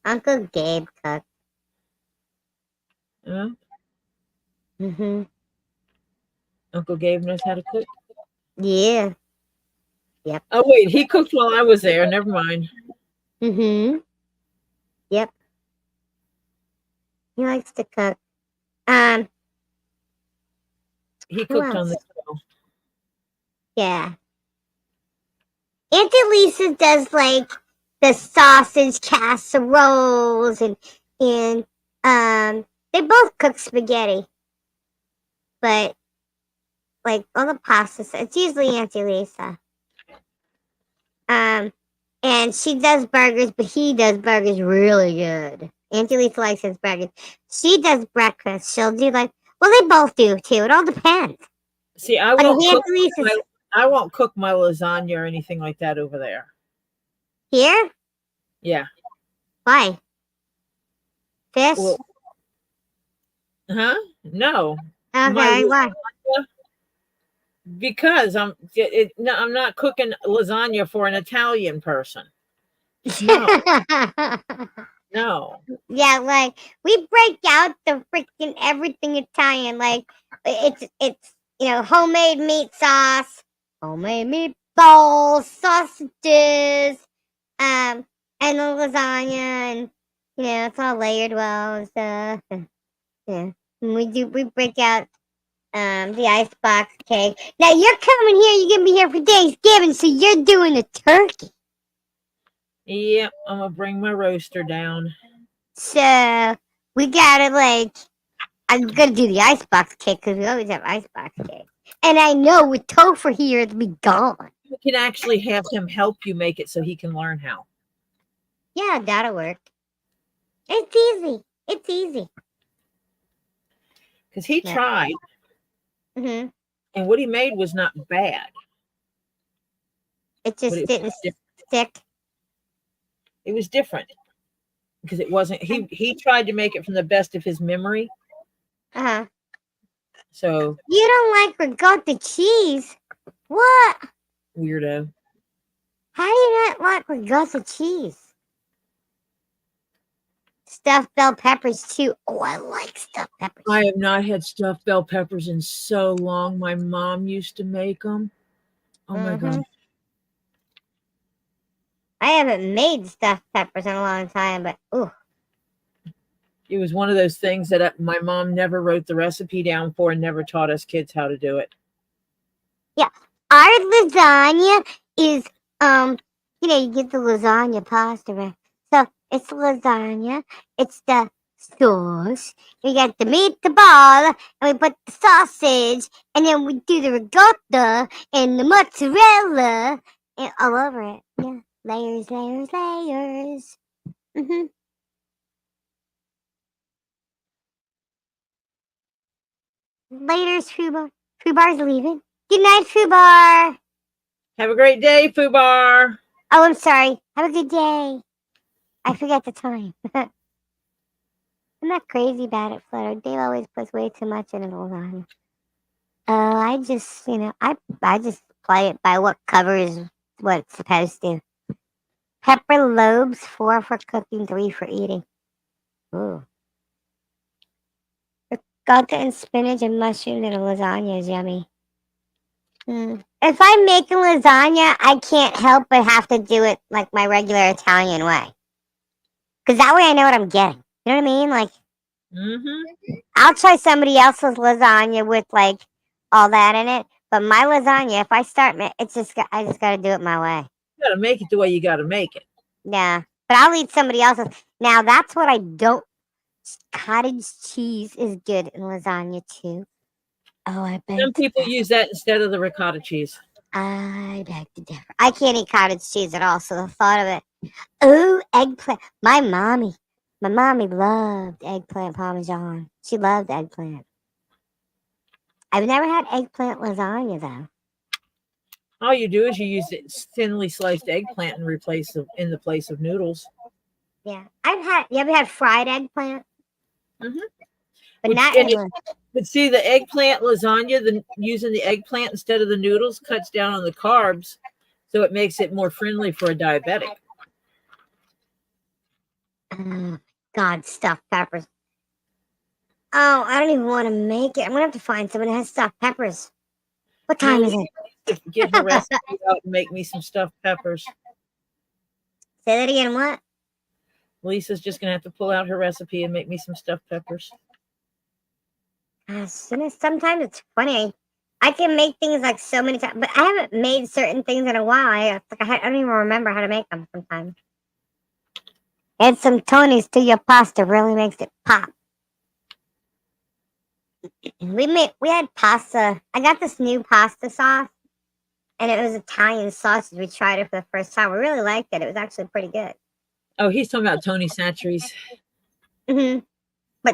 D: Uncle Gabe cooked.
B: Huh?
D: Mm-hmm.
B: Uncle Gabe knows how to cook?
D: Yeah.
B: Oh, wait. He cooked while I was there. Never mind.
D: Mm-hmm. Yep. He likes to cook.
B: He
D: Who
B: cooked on
D: else?
B: the show.
D: Yeah. Auntie Lisa does like the sausage casseroles and they both cook spaghetti. But like all the pastas, it's usually Auntie Lisa. And she does burgers, but he does burgers really good. Auntie Lisa likes his burgers. She does breakfast. She'll do like, well, they both do too. It all depends.
B: See, I
D: But
B: won't
D: if
B: cook
D: Auntie Lisa's
B: I won't cook my lasagna or anything like that over there.
D: here,
B: Yeah.
D: why? Fish?
B: Well, huh? No.
D: Okay, why?
B: Because I'm not cooking lasagna for an Italian person. No.
D: Yeah, like we break out the freaking everything Italian. Like it's homemade meat sauce, homemade meatballs, sausages, and the lasagna, and it's all layered well and stuff. Yeah, and we break out the icebox cake. Now you're coming here. You're gonna be here for Thanksgiving, so you're doing a turkey.
B: Yep, I'm gonna bring my roaster down.
D: So we gotta I'm gonna do the icebox cake because we always have icebox cake. And I know with Topher here, it'll be gone.
B: You can actually have him help you make it so he can learn how.
D: Yeah, that'll work. It's easy. It's easy.
B: Because he tried,
D: Mm-hmm.
B: and what he made was not bad.
D: It just
B: But it
D: didn't
B: was different.
D: stick.
B: It was different because it wasn't. He tried to make it from the best of his memory.
D: Uh-huh.
B: So
D: You don't like ricotta cheese? What?
B: weirdo.
D: How do you not like ricotta cheese? Stuffed bell peppers too. Oh, I like stuffed peppers.
B: I have not had stuffed bell peppers in so long. My mom used to make them. Oh my god.
D: I haven't made stuffed peppers in a long time, but ooh.
B: It was one of those things that my mom never wrote the recipe down for and never taught us kids how to do it.
D: Yeah, our lasagna is you get the lasagna pasta, right? So it's lasagna. It's the sauce. We got the meatball, and we put the sausage, and then we do the ricotta and the mozzarella and all over it. Yeah, layers, layers, layers. Mm-hmm. Later's Fubar. Fubar's leaving. Good night, Fubar.
B: Have a great day, Fubar.
D: Oh, I'm sorry. Have a good day. I forget the time. I'm not crazy bad at Flutter. Dave always puts way too much in it all the time. I just, I just play it by what covers what it's supposed to. Pepper lobes, 4 for cooking, 3 for eating. Ooh. Ricotta and spinach and mushrooms and a lasagna is yummy. If I'm making lasagna, I can't help but have to do it like my regular Italian way. Because that way I know what I'm getting. You know what I mean? Like, I'll try somebody else's lasagna with like all that in it. But my lasagna, if I start, I just got to do it my way.
B: You gotta make it the way you gotta make it.
D: Yeah. But I'll eat somebody else's. Now, that's what I don't. Cottage cheese is good in lasagna too. Oh, I bet.
B: Some people use that instead of the ricotta cheese.
D: I beg to differ. I can't eat cottage cheese at all, so the thought of it. Ooh, eggplant. My mommy loved eggplant parmesan. She loved eggplant. I've never had eggplant lasagna though.
B: All you do is you use thinly sliced eggplant in the place of noodles.
D: Yeah, you ever had fried eggplant?
B: Mhm.
D: But not anymore.
B: But see, the eggplant lasagna, using the eggplant instead of the noodles cuts down on the carbs, so it makes it more friendly for a diabetic.
D: God, stuffed peppers. Oh, I don't even want to make it. I'm gonna have to find someone that has stuffed peppers. What time is it?
B: Get her recipe out and make me some stuffed peppers.
D: Say that again. What?
B: Lisa's just gonna have to pull out her recipe and make me some stuffed peppers.
D: Sometimes it's funny. I can make things like so many times, but I haven't made certain things in a while. I don't even remember how to make them sometimes. Add some Tony's to your pasta, really makes it pop. We had pasta. I got this new pasta sauce, and it was Italian sausage. We tried it for the first time. We really liked it. It was actually pretty good.
B: Oh, he's talking about Tony Chachere's.
D: But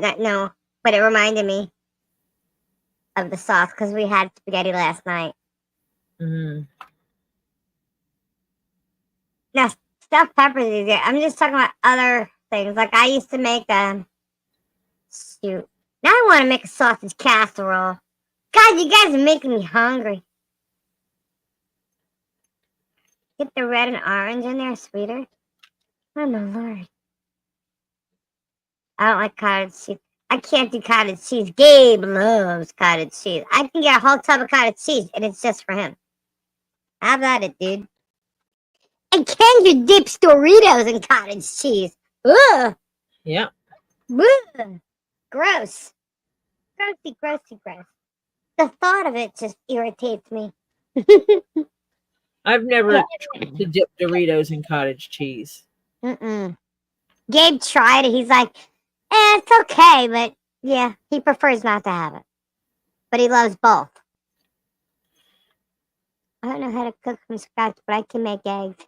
D: it reminded me of the sauce because we had spaghetti last night. Now, stuffed peppers is good. I'm just talking about other things. Like I used to make shoot. Now I want to make a sausage casserole. God, you guys are making me hungry. Get the red and orange in there, sweeter. Oh my lord. I don't like cottage cheese. I can't do cottage cheese. Gabe loves cottage cheese. I can get a whole tub of cottage cheese, and it's just for him. How about it, dude? And Kendra dips Doritos in cottage cheese. Ugh.
B: Yeah.
D: Ugh. Gross. Gross. The thought of it just irritates me.
B: I've never tried to dip Doritos in cottage cheese.
D: Gabe tried it. He's like, it's okay, but yeah, he prefers not to have it. But he loves both. I don't know how to cook from scratch, but I can make eggs.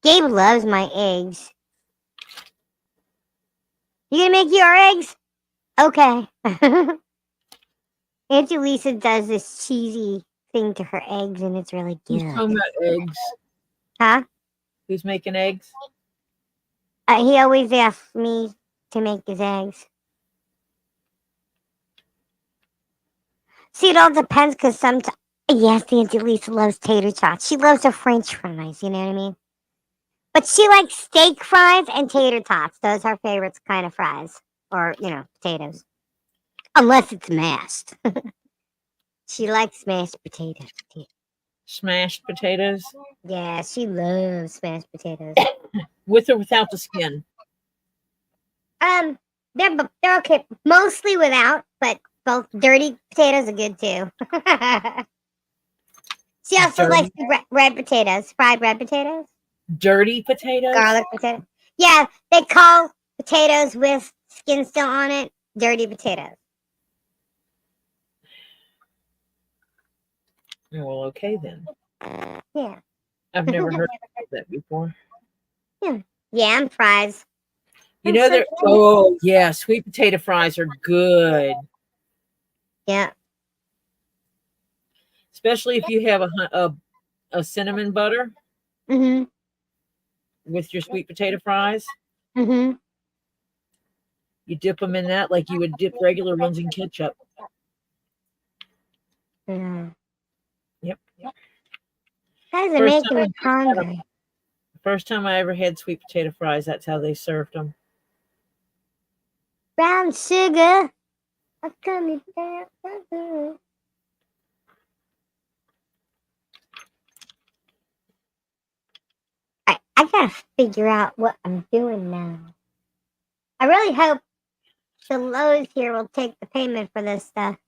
D: Gabe loves my eggs. You gonna make your eggs? Okay. Auntie Lisa does this cheesy thing to her eggs, and it's really good.
B: Who's talking about eggs?
D: Huh?
B: Who's making eggs?
D: He always asks me to make his eggs. See, it all depends because sometimes, yes, Auntie Lisa loves tater tots. She loves her French fries, you know what I mean? But she likes steak fries and tater tots. Those are her favorite kind of fries. Or, potatoes. Unless it's mashed. She likes mashed potatoes.
B: Smashed potatoes?
D: Yeah, she loves smashed potatoes.
B: With or without the skin?
D: They're okay. Mostly without, but both dirty potatoes are good too. She also likes red potatoes, fried red potatoes.
B: Dirty potatoes?
D: Garlic potatoes. Yeah, they call potatoes with skin still on it dirty potatoes.
B: Well, okay then.
D: Yeah.
B: I've never heard of that before.
D: Yeah, and fries.
B: Oh yeah, sweet potato fries are good.
D: Yeah.
B: Especially if you have a cinnamon butter with your sweet potato fries. You dip them in that like you would dip regular ones in ketchup.
D: Yeah.
B: Yep.
D: Guys are
B: First
D: making me hungry.
B: First time I ever had sweet potato fries, that's how they served them.
D: Brown sugar. I'm coming down. I gotta figure out what I'm doing now. I really hope the Lowe's here will take the payment for this stuff.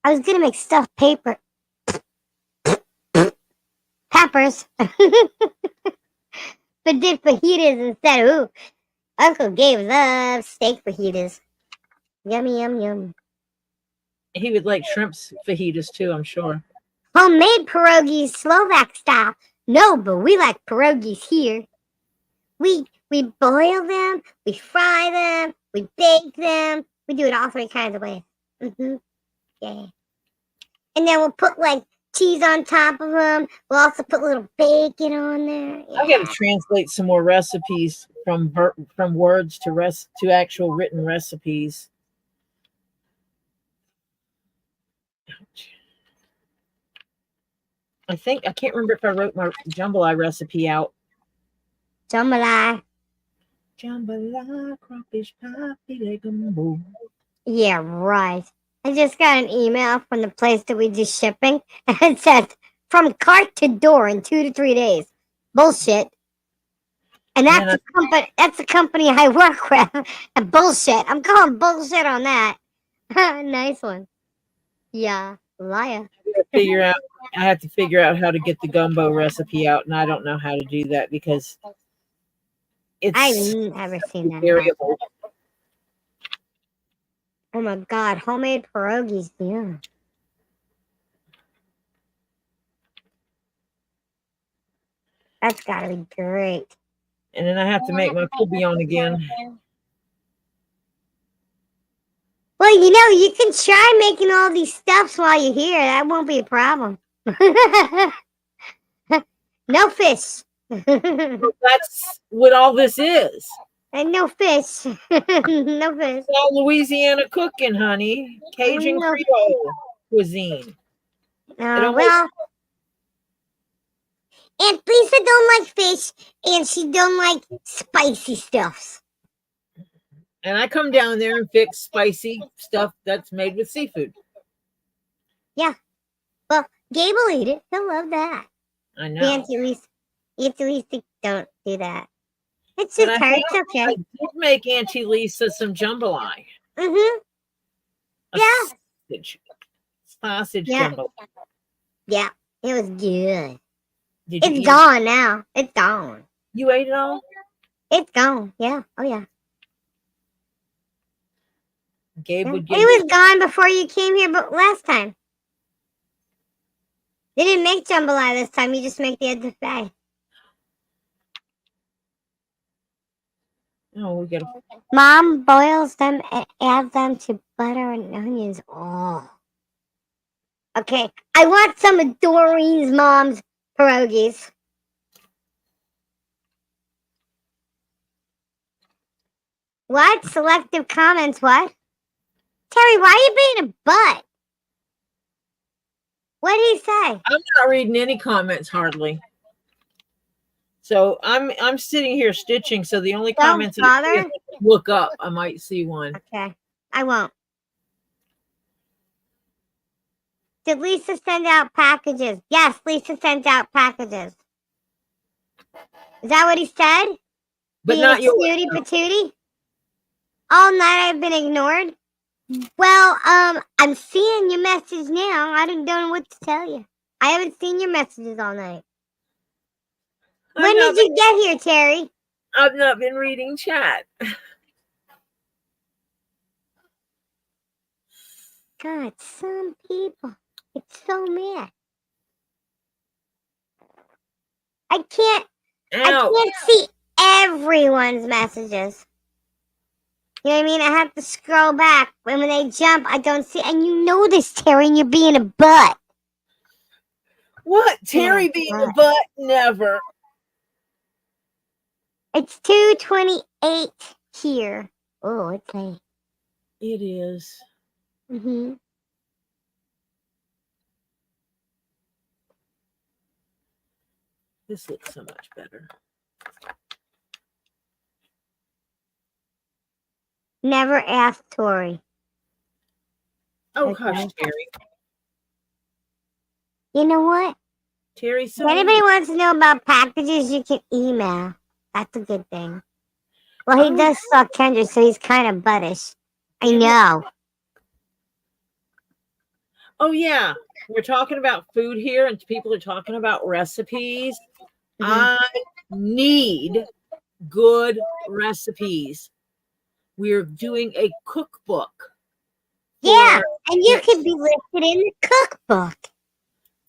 D: I was gonna make stuffed peppers, but did fajitas instead. Ooh, Uncle Gabe loves steak fajitas. Yummy, yum, yum.
B: He would like shrimp fajitas too, I'm sure.
D: Homemade pierogies, Slovak style. No, but we like pierogies here. We boil them, we fry them, we bake them. We do it all three kinds of ways. Yeah. And then we'll put like cheese on top of them. We'll also put little bacon on there.
B: I got to translate some more recipes from words to actual written recipes. I can't remember if I wrote my jambalaya recipe out.
D: Jambalaya.
B: Jambalaya, crawfish pie, filet gumbo.
D: Yeah, right. I just got an email from the place that we do shipping, and it says from cart to door in 2 to 3 days. Bullshit. And that's the company I work with. And bullshit. I'm calling bullshit on that. Nice one. Yeah, liar.
B: I have to figure out how to get the gumbo recipe out, and I don't know how to do that because
D: I've never seen that.
B: variable.
D: Oh my god, homemade pierogies, yeah. That's gotta be great.
B: And then I have to make my coubillon again.
D: Well, you can try making all these stuffs while you're here. That won't be a problem. No fish.
B: That's what all this is.
D: And no fish. No fish.
B: It's all Louisiana cooking, honey. Cajun Creole cuisine.
D: Well, Aunt Lisa don't like fish, and she don't like spicy stuffs.
B: And I come down there and fix spicy stuff that's made with seafood.
D: Yeah. Well, Gabe will eat it. He'll love that.
B: I know.
D: Aunt Lisa don't do that. It's just her. It's okay.
B: I did make Auntie Lisa some jambalaya.
D: Yeah.
B: Sausage jambalaya.
D: Yeah. It was good. It's gone now. It's gone.
B: You ate it all?
D: It's gone. Yeah. Oh, yeah.
B: Gabe would
D: it was gone before you came here, but last time. They didn't make jambalaya this time. You just make the other day.
B: Oh, we gotta.
D: Mom boils them and adds them to butter and onions. Oh. Okay. I want some of Doreen's mom's pierogies. What? Selective comments, what? Terry, why are you being a butt? What did he say?
B: I'm not reading any comments hardly. So I'm sitting here stitching. So the only comments I look up, I might see one.
D: Okay, I won't. Did Lisa send out packages? Yes, Lisa sent out packages. Is that what he said?
B: But not yours.
D: Snooty patootie? All night I've been ignored. Well, I'm seeing your message now. I don't know what to tell you. I haven't seen your messages all night. When did you get here, Terry?
B: I've not been reading chat.
D: God, some people. It's so mad. I can't see everyone's messages. You know what I mean? I have to scroll back. When they jump, I don't see. And you know this, Terry, and you're being a butt.
B: What? Terry being a butt? Never.
D: It's 2:28 here. Oh, it's late.
B: It is. This looks so much better.
D: Never ask Tori.
B: Oh,
D: Okay.
B: hush, Terry.
D: You know what?
B: Terry,
D: If anybody wants to know about packages, you can email. That's a good thing. Well, he
B: Oh.
D: does suck Kendra, so he's kind of buddish. I
B: Yeah.
D: know.
B: Oh, yeah. We're talking about food here, and people are talking about recipes.
D: Mhm.
B: I need good recipes. We're doing a cookbook.
D: Yeah,
B: for-
D: and you
B: that
D: could be listed in the cookbook.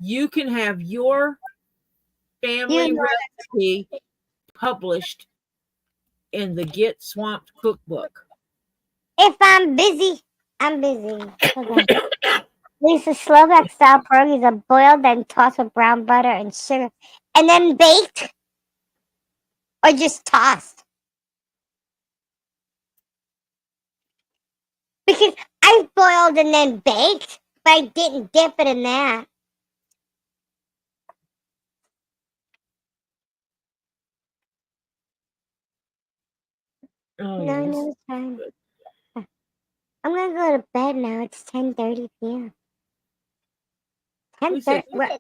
B: You can have your family
D: You know
B: recipe published in the Get Swamped cookbook.
D: If I'm busy, I'm busy. Okay. Lisa, Slovak style pierogies are boiled, then tossed with brown butter and sugar, and then baked, or just tossed. Because I boiled and then baked, but I didn't dip it in that.
B: Oh,
D: No,
B: yes.
D: no, it's fine. I'm gonna go to bed now. It's 10:30 p.m.
B: Who said
D: 10:30.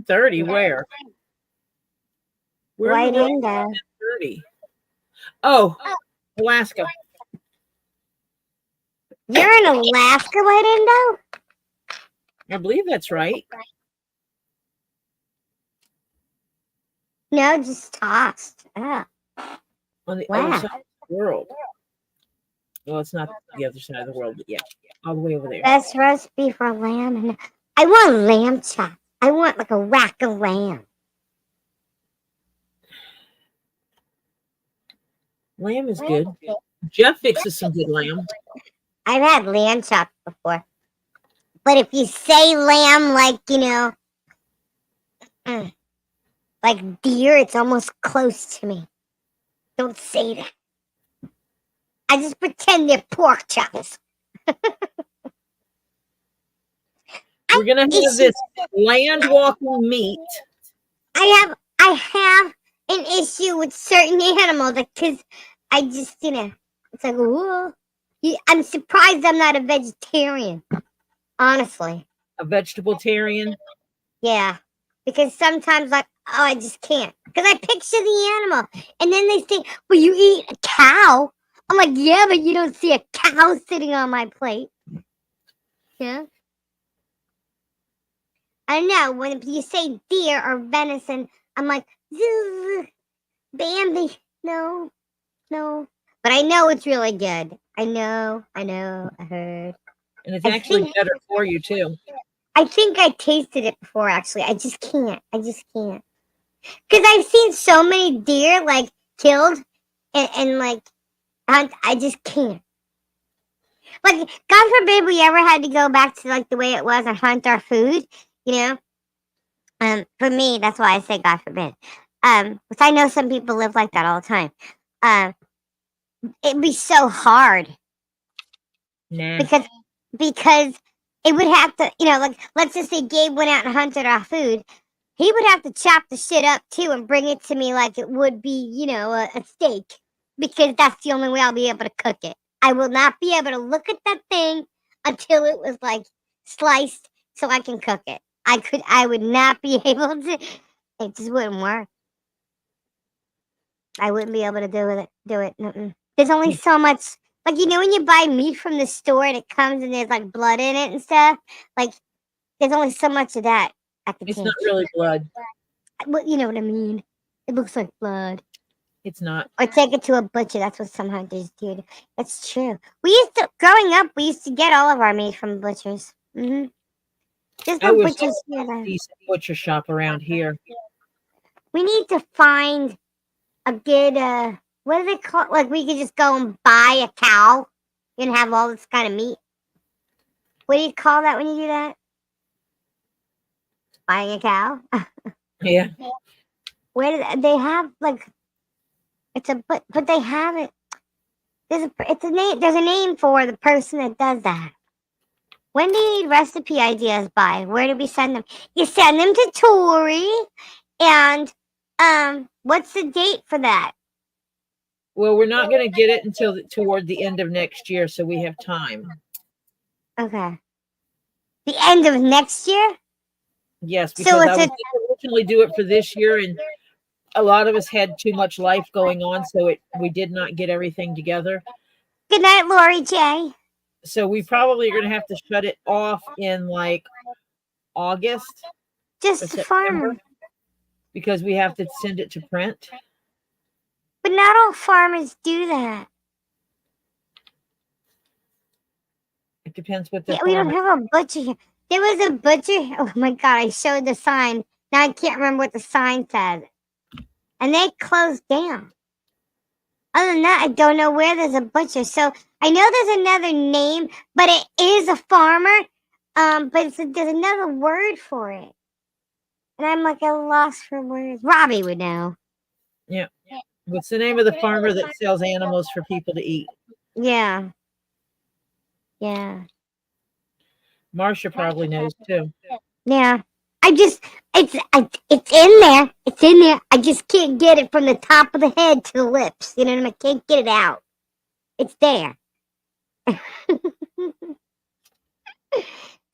B: 30? Where? Where in
D: White
B: the world?
D: Indo.
B: 30. Oh, Alaska.
D: You're in Alaska, White Indo?
B: I believe that's right.
D: No, just tossed. Oh,
B: On the
D: wow.
B: other side of the world. Well, it's not the other side of the world, but yeah, all the way over there.
D: Best roast beef or lamb. And I want lamb chop. I want like a rack of lamb.
B: Lamb is good. Jeff fixes some good lamb.
D: I've had lamb chops before. But if you say lamb like, like deer, it's almost close to me. Don't say that. I just pretend they're pork chops.
B: We're gonna have this land walking meat.
D: I have an issue with certain animals because I just, it's like, whoa. I'm surprised I'm not a vegetarian. Honestly.
B: A vegetable-tarian.
D: Yeah. Because sometimes, like, oh, I just can't. Because I picture the animal. And then they say, well, you eat a cow. I'm like, yeah, but you don't see a cow sitting on my plate. Yeah. I don't know. When you say deer or venison, I'm like, Bambi. No. But I know it's really good. I know. I heard.
B: And it's
D: I
B: actually
D: think-
B: better for you, too.
D: I think I tasted it before, actually. I just can't. Because I've seen so many deer, like, killed and like, I just can't. Like, God forbid we ever had to go back to, like, the way it was and hunt our food, For me, that's why I say God forbid. Which I know some people live like that all the time. It'd be so hard.
B: Nah.
D: Because it would have to, like, let's just say Gabe went out and hunted our food. He would have to chop the shit up too and bring it to me like it would be, a steak. Because that's the only way I'll be able to cook it. I will not be able to look at that thing until it was like sliced so I can cook it. I would not be able to. It just wouldn't work. I wouldn't be able to do it. Mm-mm. There's only so much. Like, when you buy meat from the store and it comes and there's like blood in it and stuff, like there's only so much of that I can
B: It's
D: take.
B: not really blood.
D: Well, you know what I mean. It looks like blood.
B: It's not.
D: Or take it to a butcher. That's what some hunters do. That's true. Growing up, we used to get all of our meat from butchers. Mm-hmm. There's
B: I
D: no
B: wish
D: butchers here, though.
B: Decent butcher shop around here.
D: We need to find a good, what do they call it? Like, we could just go and buy a cow and have all this kind of meat. What do you call that when you do that? Buying a cow?
B: Yeah.
D: Where do they have, like, but they have it. It's a name. There's a name for the person that does that. When do you need recipe ideas by? Where do we send them? You send them to Tori, and What's the date for that?
B: Well, we're not going to get it until toward the end of next year, so we have time.
D: Okay. The end of next year?
B: Yes,
D: So
B: because I
D: it's
B: was gonna originally do it for this year, and a lot of us had too much life going on, so we did not get everything together.
D: Good night, Lori J.
B: So we probably are going to have to shut it off in like August or
D: Just a
B: September
D: farmer.
B: because we have to send it to print.
D: But not all farmers do that.
B: It depends what the
D: Yeah, we don't
B: farmer.
D: have a butcher here. There was a butcher. Oh my god, I showed the sign. Now I can't remember what the sign said. And they closed down. Other than that, I don't know where there's a butcher. So I know there's another name, but it is a farmer. But there's another word for it. And I'm like at a loss for words. Robbie would know.
B: Yeah. What's the name of the farmer that sells animals for people to eat?
D: Yeah. Yeah.
B: Marsha probably knows too.
D: Yeah. It's in there. It's in there. I just can't get it from the top of the head to the lips. You know what I mean? I can't get it out. It's there.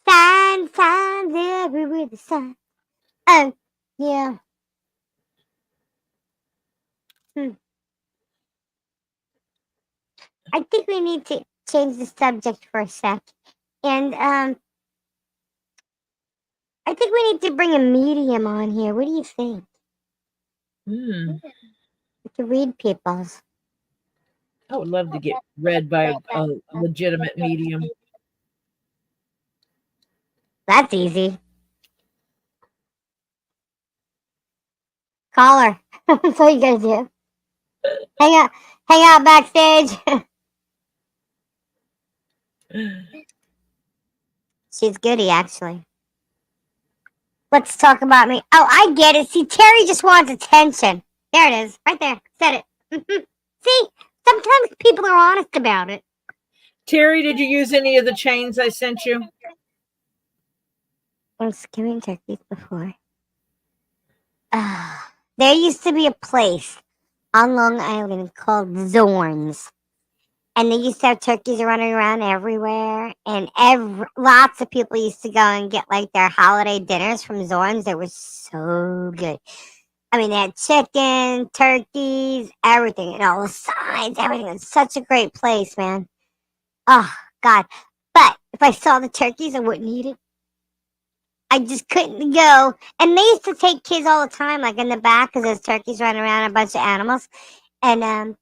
D: Signs everywhere. The sign. Oh, yeah. I think we need to change the subject for a sec. And I think we need to bring a medium on here. What do you think? To read people's.
B: I would love to get read by a legitimate medium.
D: That's easy. Call her. That's all you gotta do. Hang out backstage. She's goody, actually. Let's talk about me. Oh, I get it. See, Terry just wants attention. There it is. Right there. Said it. See, sometimes people are honest about it.
B: Terry, did you use any of the chains I sent you?
D: I was skimming turkeys before. There used to be a place on Long Island called Zorn's. And they used to have turkeys running around everywhere. And lots of people used to go and get like their holiday dinners from Zorn's. They were so good. I mean, they had chicken, turkeys, everything. And all the signs, everything. It was such a great place, man. Oh, God. But if I saw the turkeys, I wouldn't eat it. I just couldn't go. And they used to take kids all the time, like in the back, because there's turkeys running around, a bunch of animals. And,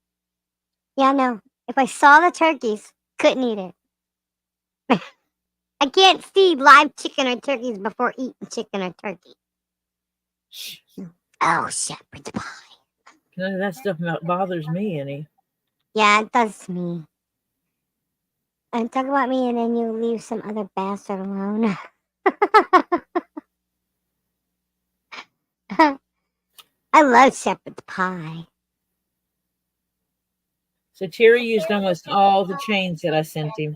D: yeah, no. If I saw the turkeys, couldn't eat it. I can't see live chicken or turkeys before eating chicken or turkey. Oh, shepherd's pie.
B: None of that stuff bothers me any.
D: Yeah, it does me. And talk about me, and then you leave some other bastard alone. I love shepherd's pie.
B: So Terry used almost all the chains that I sent him.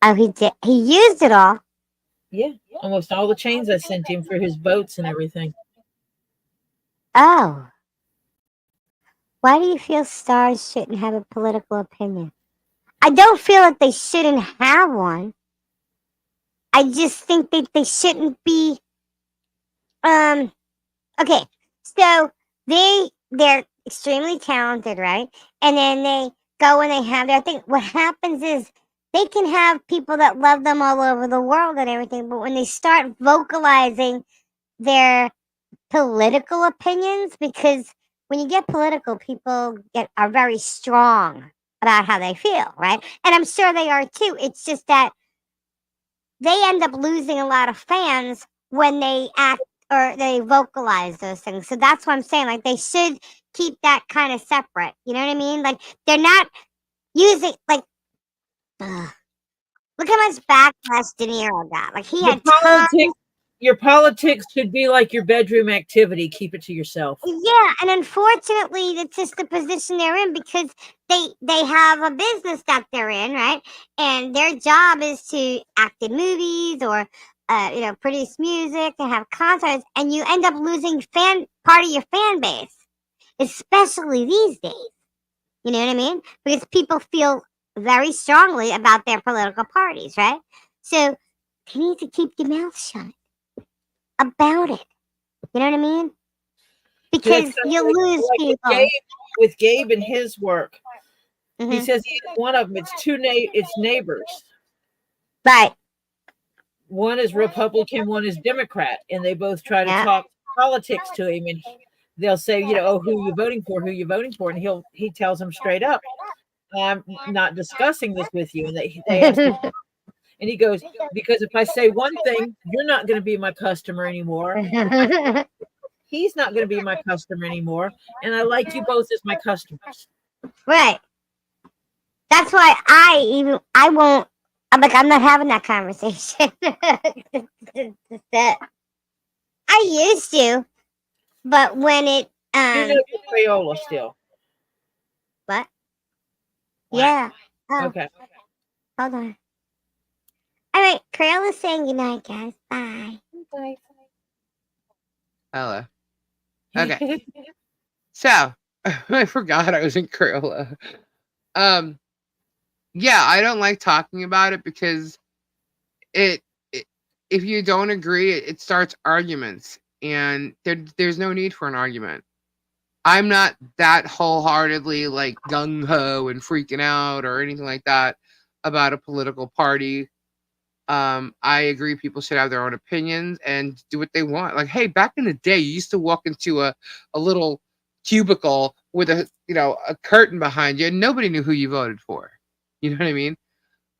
D: Oh, he did. He used it all.
B: Yeah, almost all the chains I sent him for his boats and everything.
D: Oh. Why do you feel stars shouldn't have a political opinion? I don't feel that they shouldn't have one. I just think that they shouldn't be. Okay, so they're extremely talented, right? And then they go and they have their thing. What happens is they can have people that love them all over the world and everything, but when they start vocalizing their political opinions, because when you get political, people are very strong about how they feel, right? And I'm sure they are too. It's just that they end up losing a lot of fans when they act or they vocalize those things. So that's what I'm saying. Like, they should keep that kind of separate. You know what I mean? Like, they're not using, like, look how much backlash De Niro got. Like, he had tons.
B: Your politics should be like your bedroom activity. Keep it to yourself.
D: Yeah, and unfortunately, it's just the position they're in because they have a business that they're in, right? And their job is to act in movies or produce music and have concerts, and you end up losing part of your fan base, especially these days. You know what I mean? Because people feel very strongly about their political parties, right? So they need to keep their mouth shut about it. You know what I mean? Because
B: That's
D: you
B: like,
D: lose
B: like
D: people.
B: with Gabe and his work. He
D: Mhm.
B: says he has one of them. It's neighbors.
D: Right.
B: One is Republican, one is Democrat, and they both try to
D: Yeah.
B: talk politics to him. And they'll say, oh, who you voting for? Who you voting for? And he tells them straight up, I'm not discussing this with you. And they ask him, and he goes, because if I say one thing, you're not going to be my customer anymore. He's not going to be my customer anymore. And I like you both as my customers.
D: Right. That's why I won't. I'm like, I'm not having that conversation. I used to, but when it
B: You know Crayola still.
D: what? Yeah. Oh,
B: Okay.
D: hold on. All right, Crayola's saying goodnight, guys. Bye.
A: Hello. Okay. So I forgot I was in Crayola. Yeah, I don't like talking about it because it if you don't agree, it starts arguments, and there's no need for an argument. I'm not that wholeheartedly like gung ho and freaking out or anything like that about a political party. I agree people should have their own opinions and do what they want. Like, hey, back in the day, you used to walk into a little cubicle with a curtain behind you, and nobody knew who you voted for. You know what I mean?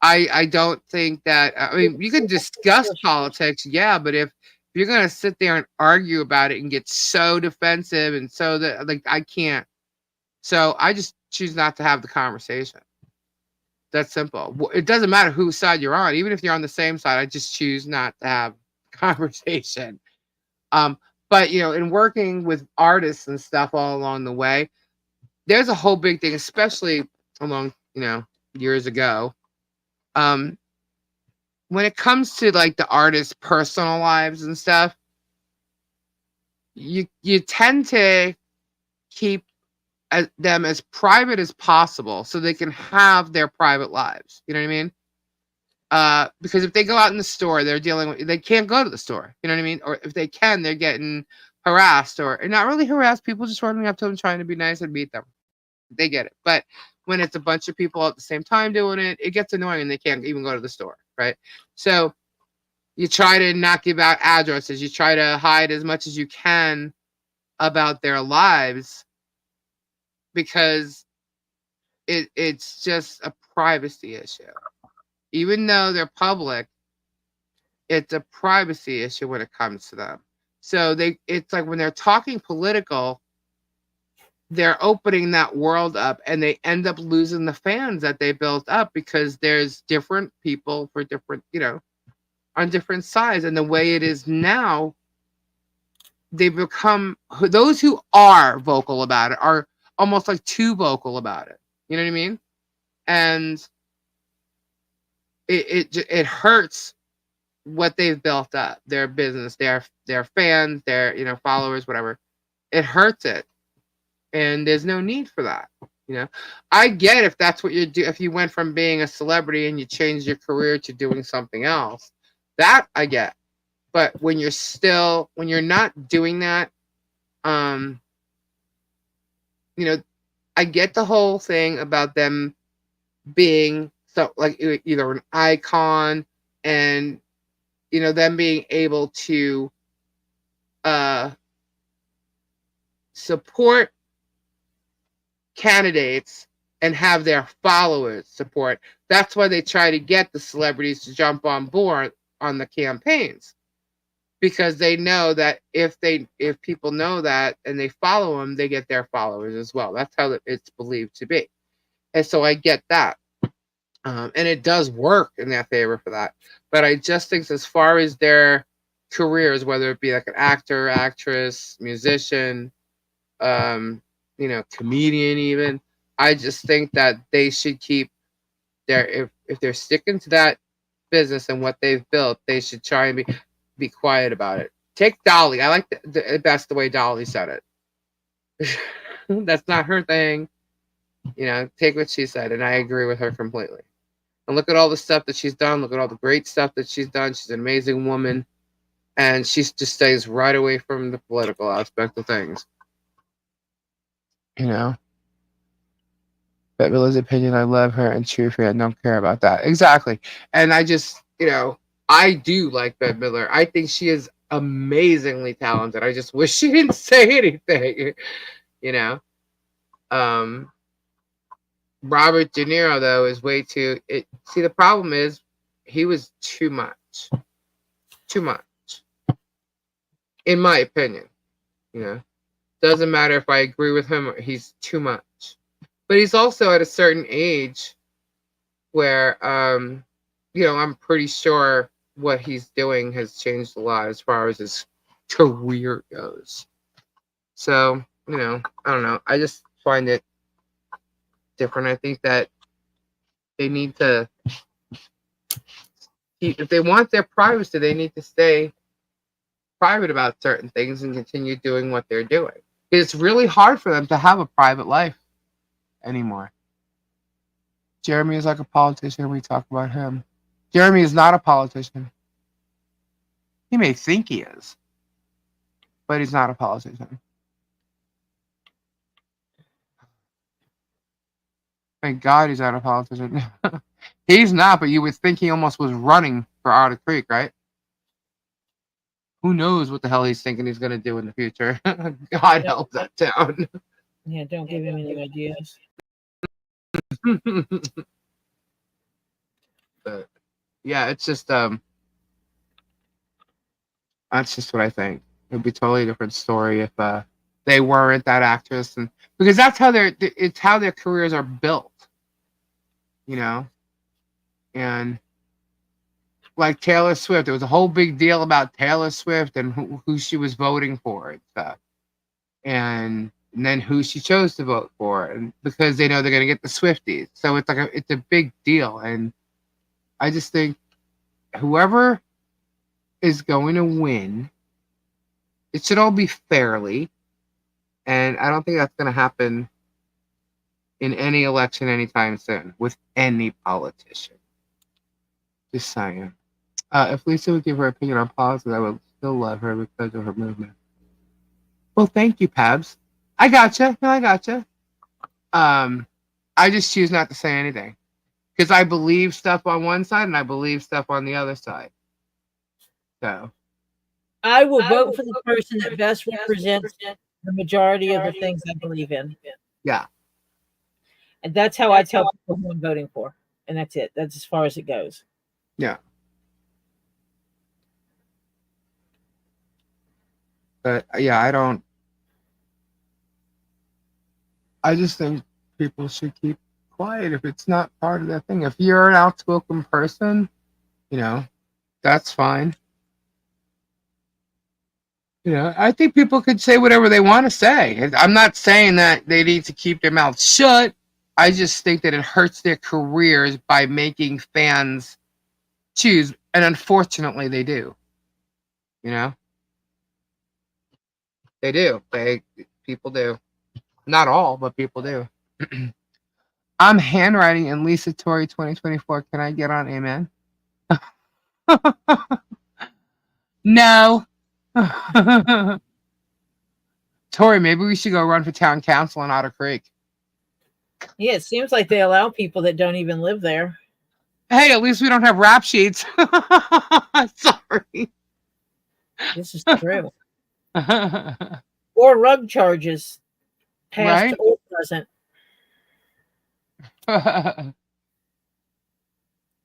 A: I don't think that. I mean, you can discuss politics, yeah, but if you're gonna sit there and argue about it and get so defensive and so that like I can't. So I just choose not to have the conversation. That's simple. It doesn't matter whose side you're on. Even if you're on the same side, I just choose not to have conversation. But in working with artists and stuff all along the way, there's a whole big thing, especially along, years ago. When it comes to like the artist's personal lives and stuff, you tend to keep them as private as possible so they can have their private lives. You know what I mean? Because if they go out in the store, they can't go to the store. You know what I mean? Or if they can, they're getting harassed or not really harassed. People just running up to them trying to be nice and meet them. They get it. But when it's a bunch of people at the same time doing it, it gets annoying and they can't even go to the store, right? So you try to not give out addresses. You try to hide as much as you can about their lives because it's just a privacy issue. Even though they're public, it's a privacy issue when it comes to them. So it's like when they're talking political, they're opening that world up and they end up losing the fans that they built up because there's different people for different, on different sides. And the way it is now, they become those who are vocal about it are almost like too vocal about it. You know what I mean? And it hurts what they've built up, their business, their fans, their followers, whatever. It hurts it. And there's no need for that. I get if that's what you do, if you went from being a celebrity and you changed your career to doing something else, that I get. But when you're not doing that, I get the whole thing about them being so like either an icon and them being able to support candidates and have their followers support. That's why they try to get the celebrities to jump on board on the campaigns, because they know that if people know that and they follow them, they get their followers as well. That's how it's believed to be. And so I get that. And it does work in their favor for that. But I just think as far as their careers, whether it be like an actor, actress, musician, comedian even, I just think that they should keep if they're sticking to that business and what they've built, they should try and be quiet about it. Take Dolly. I like that's the way Dolly said it. That's not her thing. You know, take what she said, and I agree with her completely. And look at all the stuff that she's done. Look at all the great stuff that she's done. She's an amazing woman, and she just stays right away from the political aspect of things. You know, Bette Midler's opinion. I love her and true fan. Don't care about that. Exactly. And I just, you know, I do like Bette Midler. I think she is amazingly talented. I just wish she didn't say anything. You know. Robert De Niro, though, is way too. See, the problem is he was too much. Too much. In my opinion. You know. Doesn't matter if I agree with him or he's too much. But he's also at a certain age where, you know, I'm pretty sure what he's doing has changed a lot as far as his career goes. So, you know, I don't know. I just find it different. I think that they need to, if they want their privacy, they need to stay private about certain things and continue doing what they're doing. It's really hard for them to have a private life anymore. Jeremy is like a politician. We talk about him. Jeremy is not a politician. He may think he is, but he's not a politician. Thank God he's not a politician. He's not, but you would think he almost was running for Otter Creek, right? Who knows what the hell he's thinking he's going to do in the future? God help that town.
B: Yeah, don't give him any ideas.
A: But yeah, it's just that's just what I think. It would be a totally different story if they weren't that actress, and because that's how it's how their careers are built, you know. And like Taylor Swift, there was a whole big deal about Taylor Swift and who she was voting for and stuff, and then who she chose to vote for, and because they know they're gonna get the Swifties, so it's like it's a big deal. And I just think whoever is going to win, it should all be fairly. And I don't think that's going to happen in any election anytime soon with any politician. Just saying. If Lisa would give her opinion on politics, I would still love her because of her movement. Well, thank you, Pabs. I gotcha. No, I gotcha. I just choose not to say anything. Because I believe stuff on one side and I believe stuff on the other side. So
B: I will vote for the person that best represents the majority of the things I believe in.
A: Yeah.
B: And that's how I tell people who I'm voting for. And that's it. That's as far as it goes.
A: Yeah. But yeah, I just think people should keep quiet if it's not part of their thing. If you're an outspoken person, you know, that's fine. You know, I think people could say whatever they want to say. I'm not saying that they need to keep their mouths shut. I just think that it hurts their careers by making fans choose, and unfortunately they do. You know? They do. People do. Not all, but people do. I'm handwriting in Lisa Tori 2024. Can I get on amen? No. Tori, maybe we should go run for town council in Otter Creek.
B: Yeah, it seems like they allow people that don't even live there.
A: Hey, at least we don't have rap sheets. Sorry.
B: This is true. Or rug charges, past
A: Right?
B: or present.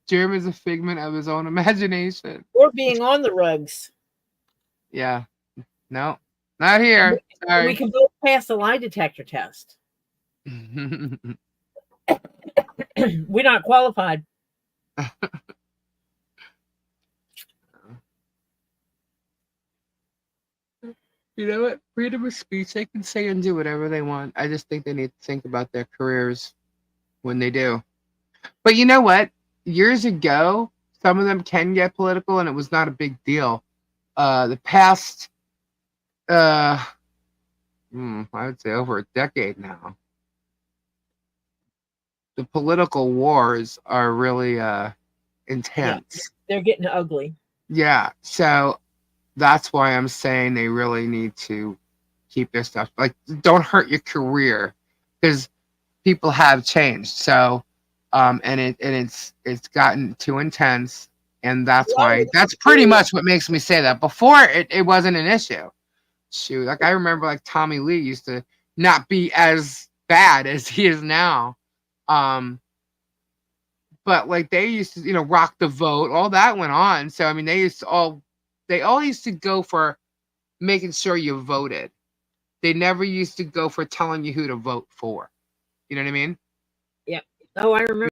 A: Jerem is a figment of his own imagination.
B: Or being on the rugs.
A: Yeah. No, not here. Sorry.
B: We can both pass the lie detector test. We're not qualified.
A: You know what? Freedom of speech. They can say and do whatever they want. I just think they need to think about their careers when they do. But you know what? Years ago, some of them can get political, and it was not a big deal. The past, I would say over a decade now, the political wars are really intense.
B: They're getting ugly.
A: Yeah, so that's why I'm saying they really need to keep their stuff. Like, don't hurt your career, because people have changed. So, and it's gotten too intense, and that's pretty much what makes me say that. Before, it wasn't an issue. Shoot, like I remember, like Tommy Lee used to not be as bad as he is now. But like they used to, rock the vote. All that went on. So I mean, they all used to go for making sure you voted. They never used to go for telling you who to vote for. You know what I mean?
B: Yeah. Oh, I remember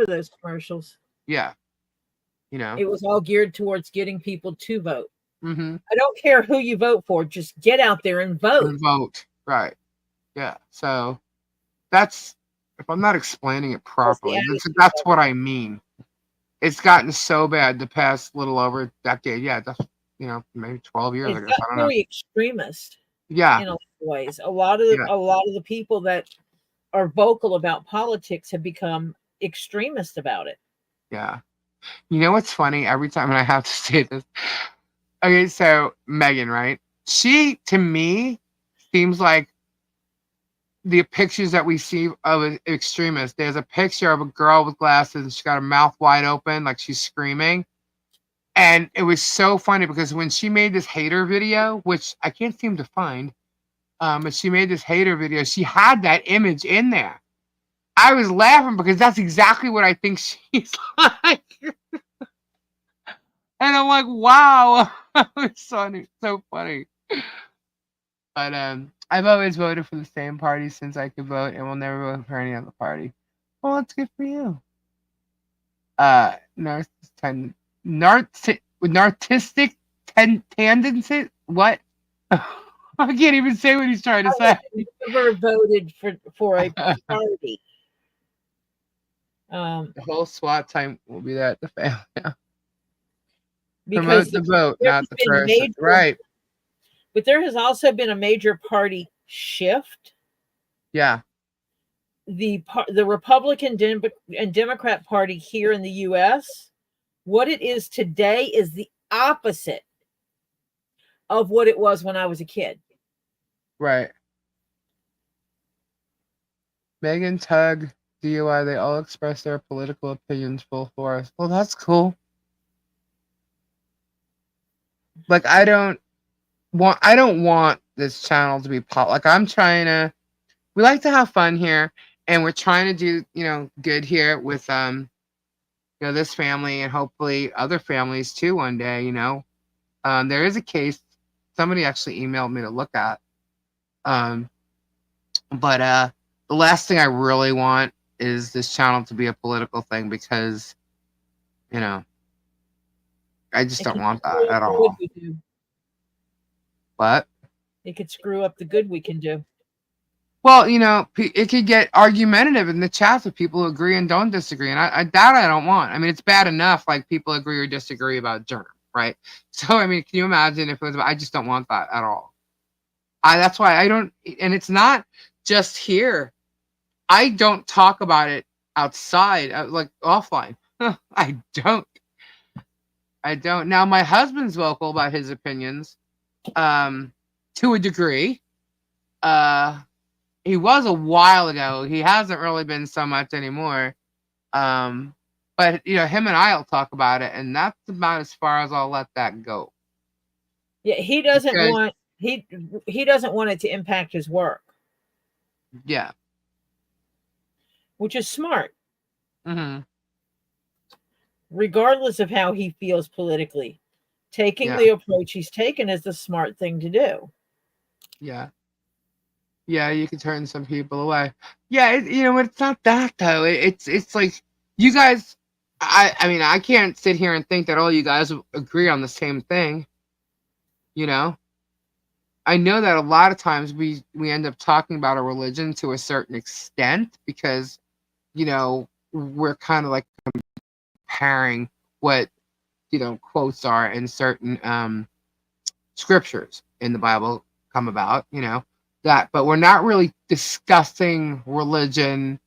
B: those commercials.
A: Yeah.
B: It was all geared towards getting people to vote.
A: Mm-hmm.
B: I don't care who you vote for. Just get out there and vote.
A: Right. Yeah. So that's, if I'm not explaining it properly, that's what I mean. It's gotten so bad the past little over a decade. Yeah. That's, maybe 12 years ago.
B: It's really extremist.
A: Yeah.
B: In a lot of ways. A lot of the people that are vocal about politics have become extremist about it.
A: Yeah. You know what's funny? Every time, and I have to say this. Okay, so Megan, right? She, to me, seems like the pictures that we see of an extremist. There's a picture of a girl with glasses, and she's got her mouth wide open, like she's screaming. And it was so funny because when she made this hater video, which I can't seem to find, but she made this hater video, she had that image in there. I was laughing because that's exactly what I think she's like. And I'm like, wow. It's so funny. But I've always voted for the same party since I could vote, and will never vote for any other party. Well, that's good for you. Narcissistic tendency? What? I can't even say what he's trying to say.
B: I never voted for a party.
A: The whole SWAT time will be that the family.
B: Because
A: promote the vote, not the person. Right.
B: But there has also been a major party shift.
A: Yeah.
B: The Republican and Democrat Party here in the U.S., what it is today is the opposite of what it was when I was a kid.
A: Right. Megan, Tug, DUI, they all express their political opinions full force. Well, that's cool. Like, I don't want this channel to be like, we like to have fun here, and we're trying to do, good here with, this family and hopefully other families too one day, there is a case somebody actually emailed me to look at. But the last thing I really want is this channel to be a political thing because, I just don't want that at all. What?
B: It could screw up the good we can do.
A: Well, it could get argumentative in the chats with people who agree and don't disagree. And I don't want. I mean, it's bad enough, like, people agree or disagree about GERM, right? So, I mean, can you imagine if it was, I just don't want that at all. That's why I don't, and it's not just here. I don't talk about it outside, like offline. I don't. Now, my husband's vocal about his opinions, to a degree. He was a while ago. He hasn't really been so much anymore. But him and I'll talk about it, and that's about as far as I'll let that go.
B: Yeah, he doesn't want he doesn't want it to impact his work.
A: Yeah.
B: Which is smart.
A: Mm-hmm.
B: Regardless of how he feels politically, taking the approach he's taken is the smart thing to do.
A: Yeah. Yeah, you can turn some people away. Yeah, it's not that though. It's like you guys. I mean, I can't sit here and think that all you guys agree on the same thing. I know that a lot of times we end up talking about a religion to a certain extent because, we're kind of like comparing what quotes are in certain scriptures in the Bible come about, that, but we're not really discussing religion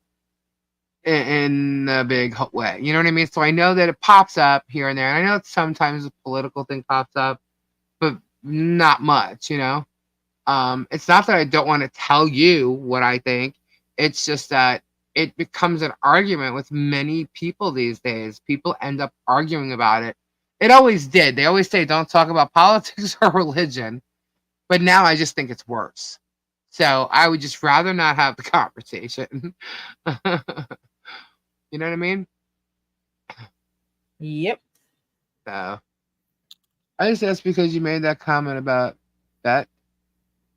A: in a big way. You know what I mean? So I know that it pops up here and there, and I know sometimes a political thing pops up, but not much, It's not that I don't want to tell you what I think. It's just that it becomes an argument with many people these days. People end up arguing about it. It always did. They always say don't talk about politics or religion. But now I just think it's worse. So I would just rather not have the conversation. You know what I mean?
B: Yep.
A: So I just asked because you made that comment about that.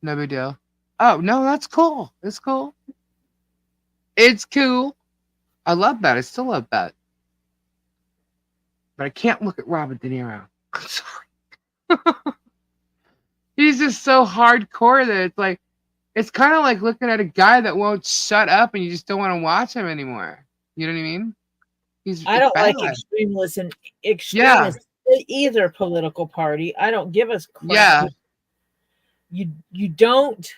A: No big deal. Oh, no, that's cool. It's cool. It's cool. I love that. I still love that. But I can't look at Robert De Niro. I'm sorry. He's just so hardcore that it's kind of like looking at a guy that won't shut up and you just don't want to watch him anymore. You know what I mean?
B: I don't like extremists in either political party. I don't give a crap.
A: Yeah.
B: You don't.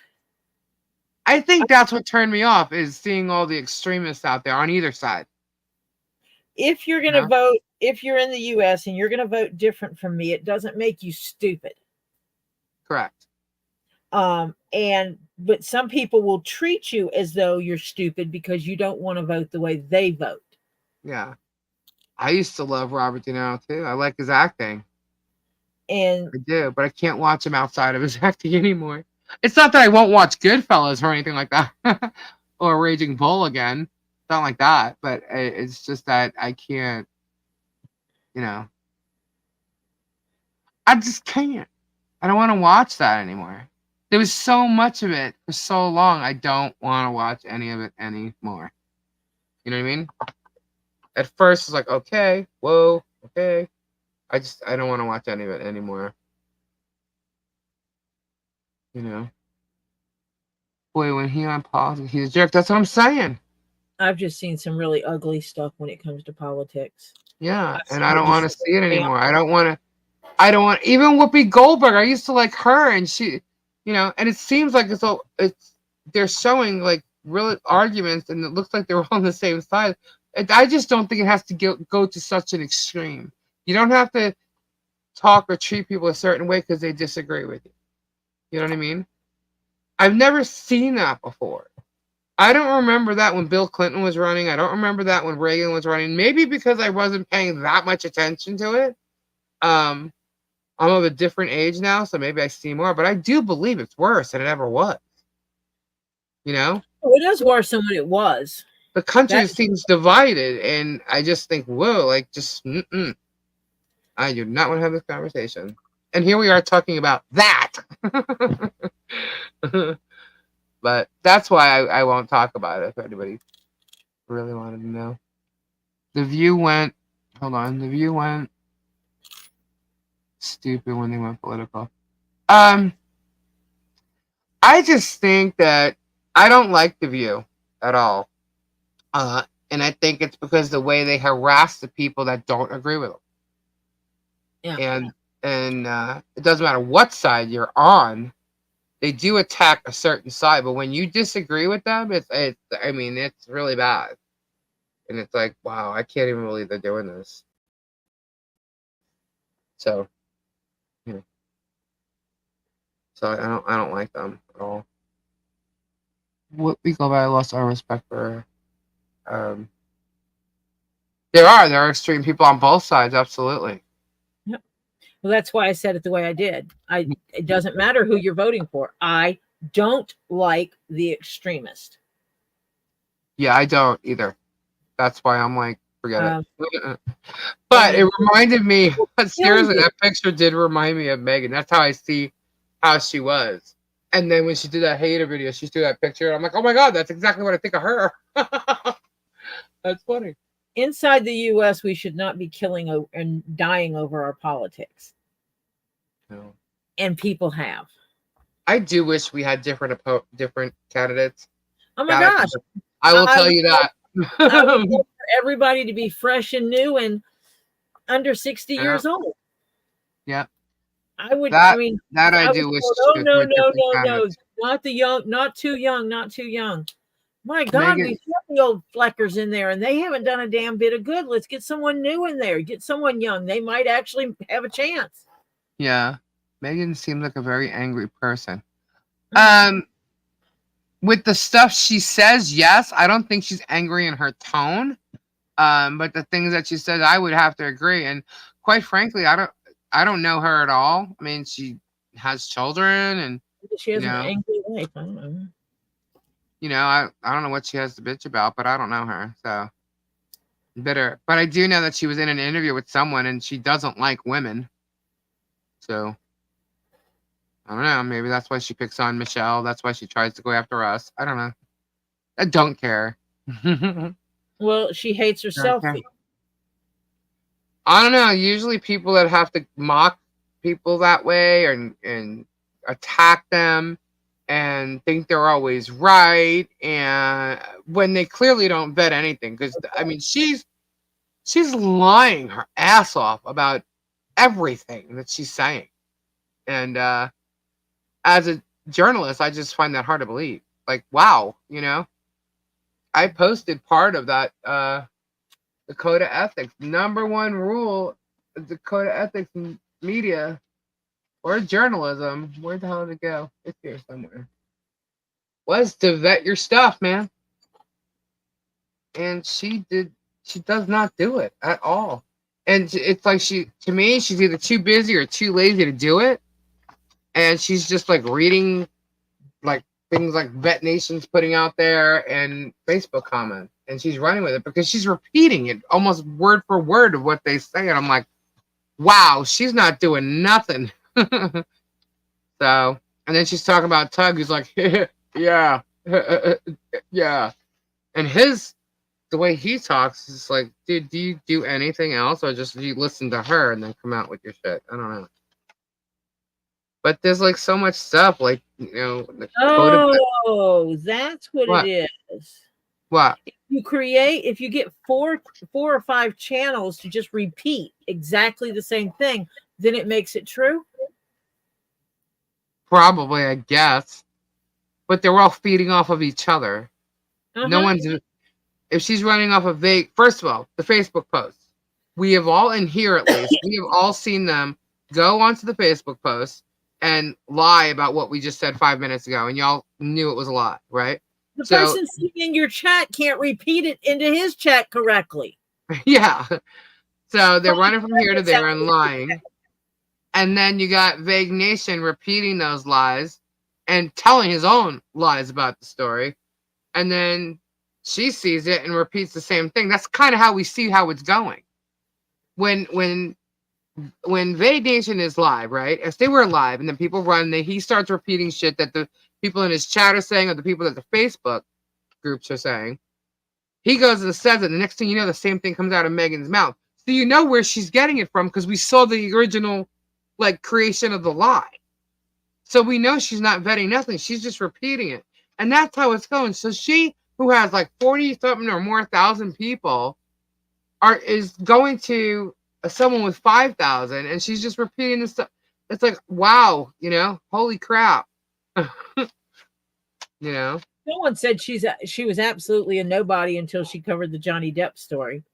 A: I think that's what turned me off is seeing all the extremists out there on either side.
B: If you're going to vote, if you're in the U.S. and you're going to vote different from me, it doesn't make you stupid.
A: Correct.
B: But some people will treat you as though you're stupid because you don't want to vote the way they vote.
A: Yeah. I used to love Robert De Niro too. I like his acting.
B: And
A: I do, but I can't watch him outside of his acting anymore. It's not that I won't watch Goodfellas or anything like that. Or Raging Bull again. Not like that, but it's just that I can't, I just can't. I don't want to watch that anymore. There was so much of it for so long. I don't want to watch any of it anymore. You know what I mean? At first, it's like, okay, whoa, okay. I don't want to watch any of it anymore. Boy, when he on politics, he's a jerk. That's what I'm saying.
B: I've just seen some really ugly stuff when it comes to politics.
A: Yeah, and I don't want to see it anymore. I don't want, even Whoopi Goldberg, I used to like her, and she, and it seems like they're showing like real arguments, and it looks like they're on the same side. I just don't think it has to go to such an extreme. You don't have to talk or treat people a certain way because they disagree with you. You know what I mean? I've never seen that before. I don't remember that when Bill Clinton was running. I don't remember that when Reagan was running. Maybe because I wasn't paying that much attention to it. I'm of a different age now, so maybe I see more. But I do believe it's worse than it ever was.
B: Well, it is worse than what it was.
A: The country seems divided, and I just think, whoa, I do not want to have this conversation. And here we are talking about that. But that's why I won't talk about it if anybody really wanted to know. The View went stupid when they went political. I just think that I don't like The View at all. And I think it's because the way they harass the people that don't agree with them.
B: Yeah.
A: And it doesn't matter what side you're on. They do attack a certain side, but when you disagree with them, it's really bad. And it's like, wow, I can't even believe they're doing this. So, so I don't like them at all. What we go by, I lost our respect for. There are extreme people on both sides, absolutely.
B: Well, that's why I said it the way I did. It doesn't matter who you're voting for. I don't like the extremist.
A: Yeah, I don't either. That's why I'm like, forget it. But it reminded me, seriously, that picture did remind me of Megan. That's how I see how she was. And then when she did that hater video, she threw that picture. And I'm like, oh my God, that's exactly what I think of her. That's funny.
B: Inside the U.S., we should not be killing and dying over our politics.
A: No.
B: And people have.
A: I do wish we had different candidates.
B: Oh my gosh.
A: I will tell you that.
B: I would love for everybody to be fresh and new. And under 60
A: Yeah.
B: years old.
A: Yeah.
B: I would.
A: That
B: I mean,
A: that I
B: I
A: do
B: was
A: wish.
B: told, oh
A: was
B: no,
A: with
B: no,
A: different
B: no, no,
A: candidates.
B: not the young, not too young, not too young. My God,
A: Megan-
B: we've got the old fleckers in there, and they haven't done a damn bit of good. Let's get someone new in there. Get someone young. They might actually have a chance.
A: Yeah. Megan seems like a very angry person.
B: Mm.
A: With the stuff she says, yes, I don't think she's angry in her tone. But the things that she says, I would have to agree. And quite frankly, I don't know her at all. I mean, she has children, and
B: She has
A: you
B: an
A: know,
B: angry wife. I don't know.
A: I don't know what she has to bitch about, but I don't know her, so bitter. But I do know that she was in an interview with someone, and she doesn't like women. So I don't know. Maybe that's why she picks on Michelle. That's why she tries to go after us. I don't know. I don't care.
B: Well, she hates herself.
A: Okay. I don't know. Usually, people that have to mock people that way and attack them and think they're always right, and when they clearly don't vet anything, because I mean, she's lying her ass off about everything that she's saying, and as a journalist, I just find that hard to believe. Like, wow, I posted part of that the code of ethics. Number one rule of the code of ethics in media or journalism. Where the hell did it go? It's here somewhere. Was to vet your stuff, man. And she does not do it at all. And it's like to me, she's either too busy or too lazy to do it. And she's just like reading like things like Vet Nation's putting out there and Facebook comments. And she's running with it because she's repeating it almost word for word of what they say. And I'm like, wow, she's not doing nothing. So, and then she's talking about Tug, who's like, yeah, yeah. And the way he talks is like, dude, do you do anything else, or just do you listen to her and then come out with your shit? I don't know. But there's like so much stuff, like the
B: Oh, that's what
A: What?
B: it is.
A: What?
B: If you get four or five channels to just repeat exactly the same thing, then it makes it true.
A: Probably, I guess. But they're all feeding off of each other. No one's. If she's running off of first of all, the Facebook posts. We have all in here at least. We have all seen them go onto the Facebook post and lie about what we just said 5 minutes ago, and y'all knew it was a lie, right?
B: The person sitting in your chat can't repeat it into his chat correctly.
A: Yeah. So they're running from here to there and lying. And then you got Vague Nation repeating those lies and telling his own lies about the story. And then she sees it and repeats the same thing. That's kind of how we see how it's going. When Vague Nation is live, right? If they were live and then people run, he starts repeating shit that the people in his chat are saying or the people that the Facebook groups are saying. He goes and says it. The next thing you know, the same thing comes out of Megan's mouth. So you know where she's getting it from because we saw the original creation of the lie. So we know she's not vetting nothing. She's just repeating it. And that's how it's going. So she, who has like 40 something or more thousand people, is going to someone with 5,000, and she's just repeating this stuff. It's like, wow, holy crap.
B: No one said she was absolutely a nobody until she covered the Johnny Depp story.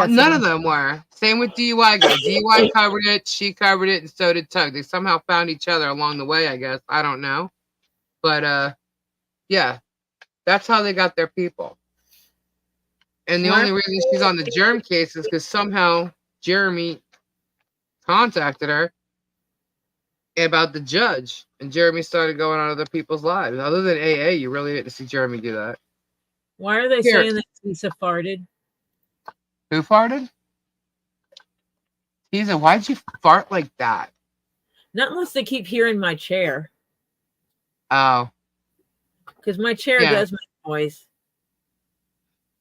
A: None of them were. Same with DUI guys. DUI covered it, she covered it, and so did Tug. They somehow found each other along the way, I guess. I don't know. But yeah, that's how they got their people. And the only reason she's on the GERM case is because somehow Jeremy contacted her about the judge, and Jeremy started going on other people's lives. Other than AA, you really didn't see Jeremy do that.
B: Why are they saying that Lisa farted?
A: Who farted? Lisa, why'd you fart like that?
B: Not unless they keep hearing my chair.
A: Oh.
B: Because my chair does make noise.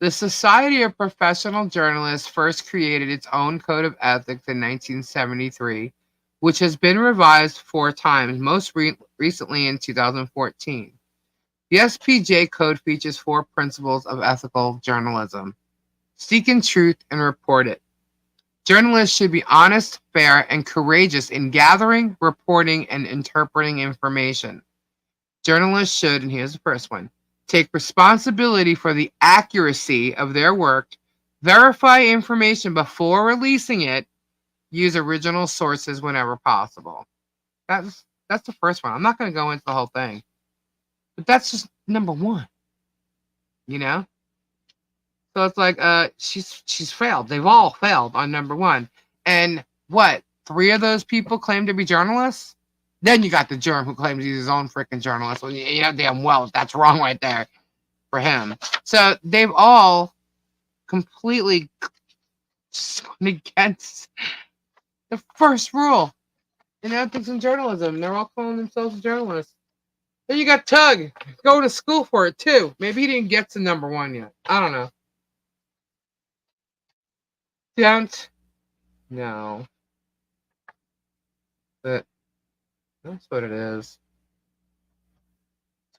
A: The Society of Professional Journalists first created its own code of ethics in 1973, which has been revised 4 times, most recently in 2014. The SPJ code features 4 principles of ethical journalism. Seek in truth and report it. Journalists should be honest, fair, and courageous in gathering, reporting, and interpreting information. Journalists should, and here's the first one, take responsibility for the accuracy of their work, verify information before releasing it, use original sources whenever possible. That's the first one. I'm not going to go into the whole thing, but that's just number one. You know, so it's like she's failed. They've all failed on number one. And what? 3 of those people claim to be journalists. Then you got the germ who claims he's his own freaking journalist. Well, you know damn well that's wrong right there for him. So they've all completely gone against the first rule in ethics in journalism. They're all calling themselves journalists. Then you got Tug going to school for it too. Maybe he didn't get to number one yet. I don't know. Don't know. But that's what it is.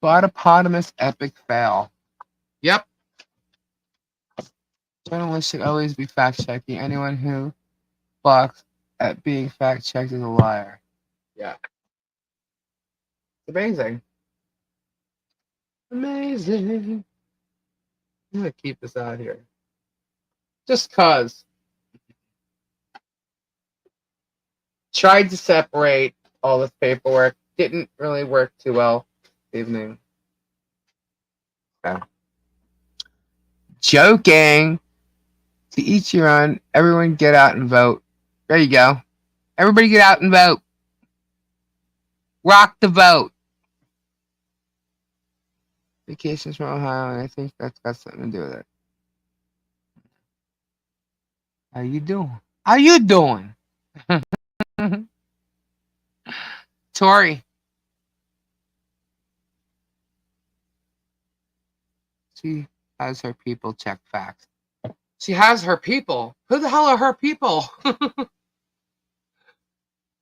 A: Spotopotamus epic fail. Yep. Journalists should always be fact-checking. Anyone who balks at being fact-checked is a liar. Yeah. It's amazing. Amazing. I'm going to keep this out here. Just cause. Tried to separate all this paperwork. Didn't really work too well this evening. So. Joking. To each your own. Everyone get out and vote. There you go. Everybody get out and vote. Rock the vote. Vacations from Ohio, and I think that's got something to do with it. How you doing? How you doing? Tori. She has her people check facts. She has her people. Who the hell are her people?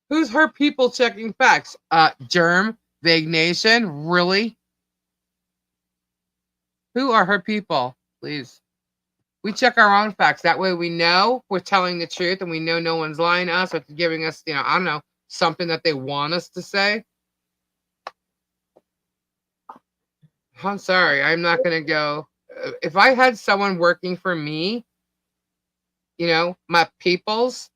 A: Who's her people checking facts? Germ, Vague Nation, really? Who are her people? Please. We check our own facts. That way we know we're telling the truth and we know no one's lying to us or giving us, I don't know, something that they want us to say. I'm sorry. I'm not going to go. If I had someone working for me, my peoples,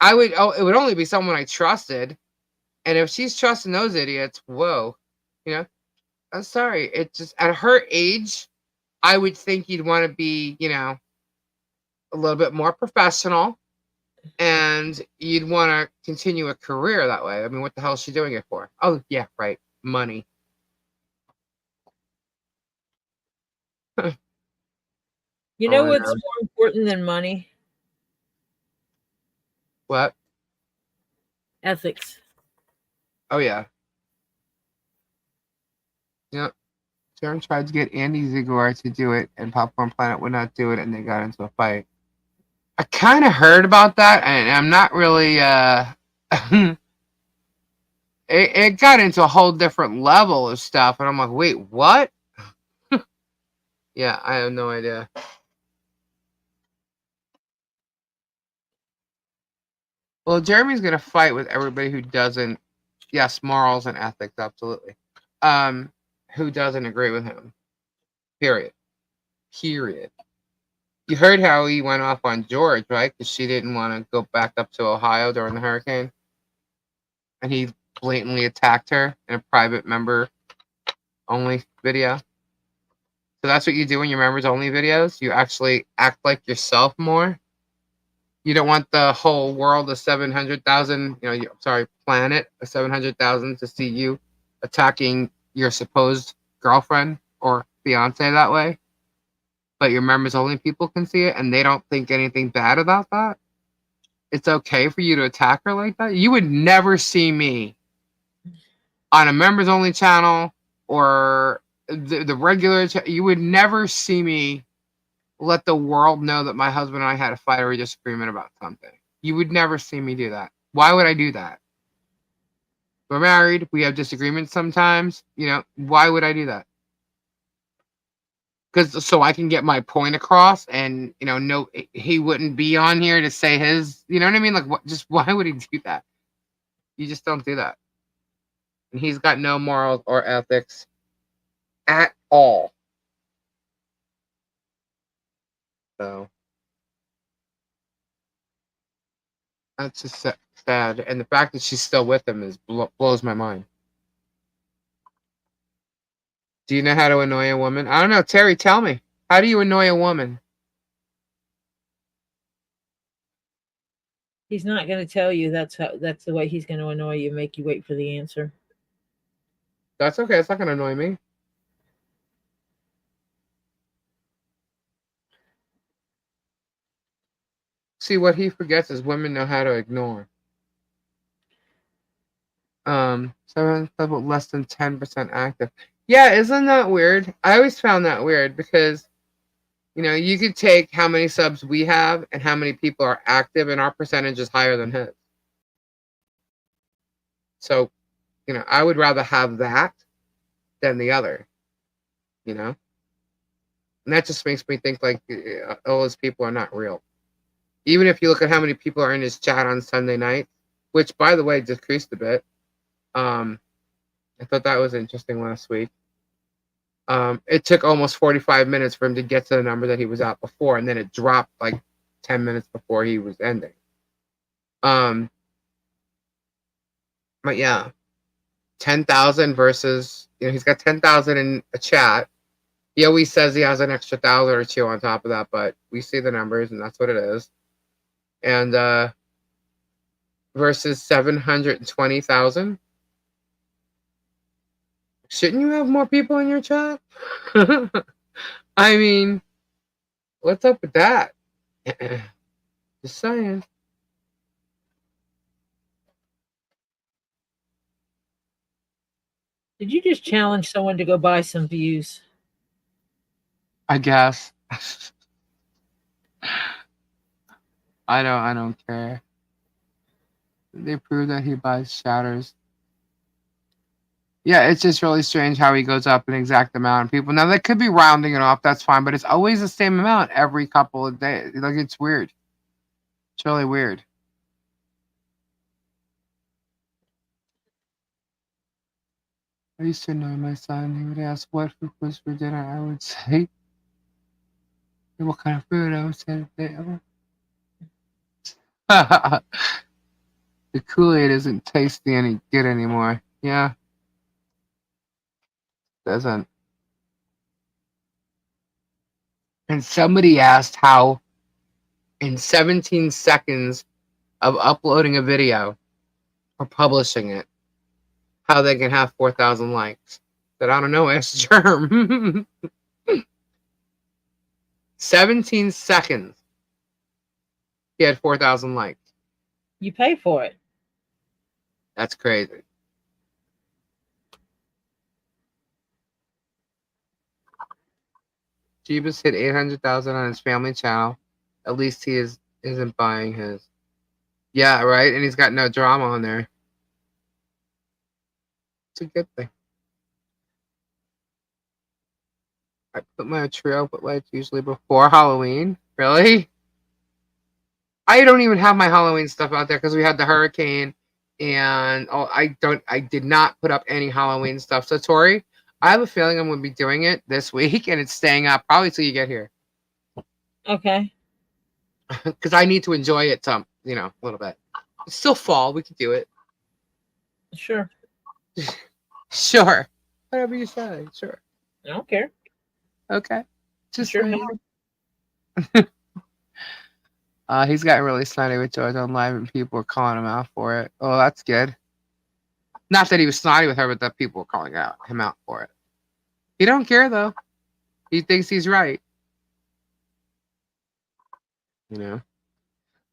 A: it would only be someone I trusted. And if she's trusting those idiots, whoa, I'm sorry. It just, at her age, I would think you'd want to be, a little bit more professional and you'd want to continue a career that way. I mean, what the hell is she doing it for? Oh, yeah, right. Money.
B: You know what's more important than money?
A: What?
B: Ethics.
A: Oh, yeah. Yep. Sharon tried to get Andy Ziglar to do it, and Popcorn Planet would not do it, and they got into a fight. I kind of heard about that, and I'm not really... it got into a whole different level of stuff, and I'm like, wait, what? Yeah, I have no idea. Well, Jeremy's going to fight with everybody who doesn't... Yes, morals and ethics, absolutely. Who doesn't agree with him. Period. You heard how he went off on George, right? Because she didn't want to go back up to Ohio during the hurricane. And he blatantly attacked her in a private member-only video. So that's what you do in your members-only videos? You actually act like yourself more? You don't want the whole world of 700,000, planet of 700,000 to see you attacking your supposed girlfriend or fiance that way, but your members only people can see it and they don't think anything bad about that. It's okay for you to attack her like that. You would never see me on a members only channel or the regular you would never see me let the world know that my husband and I had a fight or a disagreement about something. You would never see me do that. Why would I do that? We're married. We have disagreements sometimes. Why would I do that? because so I can get my point across, and no, he wouldn't be on here to say his. You know what I mean? Like, what? Just why would he do that? You just don't do that. And he's got no morals or ethics at all. So that's just sad. And the fact that she's still with him blows my mind. Do you know how to annoy a woman? I don't know. Terry, tell me. How do you annoy a woman?
B: He's not going to tell you. That's the way he's going to annoy you, make you wait for the answer.
A: That's okay. It's not going to annoy me. See, what he forgets is women know how to ignore. 7 less than 10% active. Yeah, isn't that weird? I always found that weird because, you could take how many subs we have and how many people are active, and our percentage is higher than his. So, I would rather have that than the other, And that just makes me think like all those people are not real. Even if you look at how many people are in his chat on Sunday night, which, by the way, decreased a bit. I thought that was interesting last week. It took almost 45 minutes for him to get to the number that he was at before, and then it dropped like 10 minutes before he was ending. But yeah, 10,000 versus, he's got 10,000 in a chat. He always says he has an extra 1,000 or 2 on top of that, but we see the numbers, and that's what it is. And versus 720,000. Shouldn't you have more people in your chat? I mean, what's up with that? Just saying.
B: Did you just challenge someone to go buy some views?
A: I guess. I don't care. They prove that he buys shatters. Yeah, it's just really strange how he goes up an exact amount of people. Now, they could be rounding it off. That's fine. But it's always the same amount every couple of days. Like, it's weird. It's really weird. I used to know my son. He would ask what food was for dinner. I would say, what kind of food? I would say, the Kool-Aid isn't tasty any good anymore. Yeah. Doesn't. And somebody asked how in 17 seconds of uploading a video or publishing it, how they can have 4,000 likes. But I don't know, ask Germ. 17 seconds. He had 4,000 likes.
B: You pay for it.
A: That's crazy. Jeebus hit 800,000 on his family channel. At least he isn't buying his. Yeah, right? And he's got no drama on there. It's a good thing. I put my tree out with lights usually before Halloween. Really? I don't even have my Halloween stuff out there because we had the hurricane, and I did not put up any Halloween stuff. So Tori, I have a feeling I'm going to be doing it this week, and it's staying up probably till you get here.
B: Okay.
A: Because I need to enjoy it some, a little bit. It's still fall. We could do it.
B: Sure.
A: Sure. Whatever you say. Sure.
B: I don't care.
A: Okay. Just
B: Sure.
A: He's gotten really snotty with George on live, and people were calling him out for it. Oh, that's good. Not that he was snotty with her, but that people were calling him out for it. He don't care though. He thinks he's right.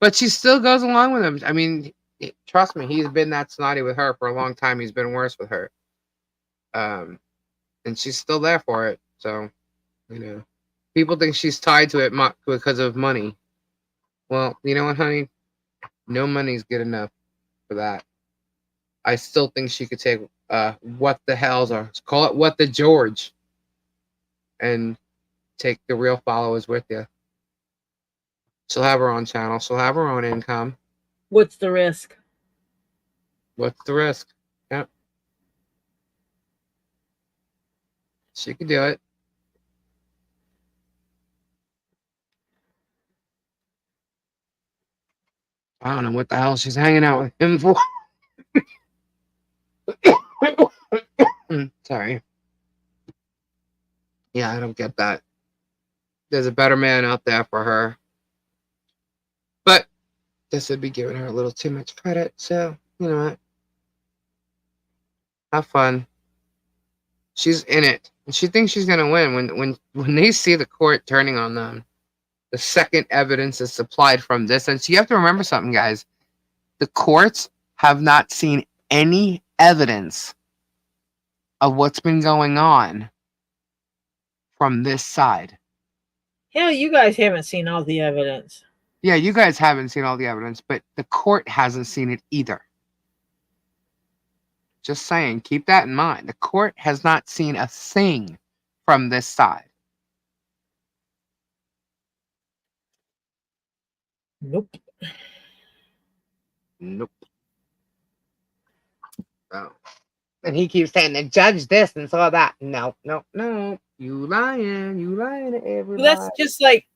A: But she still goes along with him. I mean, trust me, he's been that snotty with her for a long time. He's been worse with her. And she's still there for it. So, people think she's tied to it because of money. Well, you know what, honey? No money's good enough for that. I still think she could take what the hells are. Call it what the George. And take the real followers with you. She'll have her own channel. She'll have her own income.
B: What's the risk?
A: What's the risk? Yep. She could do it. I don't know what the hell she's hanging out with him for. Sorry. Yeah, I don't get that. There's a better man out there for her. But this would be giving her a little too much credit. So, you know what? Have fun. She's in it. And she thinks she's gonna win. When they see the court turning on them, the second evidence is supplied from this. And so you have to remember something, guys. The courts have not seen any evidence of what's been going on from this side.
B: Hell, you guys haven't seen all the evidence.
A: Yeah, you guys haven't seen all the evidence, but the court hasn't seen it either. Just saying, keep that in mind. The court has not seen a thing from this side.
B: Nope.
A: Nope. Oh. And he keeps saying the judge this and so that. No. You lying to everybody.
B: Well, that's just like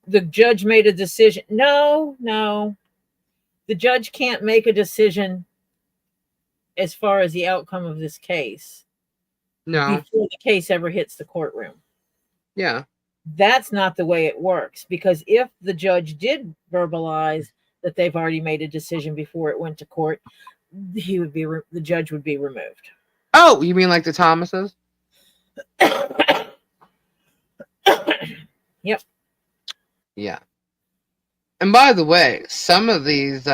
B: the judge made a decision. No. The judge can't make a decision as far as the outcome of this case
A: No.
B: before the case ever hits the courtroom.
A: Yeah.
B: That's not the way it works, because if the judge did verbalize that they've already made a decision before it went to court, the judge would be removed.
A: Oh, you mean like the Thomases?
B: Yep.
A: Yeah. And by the way, some of these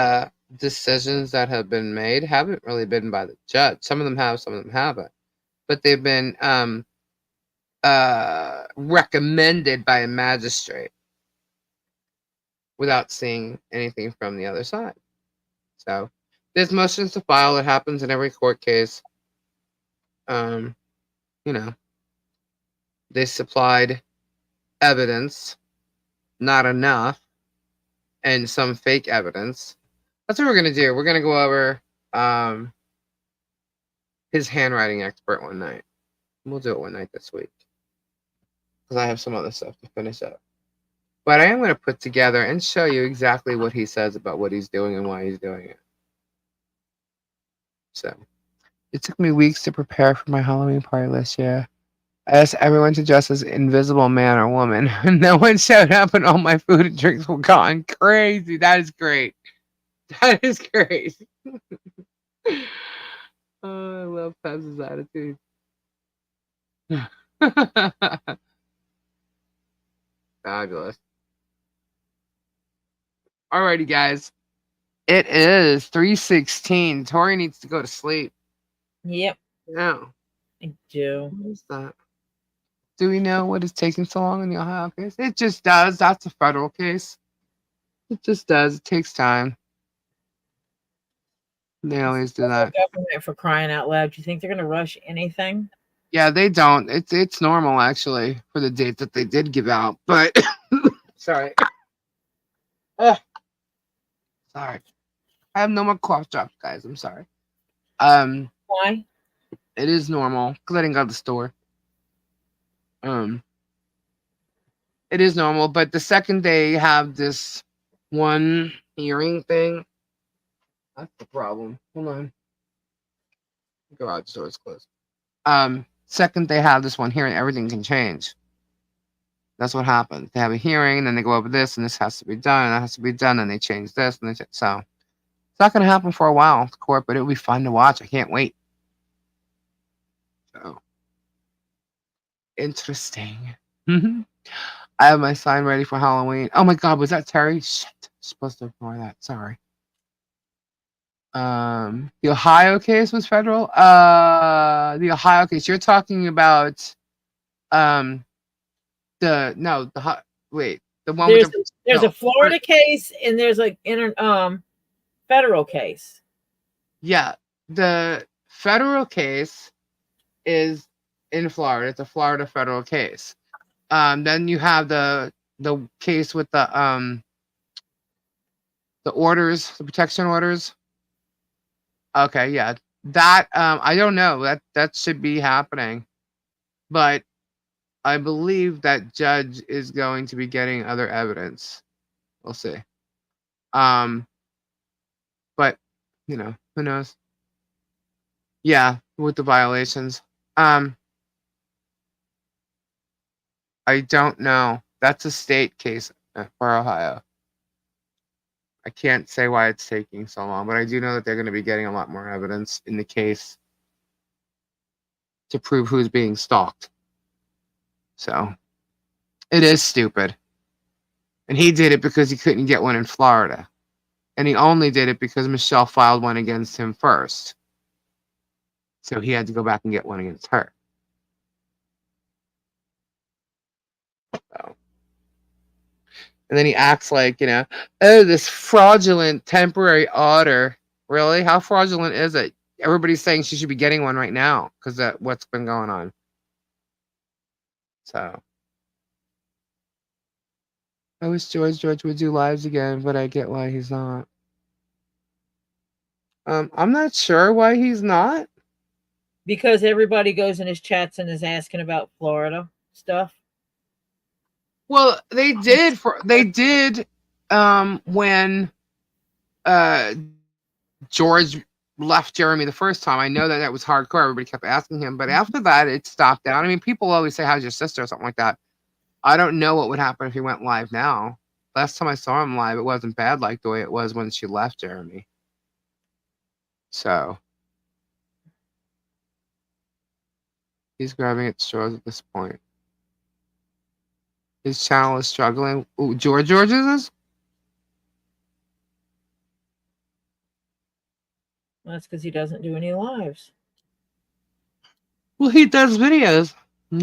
A: decisions that have been made haven't really been by the judge. Some of them have, some of them haven't. But they've been recommended by a magistrate without seeing anything from the other side. So there's motions to file that happens in every court case. You know, they supplied evidence, not enough, and some fake evidence. That's what we're gonna do. We're gonna go over his handwriting expert one night. We'll do it one night this week because I have some other stuff to finish up. But I am going to put together and show you exactly what he says about what he's doing and why he's doing it. So, it took me weeks to prepare for my Halloween party this year. I asked everyone to dress as Invisible Man or Woman. No one showed up and all my food and drinks were gone. Crazy. That is great. That is great. Oh, I love Pez's attitude. Fabulous. Alrighty, guys. It is 3:16. Tori needs to go to sleep.
B: Yep,
A: No.
B: I do.
A: What is that? Do we know what is taking so long in the Ohio case? It just does. That's a federal case. It just does. It takes time. They always do that.
B: Government, for crying out loud. Do you think they're going to rush anything?
A: Yeah, they don't. It's normal actually for the date that they did give out. But sorry. Sorry. I have no more cough drops, guys. I'm sorry.
B: Why?
A: It is normal because I didn't go to the store. It is normal, but the second they have this one hearing thing, that's the problem. Hold on. Garage door is closed. Second they have this one hearing, everything can change. That's what happens. They have a hearing, and then they go over this, and this has to be done, and that has to be done, and they change this, and so it's not going to happen for a while, the court, but it'll be fun to watch. I can't wait. So interesting. I have my sign ready for Halloween. Oh my God, was that Terry? Shit, I'm supposed to ignore that. Sorry. The Ohio case was federal. The Ohio case. You're talking about the one
B: there's a Florida case and there's like federal case.
A: Yeah, the federal case is in Florida. It's a Florida federal case. Then you have the case with the orders, the protection orders. Okay, yeah. That I don't know. That should be happening. But I believe that judge is going to be getting other evidence. We'll see. But who knows? Yeah, with the violations. I don't know. That's a state case for Ohio. I can't say why it's taking so long, but I do know that they're going to be getting a lot more evidence in the case to prove who's being stalked. So it is stupid. And he did it because he couldn't get one in Florida. And he only did it because Michelle filed one against him first. So he had to go back and get one against her. So. And then he acts like, oh, this fraudulent temporary order. Really? How fraudulent is it? Everybody's saying she should be getting one right now because of what's been going on. So. I wish George would do lives again, but I get why he's not. I'm not sure why he's not.
B: Because everybody goes in his chats and is asking about Florida stuff.
A: Well, they did when George left Jeremy the first time. I know that was hardcore. Everybody kept asking him, but after that, it stopped down. I mean, people always say, "How's your sister?" or something like that. I don't know what would happen if he went live now. Last time I saw him live, it wasn't bad like the way it was when she left Jeremy. So he's grabbing at straws at this point. His channel is struggling. Ooh, George's is?
B: Well, that's because he doesn't do any lives.
A: Well, he does videos.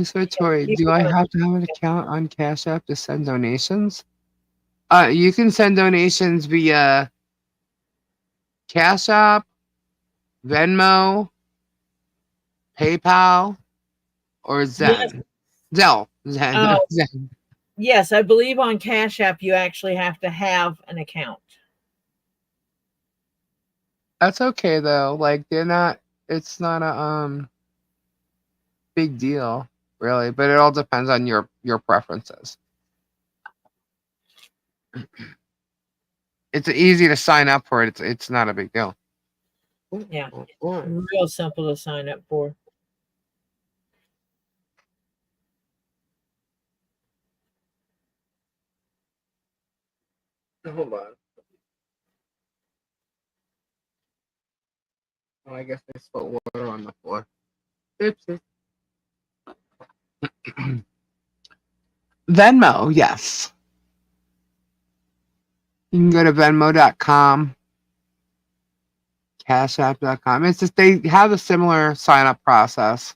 A: So, Tori, do I have to have an account on CashApp to send donations? You can send donations via CashApp, Venmo, PayPal, or Zen.
B: Yes.
A: Zen.
B: Yes, I believe on Cash App you actually have to have an account.
A: That's okay though. Like it's not a big deal, really, but it all depends on your preferences. It's easy to sign up for it. It's not a big deal.
B: Yeah. Real simple to sign up for.
A: Hold on. Oh, I guess I spilled water on the floor. Oopsie. Venmo, yes. You can go to Venmo.com, CashApp.com. It's just they have a similar sign-up process.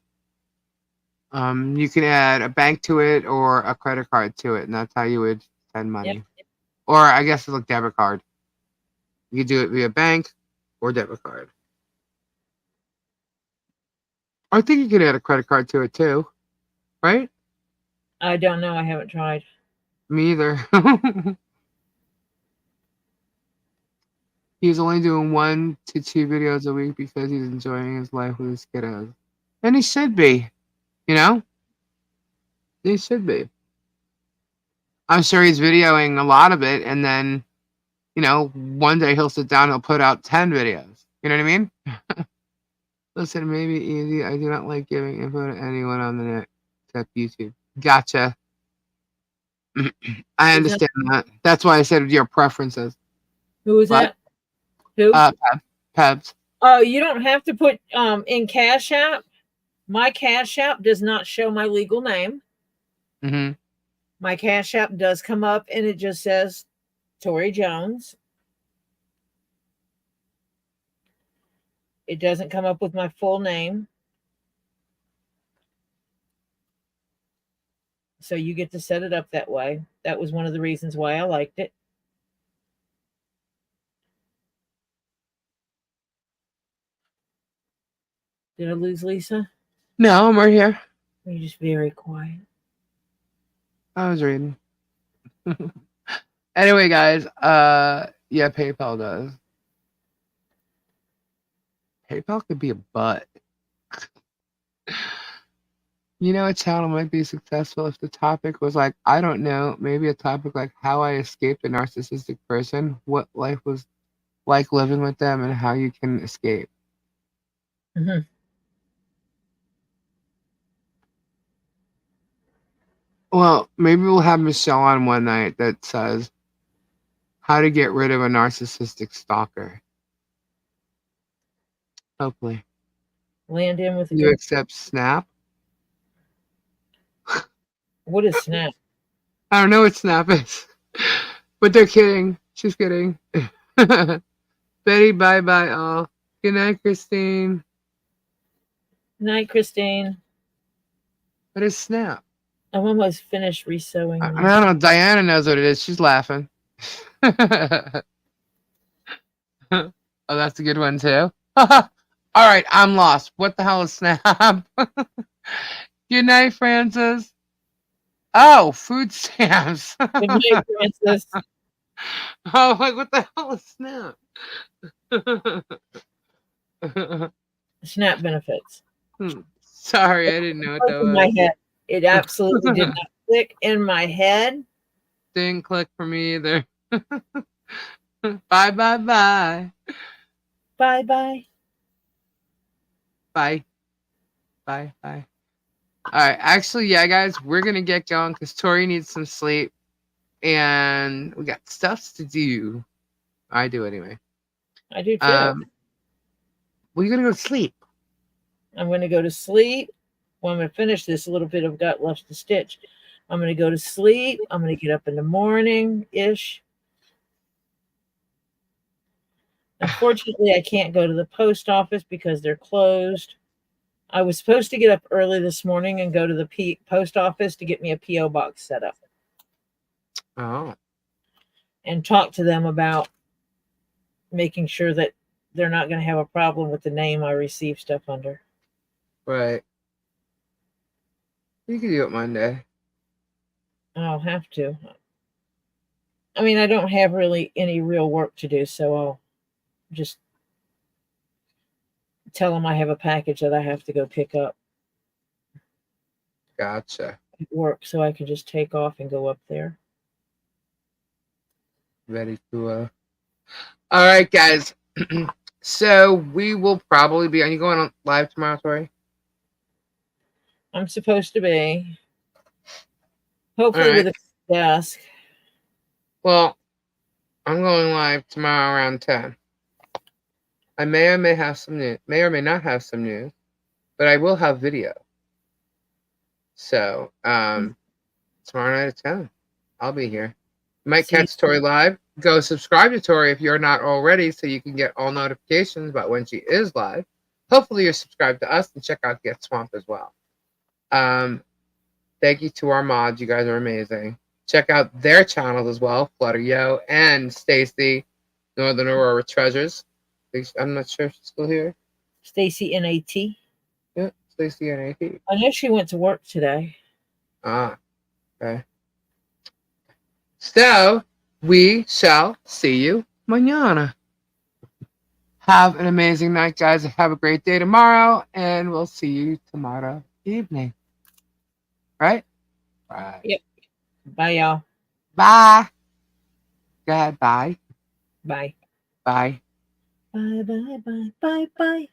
A: You can add a bank to it or a credit card to it, and that's how you would send money.
B: Yep.
A: Or I guess it's like debit card. You can do it via bank or debit card. I think you could add a credit card to it too, right?
B: I don't know. I haven't tried.
A: Me either. He's only doing 1 to 2 videos a week because he's enjoying his life with his kiddos. And he should be, He should be. I'm sure he's videoing a lot of it, and then, one day he'll sit down, he'll put out 10 videos. You know what I mean? Listen, it may be easy. I do not like giving info to anyone on the net except YouTube. Gotcha. I understand that. That's why I said your preferences.
B: Who is that? Who?
A: Pebs.
B: Oh, you don't have to put in Cash App. My Cash App does not show my legal name.
A: Mm-hmm.
B: My Cash App does come up and it just says Tori Jones. It doesn't come up with my full name. So you get to set it up that way. That was one of the reasons why I liked it. Did I lose Lisa?
A: No, I'm right here.
B: You're just very quiet.
A: I was reading. Anyway, guys, yeah, PayPal does. PayPal could be a butt. You know, a channel might be successful if the topic was like, I don't know, maybe a topic like how I escaped a narcissistic person, what life was like living with them, and how you can escape.
B: Mhm.
A: Well, maybe we'll have Michelle on one night that says how to get rid of a narcissistic stalker. Hopefully.
B: Land in with a
A: You
B: good.
A: accept Snap?
B: What is Snap?
A: I don't know what Snap is. But they're kidding. She's kidding. Betty, bye bye all. Good night, Christine.
B: Night, Christine.
A: What is Snap?
B: I'm almost finished resewing.
A: I don't know. Diana knows what it is. She's laughing. Oh, that's a good one too. All right, I'm lost. What the hell is Snap? Good night, Francis. Oh, food stamps.
B: Good night, Francis.
A: Oh, like what the hell is Snap?
B: Snap benefits.
A: Sorry, I didn't know what that
B: In my
A: was.
B: head. It absolutely did not click in my head.
A: Didn't click for me either. Bye, bye, bye.
B: Bye bye.
A: Bye. Bye, bye. All right, actually, yeah, guys, we're going to get going because Tori needs some sleep. And we got stuff to do. I do anyway.
B: I do too.
A: Well, you're going to go to sleep.
B: I'm going to go to sleep. Well, I'm going to finish this little bit I've got left to stitch. I'm going to go to sleep. I'm going to get up in the morning-ish. Unfortunately, I can't go to the post office because they're closed. I was supposed to get up early this morning and go to the post office to get me a P.O. box set up.
A: Oh.
B: And talk to them about making sure that they're not going to have a problem with the name I receive stuff under.
A: Right. You can do it Monday.
B: I'll have to. I mean, I don't have really any real work to do, so I'll just tell them I have a package that I have to go pick up
A: Gotcha.
B: at work, so I can just take off and go up there.
A: Very cool. All right, guys. So we will probably be. Are you going on live tomorrow, Tori?
B: I'm supposed to be. Hopefully with a desk.
A: Well, I'm going live tomorrow around 10. I may or may have some news. May or may not have some news, but I will have video. So tomorrow night at 10, I'll be here. You might catch Tori live. Go subscribe to Tori if you're not already, so you can get all notifications about when she is live. Hopefully you're subscribed to us and check out Get Swamp as well. Thank you to our mods. You guys are amazing. Check out their channels as well, Flutter Yo and Stacy, Northern Aurora Treasures. I'm not sure if she's still here.
B: Stacy NAT.
A: Yeah, Stacy NAT.
B: I know she went to work today.
A: Ah, okay. So, we shall see you mañana. Have an amazing night, guys. Have a great day tomorrow, and we'll see you tomorrow evening. Right? Right.
B: Yep. Bye, y'all.
A: Bye. Go ahead. Bye.
B: Bye.
A: Bye.
B: Bye, bye, bye, bye, bye.